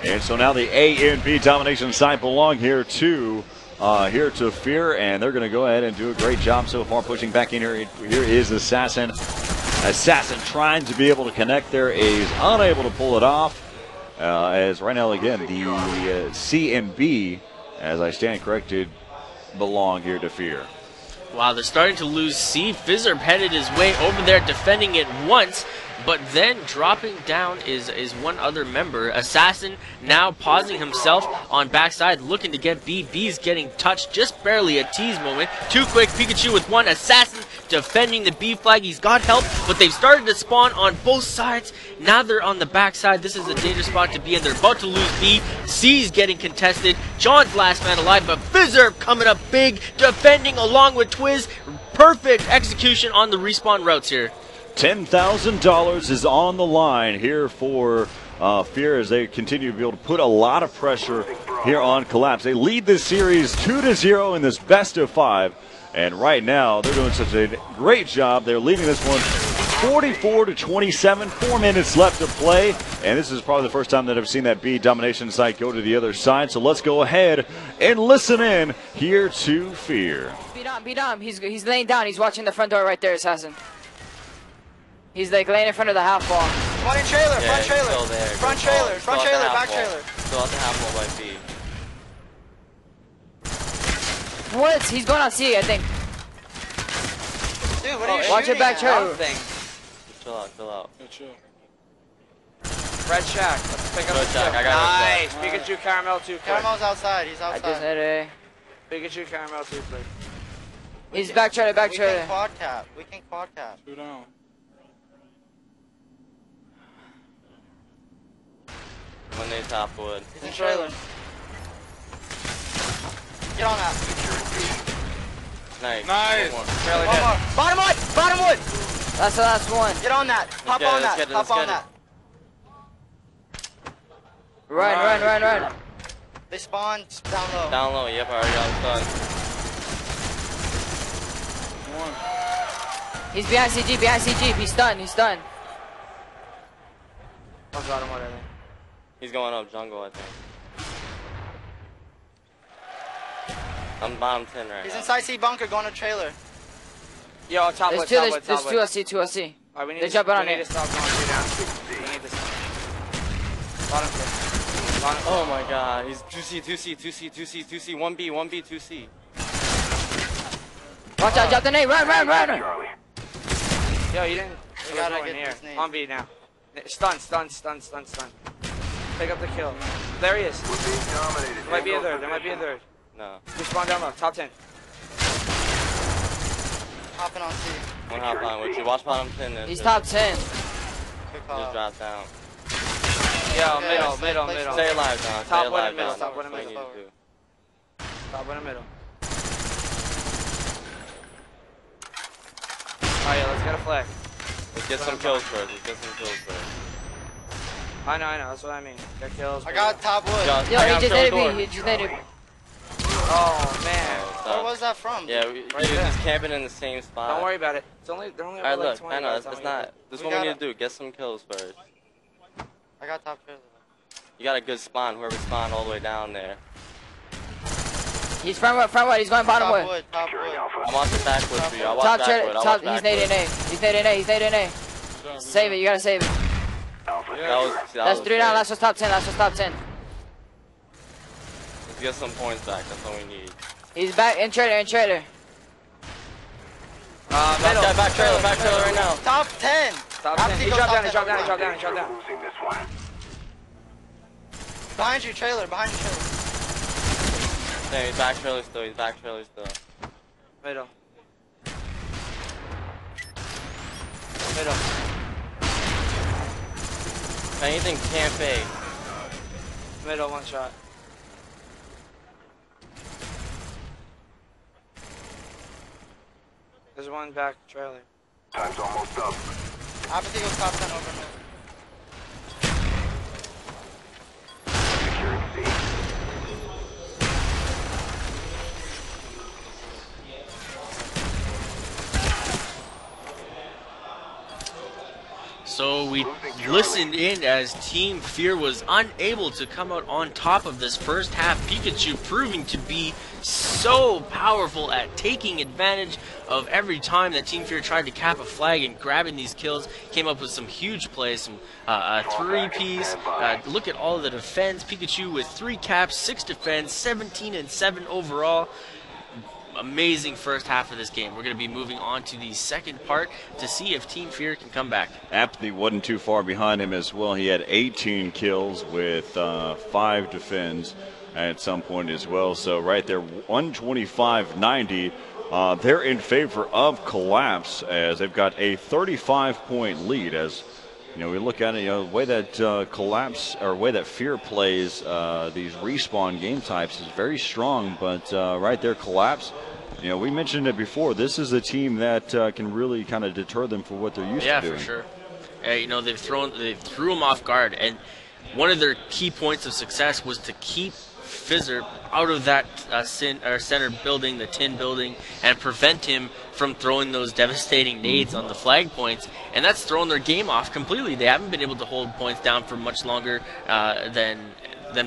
And so now the A and B domination side belong here to Fear, and they're going to go ahead and do a great job so far pushing back in here. Here is Assassin. Assassin trying to be able to connect there, is unable to pull it off. As right now, again, the C and B, as I stand corrected, belong here to Fear. Wow, they're starting to lose C. Fizzerp headed his way over there, defending it once, but then dropping down is one other member. Assassin now pausing himself on backside, looking to get B. B's getting touched, just barely a tease moment. Too quick, Pikachu with 1. Assassin defending the B flag. He's got help, but they've started to spawn on both sides. Now they're on the backside. This is a dangerous spot to be in. They're about to lose B. C's getting contested. John's last man alive, but Fizzerp coming up big, defending along with Twiz. Perfect execution on the respawn routes here. $10,000 is on the line here for Fear, as they continue to be able to put a lot of pressure here on Collapse. They lead this series 2-0 in this best of 5. And right now, they're doing such a great job. They're leading this one 44-27. 4 minutes left to play. And this is probably the first time that I've seen that B domination site go to the other side. So let's go ahead and listen in here to Fear. Beat him. He's laying down. He's watching the front door right there, Assassin. He's like laying in front of the half wall. One in trailer, Yeah, front trailer. still there. Front Still trailer, out- front still out trailer, the back half wall. trailer. Still at the half wall by B. What? He's going on C, I think. Dude, what are you Watch shooting it back at? trailer. Chill out. Yeah, chill. Red Shack. Let's pick up Red the Shack, kill. I got Nice. Red Shack. Pikachu Caramel 2. Caramel's outside, he's I just outside. hit it. Pikachu Caramel 2, please. He's back trailer. We can quad cap. We can quad cap. 2 down. When they top wood. He's in trailer. Get on that. Nice. Nice. One more. Trailer One dead. more. Bottom wood! Bottom wood! That's the last one. Get on that. Hop get it, on let's that. get it, Hop let's on get it. that. Run. They spawn down low. Down low, yep, I already got it done. He's behind CG. He's stunned. Oh, got him, whatever. He's going up jungle, I think. I'm bottom 10 right He's now. inside C bunker going to trailer. Yo, top There's wood, two. top wood, There's top two wood. at C. 2 at C. Alright, we need They're to jumping on we need it. to stop going 2 down. We need to stop. Bottom 10. Bottom 10. Oh my god, he's 2C, 1B, 2C. Watch out, drop the nade. Run. Yo, you didn't. We gotta nowhere get near. this nade. On B now. Stun. Pick up the kill. There he is. There might be a third. No. Respawn down low. Top 10. Hopping on C. One hop on with you. Watch bottom 10 then. He's top 10. Just drop down. Yeah, middle. Stay alive, Don. Top Stay one alive, and middle. Don. Top one and That's what you middle. need to do. Top one and middle. Alright, yeah, let's get a flag. Let's get some kills first. I know. That's what I mean. Get kills. I got top wood. Yo, he just hit me. He just hit me. Oh, man. Where was that from? Yeah, you're just camping in the same spot. Don't worry about it. They're only Alright, up like look, 20 I know, by the it's time we not. get This is We what we gotta- need to do. Get some kills first. I got top trailer. You got a good spawn, whoever spawned all the way down there. He's front wood. He's going bottom wood. Top wood. I'm watching backwood for you. I'll watch Top backwood. trailer. I'll Top. watch He's nading backwood. A. He's nading A. Save it. You gotta save it. That's 3 down. Last was top 10. Let's get some points back. That's all we need. He's back in trailer. Middle. Back trailer right now. Top 10. Top 10. He dropped down. Behind you, trailer. Yeah, he's back trailer still. Middle. If anything, camp A. Middle, one shot. There's one back trailer. Time's almost up. I think it was top 10 over middle. So we listened in as Team Fear was unable to come out on top of this first half. Pikachu proving to be so powerful at taking advantage of every time that Team Fear tried to cap a flag and grabbing these kills. Came up with some huge plays, some three-piece. Look at all of the defense. Pikachu with 3 caps, 6 defense, 17 and 7 overall. Amazing first half of this game. We're going to be moving on to the second part to see if Team Fear can come back. Apathy wasn't too far behind him as well. He had 18 kills with 5 defends at some point as well. So right there, 125-90. They're in favor of Collapse as they've got a 35-point lead. As you know, we look at it, the way that Collapse or way that Fear plays these respawn game types is very strong. But right there, Collapse. We mentioned it before. This is a team that can really kind of deter them for what they're used to doing. Yeah, for sure. They threw them off guard, and one of their key points of success was to keep Fizzer out of that center building, the tin building, and prevent him from throwing those devastating nades on the flag points, and that's thrown their game off completely. They haven't been able to hold points down for much longer than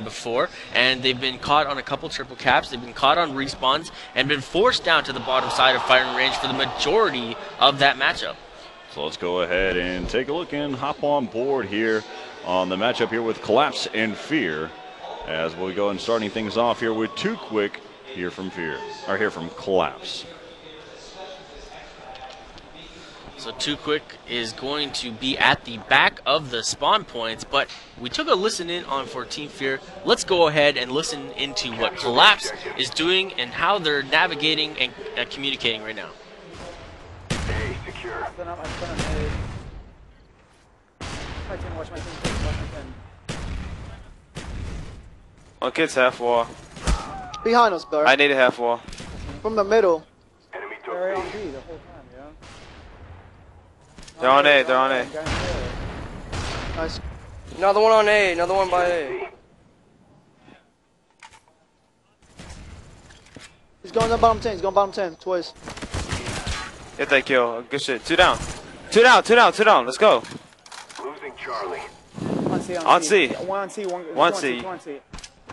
before, and they've been caught on a couple triple caps, they've been caught on respawns, and been forced down to the bottom side of firing range for the majority of that matchup. So let's go ahead and take a look and hop on board here on the matchup here with Collapse and Fear, as we go and starting things off here with Too Quick here from Collapse. So Too Quick is going to be at the back of the spawn points, but we took a listen in on for Team Fear. Let's go ahead and listen into what Collapse is doing and how they're navigating and communicating right now. One kid's half wall. Behind us, bro. I need a half wall. From the middle. They're A and B the whole time, yeah. They're on A, they're on A. Nice. Another one on A, another one by A. He's going to bottom 10, he's going bottom 10, twice. Hit that kill. Good shit. 2 down. 2 down, 2 down, 2 down. Let's go. Losing Charlie. On C. One on C, One C. One C.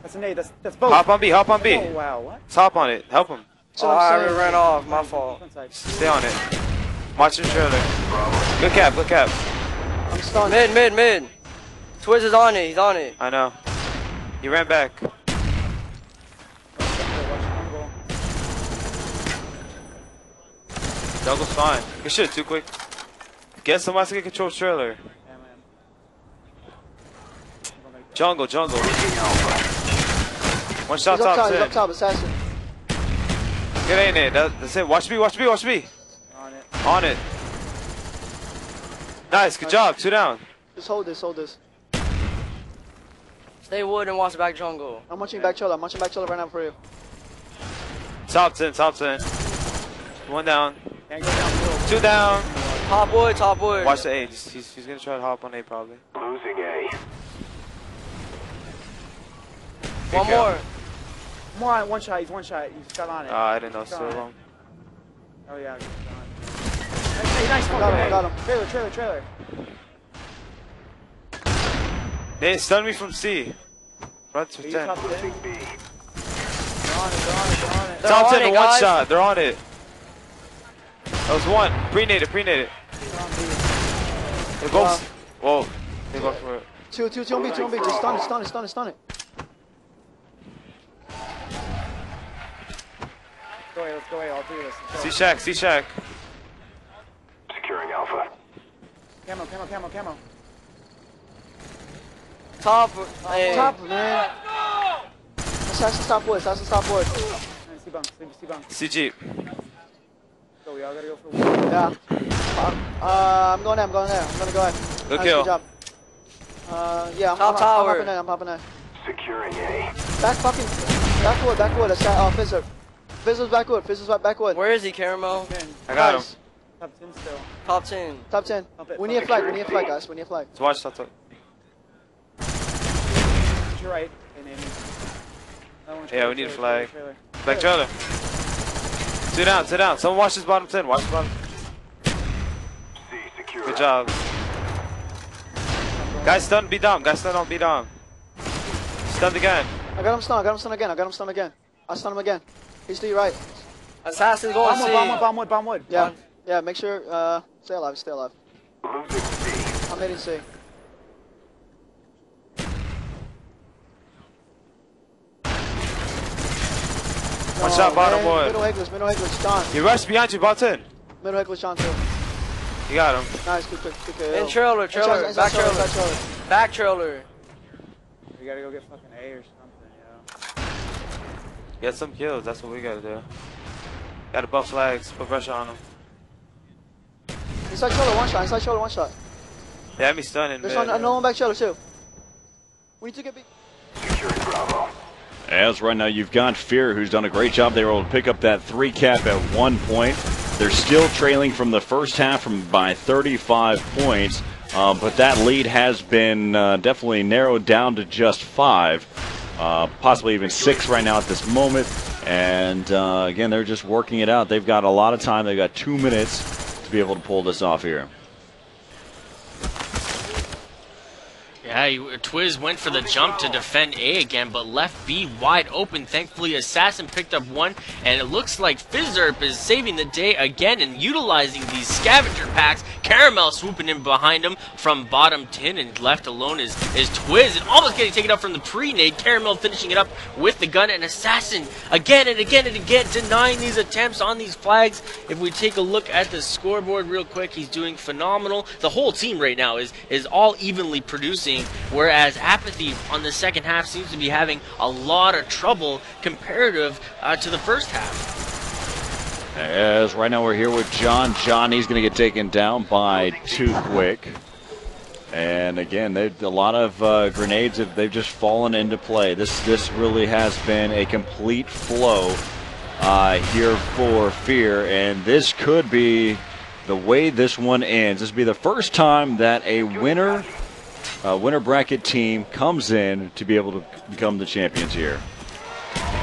That's an A, that's both. Hop on B, hop on B. Oh, wow, what? Let's hop on it. Help him. Oh, I ran off, my fault. Stay on it. Watch your trailer. Good cap, good cap. I'm stunned. Mid. Twiz is on it, he's on it. I know. He ran back. Jungle's fine. Good shit, Too Quick. Get somebody to get control trailer. Jungle. One shot He's up top, he's top 10. up top, assassin. Get in there. That's it. Watch B. On it. On it. Nice. Good job. 2 down. Just hold this, hold this. Stay wood and watch back jungle. I'm watching back chola. I'm watching back chola right now for you. Top 10, top 10. One down. Can't go down middle. Two down. Top wood, top wood. Watch the A. He's gonna try to hop on A probably. Losing A. One more. More on one shot. He's one shot. He's got on it. I didn't know. So long. Oh yeah. Hey, nice one. Got him. Trailer. They stunned me from C. Run to 10. They're on it. Top 10 to one shot. They're on it. That was one. Pre-nated. They both. Whoa. They go for it. Two on B. Just stun it. Let's go away. I'll do this. C-Shack. Securing Alpha. Camo. Top. Hey. Top, man. Assassin stop wood. C-bunk. C-Jeep. So we all gotta go for wood. Yeah. I'm going there. I'm gonna go ahead. Good nice, kill. Good job. Yeah, I'm hopping in. Securing A. Backwood. That's that. Fizzer. Fizzer's backwood. Where is he, Caramel? I got him. Top 10 still. Top 10. We need a flag, guys. Let's watch top 10. To your right. Yeah, we need a flag. Back trailer. Two down. Someone watch this bottom 10. Good job. Guys stunned, be down. Stunned again. I got him stunned again. I stun him again. He's to your right. Assassin going C. Bomb wood. Yeah, make sure, stay alive. I'm hitting C. One shot bottom wood. Middle English, John. He rushed behind you, bottom 10. Middle English, John too. You got him. Nice, good kill. In trailer. Back trailer. We gotta go get fucking A or something, Get some kills, that's what we gotta do. Gotta buff flags, put pressure on them. Inside shoulder, one shot. Yeah, me stunning. There's no one back shoulder too. We need to get big. Securing Bravo. As right now you've got Fear, who's done a great job. They were able to pick up that 3 cap at 1 point. They're still trailing from the first half by 35 points. But that lead has been definitely narrowed down to just 5. Possibly even 6 right now at this moment. And again, they're just working it out. They've got a lot of time. They've got 2 minutes to be able to pull this off here. Yeah, Twiz went for the jump to defend A again, but left B wide open. Thankfully, Assassin picked up 1, and it looks like Fizzerp is saving the day again and utilizing these scavenger packs. Caramel swooping in behind him from bottom 10, and left alone is Twiz, and almost getting taken up from the pre-nade. Caramel finishing it up with the gun, and Assassin again and again denying these attempts on these flags. If we take a look at the scoreboard real quick, he's doing phenomenal. The whole team right now is all evenly producing, whereas Apathy on the second half seems to be having a lot of trouble comparative to the first half. As right now we're here with John. He's going to get taken down by Too Quick. And again, a lot of grenades, they've just fallen into play. This really has been a complete flow here for Fear, and this could be the way this one ends. This will be the first time that a winner bracket team comes in to be able to become the champions here.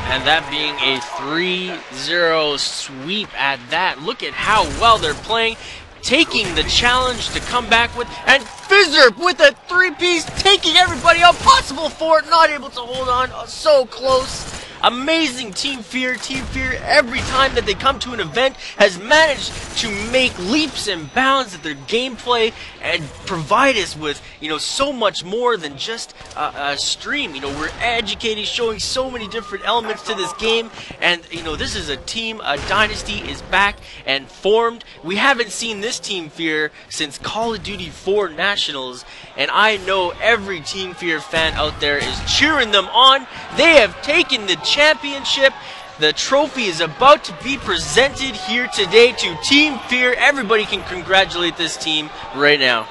And that being a 3-0 sweep at that. Look at how well they're playing, taking the challenge to come back with, and Fizzerp with a 3-piece, taking everybody out. Possible for it, not able to hold on, so close. Amazing Team Fear. Team Fear, every time that they come to an event, has managed to make leaps and bounds at their gameplay and provide us with, so much more than just a stream. We're educating, showing so many different elements to this game, and this is a team. A dynasty is back and formed. We haven't seen this Team Fear since Call of Duty 4 Nationals, and I know every Team Fear fan out there is cheering them on. They have taken the championship. The trophy is about to be presented here today to Team Fear. Everybody can congratulate this team right now.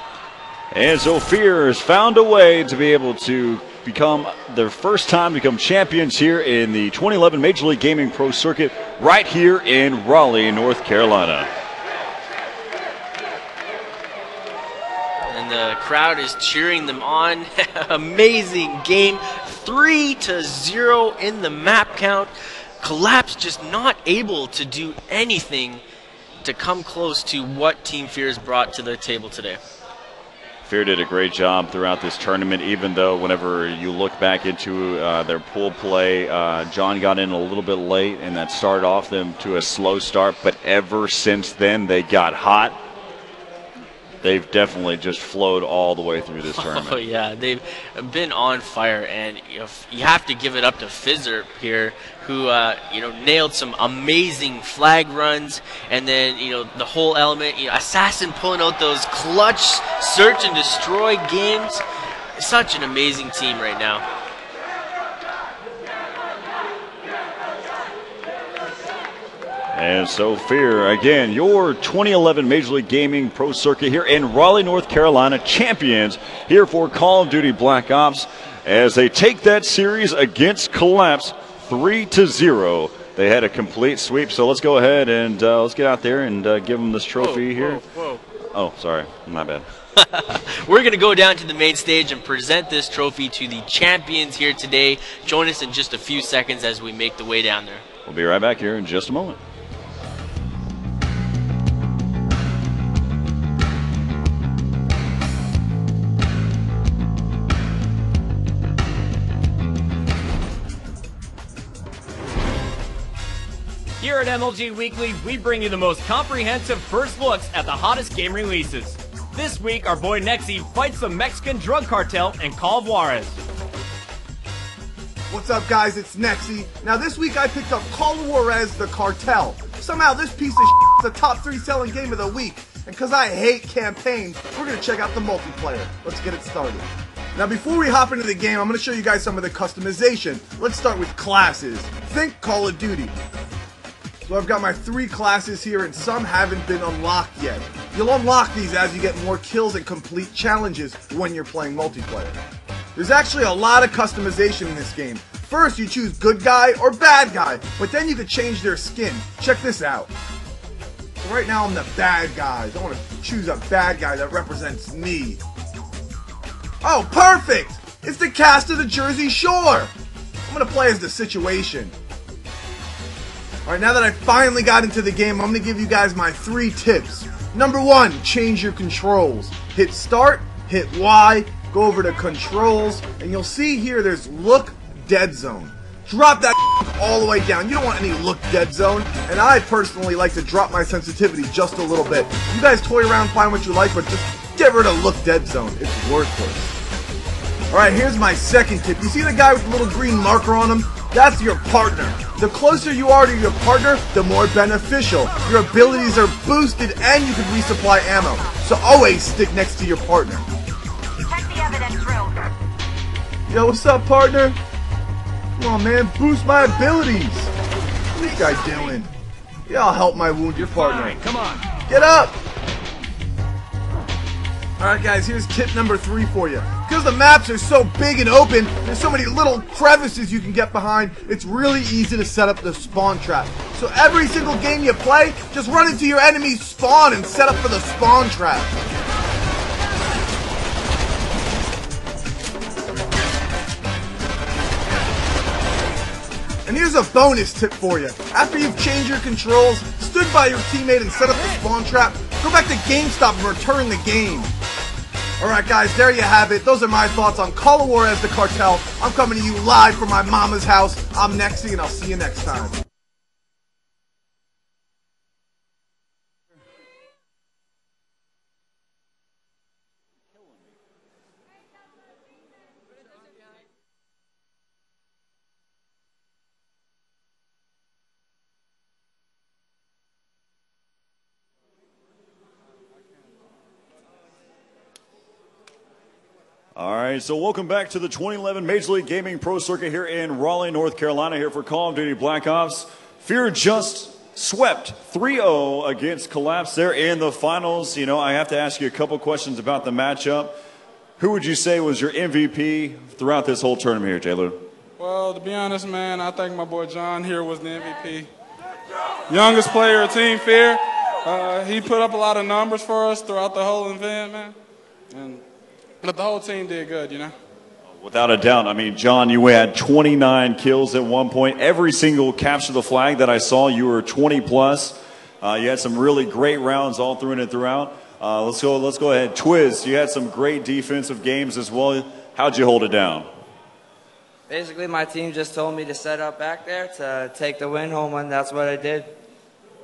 And so Fear has found a way to be able to become their first time to become champions here in the 2011 Major League Gaming Pro Circuit right here in Raleigh, North Carolina. And the crowd is cheering them on. Amazing game. 3-0 in the map count. Collapse just not able to do anything to come close to what Team Fear has brought to the table today. Fear did a great job throughout this tournament, even though whenever you look back into their pool play, John got in a little bit late, and that started off them to a slow start. But ever since then, they got hot. They've definitely just flowed all the way through this tournament. Oh, yeah. They've been on fire, and you have to give it up to Fizzer here, who nailed some amazing flag runs, and then the whole element, Assassin pulling out those clutch search and destroy games. Such an amazing team right now. And so Fear, again, your 2011 Major League Gaming Pro Circuit here in Raleigh, North Carolina, champions here for Call of Duty Black Ops as they take that series against Collapse 3-0. They had a complete sweep, so let's go ahead and let's get out there and give them this trophy here. Whoa. Oh, sorry, my bad. We're going to go down to the main stage and present this trophy to the champions here today. Join us in just a few seconds as we make the way down there. We'll be right back here in just a moment. Here at MLG Weekly, we bring you the most comprehensive first looks at the hottest game releases. This week, our boy Nexi fights the Mexican drug cartel in Call of Juarez. What's up, guys? It's Nexi. Now, this week I picked up Call of Juarez, the Cartel. Somehow, this piece of shit is the top 3 selling game of the week. And because I hate campaigns, we're going to check out the multiplayer. Let's get it started. Now, before we hop into the game, I'm going to show you guys some of the customization. Let's start with classes. Think Call of Duty. So I've got my 3 classes here, and some haven't been unlocked yet. You'll unlock these as you get more kills and complete challenges when you're playing multiplayer. There's actually a lot of customization in this game. First, you choose good guy or bad guy, but then you can change their skin. Check this out. So right now I'm the bad guy. I want to choose a bad guy that represents me. Oh, perfect! It's the cast of the Jersey Shore! I'm going to play as the Situation. Alright, now that I finally got into the game, I'm going to give you guys my 3 tips. Number 1, change your controls. Hit start, hit Y, go over to controls, and you'll see here there's look dead zone. Drop that all the way down. You don't want any look dead zone, and I personally like to drop my sensitivity just a little bit. You guys toy around, find what you like, but just get rid of look dead zone. It's worthless. Alright, here's my second tip. You see the guy with the little green marker on him? That's your partner. The closer you are to your partner, the more beneficial. Your abilities are boosted and you can resupply ammo. So always stick next to your partner. Check the evidence room. Yo, what's up, partner? Come on, man, boost my abilities. What's this guy doing? Yeah, I'll help my wounded partner. Fine. Come on. Get up! Alright guys, here's tip number 3 for you. Because the maps are so big and open, there's so many little crevices you can get behind, it's really easy to set up the spawn trap. So every single game you play, just run into your enemy's spawn and set up for the spawn trap. And here's a bonus tip for you. After you've changed your controls, stood by your teammate and set up the spawn trap, go back to GameStop and return the game. Alright guys, there you have it. Those are my thoughts on Call of Juarez, the Cartel. I'm coming to you live from my mama's house. I'm Nexi, and I'll see you next time. All right, so welcome back to the 2011 Major League Gaming Pro Circuit here in Raleigh, North Carolina, here for Call of Duty Black Ops. Fear just swept 3-0 against Collapse. They're in the finals. You know, I have to ask you a couple questions about the matchup. Who would you say was your MVP throughout this whole tournament here, J-Lou? Well, to be honest, man, I think my boy John here was the MVP. Youngest player of Team Fear. He put up a lot of numbers for us throughout the whole event, man. But the whole team did good, you know. Without a doubt. I mean, John, you had 29 kills at one point. Every single capture the flag that I saw, you were 20 plus. You had some really great rounds all through and throughout. Let's go ahead. Twiz, you had some great defensive games as well. How'd you hold it down? Basically, my team just told me to set up back there to take the win home, and that's what I did.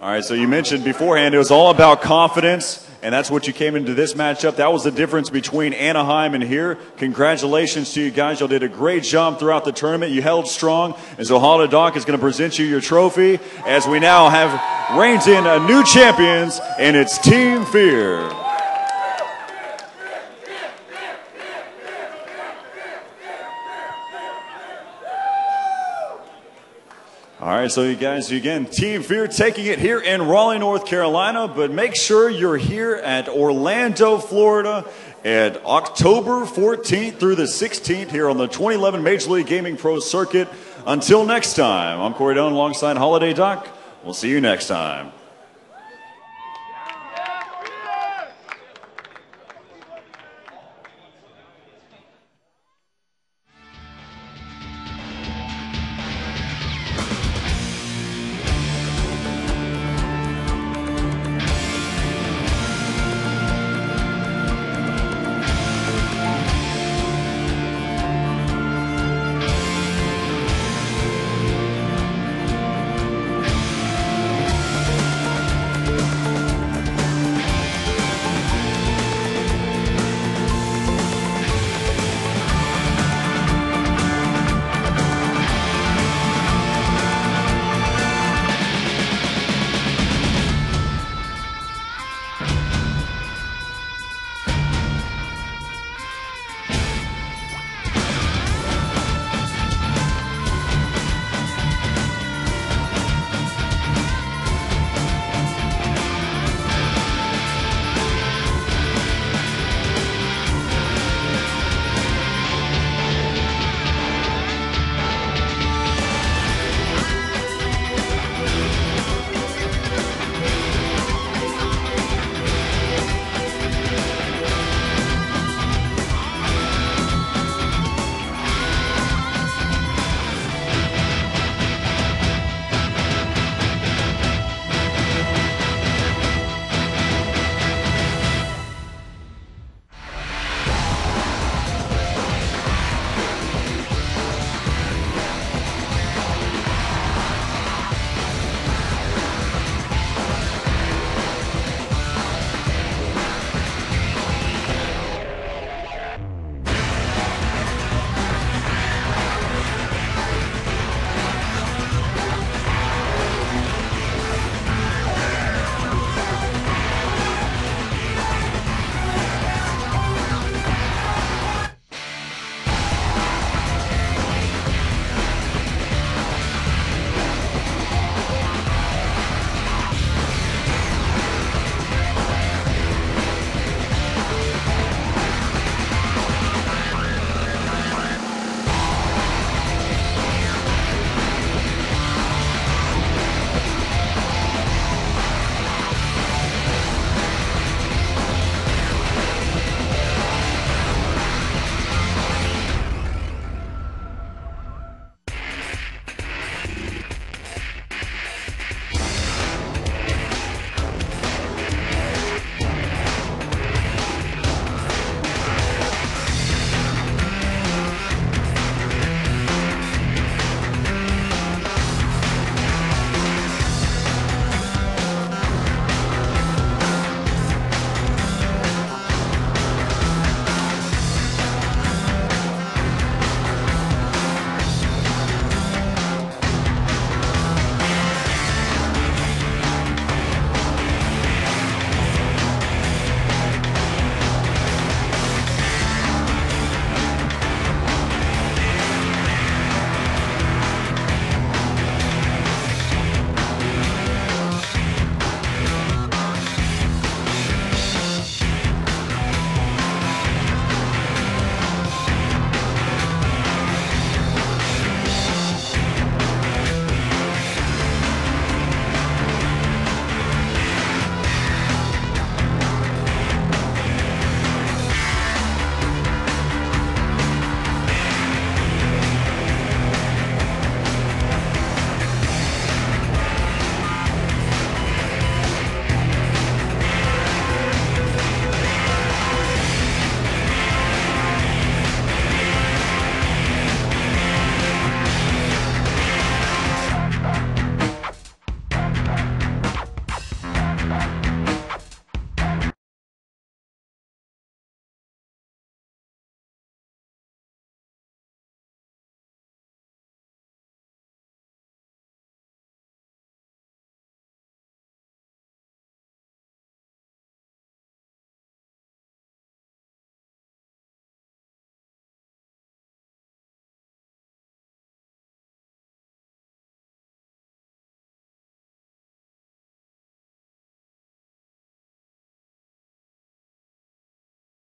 All right, so you mentioned beforehand it was all about confidence, and that's what you came into this matchup. That was the difference between Anaheim and here. Congratulations to you guys. Y'all did a great job throughout the tournament. You held strong, and so Hollow Doc is going to present you your trophy as we now have reigns in a new champions, and it's Team Fear. All right, so you guys, again, Team Fear taking it here in Raleigh, North Carolina, but make sure you're here at Orlando, Florida at October 14th through the 16th here on the 2011 Major League Gaming Pro Circuit. Until next time, I'm Corey Doan alongside Holiday Doc. We'll see you next time.